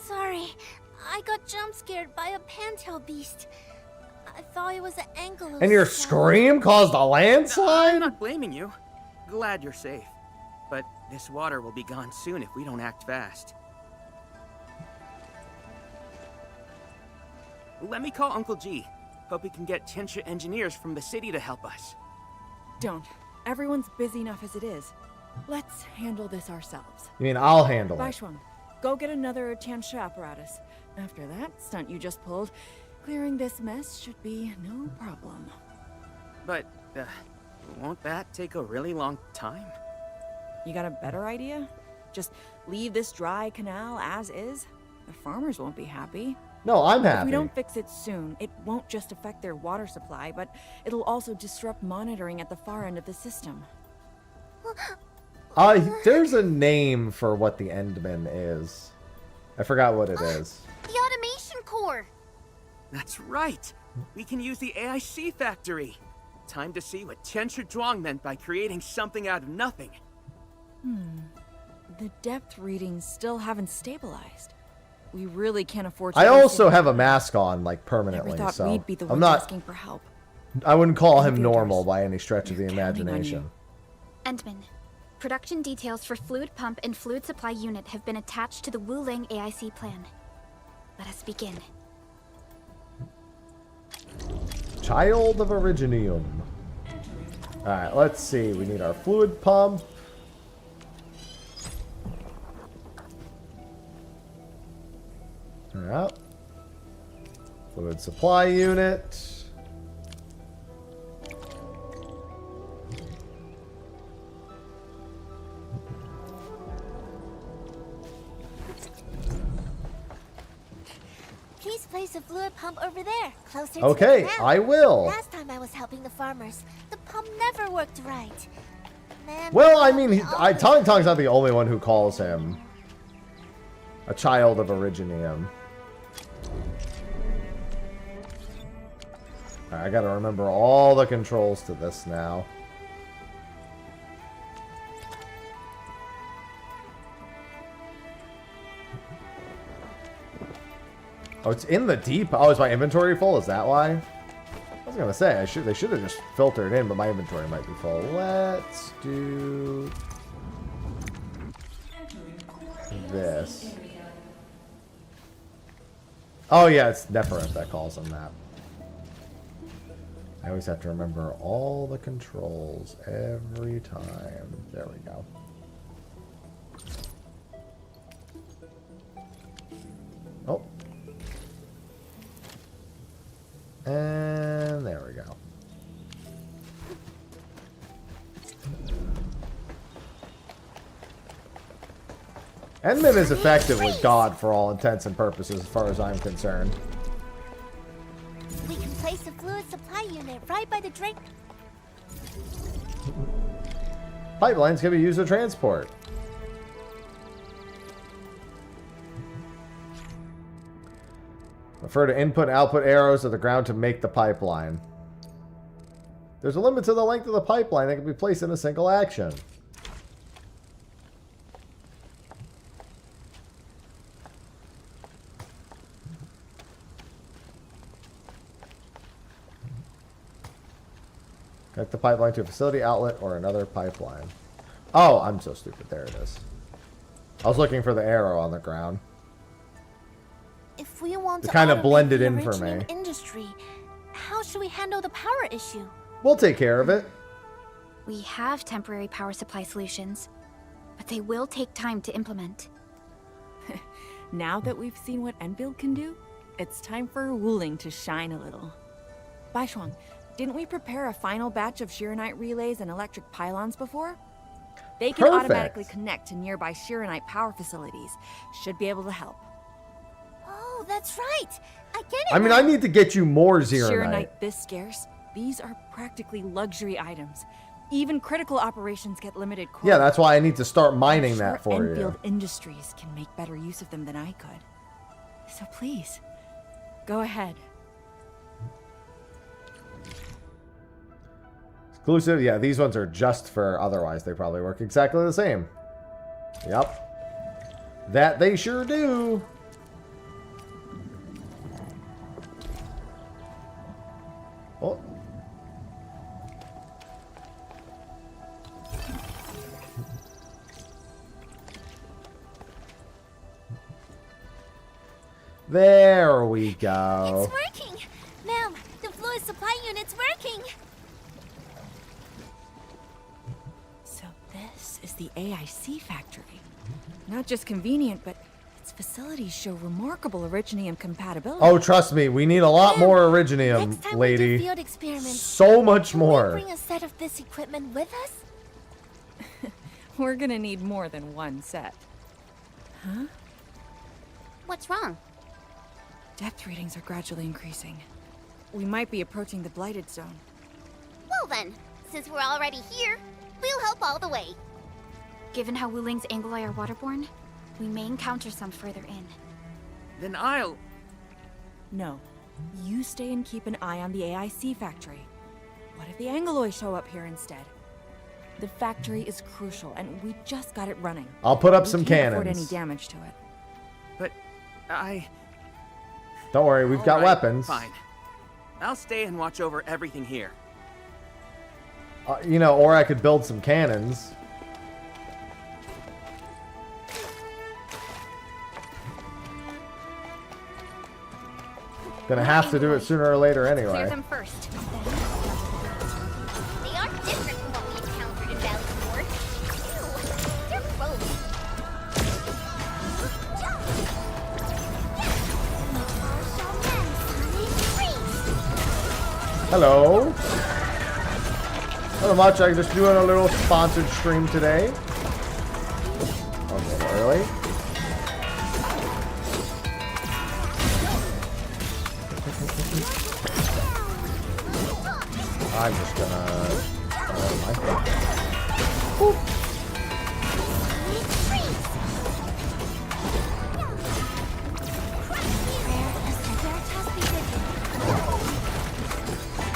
Sorry, I got jump scared by a pantail beast. I thought it was an angle. And your scream caused a I'm landslide? not blaming you. Glad you're safe. But this water will be gone soon if we don't act fast. Let me call Uncle G. Hope we can get Tenshu engineers from the city to help us. Don't. Everyone's busy enough as it is. Let's handle this ourselves. You mean I'll handle Bai it? Shuang, go get another Tianshi apparatus. After that stunt you just pulled, clearing this mess should be no problem. But, won't that take a really long time? You got a better idea? Just leave this dry canal as is? The farmers won't be happy. No, I'm If happy. we don't fix it soon, it won't just affect their water supply, but it'll also disrupt monitoring at the far end of the system. There's a name for what the Endman is. I forgot what it is. The automation core. That's right. We can use the AIC factory. Time to see what Chen Zhuang meant by creating something out of nothing. The depth readings still haven't stabilized. We really can't afford to. I also have a mask on, like, permanently, Never thought so we'd be the I'm ones not. asking for help. I wouldn't call him Computers. normal by any stretch of the We're counting on imagination. Endman, production details for fluid pump and fluid supply unit have been attached to the Wuling AIC plan. Let us begin. Child of Originium. Alright, let's see. We need our fluid pump. Alright. Fluid supply unit. Please place a fluid pump over there, closer to Okay, the canal. I will. Last time I was helping the farmers, the pump never worked right. Man, Well, I mean, Tong Tong's not the only one who calls him a child of Originium. I gotta remember all the controls to this now. Oh, it's in the deep. Oh, is my inventory full? Is that why? I was gonna say they should have just filtered in, but my inventory might be full. Let's do this. Oh yeah, it's Nefereth that calls him that. I always have to remember all the controls every time. There we go. Oh. And there we go. Endman is effectively God for all intents and purposes as far as I'm concerned. We can place a fluid supply unit right by the drain. Pipelines can be used to transport. Refer to input and output arrows of the ground to make the pipeline. There's a limit to the length of the pipeline that can be placed in a single action. Connect the pipeline to a facility outlet or another pipeline. Oh, I'm so stupid. There it is. I was looking for the arrow on the ground. If we want It to kinda automate blended the in for originating me. industry, how should we handle the power issue? We'll take care of it. We have temporary power supply solutions, but they will take time to implement. Now that we've seen what Endfield can do, it's time for Wuling to shine a little. Baishuang, didn't we prepare a final batch of Shiranite relays and electric pylons before? They can Perfect. automatically connect to nearby Shiranite power facilities. Should be able to help. Oh, that's right. I get it. I mean, now. I need to get you more Zeronite. Shiranite this scarce? These are practically luxury items. Even critical operations get limited core. Yeah, that's why I need to start mining I'm sure that for Endfield you. Industries can make better use of them than I could. So please, go ahead. Exclusive? Yeah, these ones are just for otherwise. They probably work exactly the same. Yep. That they sure do. Oh. There we go. It's working! Ma'am, the fluid supply unit's working! So this is the AIC factory. Not just convenient, but its facilities show remarkable Originium compatibility. Oh, trust me, we need a lot more Next Originium, time we do lady. field experiments, So much can we more. bring a set of this equipment with us? We're gonna need more than one set. Huh? What's wrong? Depth readings are gradually increasing. We might be approaching the blighted zone. Well then, since we're already here, we'll help all the way. Given how Wuling's Angolai are waterborne, we may encounter some further in. Then I'll... No. You stay and keep an eye on the AIC factory. What if the Angoloi show up here instead? The factory is crucial, and we just got it running. I'll put up some We can't afford cannons. any damage to it. But I... Don't worry, we've got All right, weapons. Fine. I'll stay and watch over everything here. You know, or I could build some cannons. Gonna have to do it sooner or later Clear anyway. them first. They are different from what we encountered in Valley Fort. Ew, they're gross. Hello. Not much. I'm just doing a little sponsored stream today. A little early. I'm just gonna.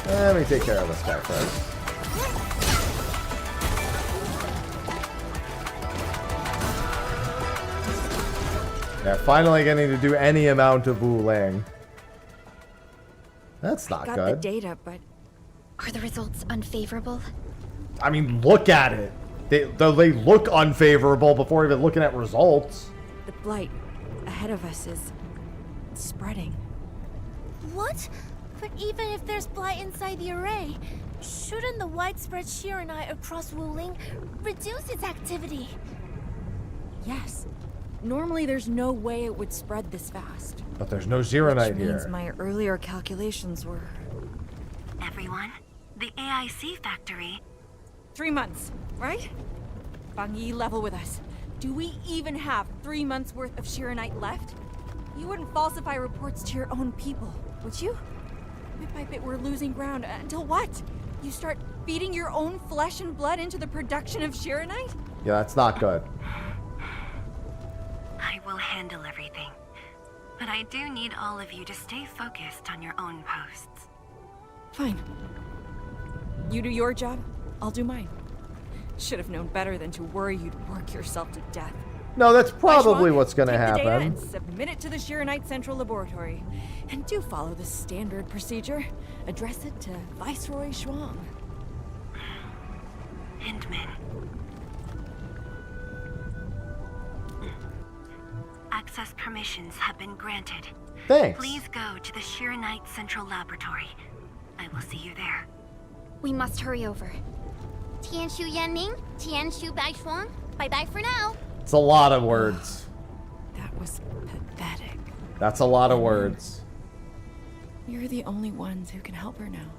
Let me take care of this guy first. Yeah, finally getting to do any amount of Wuling. That's not Got good. the data, but Are the results unfavorable? I mean, look at it. They look unfavorable before even looking at results. the blight ahead of us is spreading. What? But even if there's blight inside the array, shouldn't the widespread Shiranite across Wuling reduce its activity? Yes. Normally there's no way it would spread this fast. But there's no Zeronite Which means here. my earlier calculations were... Everyone, the AIC factory. 3 months, right? Bang Yi, level with us. Do we even have 3 months worth of Shiranite left? You wouldn't falsify reports to your own people, would you? Bit by bit we're losing ground until what? You start feeding your own flesh and blood into the production of Shiranite? Yeah, that's not good. I will handle everything. But I do need all of you to stay focused on your own posts. Fine. You do your job, I'll do mine. Should have known better than to worry you'd work yourself to death. No, that's probably Weishwang, what's gonna take the data happen. and submit it to the Shiranite Central Laboratory. And do follow the standard procedure. Address it to Viceroy Shuang. Hindman. Access permissions have been granted. Thanks. Please go to the Shiranite Central Laboratory. I will see you there. We must hurry over. Tianshu Yanning, Tianshu Baishuang. Bye-bye for now. It's a lot of words. That was pathetic. That's a lot of words. You're the only ones who can help her now.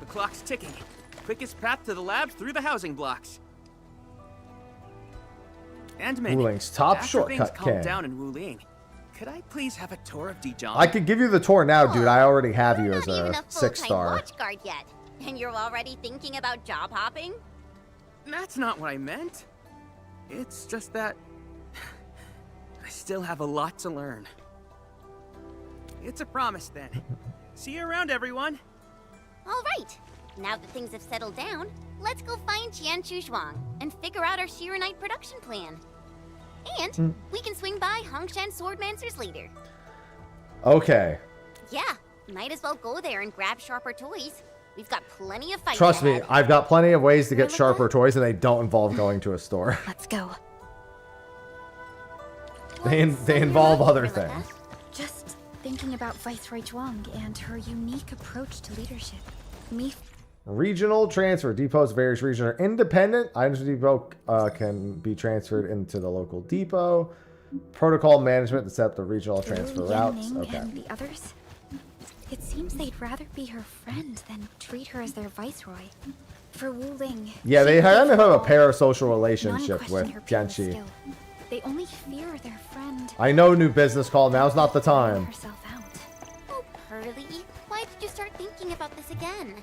The clock's ticking. Quickest path to the labs through the housing blocks. And Wuling's top after shortcut things calm can. down in Wuling, could I please have a tour of Dijon? I could give you the tour now, dude. I already have you You're as not even a a full-time 6-star. watch guard yet, and you're already thinking about job hopping? That's not what I meant. It's just that I still have a lot to learn. It's a promise then. See you around, everyone. All right. Now that things have settled down, let's go find Tianshu Zhuang and figure out our Shiranite production plan. And we can swing by Hongshan Swordmancer's later. Okay. Yeah, might as well go there and grab sharper toys. We've got plenty of fights Trust me, ahead. I've got plenty of ways to get Really? sharper toys, and they don't involve going to a store. Let's go. They involve other Marilla? things. Just thinking about Viceroy Zhuang and her unique approach to leadership. Me Regional transfer. Depots, various regions are independent. Items from depot can be transferred into the local depot. Protocol management to set up the regional transfer routes. Yanning Okay. and the others. It seems they'd rather be her friend than treat her as their viceroy. For Wuling, Yeah, they she kind of gave have a all, parasocial none relationship question with her pupil's Genshi. skill. They only fear their friend. I know, new business call. Now's not the time. Herself out. Oh, Pearly, why did you start thinking about this again?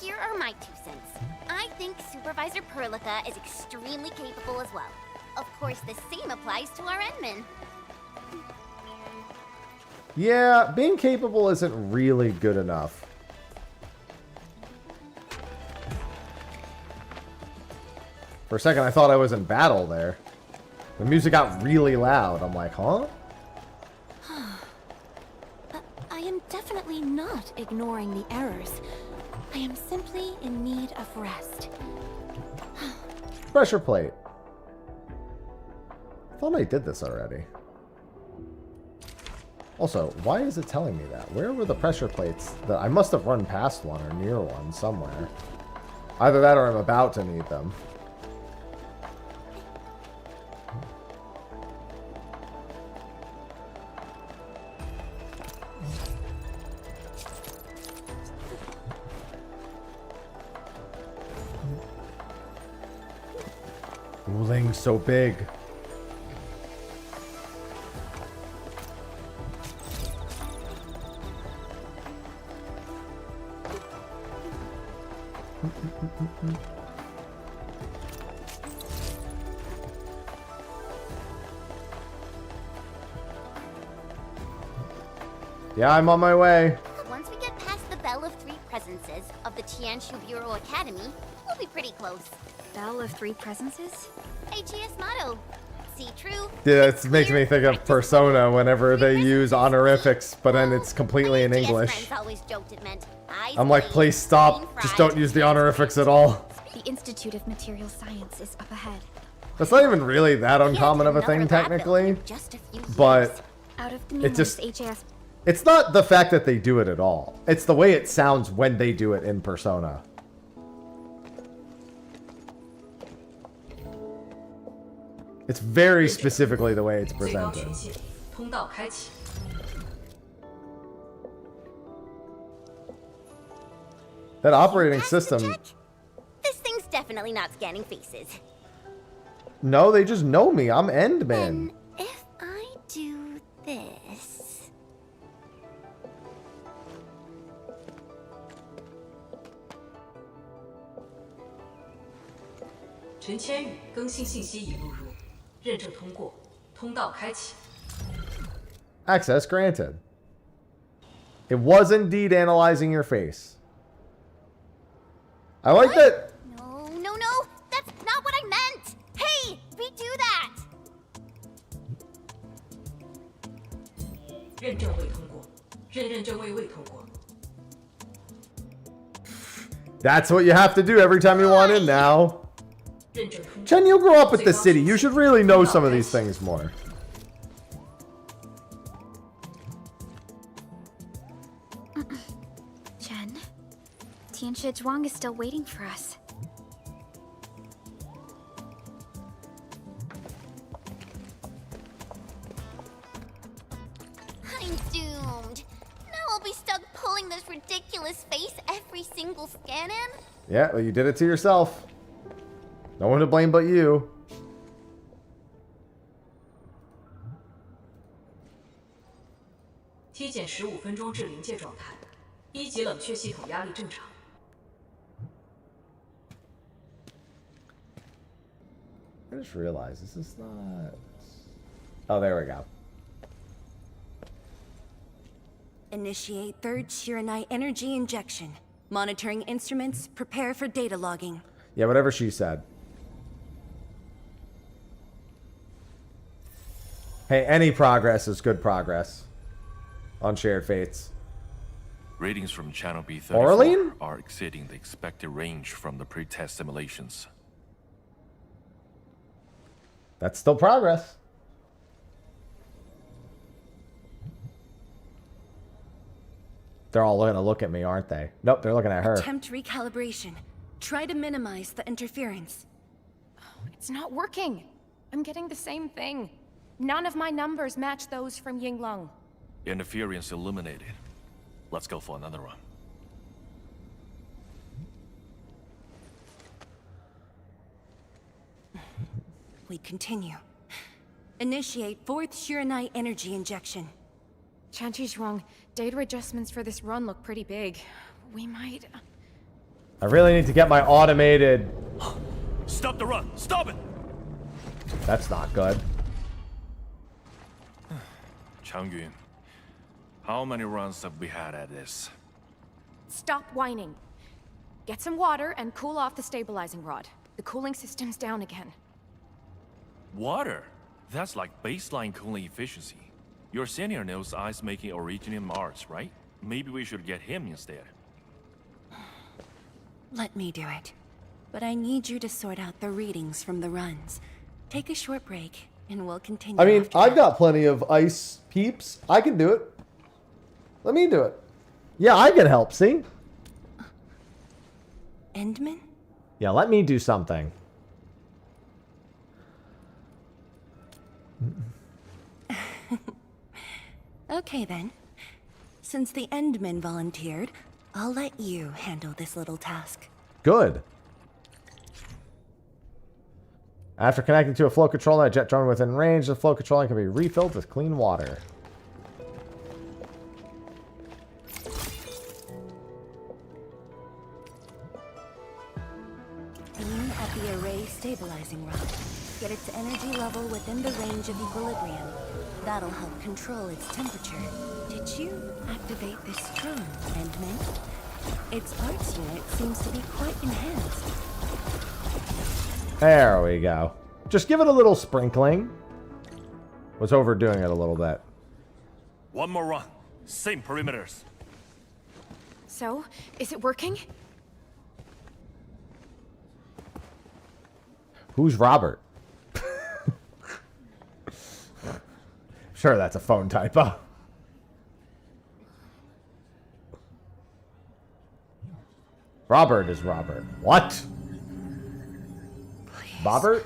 Here are my 2 cents. I think Supervisor Perlica is extremely capable as well. Of course, the same applies to our Edmund. Yeah, being capable isn't really good enough. For a second, I thought I was in battle there. The music got really loud. I'm like, huh? I am definitely not ignoring the errors. I am simply in need of rest. Pressure plate. I thought I did this already. Also, why is it telling me that? Where were the pressure plates? I must have run past one or near one somewhere. Either that or I'm about to need them. Wuling's so big. Yeah, I'm on my way. Once we get past the Bell of Three Presences of the Tianshu Bureau Academy, we'll be pretty close. Bell of Three Presences? AGS motto. See true. Yeah, it's making me think of Persona whenever they use honorifics, but then it's completely in English. Always joked it meant I'm like, please stop. Just don't use the honorifics at all. The Institute of Material Science is up ahead. That's not even really that uncommon of a thing, technically. But Out of the it numerous just... HAS It's not the fact that they do it at all. It's the way it sounds when they do it in Persona. It's very specifically the way it's presented. That operating system... This thing's definitely not scanning faces. No, they just know me. I'm Endman. Then if I do this... Access granted. It was indeed analyzing your face. I like that. No, that's not what I meant. Hey, redo that. That's what you have to do every time you want in now. Chen, you grew up with the city. You should really know some of these things more. Chen, Tianshi Zhuang is still waiting for us. I'm doomed. Now I'll be stuck pulling this ridiculous face every single scan in. Yeah, well, you did it to yourself. No one to blame but you. I just realized this is not... Oh, there we go. Initiate third Shiranai energy injection. Monitoring instruments, prepare for data logging. Yeah, whatever she said. Hey, any progress is good progress on Shared Fates. Readings from Channel B34 Orlean? are exceeding the expected range from the pre-test simulations. That's still progress. They're all going to look at me, aren't they? Nope, they're looking at her. Attempt recalibration. Try to minimize the interference. It's not working. I'm getting the same thing. None of my numbers match those from Yinglong. Interference eliminated. Let's go for another run. We continue. Initiate fourth Shiranai energy injection. Tianshi Zhuang, data adjustments for this run look pretty big. We might... I really need to get my automated... Stop the run! Stop it! That's not good. Changyun, how many runs have we had at this? Stop whining. Get some water and cool off the stabilizing rod. The cooling system's down again. Water? That's like baseline cooling efficiency. Your senior knows ice making originium arts, right? Maybe we should get him instead. Let me do it. But I need you to sort out the readings from the runs. Take a short break, and we'll continue. I mean, after I've that. got plenty of ice peeps. I can do it. Let me do it. Yeah, I can help, see? Endman? Yeah, let me do something. Okay then. Since the Endman volunteered, I'll let you handle this little task. Good. After connecting to a flow controller, a jet drone within range, the flow controller can be refilled with clean water. Aim at the array stabilizing rod. Get its energy level within the range of equilibrium. That'll help control its temperature. Did you activate this drone, Endman? Its arts unit seems to be quite enhanced. There we go. Just give it a little sprinkling. Was overdoing it a little bit. One more run. Same perimeters. So, is it working? Who's Robert? Sure, that's a phone typo. Robert is Robert. What? Please. Robert?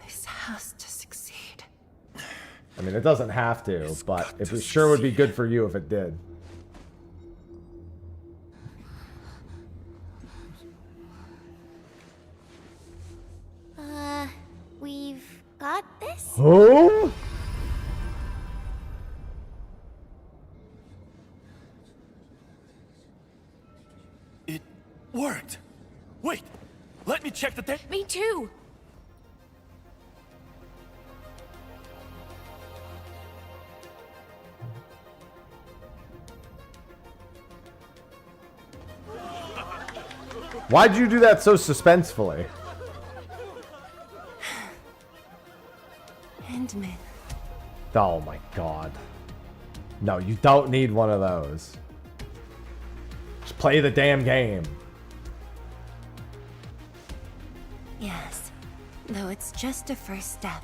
This has to succeed. I mean, it doesn't have to, but it sure would be good for you if it did. We've got this? Who? It worked. Wait, let me check the tape. Me too. Why'd you do that so suspensefully? Endman. Oh my god. No, you don't need one of those. Just play the damn game. Yes, though it's just a first step.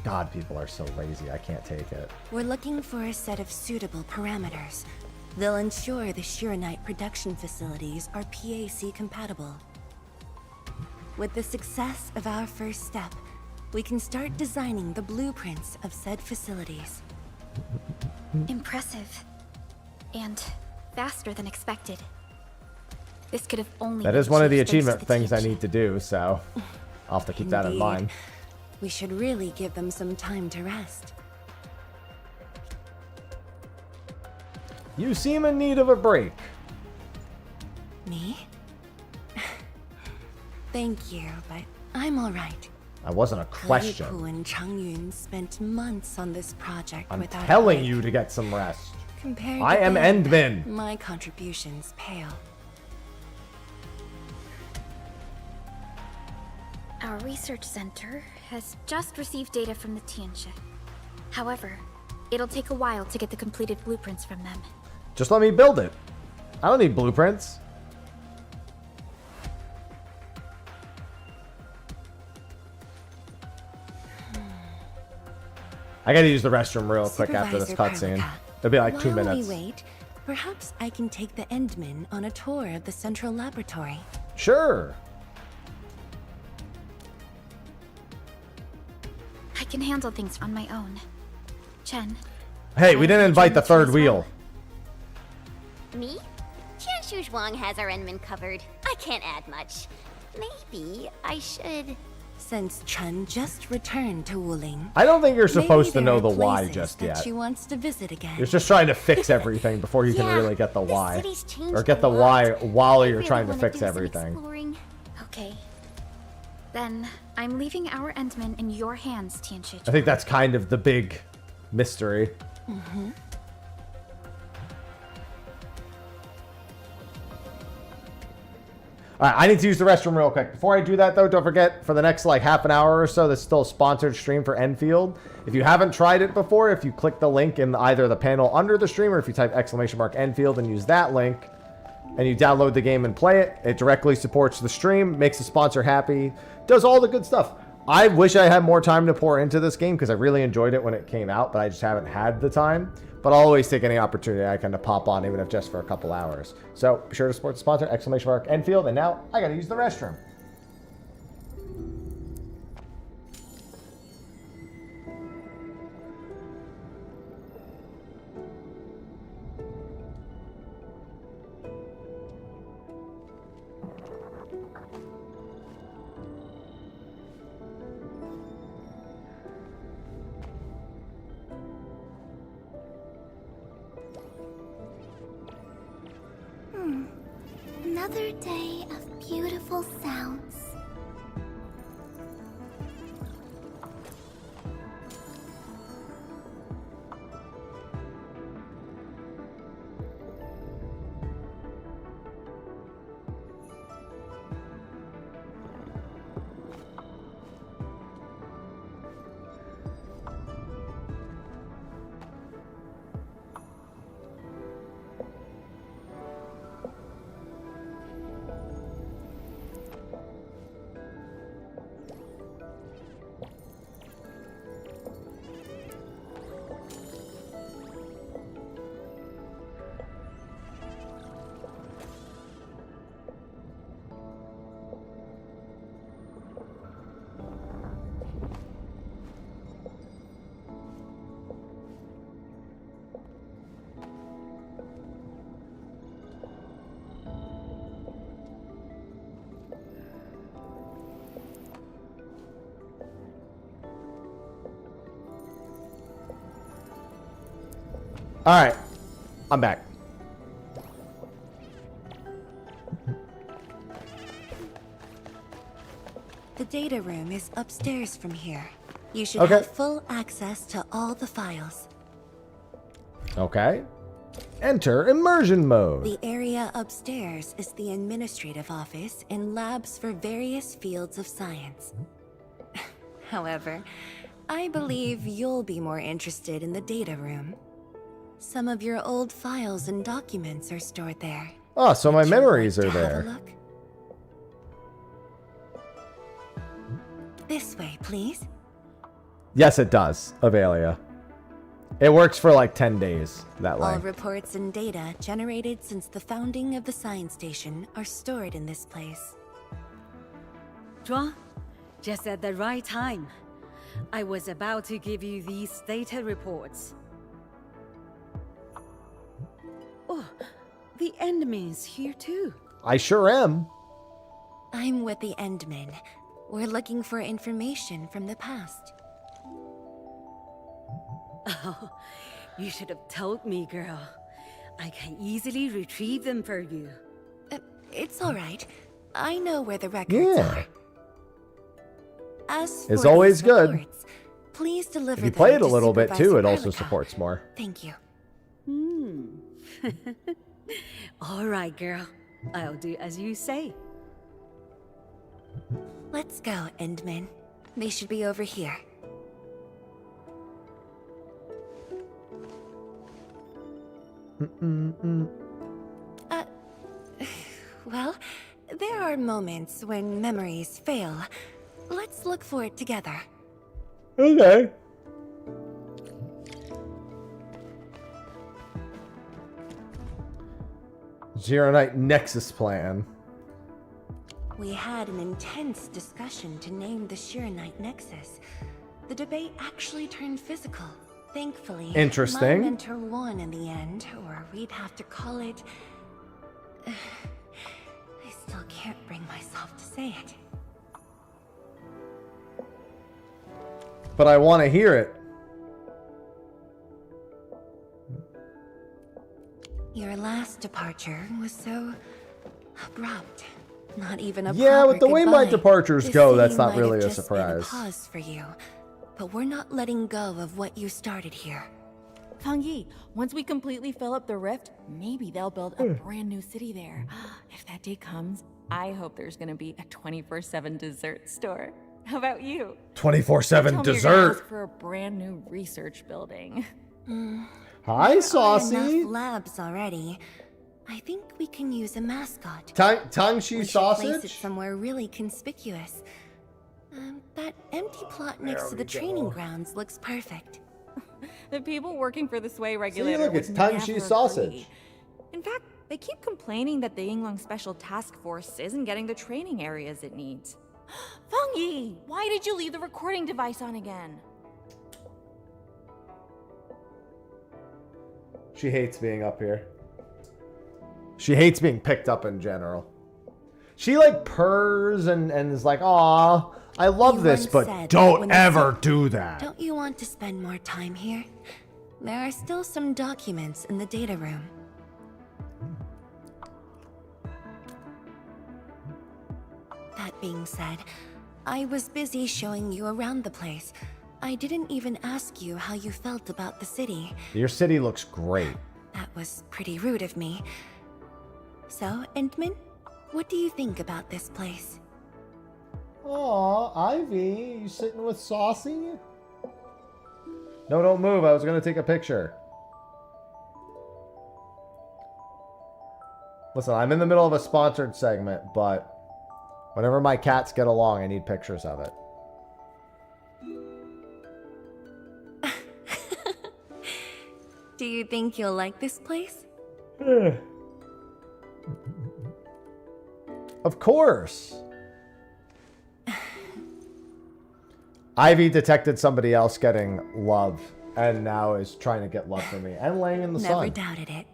God, people are so lazy. I can't take it. We're looking for a set of suitable parameters. They'll ensure the Shuranite production facilities are PAC compatible. With the success of our first step, we can start designing the blueprints of said facilities. Impressive. And faster than expected. This could have only That been is one of the achieved thanks achievement to things I team. need to do, so I'll have to keep that in Indeed. mind. We should really give them some time to rest. You seem in need of a break. Me? Thank you, but I'm alright. That wasn't a question. Ku and Changyun spent months on this project I'm without a telling break. you to get some rest. Compared I to am them, Endman. My contributions pale. Our research center has just received data from the Tianxia. However, it'll take a while to get the completed blueprints from them. Just let me build it. I don't need blueprints. I gotta use the restroom real quick after this Supervisor cutscene. Perlica, It'll be like 2 while minutes. we wait, perhaps I can take the Endman on a tour of the central laboratory. Sure. I can handle things on my own. Chen. Hey, we didn't invite the third wheel. Me? Qianshu Zhuang has our Endman covered. I can't add much. Maybe I should Since Chen just returned to Wuling, I don't think you're supposed to maybe know there the are why places just that yet. she wants to visit again. You're just trying to fix everything before you can Yeah, really get the this why. city's changed Or get the a lot. why while I you're really trying to wanna fix do some everything. exploring. Okay. Then I'm leaving our Endman in your hands, Tianshi. I think that's kind of the big mystery. Mm-hmm. Alright, I need to use the restroom real quick. Before I do that, though, don't forget, for the next, like, half an hour or so, there's still a sponsored stream for Endfield. If you haven't tried it before, if you click the link in either the panel under the stream, or if you type !Endfield and use that link, and you download the game and play it, it directly supports the stream, makes the sponsor happy, does all the good stuff. I wish I had more time to pour into this game, because I really enjoyed it when it came out, but I just haven't had the time. But I'll always take any opportunity I can to pop on, even if just for a couple hours. So be sure to support the sponsor, !Endfield, and now I gotta use the restroom. Another day of beautiful sounds. Alright. I'm back. The data room is upstairs from here. You should have full access to all the files. Okay. Enter immersion mode. The area upstairs is the administrative office and labs for various fields of science. However, I believe you'll be more interested in the data room. Some of your old files and documents are stored there. Oh, so my memories are Have a there. look? This way, please. Yes, it does, Avelia. It works for like 10 days that way. All reports and data generated since the founding of the science station are stored in this place. Zhuang, just at the right time. I was about to give you these data reports. Oh, the Endman's here too. I sure am. I'm with the Endmen. We're looking for information from the past. Oh, you should have told me, girl. I can easily retrieve them for you. It's all right. I know where the records are. As for it's always these good. reports, please deliver If you them play it a to little bit too, Supervisor it also Pelicot. supports more. Thank you. All right, girl. I'll do as you say. Let's go, Endman. They should be over here. Well, there are moments when memories fail. Let's look for it together. Okay. Zero Night Nexus plan. We had an intense discussion to name the Shironite Nexus. The debate actually turned physical. Thankfully, Interesting. my mentor won in the end, or we'd have to call it... I still can't bring myself to say it. but I want to hear it. Your last departure was so abrupt. Not even a Yeah, proper with the way my goodbye. departures This go, city that's not might have really a just been surprise. pause for you, but we're not letting go of what you started here. Fang Yi, once we completely fill up the rift, maybe they'll build a brand new city there. If that day comes, I hope there's gonna be a 24/7 dessert store. How about you? 24/7 Tell me you're gonna dessert. ask for a brand new research building. Hi, There Saucy. are enough labs already. I think we can use a mascot. Tangshi We should place it sausage? somewhere really conspicuous. That empty plot next There to we the training go. grounds looks perfect. The people working for the Sway regulator look, it's would Tangshi never sausage. agree. In fact, they keep complaining that the Yinglong Special Task Force isn't getting the training areas it needs. Fang Yi, why did you leave the recording device on again? She hates being up here. She hates being picked up in general. She like purrs and is like, "Aw, I love You this, once but said that don't when the ever city- do that." Don't you want to spend more time here? There are still some documents in the data room. That being said, I was busy showing you around the place. I didn't even ask you how you felt about the city. Your city looks great. That was pretty rude of me. So, Endman, what do you think about this place? Aw, Ivy, you sitting with Saucy? No, don't move. I was gonna take a picture. Listen, I'm in the middle of a sponsored segment, but whenever my cats get along, I need pictures of it. Do you think you'll like this place? Of course. Ivy detected somebody else getting love and now is trying to get love from me and laying in the Never sun. doubted it.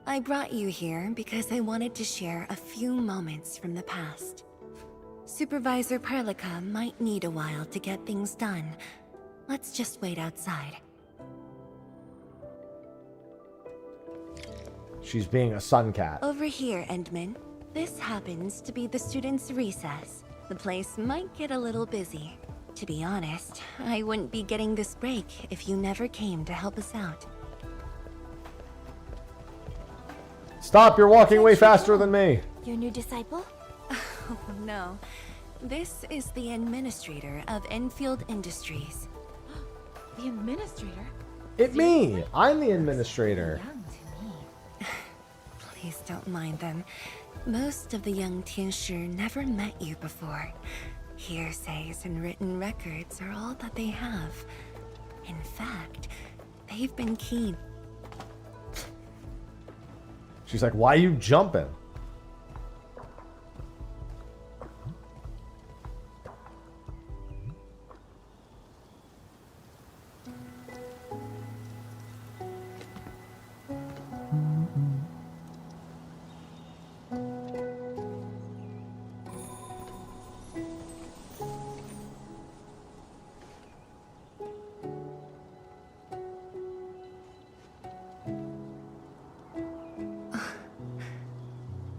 I brought you here because I wanted to share a few moments from the past. Supervisor Perlica might need a while to get things done. Let's just wait outside. She's being a sun cat. Over here, Endman. This happens to be the students' recess. The place might get a little busy. To be honest, I wouldn't be getting this break if you never came to help us out. Stop, you're walking way faster than me. Your new disciple? Oh, no. This is the administrator of Enfield Industries. The administrator? It me. I'm the administrator. Please don't mind them. Most of the young Tianshi never met you before. Hearsays and written records are all that they have. In fact, they've been keen. She's like, why are you jumping?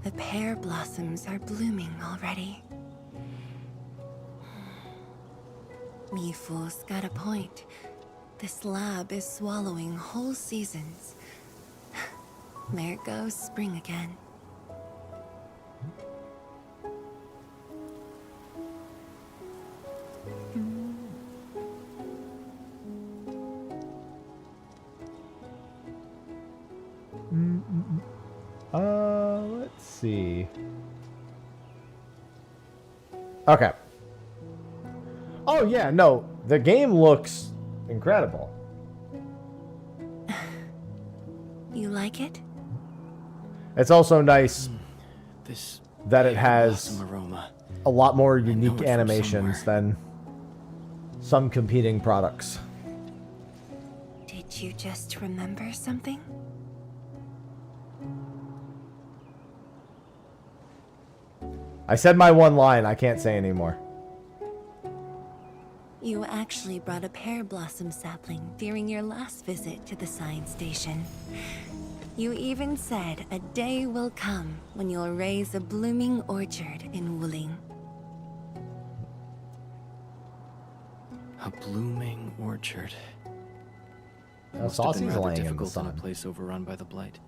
The pear blossoms are blooming already. Mifu's got a point. This lab is swallowing whole seasons. There goes spring again. Let's see. Okay. Oh yeah, no, the game looks incredible. You like it? It's also nice This that it has blossom aroma. a lot more know unique it from animations than some competing products. Did you just remember something? I said my one line, I can't say anymore. you actually brought a pear blossom sapling during your last visit to the science station. You even said a day will come when you'll raise a blooming orchard in Wuling. A blooming orchard. Now, Must have been Saucy's rather laying in the difficult in a sun. place overrun by the blight.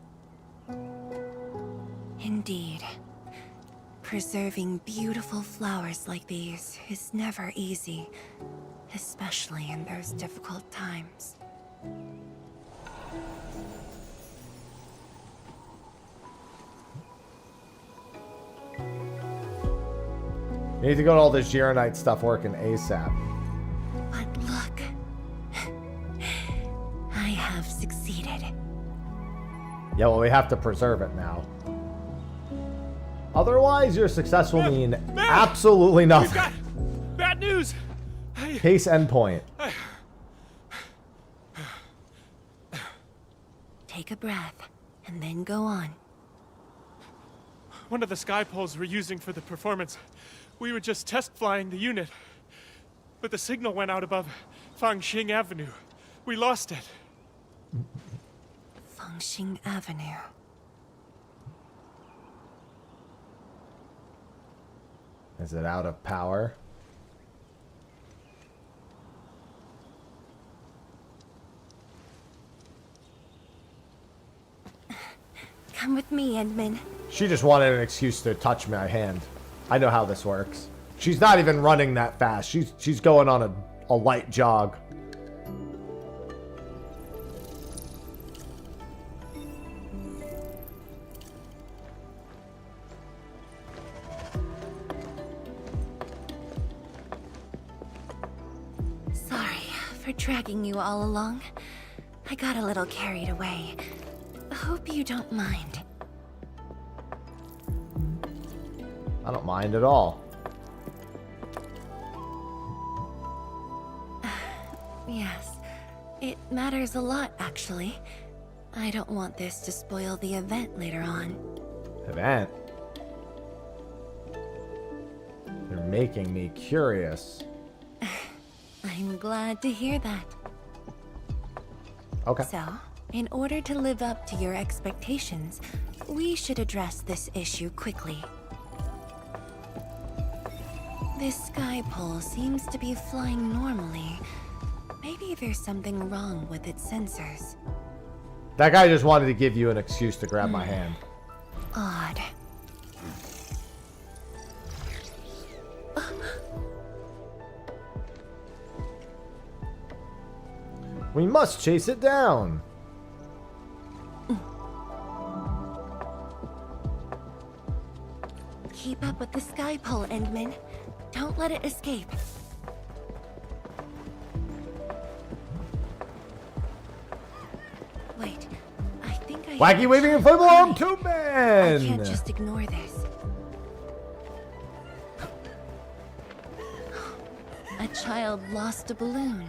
Indeed. Preserving beautiful flowers like these is never easy, especially in those difficult times. You need to go to all this Gironite stuff working ASAP. But look, I have succeeded. Yeah, well, we have to preserve it now. Otherwise, your success will mean absolutely nothing. Bad news! Case endpoint. Take a breath, and then go on. One of the sky poles we're using for the performance. We were just test flying the unit. But the signal went out above Fangxing Avenue. We lost it. Fangxing Avenue. Is it out of power? Come with me, Endman. She just wanted an excuse to touch my hand. I know how this works. She's not even running that fast. She's going on a light jog. Sorry for dragging you all along. I got a little carried away. Hope you don't mind. I don't mind at all. Yes, it matters a lot, actually. I don't want this to spoil the event later on. Event? You're making me curious. I'm glad to hear that. Okay. So, in order to live up to your expectations, we should address this issue quickly. This sky pole seems to be flying normally. Maybe there's something wrong with its sensors. That guy just wanted to give you an excuse to grab my hand. Odd. We must chase it down. Keep up with the sky pole, Endman. Don't let it escape. Wait, I think I... Wacky waving inflatable arm tube I man! can't just ignore this. A child lost a balloon.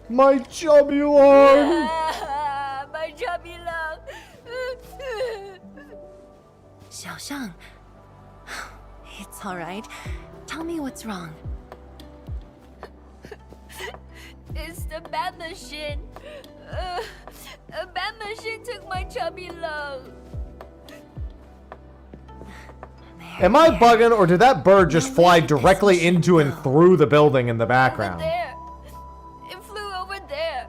My chubby arm! My chubby love. Xiaoshang. It's alright. Tell me what's wrong. It's the bad machine. A bad machine took my chubby love. Am I bugging, or did that bird just fly directly into and through the building in the background? There. It flew over there.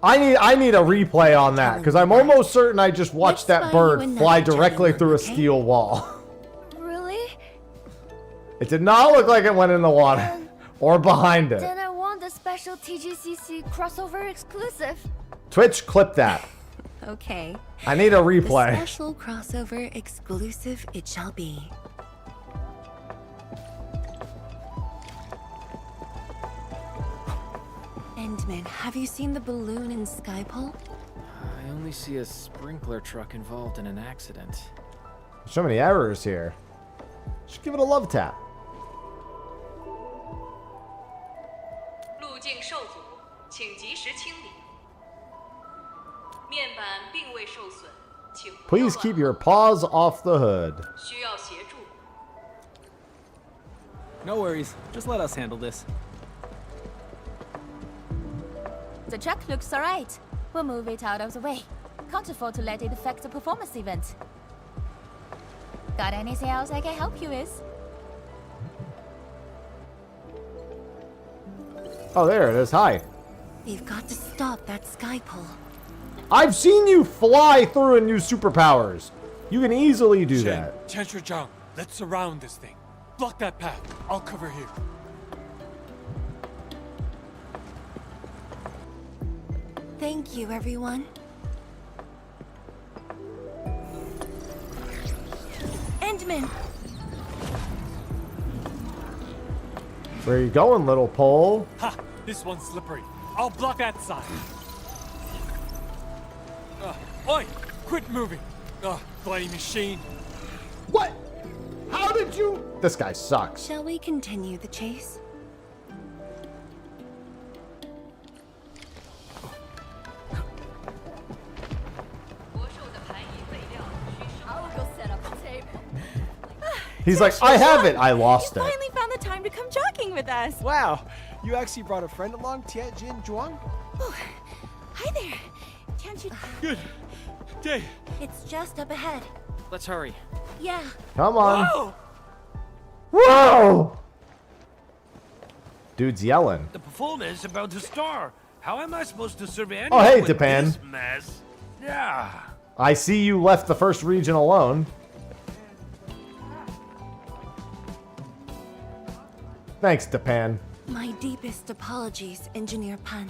I need a replay on that, because I'm almost certain I just watched that bird fly directly through a steel wall. Really? It did not look like it went in the water. Or behind it. Then I want the special TGCC crossover exclusive. Twitch, clip that. Okay. I need a replay. The special crossover exclusive it shall be. Endman, have you seen the balloon in Skypole? I only see a sprinkler truck involved in an accident. So many errors here. Just give it a love tap. 路径受阻，请及时清理。面板并未受损，请不要 Please keep your paws off the hood. 需要协助。No worries. Just let us handle this. The truck looks alright. We'll move it out of the way. Can't afford to let it affect the performance event. Got anything else I can help you with? Oh, there it is. Hi. We've got to stop that sky pole. I've seen you fly through and use superpowers. You can easily do that. Zhang, let's surround this thing. Block that path. I'll cover here. Thank you, everyone. Endman! Where are you going, little pole? Ha! This one's slippery. I'll block that side. Oi! Quit moving! Bloody machine. What? How did you... This guy sucks. Shall we continue the chase? I'll go set up the table. He's like, I have it. I lost it. Finally found the time to come jogging with us. Wow, you actually brought a friend along, Tianjin Zhuang? Oh, hi there. Tianjin. Good day. It's just up ahead. Let's hurry. Yeah. Come on. Whoa! Whoa! Dude's yelling. The performance is about to start. How am I supposed to serve anyone Oh, hey, with Japan. this mess? Yeah. I see you left the first region alone. Thanks, Japan. My deepest apologies, Engineer Pan.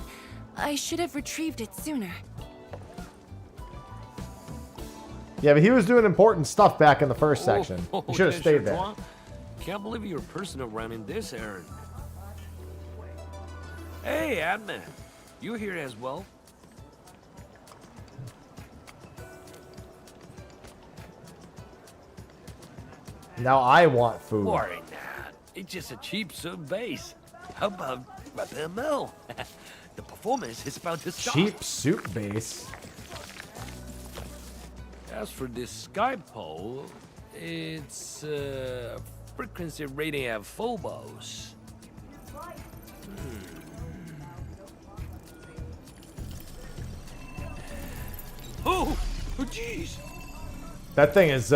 I should have retrieved it sooner. Yeah, but he was doing important stuff back in the first section. Oh, He should have stayed there. Can't believe you're personal running this errand. Hey, admin. You here as well? Now I want food. Boring that. It's just a cheap soup base. How about Rapid Mill? The performance is about to start. Cheap soup base. As for this sky pole, it's frequency rating at Phobos. Oh, jeez. That thing is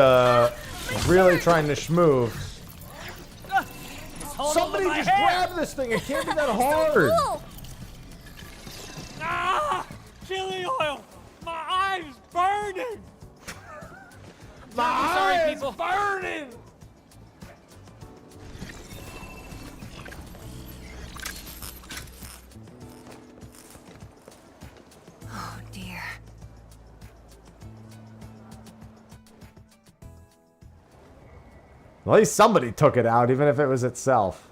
really trying to schmoove. Somebody just grab this thing. It can't be that hard. Ah! Chili oil! My eye's burning! My eye's burning! Oh dear. At least somebody took it out, even if it was itself.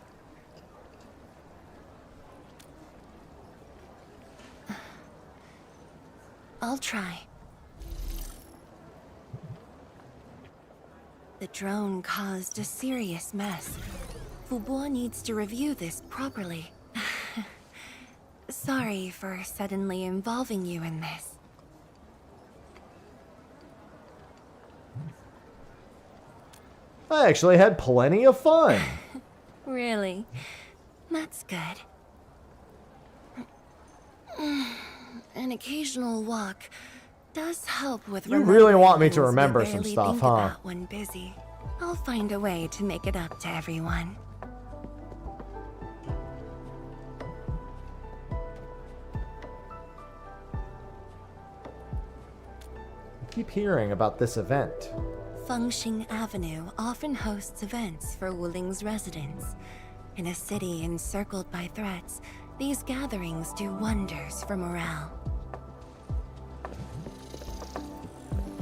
I'll try. The drone caused a serious mess. Fubo needs to review this properly. Sorry for suddenly involving you in this. I actually had plenty of fun. Really? That's good. An occasional walk does help with You really want me to things we remember some barely stuff, think huh? about when busy. I'll find a way to make it up to everyone. I keep hearing about this event. Fengxing Avenue often hosts events for Wuling's residents. In a city encircled by threats, these gatherings do wonders for morale.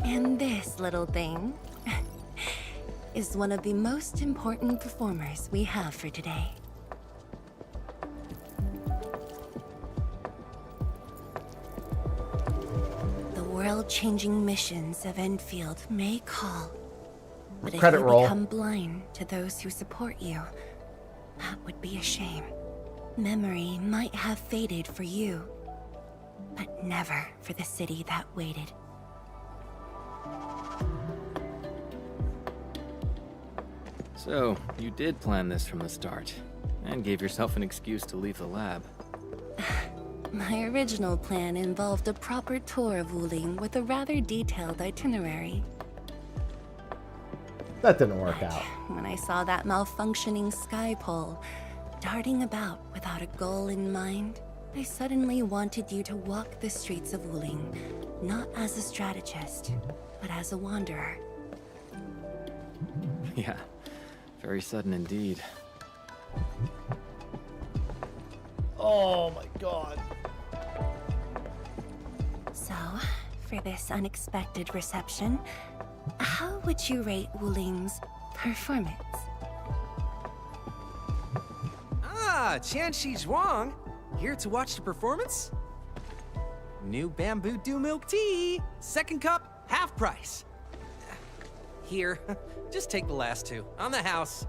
And this little thing is one of the most important performers we have for today. The world-changing missions of Endfield may call, but if Credit you roll. become blind to those who support you, that would be a shame. Memory might have faded for you, but never for the city that waited. So, you did plan this from the start, and gave yourself an excuse to leave the lab. My original plan involved a proper tour of Wuling with a rather detailed itinerary. That didn't work out. When I saw that malfunctioning sky pole, darting about without a goal in mind, I suddenly wanted you to walk the streets of Wuling, not as a strategist, but as a wanderer. Yeah, very sudden indeed. Oh my god. So, for this unexpected reception, how would you rate Wuling's performance? Ah, Qianxi Zhuang. Here to watch the performance? New bamboo dew milk tea. Second cup, half price. Here, just take the last two. On the house.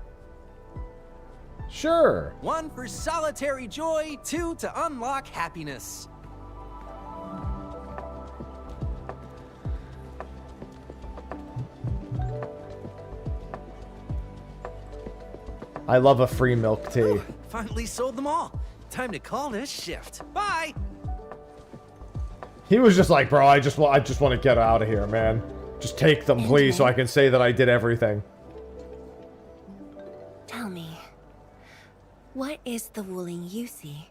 Sure. One for solitary joy, two to unlock happiness. I love a free milk tea. Finally sold them all. Time to call this shift. Bye. He was just like, bro, I just want to get out of here, man. Just take them, please, so I can say that I did everything. Tell me, what is the Wuling you see?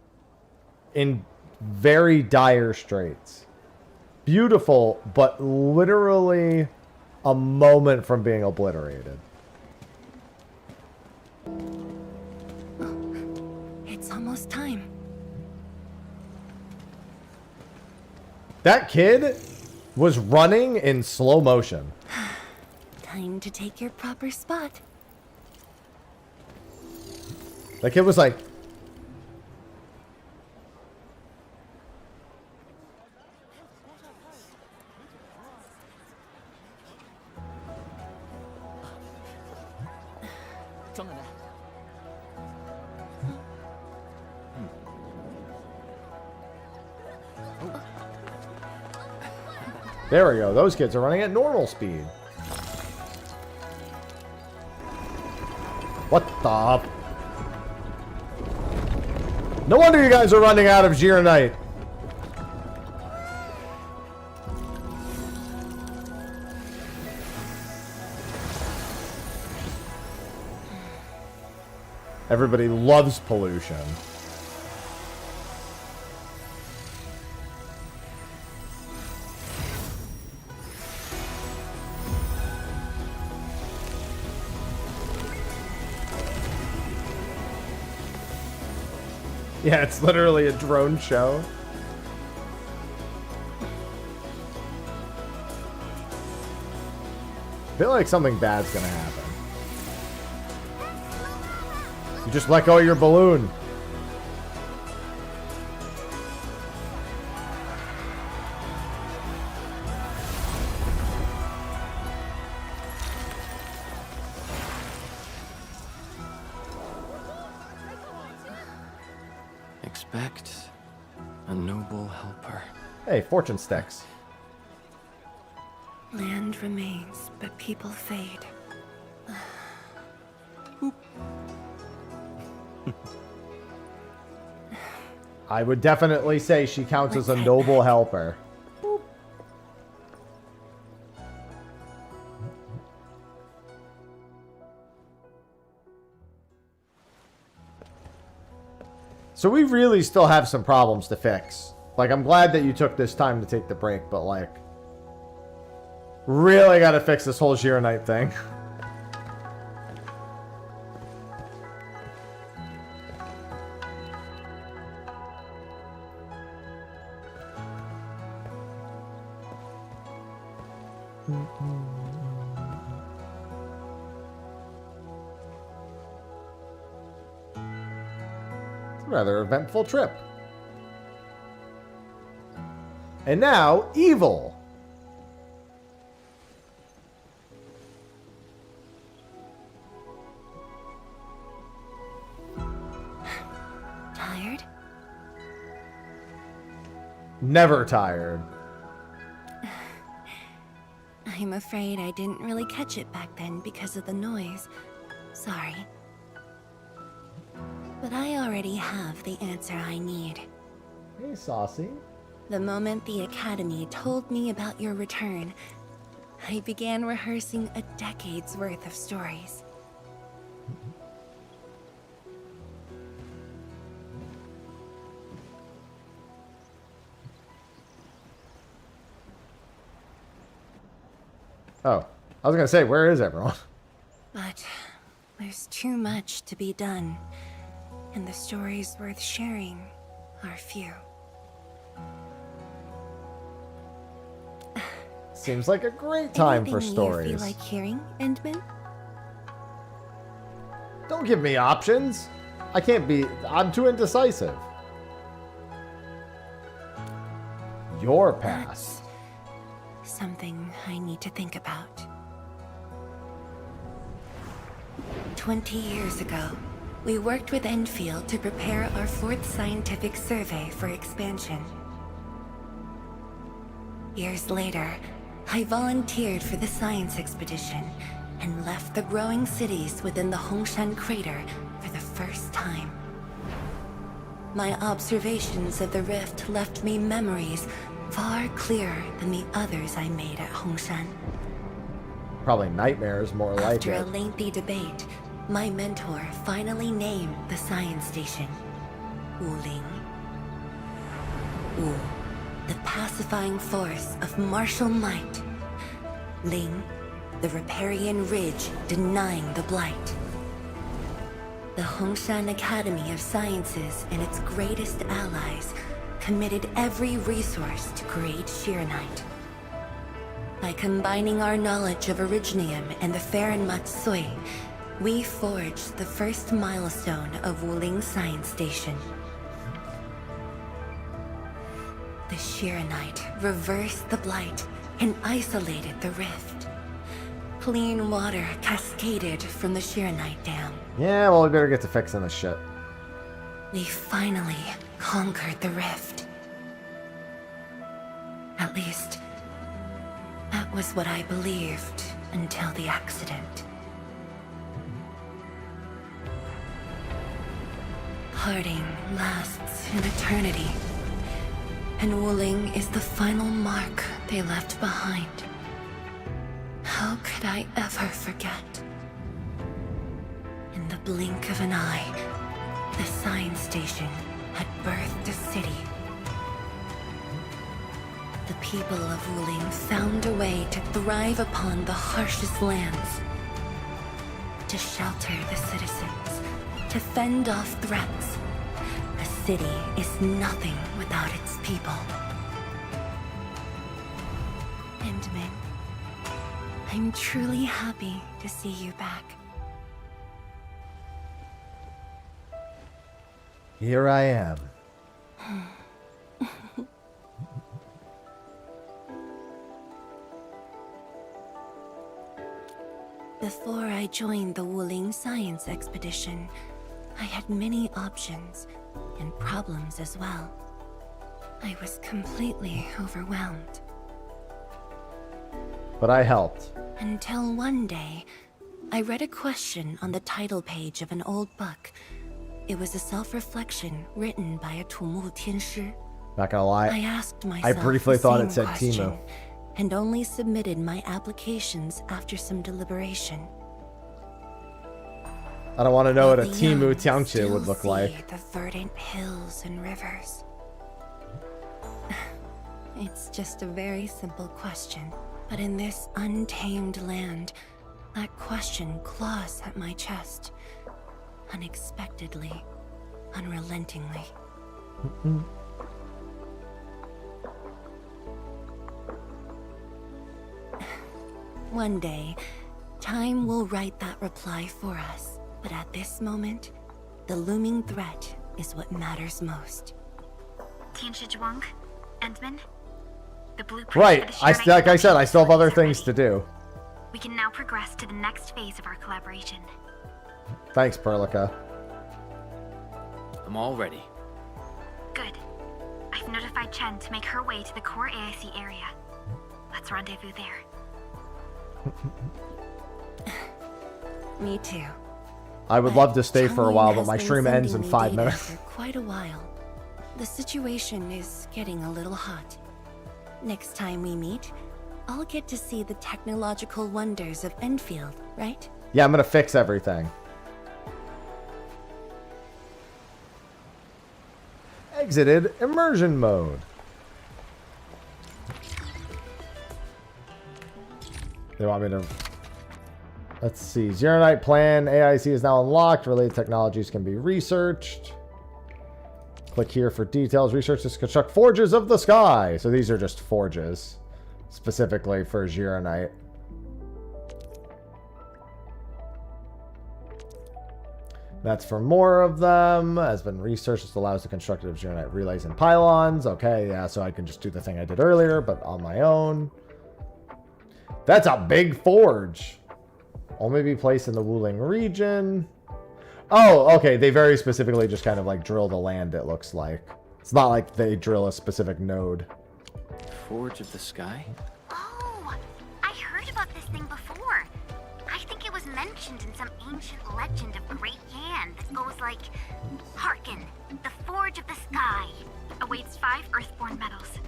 In very dire straits. Beautiful, but literally a moment from being obliterated. It's almost time. That kid was running in slow motion. Time to take your proper spot. That kid was like... There we go. Those kids are running at normal speed. What the... No wonder you guys are running out of Gironite. Everybody loves pollution. Yeah, it's literally a drone show. I feel like something bad's gonna happen. You just let go of your balloon. Expect a noble helper. Hey, fortune sticks. Land remains, but people fade. I would definitely say she counts as a noble helper. So we really still have some problems to fix. Like, I'm glad that you took this time to take the break, but like... Really gotta fix this whole Gironite thing. Rather eventful trip. And now, evil. Tired? Never tired. I'm afraid I didn't really catch it back then because of the noise. Sorry. But I already have the answer I need. Hey, Saucy. The moment the Academy told me about your return, I began rehearsing a decade's worth of stories. Oh, I was gonna say, where is everyone? But there's too much to be done, and the stories worth sharing are few. Seems like a great time for Anything stories. you feel like hearing, Endman? Don't give me options. I'm too indecisive. Your past. Something I need to think about. 20 years ago, we worked with Endfield to prepare our 4th scientific survey for expansion. Years later, I volunteered for the science expedition and left the growing cities within the Hongshan crater for the first time. My observations of the rift left me memories far clearer than the others I made at Hongshan. Probably nightmares, more like After it. a lengthy debate, my mentor finally named the science station Wuling. Wu, the pacifying force of martial might. Ling, the riparian ridge denying the blight. The Hongshan Academy of Sciences and its greatest allies committed every resource to create Shiranite. By combining our knowledge of Originium and the Farron Matsui, we forged the first milestone of Wuling Science Station. The Shiranite reversed the blight and isolated the rift. Clean water cascaded from the Shiranite Dam. Yeah, well, we better get to fixing this shit. We finally conquered the rift. At least, that was what I believed until the accident. Parting lasts an eternity, and Wuling is the final mark they left behind. How could I ever forget? In the blink of an eye, the science station had birthed a city. The people of Wuling found a way to thrive upon the harshest lands, to shelter the citizens, to fend off threats. A city is nothing without its people. Endman, I'm truly happy to see you back. Here I am. Before I joined the Wuling Science Expedition, I had many options and problems as well. I was completely overwhelmed. But I helped. Until one day, I read a question on the title page of an old book. It was a self-reflection written by a Tumu Tianshi. Not gonna lie, I asked myself I briefly the thought same it said question, Timu. and only submitted my applications after some deliberation. I don't want to know what a The Timu young Tiangche still would look see like. the verdant hills and rivers. It's just a very simple question, but in this untamed land, that question claws at my chest, unexpectedly, unrelentingly. One day, time will write that reply for us. But at this moment, the looming threat is what matters most. Tianshi Zhuang, Endman, the blueprint Right, for the like Shiranite I said, I Foundation still have other is ready. things to do. We can now progress to the next phase of our collaboration. Thanks, Perlica. I'm all ready. Good. I've notified Chen to make her way to the core AIC area. Let's rendezvous there. Me too. I would love to stay for a Changling while, but has my been stream ends in sending me 5 data minutes. for quite a while. The situation is getting a little hot. Next time we meet, I'll get to see the technological wonders of Endfield, right? Yeah, I'm gonna fix everything. Exited immersion mode. They want me to... Let's see. Zero Night plan. AIC is now unlocked. Related technologies can be researched. Click here for details. Research to construct forges of the sky. So these are just forges. Specifically for Zero Night. That's for more of them. Has been researched. This allows the construction of Zero Night relays and pylons. Okay, yeah, so I can just do the thing I did earlier, but on my own. That's a big forge. Only be placed in the Wuling region. Oh, okay. They very specifically just kind of like drill the land, it looks like. It's not like they drill a specific node. Forge of the Sky? Oh, I heard about this thing before. I think it was mentioned in some ancient legend of Great Yan that goes like, Hearken, the Forge of the Sky awaits 5 Earthborn metals.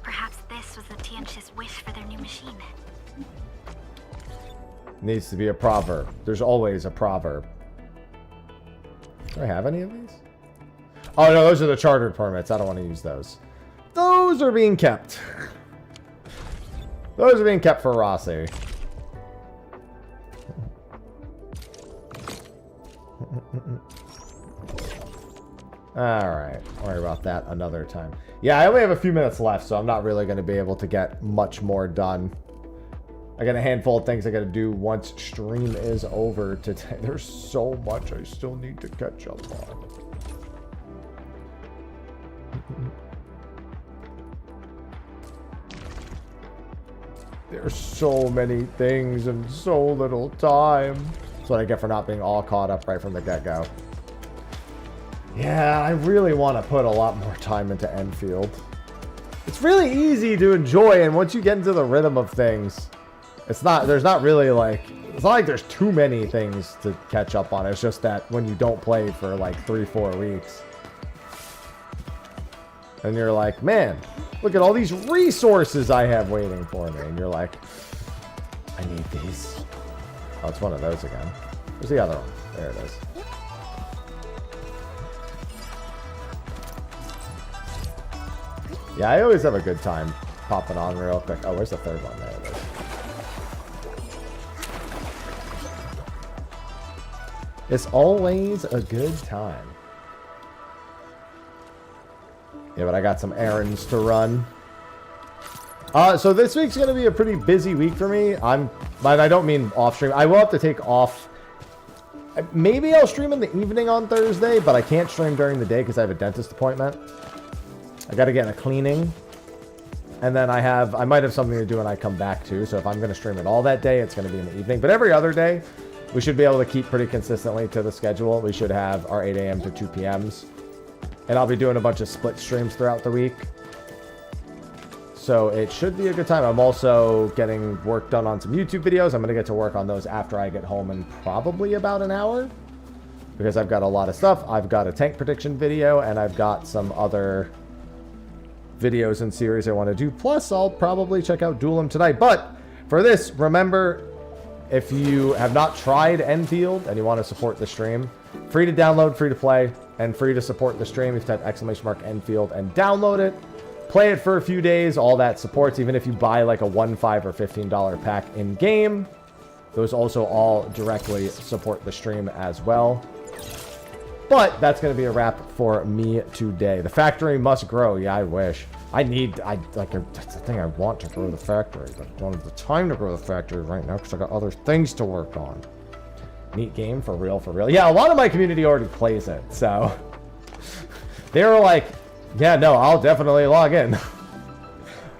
Perhaps this was the Tianqi's wish for their new machine. Needs to be a proverb. There's always a proverb. Do I have any of these? Oh, no, those are the chartered permits. I don't want to use those. Those are being kept. Those are being kept for Rossi. Alright. Worry about that another time. Yeah, I only have a few minutes left, so I'm not really going to be able to get much more done. I got a handful of things I got to do once stream is over today. There's so much I still need to catch up on. There's so many things and so little time. That's what I get for not being all caught up right from the get-go. Yeah, I really want to put a lot more time into Endfield. It's really easy to enjoy, and once you get into the rhythm of things, it's not like there's too many things to catch up on. It's just that when you don't play for like 3-4 weeks, and you're like, man, look at all these resources I have waiting for me, and you're like, I need these. Oh, it's one of those again. Where's the other one? There it is. Yeah, I always have a good time popping on real quick. Oh, where's the third one? There it is. It's always a good time. Yeah, but I got some errands to run. So this week's going to be a pretty busy week for me. But I don't mean off stream. I will have to take off. Maybe I'll stream in the evening on Thursday, but I can't stream during the day because I have a dentist appointment. I got to get a cleaning. And then I might have something to do when I come back too. So if I'm going to stream it all that day, it's going to be in the evening. But every other day, we should be able to keep pretty consistently to the schedule. We should have our 8 a.m. to 2 p.m.s. And I'll be doing a bunch of split streams throughout the week. So it should be a good time. I'm also getting work done on some YouTube videos. I'm going to get to work on those after I get home in probably about an hour. Because I've got a lot of stuff. I've got a tank prediction video, and I've got some other videos and series I want to do. Plus, I'll probably check out Duelim tonight. But for this, remember, if you have not tried Endfield and you want to support the stream, free to download, free to play, and free to support the stream. If you type !Endfield and download it, play it for a few days. All that supports, even if you buy like a $1, $5, or $15 pack in game. Those also all directly support the stream as well. But that's going to be a wrap for me today. The factory must grow. Yeah, I wish. That's the thing, I want to grow the factory, but I don't have the time to grow the factory right now because I got other things to work on. Neat game, for real, for real. Yeah, a lot of my community already plays it, so they were like, yeah, no, I'll definitely log in.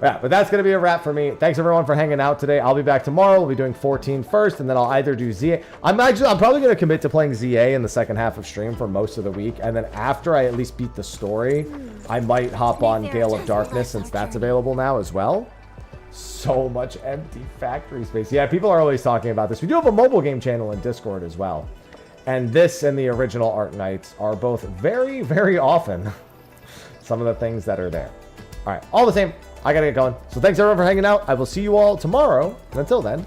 Yeah, but that's going to be a wrap for me. Thanks, everyone, for hanging out today. I'll be back tomorrow. We'll be doing 14 first, and then I'll either do ZA. I'm probably going to commit to playing ZA in the second half of stream for most of the week, and then after I at least beat the story, I might hop on Gale of Darkness since that's available now as well. So much empty factory space. Yeah, people are always talking about this. We do have a mobile game channel in Discord as well. And this and the original Art Knights are both very, very often some of the things that are there. All right, all the same, I gotta get going. So thanks everyone for hanging out. I will see you all tomorrow. And until then,